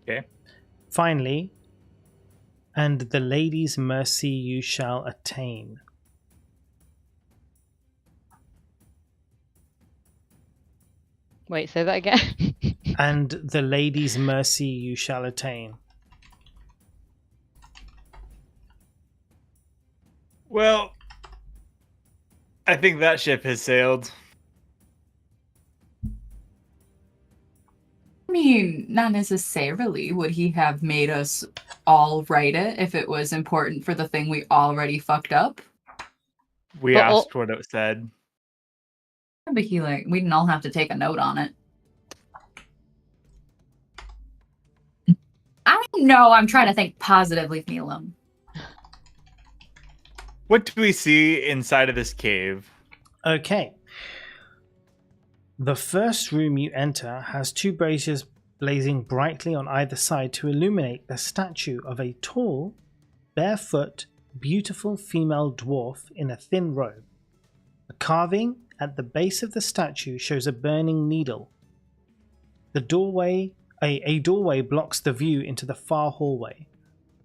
Okay. Finally, and the lady's mercy you shall attain. Wait, say that again. And the lady's mercy you shall attain. Well, I think that ship has sailed. I mean, not necessarily. Would he have made us all write it if it was important for the thing we already fucked up? We But asked what it said. But we didn't all have to take a note on it. I don't know. I'm trying to think positively, Neelam. What do we see inside of this cave? Okay. The first room you enter has 2 braziers blazing brightly on either side to illuminate the statue of a tall, barefoot, beautiful female dwarf in a thin robe. A carving at the base of the statue shows a burning needle. The doorway, a doorway blocks the view into the far hallway.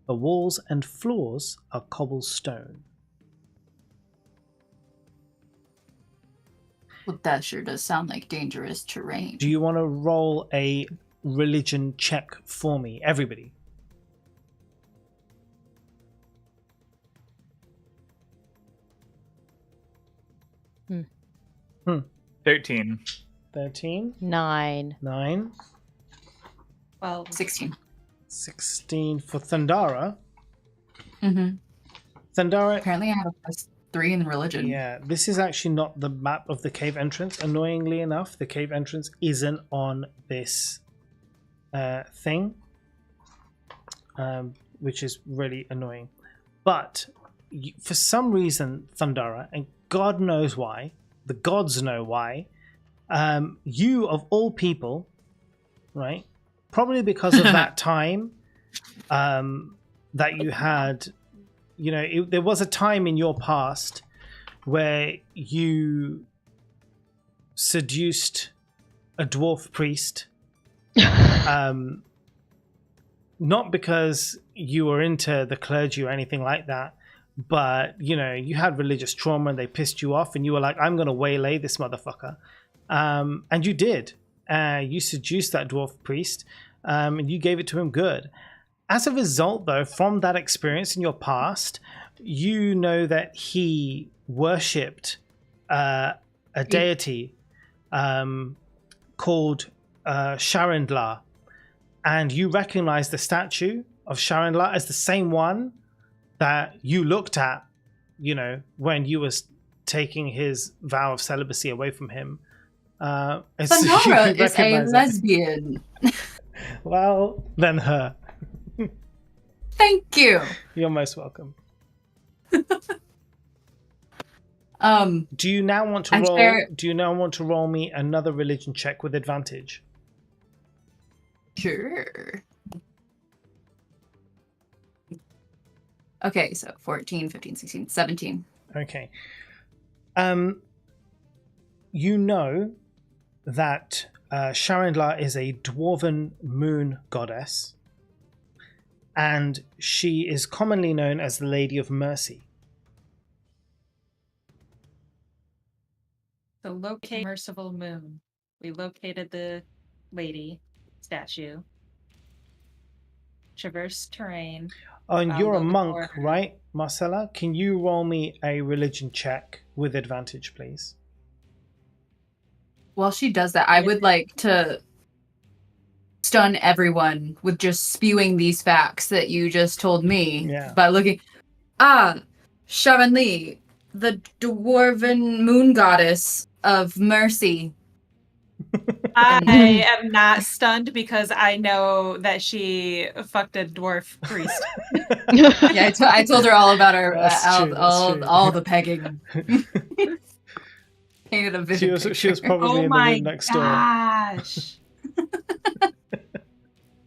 The walls and floors are cobblestone. Well, that sure does sound like dangerous terrain. Do you want to roll a religion check for me, everybody? Hmm. 13. 13, 9. 9, Well, 16. 16 for Thundara. Mm-hmm. Thundara, Apparently I have a +3 in religion. yeah, this is actually not the map of the cave entrance. Annoyingly enough, the cave entrance isn't on this thing, which is really annoying. But for some reason, Thundara, and God knows why, the gods know why, you of all people, right? Probably because of that time that you had, you know, there was a time in your past where you seduced a dwarf priest, not because you were into the clergy or anything like that, but you know, you had religious trauma and they pissed you off and you were like, I'm going to waylay this motherfucker. And you did. You seduced that dwarf priest, and you gave it to him good. As a result, though, from that experience in your past, you know that he worshipped a deity called Sharindla, and you recognize the statue of Sharindla as the same one that you looked at, you know, when you was taking his vow of celibacy away from him. Thundara is a lesbian. Well, then her. Thank you. You're most welcome. Do you now want to roll? Do you now want to roll me another religion check with advantage? Sure. Okay, so 14, 15, 16, 17. Okay. You know that Sharindla is a dwarven moon goddess, and she is commonly known as the Lady of Mercy. so locate Merciful Moon. We located the lady statue. Traverse terrain. Oh, and you're a look monk, for her. right, Marcella? Can you roll me a religion check with advantage, please? While she does that, I would like to stun everyone with just spewing these facts that you just told me Yeah. by looking. Sharon Lee, the dwarven moon goddess of mercy. I am not stunned because I know that she fucked a dwarf priest. Yeah, I told her all about her, That's true, that's true. all the pegging. Painted a vivid She was picture. probably Oh in the my room next door. gosh.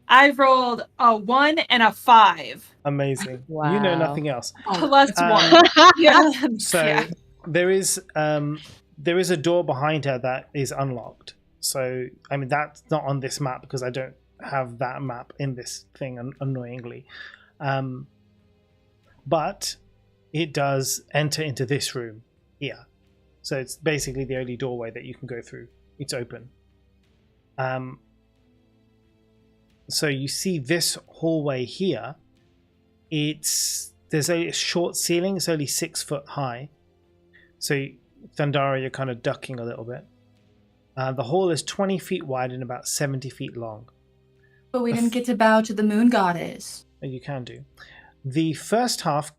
I rolled a 1 and a 5. Amazing. Wow. You know nothing else. Plus Um, 1. Yeah. So Yeah. there is a door behind her that is unlocked. So I mean that's not on this map because I don't have that map in this thing, annoyingly. But it does enter into this room here. So it's basically the only doorway that you can go through. It's open. So you see this hallway here. There's a short ceiling. It's only 6 foot high. So Thundara, you're kind of ducking a little bit. The hall is 20 feet wide and about 70 feet long. But we didn't get to bow to the moon goddess. You can do. The first half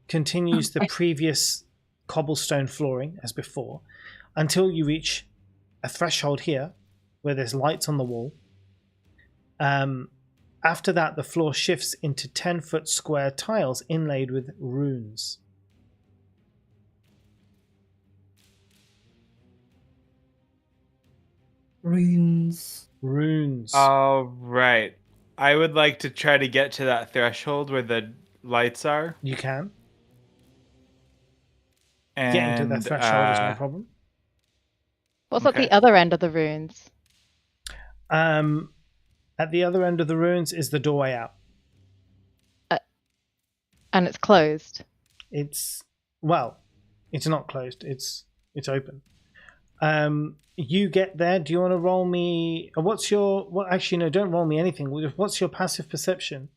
continues the previous cobblestone flooring as before until you reach a threshold here where there's lights on the wall. After that, the floor shifts into 10-foot square tiles inlaid with runes. Runes. All right. I would like to try to get to that threshold where the lights are. You can. And, Getting to the threshold is no problem. What's at Okay. the other end of the runes? At the other end of the ruins is the doorway out. And it's closed. It's not closed. It's open. You get there. Do you want to roll me? What's your? Well, actually, no. Don't roll me anything. What's your passive perception?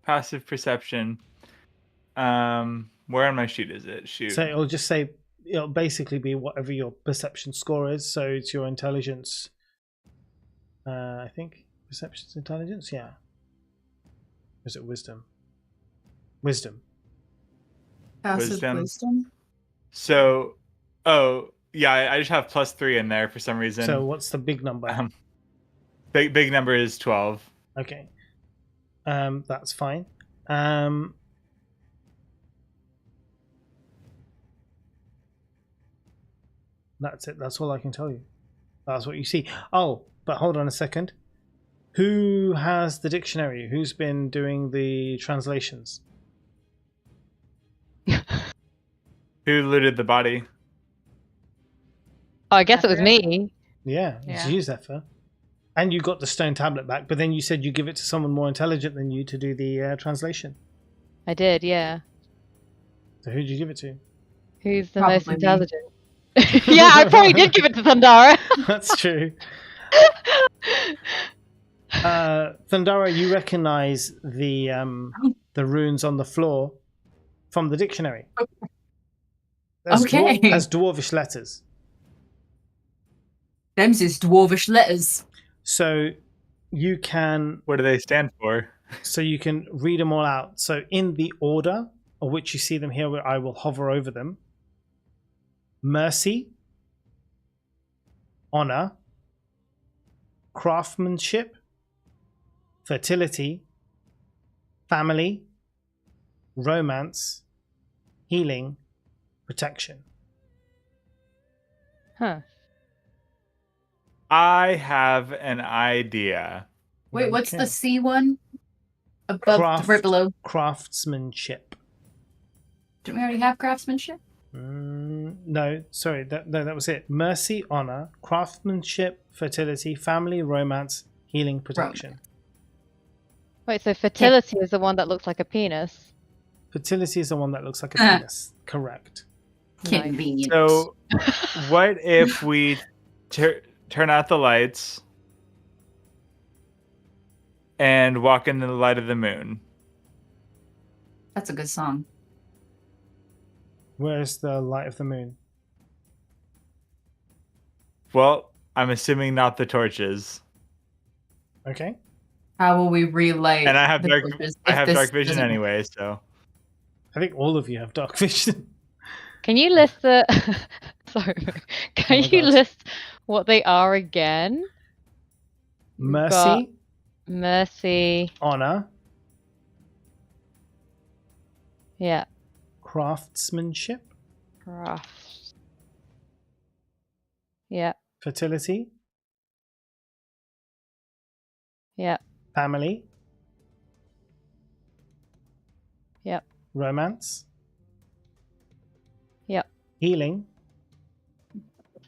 Passive perception. Where on my sheet is it? Shoot. So it'll just say it'll basically be whatever your perception score is. So it's your intelligence. I think perception's intelligence. Yeah. Or is it wisdom? Wisdom. Passive wisdom. So, yeah, I just have +3 in there for some reason. So what's the big number? Big number is 12. Okay. That's fine. That's it. That's all I can tell you. That's what you see. Oh, but hold on a second. Who has the dictionary? Who's been doing the translations? Who looted the body? Oh, I guess it was me. Yeah, Yeah. you use that for. And you got the stone tablet back, but then you said you give it to someone more intelligent than you to do the translation. I did, yeah. So who'd you give it to? Who's the Probably most me. intelligent? Yeah, I probably did give it to Thundara. That's true. Thundara, you recognize the runes on the floor from the dictionary. As Okay. as dwarvish letters. Them's is dwarvish letters. So you can What do they stand for? read them all out. So in the order of which you see them here, where I will hover over them: mercy, honor, craftsmanship, fertility, family, romance, healing, protection. Huh. I have an idea. Wait, what's Okay. the C one? Above, right below. Craftsmanship. Didn't we already have craftsmanship? No, sorry, that was it. Mercy, honor, craftsmanship, fertility, family, romance, healing, protection. Wait, so fertility is the one that looks like a penis? Fertility is the one that looks like a penis. Correct. Nice. Convenient. So, what if we turn out the lights and walk into the light of the moon? That's a good song. Where's the light of the moon? Well, I'm assuming not the torches. Okay. How will we relight? And I have the dark. torches I if have this dark vision doesn't work? anyway, so I think all of you have dark vision. Can you list the? Sorry. Can Oh my you God. list what they are again? We've got Mercy, mercy. honor, Yeah. craftsmanship, Craft. Yeah. fertility, Yeah. family, Yep. romance, Yep. healing,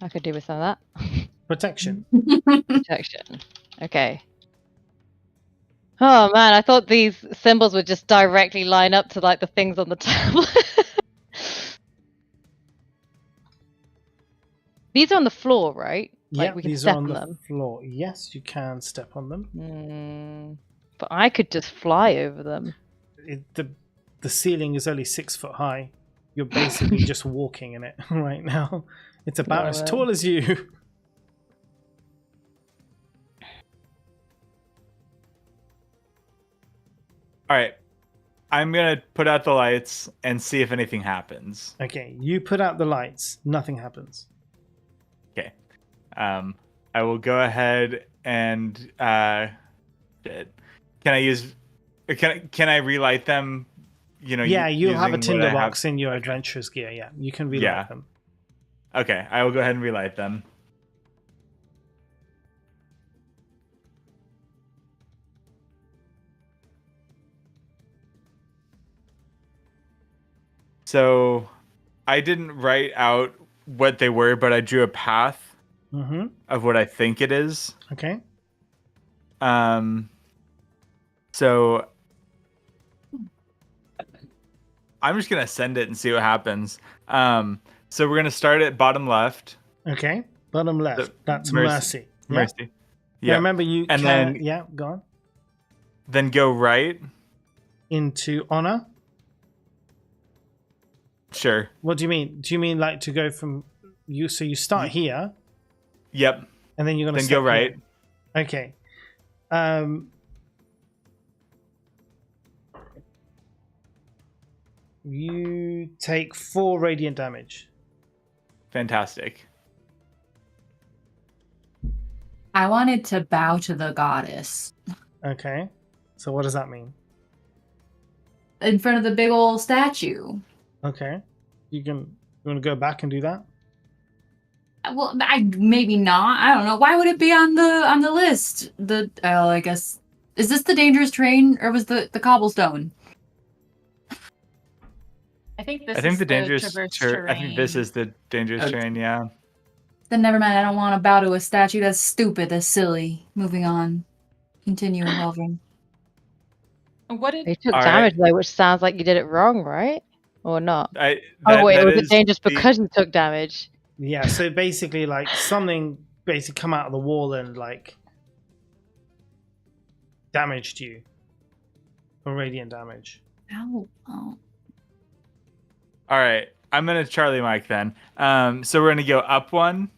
I could do with some of that. protection. Protection. Okay. Oh man, I thought these symbols would just directly line up to like the things on the tablet. These are on the floor, right? Like Yep, we can these step are on on the them. floor. Yes, you can step on them. But I could just fly over them. The ceiling is only 6 foot high. You're basically just walking in it right now. It's about as Love it. tall as you. all right. I'm gonna put out the lights and see if anything happens. Okay, you put out the lights. Nothing happens. Okay. I will go ahead and shit. Can I use? Can I relight them? You know. Yeah, you'll have a using what I tinderbox have? in your adventurer's gear. Yeah, you can relight Yeah. them. Okay, I will go ahead and relight them. So, I didn't write out what they were, but I drew a path Mm-hmm. of what I think it is. Okay. So I'm just gonna send it and see what happens. So we're gonna start at bottom left. Okay. Bottom left. That's mercy. Yeah? Mercy. Yeah. Yeah. Remember you And can. then- Yeah. Go on. Then go right. Into honor. Sure. What do you mean? Do you mean like to go from you? So you start here, Yep. and then you're gonna Then step go right. here. Okay. You take 4 radiant damage. Fantastic. I wanted to bow to the goddess Okay. So what does that mean? in front of the big old statue. Okay. You want to go back and do that? Well, I maybe not. I don't know. Why would it be on the list? I guess, is this the dangerous terrain or was the cobblestone? I think this I think is the dangerous. traverse I think this terrain. is the dangerous Okay. terrain. Yeah. Then never mind. I don't want to bow to a statue. That's stupid. That's silly. Moving on. Continue evolving. What did You took All damage though, which sounds like you did it wrong, right? Or not? Oh Wait, that was it is dangerous the- because you took damage? Yeah. So basically, like something basically come out of the wall and like damaged you for radiant damage. Ow. Oh. All right. I'm gonna Charlie Mike then. So we're gonna go up one.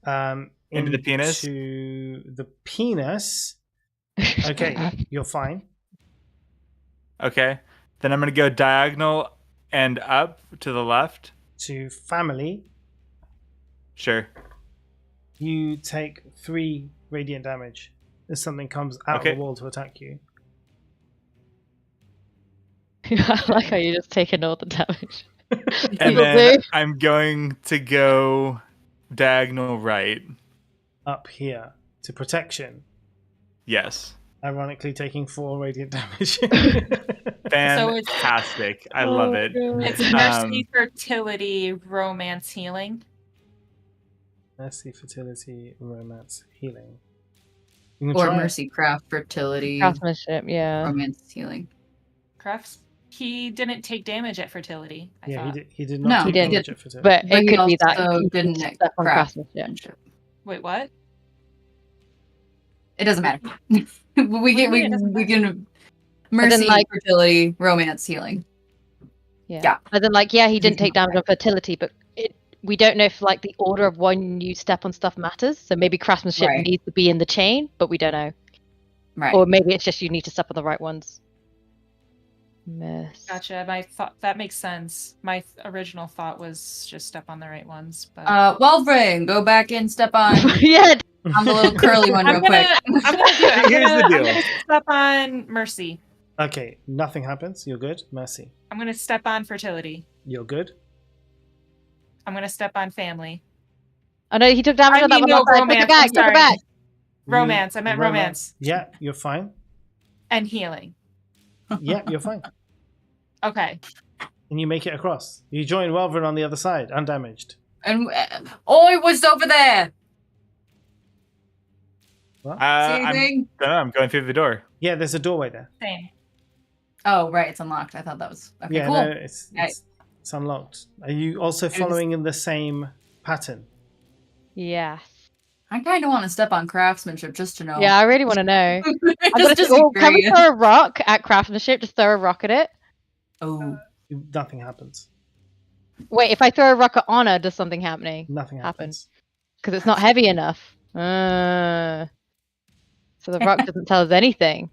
Into the penis? Into the penis. Okay, you're fine. Okay. Then I'm gonna go diagonal and up to the left. To family, Sure. you take 3 radiant damage if something comes out Okay. of the wall to attack you. I like how you're just taking all the damage. And People then do. I'm going to go diagonal right. Up here to protection, Yes. ironically taking 4 radiant damage. Fantastic. I love it. it's mercy, fertility, romance, healing. Mercy, fertility, romance, healing. You can Or try it. mercy, craft, fertility, Craftsmanship, yeah. romance, healing. Crafts. He didn't take damage at fertility. I Yeah, thought. he did No, not he take didn't. damage at fertility. But But it he could be that also you didn't can step on craft. craftsmanship. Wait, what? It doesn't matter. we can do you mean it doesn't we can mercy, like- fertility, romance, healing. Yeah. As in, like, yeah, he didn't take Okay. damage on fertility, but we don't know if like the order of when you step on stuff matters. So maybe craftsmanship Right. needs to be in the chain, but we don't know. Right. Or maybe it's just you need to step on the right ones. Miss. Gotcha. My thought that makes sense. My original thought was just step on the right ones, but Wellspring, go back and step on Yeah. on the little curly one real quick. I'm gonna do it. Here's the deal. I'm gonna step on Mercy. Okay, nothing happens. You're good. Mercy. I'm gonna step on fertility. You're good. I'm gonna step on family. Oh no, he took damage I on that mean, one. no, Last time. Take it romance, back. I'm Take it sorry. back. Romance. I meant romance. Yeah, you're fine. And healing. Yeah, you're fine. Okay. And you make it across. You join Welvin on the other side, undamaged. And Oi, what's over there? What? See anything? I'm going through the door. Yeah, there's a doorway there. Same. Oh, right, it's unlocked. I thought that was okay. Yeah, cool. no, it's unlocked. Are you also following in the same pattern? Yes. I kind of want to step on craftsmanship just to know. Yeah, I really want to know. just Can we curious. throw a rock at craftsmanship? Just throw a rock at it. Oh, Nothing happens. Wait, if I throw a rock at honor, does something happening? Nothing Happen. happens. Because it's not heavy enough. So the rock doesn't tell us anything.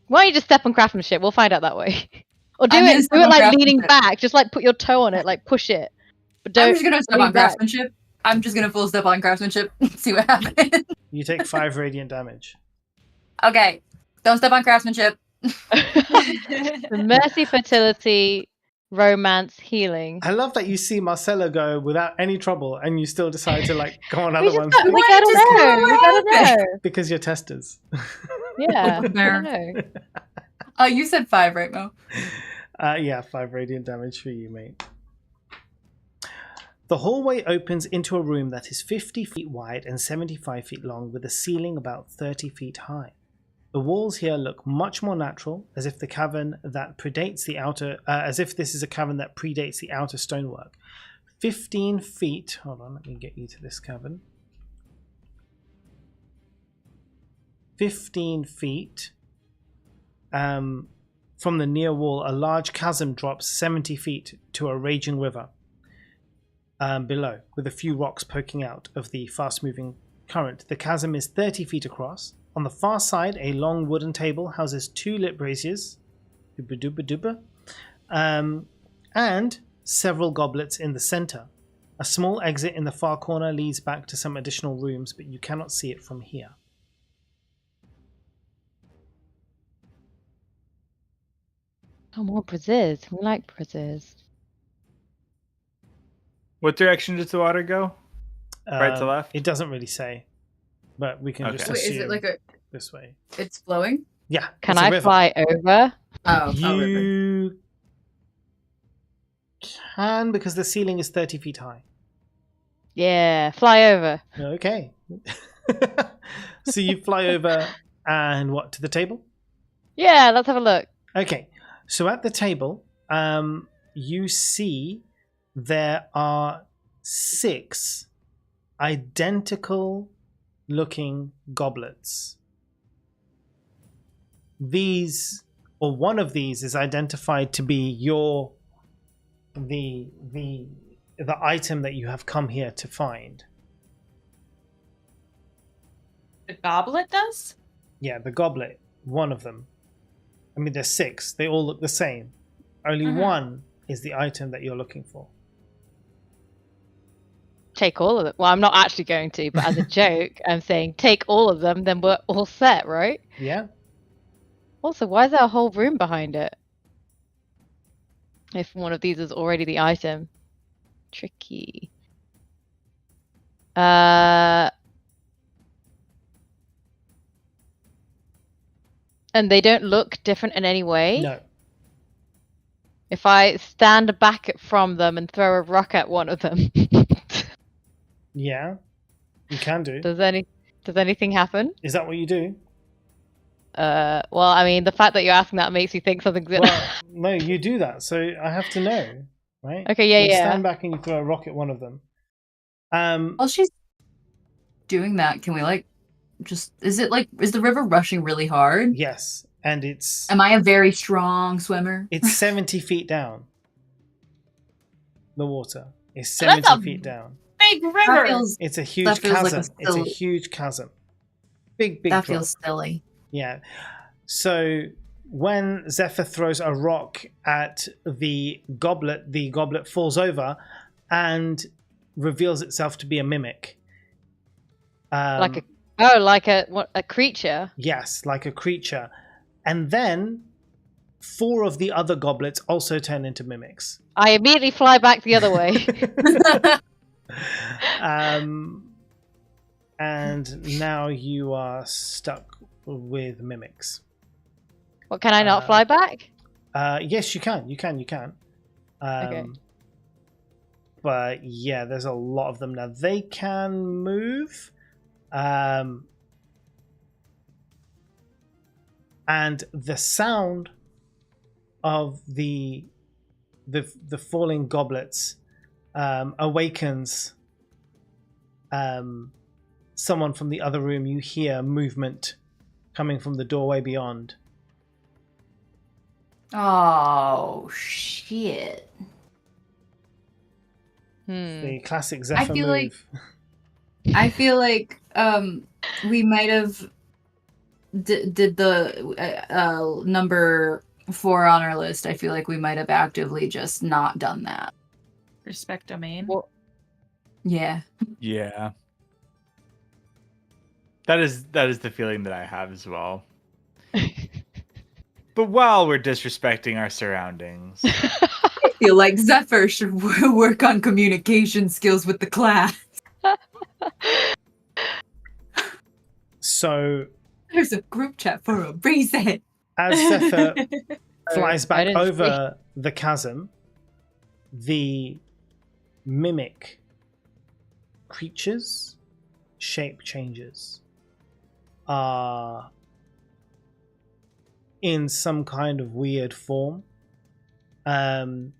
Why don't you just step on craftsmanship? We'll find out that way. Or do I'm gonna it step on like leaning craftsmanship. back. Just like put your toe on it, like push it. But don't I'm just gonna step lean on back. craftsmanship. I'm just gonna full step on craftsmanship. See what happens. You take 5 radiant damage. Okay, don't step on craftsmanship. The mercy, fertility, romance, healing. I love that you see Marcelo go without any trouble, and you still decide to like go on We other just ones got, we What? gotta Just know. go We gotta ahead. know. because you're testers. Yeah. I Fair. know. Oh, you said 5, right, Mo? Yeah, 5 radiant damage for you, mate. The hallway opens into a room that is 50 feet wide and 75 feet long, with a ceiling about 30 feet high. The walls here look much more natural, as if the cavern that predates the outer, as if this is a cavern that predates the outer stonework. 15 feet. Hold on, let me get you to this cavern. 15 feet. From the near wall, a large chasm drops 70 feet to a raging river below, with a few rocks poking out of the fast-moving current. The chasm is 30 feet across. On the far side, a long wooden table houses 2 lit braziers, and several goblets in the center. A small exit in the far corner leads back to some additional rooms, but you cannot see it from here. Oh, more braziers. We like braziers. What direction does the water go? Right to left? It doesn't really say, but we can Okay. just Wait, assume is it like a? this way. It's flowing. Yeah. Can it's a I river. fly over? Oh, river. You can, because the ceiling is 30 feet high. Yeah, fly over. Okay. So you fly over and what, to the table? Yeah, let's have a look. Okay. So at the table, you see there are 6 identical looking goblets. These, or one of these, is identified to be the item that you have come here to find. The goblet does? Yeah, the goblet, one of them. I mean, there's 6. They all look the same. Only one is the item that you're looking for. Take all of them. Well, I'm not actually going to, but as a joke, I'm saying take all of them, then we're all set, right? Yeah? Also, why is there a whole room behind it? If one of these is already the item. Tricky. And they don't look different in any way? No. If I stand back from them and throw a rock at one of them, Yeah? You can do. does anything happen? Is that what you do? Well, I mean, the fact that you're asking that makes me think something's gonna. Well, no, you do that. So I have to know, right? Okay, yeah, You yeah. stand back and you throw a rock at one of them. While she's doing that, can we is the river rushing really hard? Yes, and it's Am I a very strong swimmer? 70 feet down. The water is That's 70 a feet down. big That river. feels It's a huge that feels like a chasm. It's a silly- huge chasm. Big that drop. feels silly. Yeah. So when Zephyr throws a rock at the goblet falls over and reveals itself to be a mimic. Like a creature. Yes, like a creature. And then 4 of the other goblets also turn into mimics. I immediately fly back the other way. And now you are stuck with mimics. What, can I not fly back? Yes, you can. Okay. But yeah, there's a lot of them now. They can move. And the sound of the falling goblets awakens someone from the other room. You hear movement coming from the doorway beyond. Oh shit! The classic Zephyr feel move. I feel like we might have did the number 4 on our list. I feel like we might have actively just not done that. Respect domain. Well, Yeah. Yeah. That is the feeling that I have as well. But while we're disrespecting our surroundings, I feel like Zephyr should work on communication skills with the class. So There's a group chat for a reason. as Zephyr flies I back didn't over the chasm, the mimic creatures' shape changes are in some kind of weird form, kind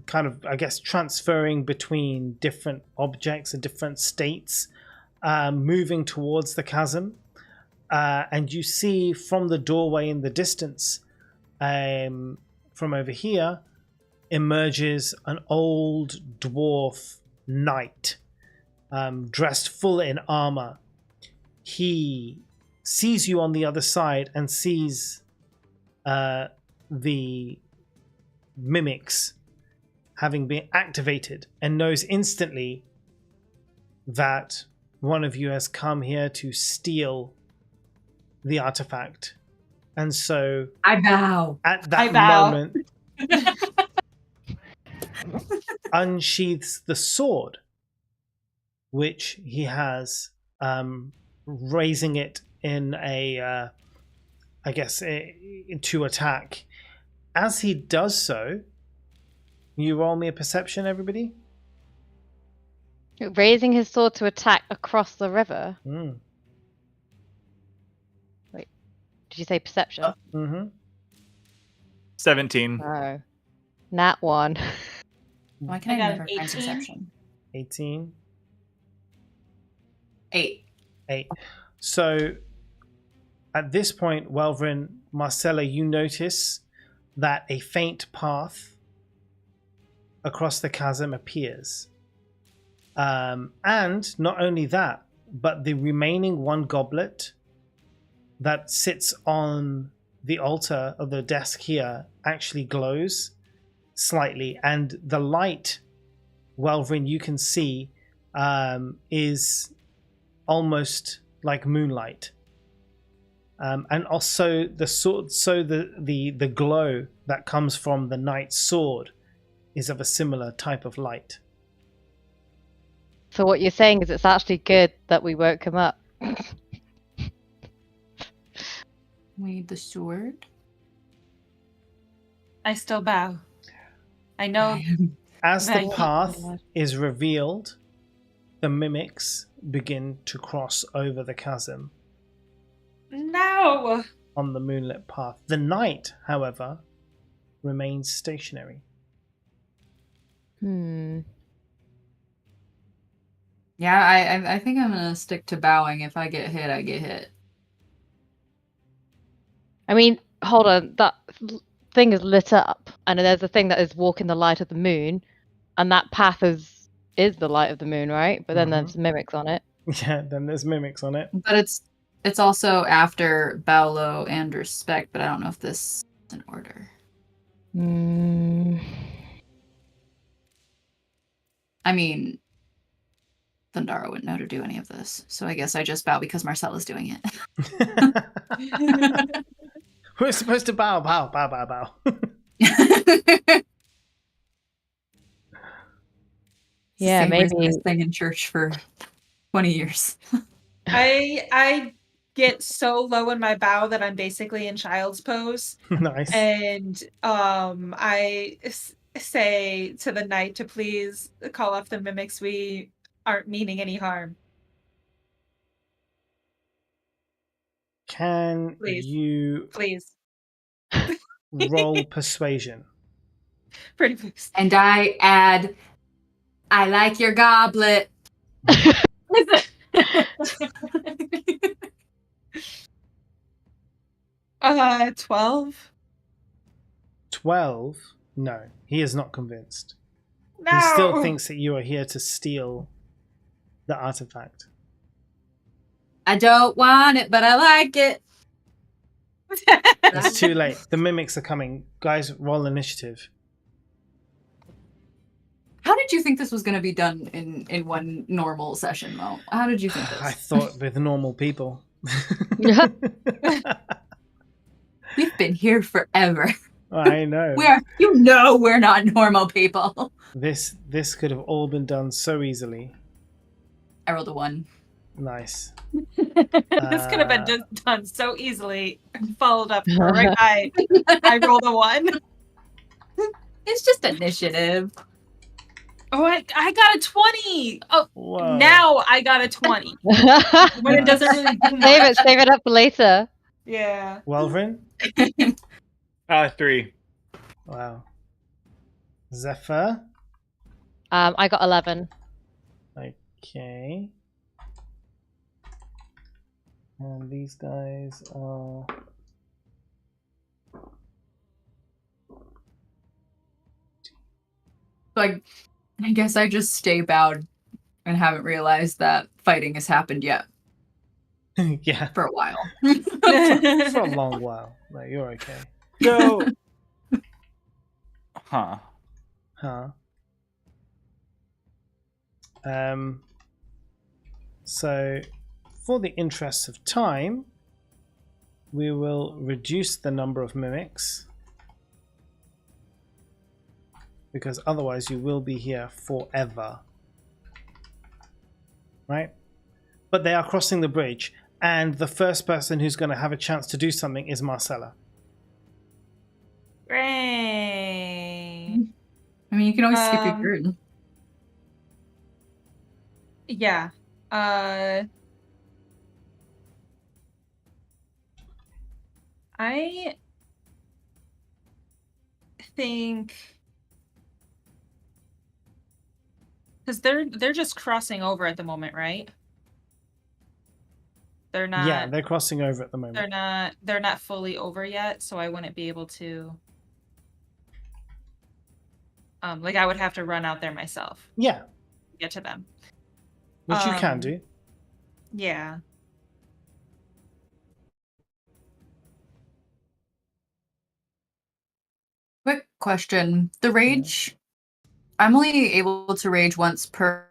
of, I guess, transferring between different objects and different states, moving towards the chasm. And you see from the doorway in the distance, from over here, emerges an old dwarf knight, dressed full in armor. He sees you on the other side and sees the mimics having been activated and knows instantly that one of you has come here to steal the artifact. And so I bow. at I that bow. moment unsheaths the sword which he has, raising it in a I guess to attack. As he does so, you roll me a perception, everybody. Raising his sword to attack across the river. Did you say perception? Mm-hmm. 17. No. Nat 1. Why I can I, got never an find 18. perception? 18. 8. 8. So at this point, Welvrin, Marcella, you notice that a faint path across the chasm appears. And not only that, but the remaining one goblet that sits on the altar of the desk here actually glows slightly, and the light, Welvrin, you can see, is almost like moonlight. And also the sword, so the glow that comes from the knight's sword is of a similar type of light. So what you're saying is it's actually good that we woke him up. We need the sword. I still bow. I know. As the Right. path is revealed, the mimics begin to cross over the chasm No. on the moonlit path. The knight, however, remains stationary. Yeah, I think I'm gonna stick to bowing. If I get hit, I get hit. I mean, hold on. That thing is lit up, and there's a thing that is walking the light of the moon. And that path is the light of the moon, right? But then Mhm. there's mimics on it. Yeah, then there's mimics on it. But it's also after Bowlow and Respect, but I don't know if this is in order. Mm. I mean, Thundara wouldn't know to do any of this, so I guess I just bow because Marcella's doing it. We're supposed to bow. Yeah, Same reason maybe. I sang in church for 20 years. I get so low in my bow that I'm basically in child's pose, Nice. and I say to the knight to please call off the mimics. We aren't meaning any harm. Can Please. you Please, roll persuasion? pretty please. And I add, I like your goblet. 12. 12? No, he is not convinced. No. He still thinks that you are here to steal the artifact. I don't want it, but I like it. It's too late. The mimics are coming. Guys, roll initiative. How did you think this was going to be done in one normal session, Mo? How did you think this? I thought with normal people. We've been here forever. I know. We're not normal people. This could have all been done so easily. I rolled a 1. Nice. This could have been done so easily and followed up right by I rolled a 1. It's just initiative. Oh, I got a 20. Oh, Whoa. now I got a 20. When it doesn't really do much. Save it up for later. Yeah. Welvrin? 3. Wow. Zephyr? I got 11. Okay. And these guys are... So I guess I just stay bowed and haven't realized that fighting has happened yet yeah, for a while. for a long while. No, you're okay. So, huh? So, for the interests of time, we will reduce the number of mimics, because otherwise you will be here forever. Right? But they are crossing the bridge, and the first person who's going to have a chance to do something is Marcella. Great. I mean, you can always skip your turn. Yeah. I think because they're just crossing over at the moment, right? They're not. Yeah, they're crossing over at the moment. They're not fully over yet, so I wouldn't be able to. Like I would have to run out there myself. Yeah. To get to them. Which you can do. Yeah. Quick question. The rage, I'm only able to rage once per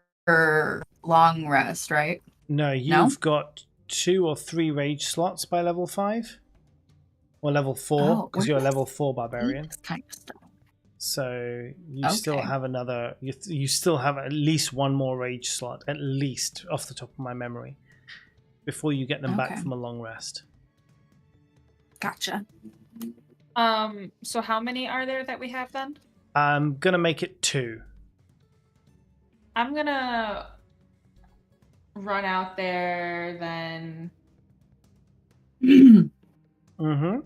long rest, right? No, you've got 2 or 3 rage slots by level 5. Or level 4, because you're a level 4 barbarian. Kind of stuff. So you still have another... You still have at least one more rage slot, at least, off the top of my memory, before you get them back from a long rest. Gotcha. So how many are there that we have then? I'm going to make it 2. I'm going to run out there then. Mm-hmm.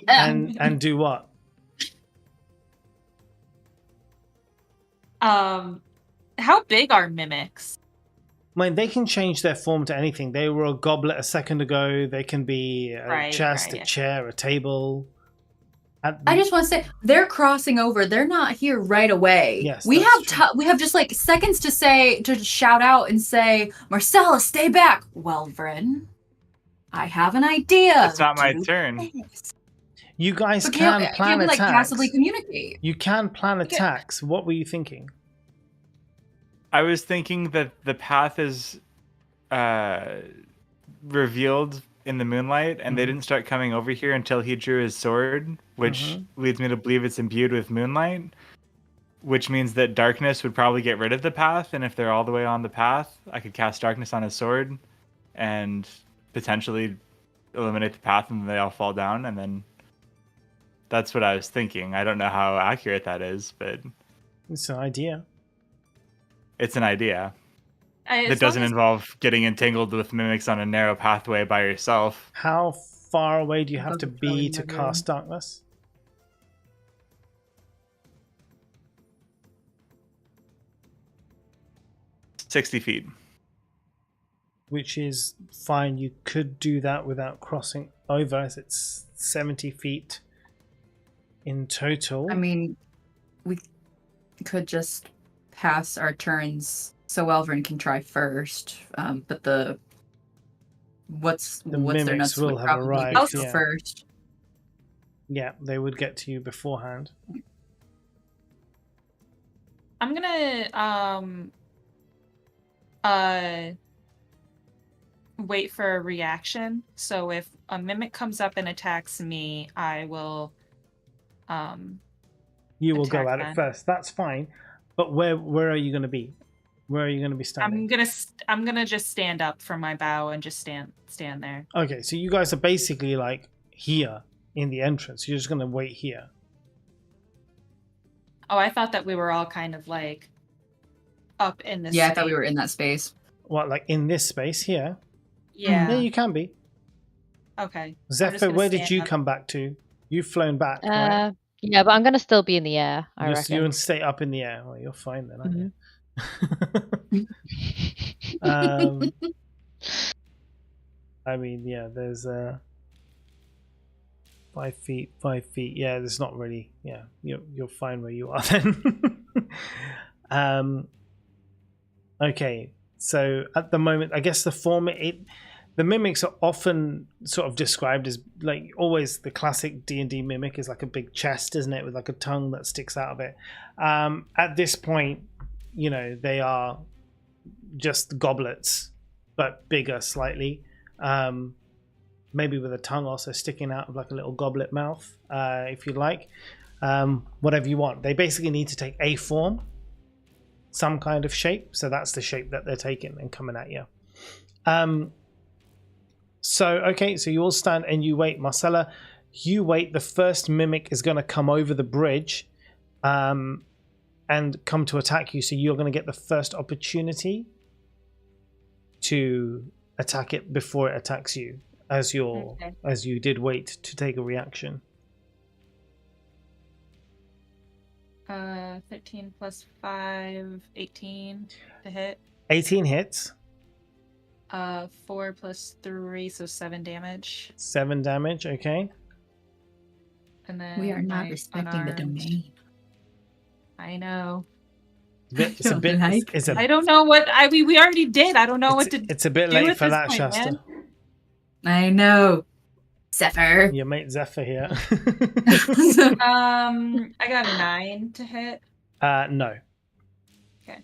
And do what? How big are mimics? I mean, they can change their form to anything. They were a goblet a second ago. They can be a chest, a chair, a table. I just want to say they're crossing over. They're not here right away. Yes, we that's have true. we have just like seconds to shout out and say, Marcella, stay back. Well, Vren, I have an idea. It's not my Do turn. this. You guys But can can't plan we like passively attacks. communicate? You can plan attacks. What were you thinking? I was thinking that the path is revealed in the moonlight, and they didn't start coming over here until he drew his sword, which leads me to believe it's imbued with moonlight, which means that darkness would probably get rid of the path, and if they're all the way on the path, I could cast darkness on his sword and potentially eliminate the path, and they all fall down, and then that's what I was thinking. I don't know how accurate that is, but It's an idea. it's an idea. As That doesn't long as- involve getting entangled with mimics on a narrow pathway by yourself. How far away do you have to Doesn't be really to matter. cast darkness? 60 feet. Which is fine. You could do that without crossing over, as it's 70 feet in total. I mean, we could just pass our turns so Elvin can try first. But what's their mimics nuts will would have probably arrived, go yeah. first. Yeah, they would get to you beforehand. I'm gonna wait for a reaction. So if a mimic comes up and attacks me, I will You will go attack at it them. first. That's fine. But where are you going to be? Where are you going to be standing? I'm gonna just stand up from my bow and just stand there. Okay, so you guys are basically like here in the entrance. You're just going to wait here. Oh, I thought that we were all kind of like up in this. Yeah, I thought we were in that space. What, like in this space here? Yeah. Yeah, you can be. Okay. I'm just Zephyr, gonna where did stand you up. come back to? You've flown back, right? Yeah, but I'm gonna still be in the air. I You're reckon. going to stay up in the air. Well, you're fine then, aren't you? I mean, yeah, there's 5 feet, 5 feet. Yeah, there's not really. Yeah, you're fine where you are then. Okay, so at the moment, I guess the mimics are often sort of described as like always the classic D&D mimic is like a big chest, isn't it, with like a tongue that sticks out of it. At this point, you know, they are just goblets, but bigger slightly. Maybe with a tongue also sticking out of like a little goblet mouth, if you like. Whatever you want. They basically need to take a form, some kind of shape. So that's the shape that they're taking and coming at you. Okay, so you all stand and you wait. Marcella, you wait. The first mimic is going to come over the bridge and come to attack you. So you're going to get the first opportunity to attack it before it attacks you, as you did wait to take a reaction. 13 plus 5, 18 to hit. 18 hits. 4 plus 3, so 7 damage. 7 damage, okay. And then We are not my respecting the unarmed- domain. I know. It's a bit. It's I don't know what we already did. I don't know what to do. It's a bit do late at for this that, point, Shasta. man. I know. Zephyr. Your mate Zephyr here. I got a 9 to hit. No. Okay.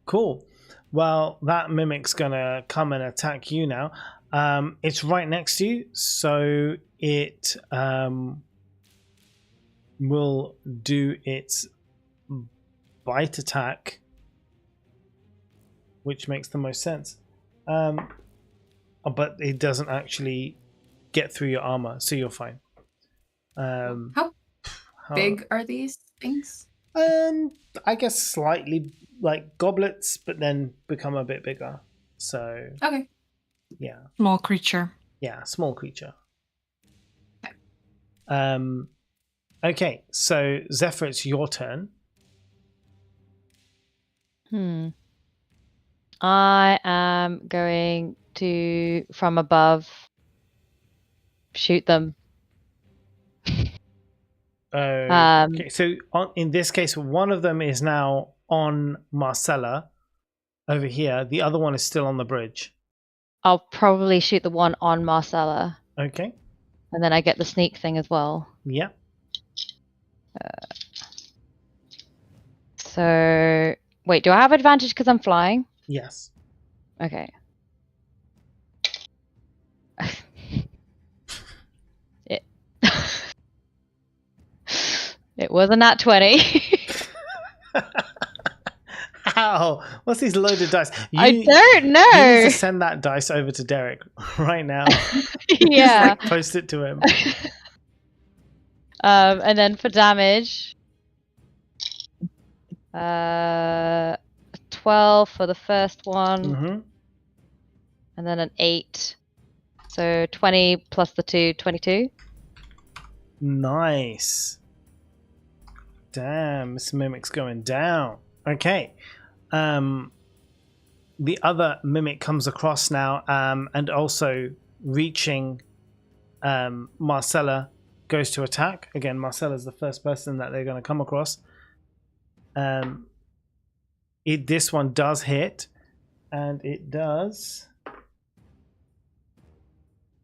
Cool. Well, that mimic's gonna come and attack you now. It's right next to you, so it will do its bite attack, which makes the most sense. But it doesn't actually get through your armor, so you're fine. How big are these things? I guess slightly like goblets, but then become a bit bigger. So Okay. yeah, Small creature. small creature. Okay, so Zephyr, it's your turn. I am going to, from above, shoot them. Okay, so in this case, one of them is now on Marcella over here. The other one is still on the bridge. I'll probably shoot the one on Marcella, Okay. and then I get the sneak thing as well. Yeah. So wait, do I have advantage because I'm flying? Yes. Okay. it it was a nat 20. How? What's these loaded dice? I don't You need know. to send that dice over to Derek right now. Yeah. Just, like, post it to him. And then for damage, 12 for the first one, Mm-hmm. and then an 8. So 20 plus the 2, 22. Nice. Damn, this mimic's going down. Okay. The other mimic comes across now, and also reaching Marcella, goes to attack. Again, Marcella's the first person that they're going to come across. This one does hit, and it does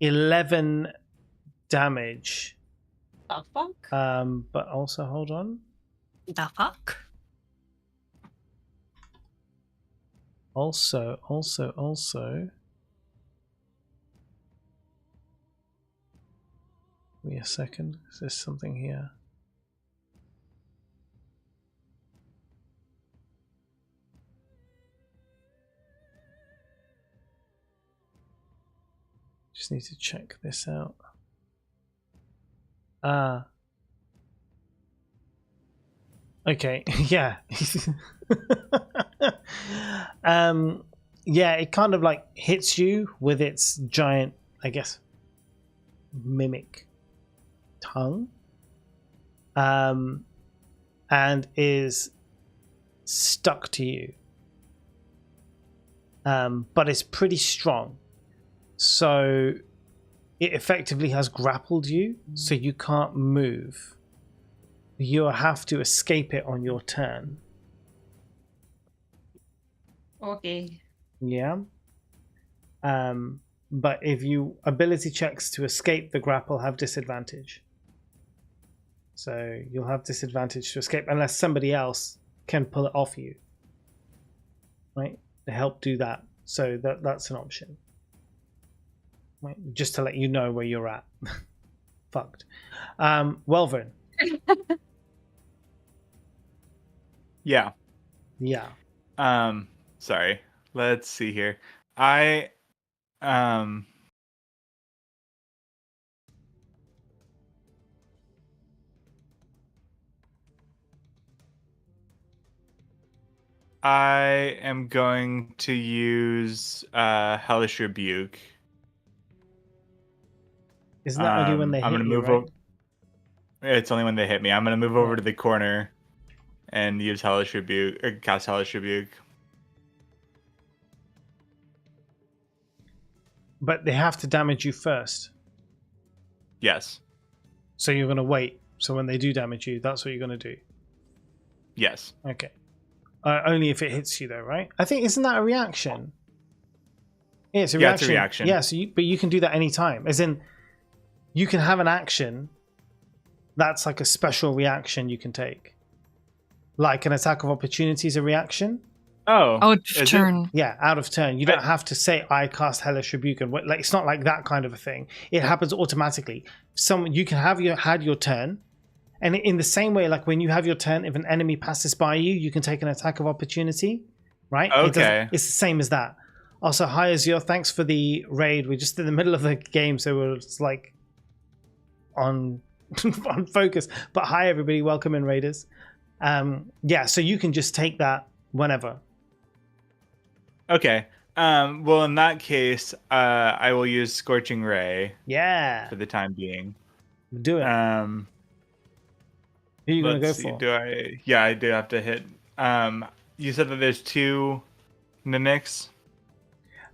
11 damage. The fuck? But also, hold on. The fuck? Also. Give me a second. Is there something here? Just need to check this out. Okay, yeah. Yeah, it kind of like hits you with its giant, I guess, mimic tongue. And is stuck to you. But it's pretty strong. So it effectively has grappled you, so you can't move. You'll have to escape it on your turn. Okay. Yeah. But if you ability checks to escape the grapple have disadvantage. So you'll have disadvantage to escape unless somebody else can pull it off you. Right? To help do that. So that's an option. Right? Just to let you know where you're at. Fucked. Welvern. Yeah. Yeah. Sorry. Let's see here. I am going to use Hellish Rebuke. Isn't that only when they I'm hit gonna you, move right? over. It's only when they hit me. I'm gonna move over to the corner and use Hellish Rebuke or cast Hellish Rebuke. But they have to damage you first. Yes. So you're gonna wait. So when they do damage you, that's what you're gonna do. Yes. Okay. Only if it hits you, though, right? I think isn't that a reaction? Yeah, it's a reaction. It's a reaction. Yeah, so but you can do that anytime. As in, you can have an action that's like a special reaction you can take. Like an attack of opportunity is a reaction. Oh. Out is of it? turn. Yeah, out of turn. You don't have to say I cast Hellish Rebuke and like it's not like that kind of a thing. It happens automatically. You can have had your turn, and in the same way, like when you have your turn, if an enemy passes by you, you can take an attack of opportunity, right? Okay. It's the same as that. Also, hi Azure, thanks for the raid. We're just in the middle of the game, so we're just like on on focus. But hi everybody, welcome in raiders. Yeah, so you can just take that whenever. Okay. Well, in that case, I will use Scorching Ray Yeah, for the time being. do it. Who are you gonna go Let's see. for? Yeah, I do have to hit. You said that there's 2 mimics.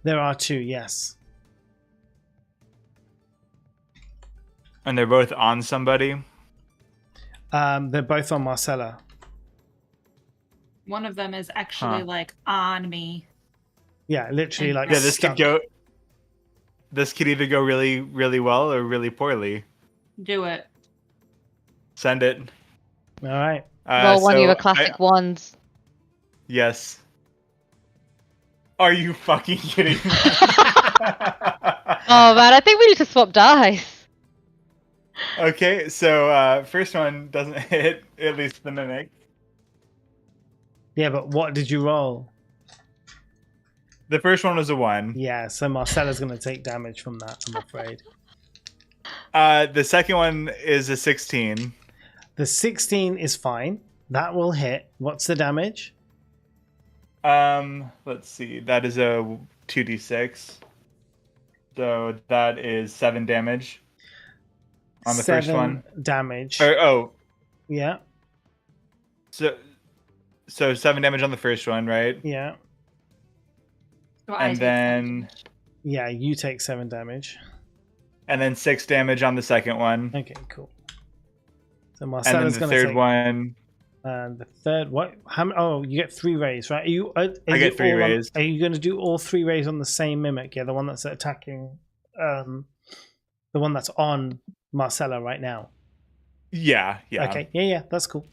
There are 2, yes. And they're both on somebody. They're both on Marcella. One of them is actually like on me. Yeah, literally like Yeah, this stuck. could go. This could either go really, really well or really poorly. Do it. Send it. All right. Roll one of so your classic ones. Yes. Are you fucking kidding me? Oh man, I think we need to swap dice. Okay, so first one doesn't hit, at least the mimic. Yeah, but what did you roll? The first one was a 1. Yeah, so Marcella's going to take damage from that, I'm afraid. The second one is a 16. The 16 is fine. That will hit. What's the damage? Let's see. That is a 2d6. So that is 7 damage on the first one. 7 damage. Yeah, So 7 damage on the first one, right? yeah. So I And take then Yeah, you take 7 damage. 6 damage on the second one. Okay, cool. So And then Marcella's the going to third take... one. And the third, what? Oh, you get 3 rays, right? I get 3 rays. Are you going to do all 3 rays on the same mimic? Yeah, the one that's attacking, the one that's on Marcella right now. Yeah. Okay, yeah, that's cool.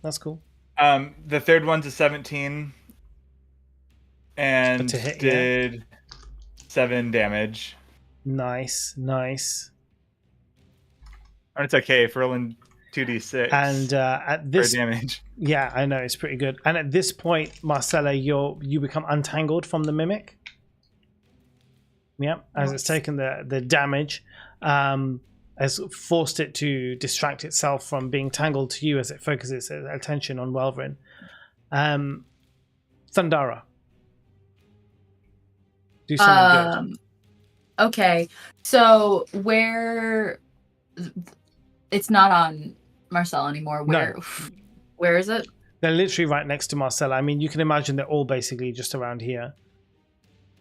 The third one's a 17. And To hit, did 7 damage. Nice. And it's okay for rolling 2d6. And at this, for damage. yeah, I know it's pretty good. And at this point, Marcella, you become untangled from the mimic. Yeah, as it's taken the damage, has forced it to distract itself from being tangled to you as it focuses its attention on Welvrin. Thundara, do something good. Okay, so where it's not on Marcel anymore. Where is it? They're literally right next to Marcella. I mean, you can imagine they're all basically just around here.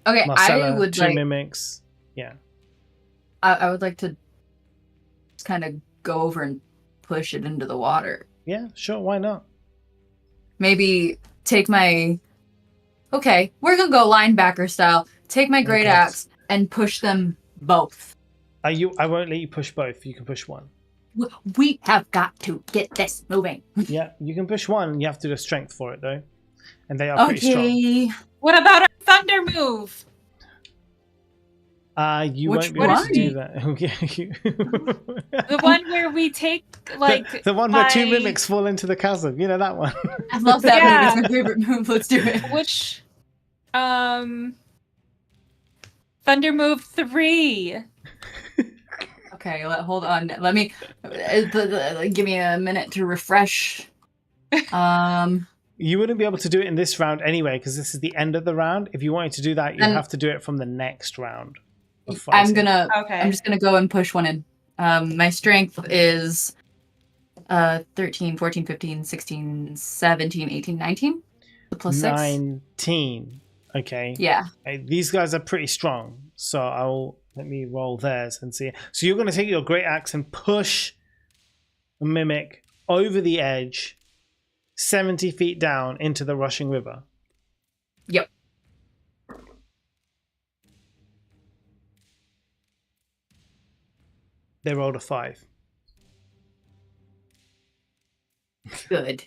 Okay, Marcella, I would 2 like. mimics. Yeah. I would like to just kind of go over and push it into the water. Yeah, sure. Why not? Maybe take my. Okay, we're gonna go linebacker style. Take my great axe and push them both. I won't let you push both. You can push one. We have got to get this moving. Yeah, you can push one. You have to do strength for it though, and they are pretty strong. What about our thunder move? You Which won't be able one? to do that. The one where we take like the one where 2 my- mimics fall into the chasm. You know that one. I love that Yeah. move. It's my favorite move. Let's do it. Which thunder move 3. Okay, hold on. Let me give me a minute to refresh. You wouldn't be able to do it in this round anyway because this is the end of the round. If you wanted to do that, you'd And- have to do it from the next round. of I'm fighting. Okay. I'm just gonna go and push one in. My strength is 13, 14, 15, 16, 17, 18, 19. Plus 6. 19. Okay. Yeah. These guys are pretty strong, so let me roll theirs and see. So you're going to take your great axe and push a mimic over the edge, 70 feet down into the rushing river. Yep. They rolled a 5. Good.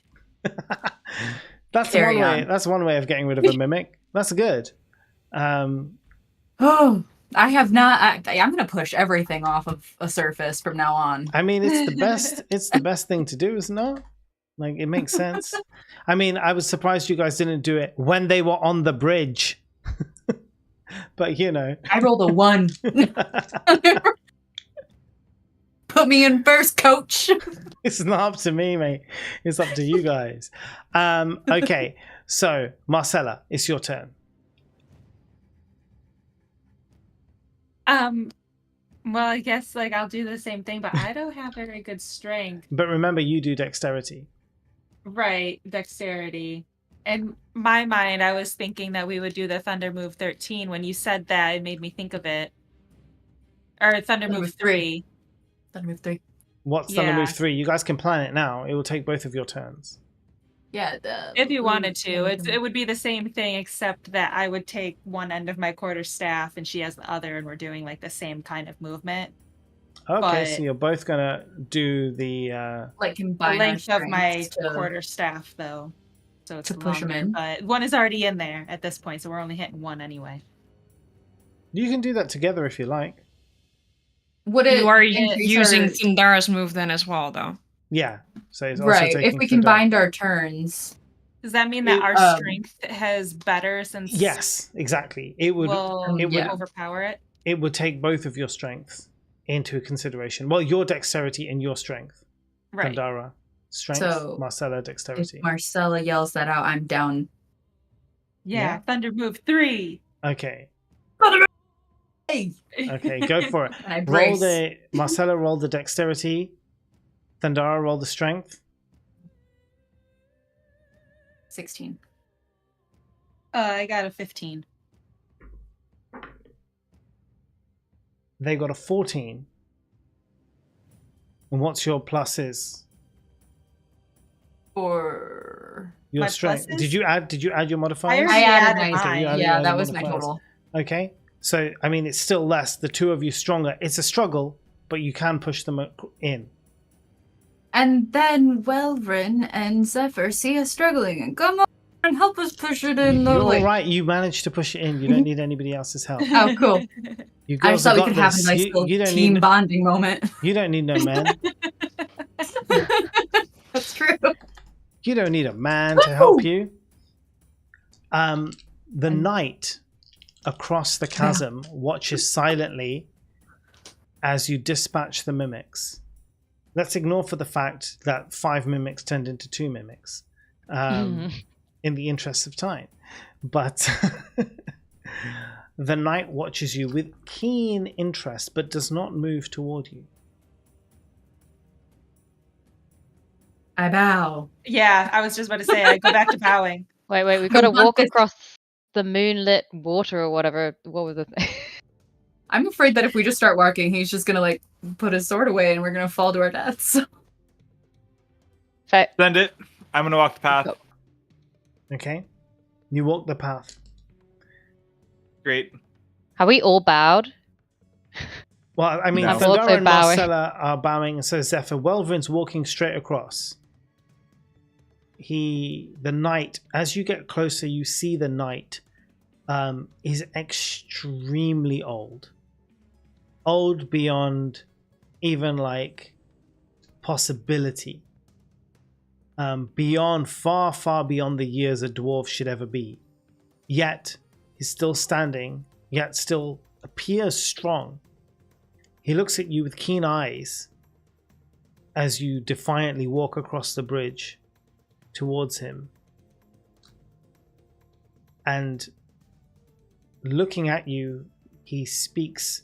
That's Carry one way. on. That's one way of getting rid of a mimic. That's good. Oh, I have not. I'm gonna push everything off of a surface from now on. I mean, it's the best. It's the best thing to do, isn't it? Like, it makes sense. I mean, I was surprised you guys didn't do it when they were on the bridge. But you know, I rolled a 1. Put me in first, coach. it's not up to me, mate. It's up to you guys. Okay, so Marcella, it's your turn. Well, I guess like I'll do the same thing, but I don't have very good strength. But remember, you do dexterity. Right, dexterity. In my mind, I was thinking that we would do the Thunder Move 13. When you said that, it made me think of it. Or Thunder Thunder Move Move 3. Thunder move 3. What's Thunder Yeah. Move 3? You guys can plan it now. It will take both of your turns. Yeah. If you wanted to, it would be the same thing, except that I would take one end of my quarterstaff and she has the other, and we're doing like the same kind of movement. Okay, But- so you're both gonna do the. Like The combine our length of my strengths to- quarterstaff, though, so it's to push 'em longer, in. But one is already in there at this point, so we're only hitting one anyway. You can do that together if you like. Would it You are increase using our- Thundara's move then as well, though. Yeah. So it's also right? If taking we Thundara. combined our turns, Does that mean that It- our strength has better since Yes, exactly. It would. will it would. overpower it? It would take both of your strengths into consideration. Well, your dexterity and your strength. Right. Thundara strength. So, Marcella if dexterity. Marcella yells that out, I'm down. Yeah. Yeah. Thunder move 3. Okay. Hey! Okay. Go for it. And I Roll brace. the Marcella. Roll the dexterity. Thundara. Roll the strength. 16. I got a 15. They got a 14. And what's your pluses? Or Your My strength. pluses? Did you add your modifiers? already I added added my Okay, you mine. added yeah, your that was my modifiers. total. Okay. So I mean, it's still less. The two of you stronger. It's a struggle, but you can push them in. And then Welvrin and Zephyr see us struggling and come on and help us push it in the You're way. right. You managed to push it in. You don't need anybody else's help. Oh, cool. You I girls just thought we got could have a this. nice You little don't team need. bonding moment. You don't need no man. That's true. You don't need a man to help you. The knight across the chasm watches silently as you dispatch the mimics. Let's ignore for the fact that 5 mimics turned into 2 mimics in the interest of time. But the knight watches you with keen interest but does not move toward you. I bow. Yeah, I was just about to say, I go back to bowing. Wait, we've got to want walk this- across the moonlit water or whatever. What was the thing? I'm afraid that if we just start walking, he's just gonna like put his sword away and we're gonna fall to our deaths. Send it. I'm gonna walk the path. Okay? You walk the path. Great. Are we all bowed? Well, I mean, No. I'm also Thundara and bowing. Marcella are bowing, and so Zephyr. Welvrin's walking straight across. The knight, as you get closer, you see the knight is extremely old. Old beyond even like possibility. Beyond, far beyond the years a dwarf should ever be. Yet, he's still standing, yet still appears strong. He looks at you with keen eyes as you defiantly walk across the bridge towards him. And looking at you, he speaks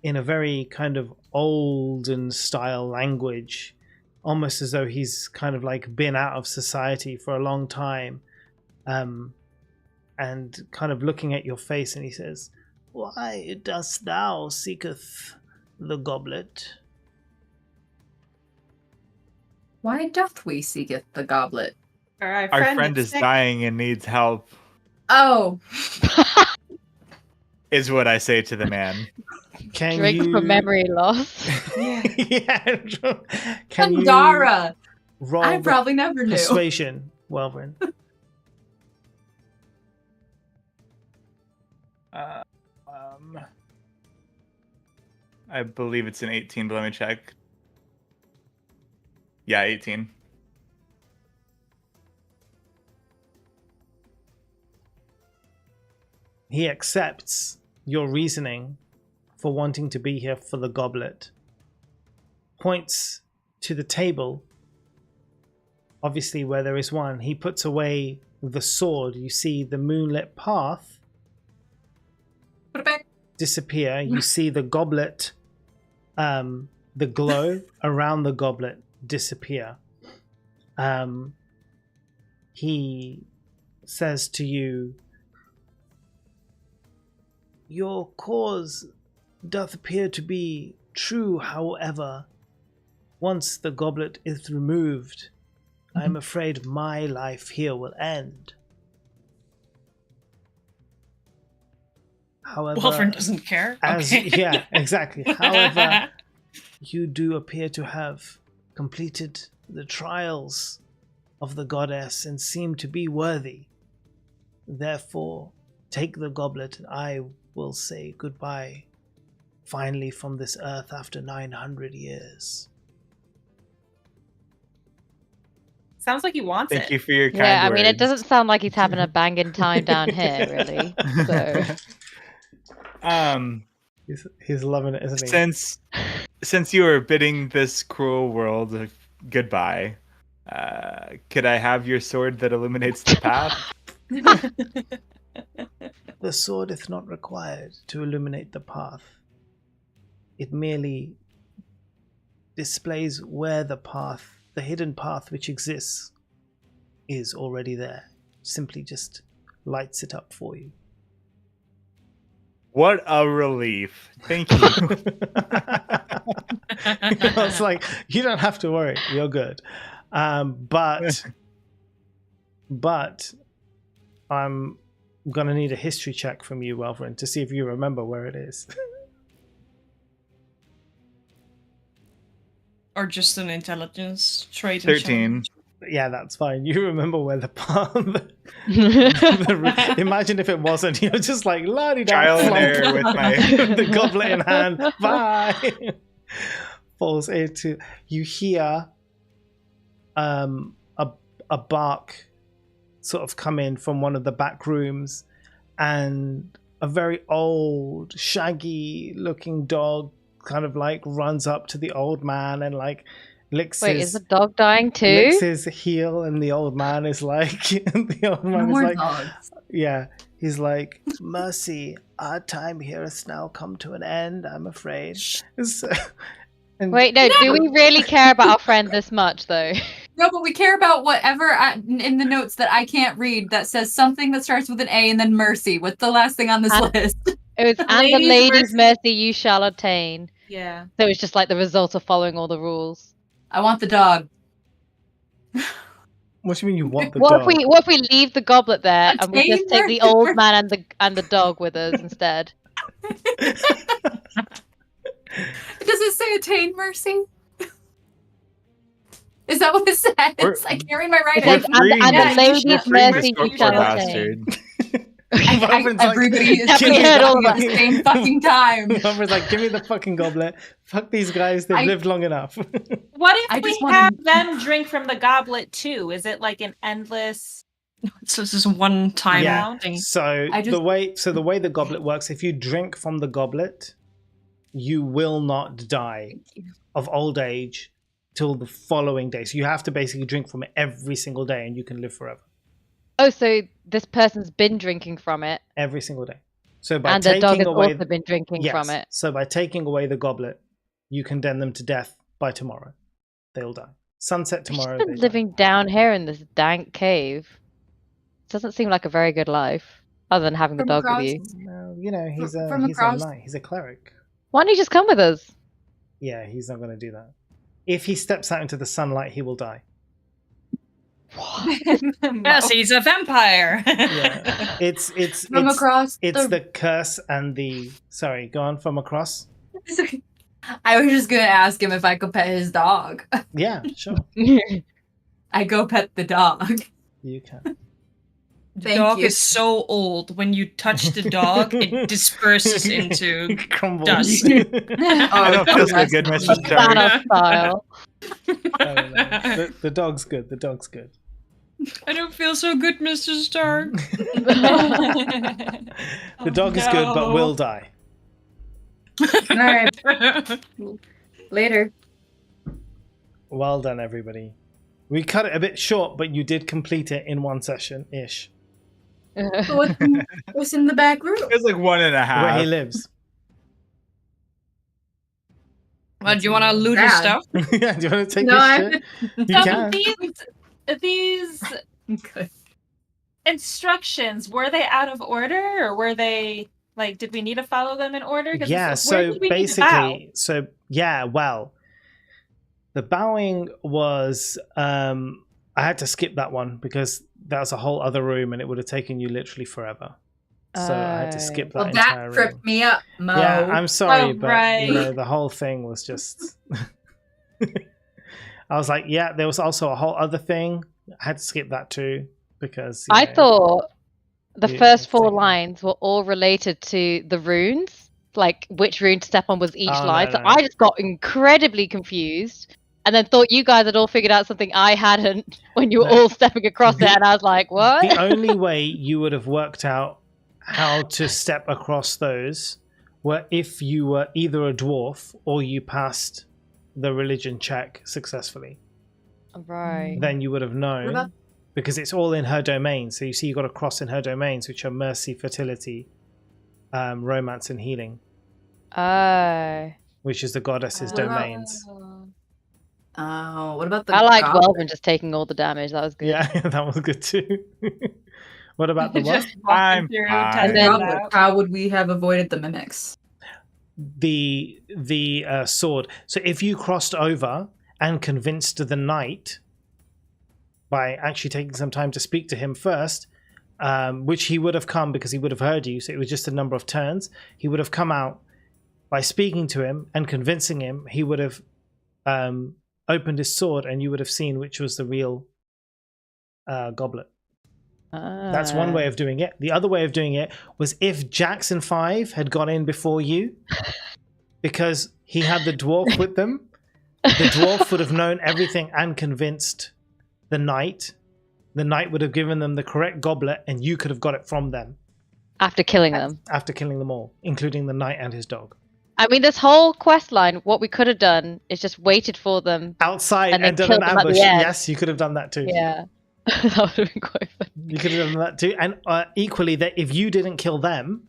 in a very kind of olden style language, almost as though he's kind of like been out of society for a long time. And kind of looking at your face, and he says, "Why dost thou seeketh the goblet?" Why doth we seeketh the goblet? Or Our friend is sick. dying and needs help, Oh, is what I say to the man. Can Drink you... for memory loss. Yeah. Yeah. Can you Pandara! roll I the probably never knew. persuasion, Welvrin? I believe it's an 18, but let me check. Yeah, 18. He accepts your reasoning for wanting to be here for the goblet. Points to the table, obviously where there is one. He puts away the sword. You see the moonlit path Put it back. disappear. You see the goblet, the glow around the goblet disappear. He says to you, "Your cause doth appear to be true, however, Once the goblet is removed, I'm afraid my life here will end. However, Wolfram doesn't care. Yeah, exactly. However, you do appear to have completed the trials of the goddess and seem to be worthy. Therefore, take the goblet and I will say goodbye, finally, from this earth after 900 years. Sounds like he wants Thank it. you for your kind Yeah, I mean, it words. doesn't sound like he's having a banging time down here, really. So He's loving it, isn't he? Since you are bidding this cruel world goodbye, could I have your sword that illuminates the path? The sword is not required to illuminate the path. It merely displays where the hidden path which exists, is already there. Simply just lights it up for you. What a relief. Thank you. I was like, you don't have to worry. You're good. But I'm going to need a history check from you, Welvrin, to see if you remember where it is. Or just an intelligence trait. 13. Yeah, that's fine. You remember where the path. Imagine if it wasn't. You're just like, Trial and error with my the goblet in hand. Bye. Falls into. You hear a bark sort of come in from one of the back rooms, and a very old, shaggy looking dog kind of like runs up to the old man and like licks wait, his, is the dog dying too? licks his heel, and the old man is like the old man is like dogs. yeah, he's like, Mercy, our time here has now come to an end, I'm afraid. So, and Wait, no, do we really care about our friend this much, though? No, but we care about whatever in the notes that I can't read that says something that starts with an A and then Mercy. What's the last thing on this list? It was, and the lady's mercy you shall obtain. Yeah. So it's just like the result of following all the rules. I want the dog. what do you mean you want the What dog? if we leave the goblet there and we just take the Obtain old mercy. man and the dog with us instead? Does it say attain mercy? Is that what it says? I can't read my It writing. says, and the lady's mercy Poor you shall bastard. obtain. Welvrin's like, Everybody is Have we doing heard all it at that? the same fucking time. Welvrin's like, give me the fucking goblet. Fuck these guys, they've lived long enough. What if I we just wanna- have them drink from the goblet too? Is it like an endless? So this is one time Yeah. thing. So the way the goblet works, if you drink from the goblet, you will not die of old age till the following day. So you have to basically drink from it every single day, and you can live forever. Oh, so this person's been drinking from it, Every single day. So by and the taking dog has away, also been drinking yes. from it. So by taking away the goblet, you condemn them to death by tomorrow. They'll die. Sunset tomorrow. She's They been die. living down here in this dank cave. Doesn't seem like a very good life, other than having the From dog across- with you. No, you know, he's a From he's a across- knight. He's a cleric. Why don't you just come with us? Yeah, he's not going to do that. If he steps out into the sunlight, he will die. Yes, he's a vampire. Yeah, it's From across it's the... the curse and the sorry. Go on from across. It's okay. I was just gonna ask him if I could pet his dog. Yeah, sure, I go pet the dog. you can. The Thank dog you. is so old. When you touch the dog, it disperses into Crumbles. dust. I don't feel so good, Mr. Stark. Thanos style. I don't know. The dog's good. The dog's good. I don't feel so good, Mr. Stark. The dog is good, but will die. All right, later. Well done, everybody. We cut it a bit short, but you did complete it in one session ish. What's in the back room? It's like 1.5. Where he lives. Well, do you want to loot his Bad. stuff? Yeah, do you want to take No, this I- shit? You So can. these Good. instructions, were they out of order, or were they like, did we need to follow them in order? 'Cause Yeah, where so did we need to bow? basically, well, The bowing was I had to skip that one because that's a whole other room and it would have taken you literally forever. So I had to skip that Well, entire that tripped room. me up, Mo. Yeah, I'm sorry, Oh, but right. you know the whole thing was just. I was like, yeah. There was also a whole other thing. I had to skip that too because I thought the Yeah, first it's 4 like- lines were all related to the runes, like which rune to step on was each Oh, line. no, So no. I just got incredibly confused, and then thought you guys had all figured out something I hadn't when you were No. all stepping across it, and I was like, "What?" the only way you would have worked out how to step across those were if you were either a dwarf or you passed the religion check successfully. Right. Then you would have known about- because it's all in her domain. So you see, you got to cross in her domains, which are mercy, fertility, romance, and healing, Oh. which is the goddess's What about- domains. Oh, what about the I liked goblet? Welvin just taking all the damage. That was good. Yeah, that was good too. What about the what? Just walking I'm through, fine. testing And it then out. how would we have avoided the mimics? The sword. So if you crossed over and convinced the knight by actually taking some time to speak to him first, which he would have come because he would have heard you, so it was just a number of turns, he would have come out by speaking to him and convincing him. He would have opened his sword and you would have seen which was the real goblet. That's one way of doing it. The other way of doing it was if Jackson 5 had got in before you, because he had the dwarf with them, the dwarf would have known everything and convinced the knight. The knight would have given them the correct goblet and you could have got it from them After killing them. after killing them all, including the knight and his dog. I mean, this whole quest line, what we could have done is just waited for them. Outside And and, then done an killed them at the ambush. end. Yes, you could have done that too. Yeah. That would have been quite fun. You could have done that too. And equally, that if you didn't kill them,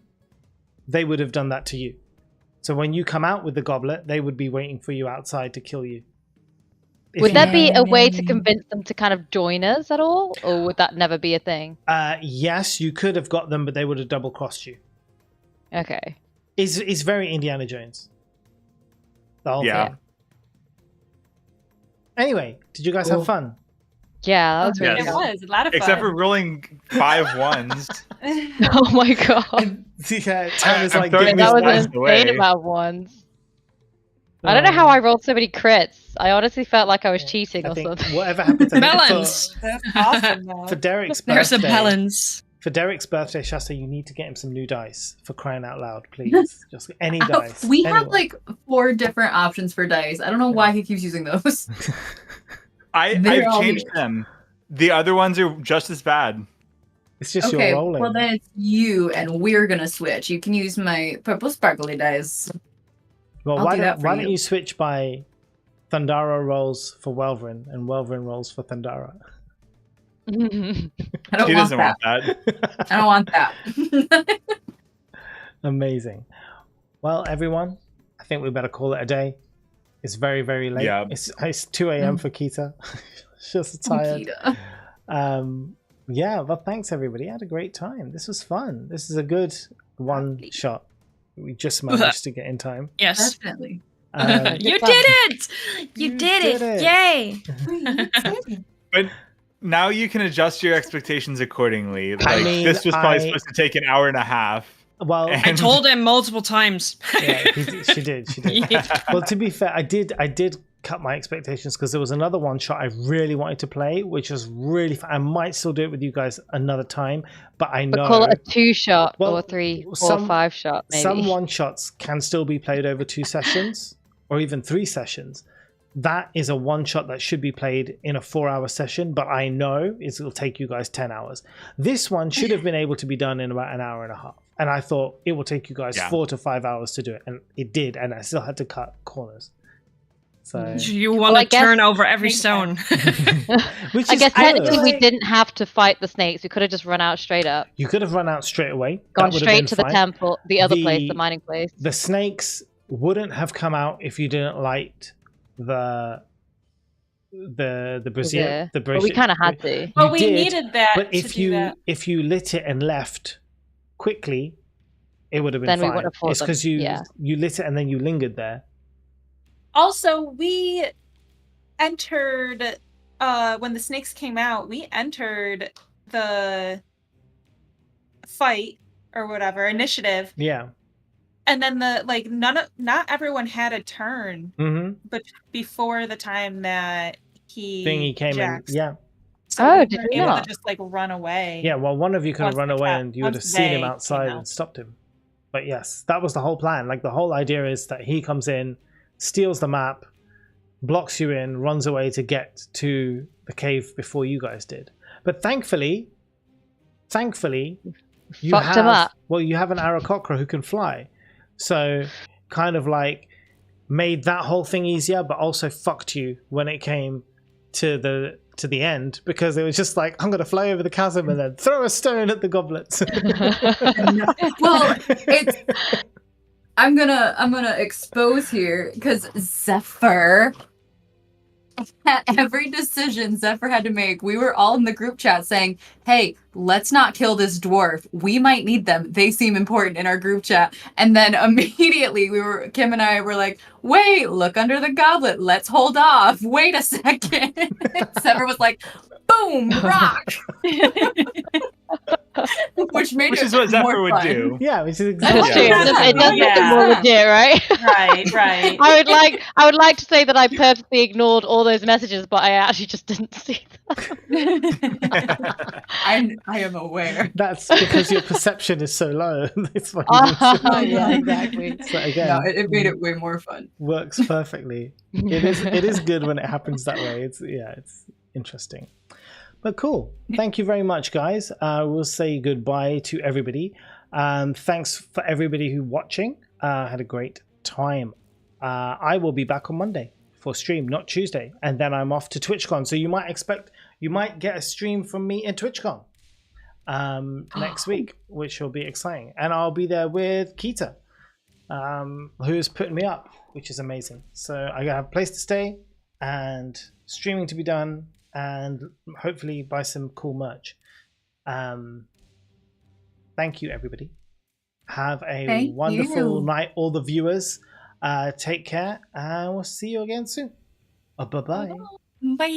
they would have done that to you. So when you come out with the goblet, they would be waiting for you outside to kill you. If Would you there had- be a way to convince them to kind of join us at all? Or would that never be a thing? Yes, you could have got them, but they would have double crossed you. Okay. It's very Indiana Jones. The whole Yeah. thing. Anyway, did you guys Cool. have fun? Yeah, that was really Yes. It fun. was a lot of Except for fun. rolling 5 ones. Oh my god. Yeah, Tam is I'm like throwing getting these That was dice an away. insane amount of ones. I don't know how I rolled so many crits. I honestly felt like I was cheating I or think something. whatever happens. I think Balance. That's awesome, though. For Derek's There's a birthday, balance. for Derek's birthday, Shasta, you need to get him some new dice for crying out loud, please. Just any dice. We have anyone. like 4 different options for dice. I don't know why he keeps using those. I've They're all changed weird. them. The other ones are just as bad. It's just Okay, your rolling. well then it's you, and we're gonna switch. You can use my purple sparkly dice. Well, I'll why do don't, that for why don't you. you switch by Thundara rolls for Welvrin and Welvrin rolls for Thundara? I don't She want doesn't that. want that. I don't want that. Amazing. Well, everyone, I think we better call it a day. It's very, very late. Yeah. It's 2 a.m. for Kita. Just tired. Nikita. Yeah, well, thanks everybody. I had a great time. This was fun. This is a good one shot. We just managed to get in time. Yes. Definitely. You fun. did it! You You did did it! it. Yay! But now you can adjust your expectations accordingly. Like, I mean, this was probably I- supposed to take an hour and a half. Well, And- I told him multiple times. yeah, she did. She did. Well, to be fair, I did cut my expectations because there was another one shot I really wanted to play, which was really fun. I might still do it with you guys another time, but I know But call it a 2-shot Well, or a 3 or some- 5-shot, maybe. some one shots can still be played over 2 sessions or even 3 sessions. That is a one shot that should be played in a 4-hour session, but I know it'll take you guys 10 hours. This one should have been able to be done in about an hour and a half. And I thought it will take you guys Yeah. 4 to 5 hours to do it. And it did. And I still had to cut corners. So, You want I to guess- turn over every Makes stone. which I is guess good. technically we Like- didn't have to fight the snakes. We could have just run out straight up. You could have run out straight away. Gone That would have straight been to the fine. temple, the other place, The- the mining place. The snakes wouldn't have come out if you didn't light the brazier. Yeah. The But we brazier. kind of had to. You But we did, needed that But to if do you that. if you lit it and left quickly, it would have been Then we fine. wouldn't have fought It's them, because you yeah. you lit it and then you lingered there. Also, we entered when the snakes came out, we entered the fight or whatever initiative, Yeah. and then not everyone had a turn, but before the time that Thingy came in. jaxed. Yeah. So Oh, we did weren't he able not? to just like run away. Yeah, well, one of you could have Once run the away cat- and you would have once seen him they came outside out. and stopped him. But yes, that was the whole plan. Like, the whole idea is that he comes in, steals the map, blocks you in, runs away to get to the cave before you guys did. But thankfully, you Fucked him up. well, you have an Aarakocra who can fly. So kind of like made that whole thing easier, but also fucked you when it came to the end, because it was just like, I'm gonna fly over the chasm and then throw a stone at the goblets. Well, it's. I'm gonna expose here because Zephyr. At every decision Zephyr had to make, we were all in the group chat saying, hey, let's not kill this dwarf. We might need them. They seem important in our group chat. And then immediately Kim and I were like, wait, look under the goblet. Let's hold off. Wait a second. Zephyr was like, boom, rock. Which is what Zephyr more would fun. do. Yeah, which is That's exactly true. It does make it more legit, right? Right. I would like to say that I purposely ignored all those messages, but I actually just didn't see them. I am aware. That's because your perception is so low. It's funny. Yeah, exactly. So again, No, it made it way more fun. works perfectly. It is good when it happens that way. It's interesting. But cool. Thank you very much, guys. We'll say goodbye to everybody. Thanks for everybody who watching. Had a great time. I will be back on Monday for stream, not Tuesday, and then I'm off to TwitchCon. So you might get a stream from me in TwitchCon next week, which will be exciting. And I'll be there with Keita, who's putting me up, which is amazing. So I have a place to stay and streaming to be done, and hopefully buy some cool merch. Thank you, everybody. Have a wonderful night, all the viewers. Take care, and we'll see you again soon. Bye-bye. Bye. Bye.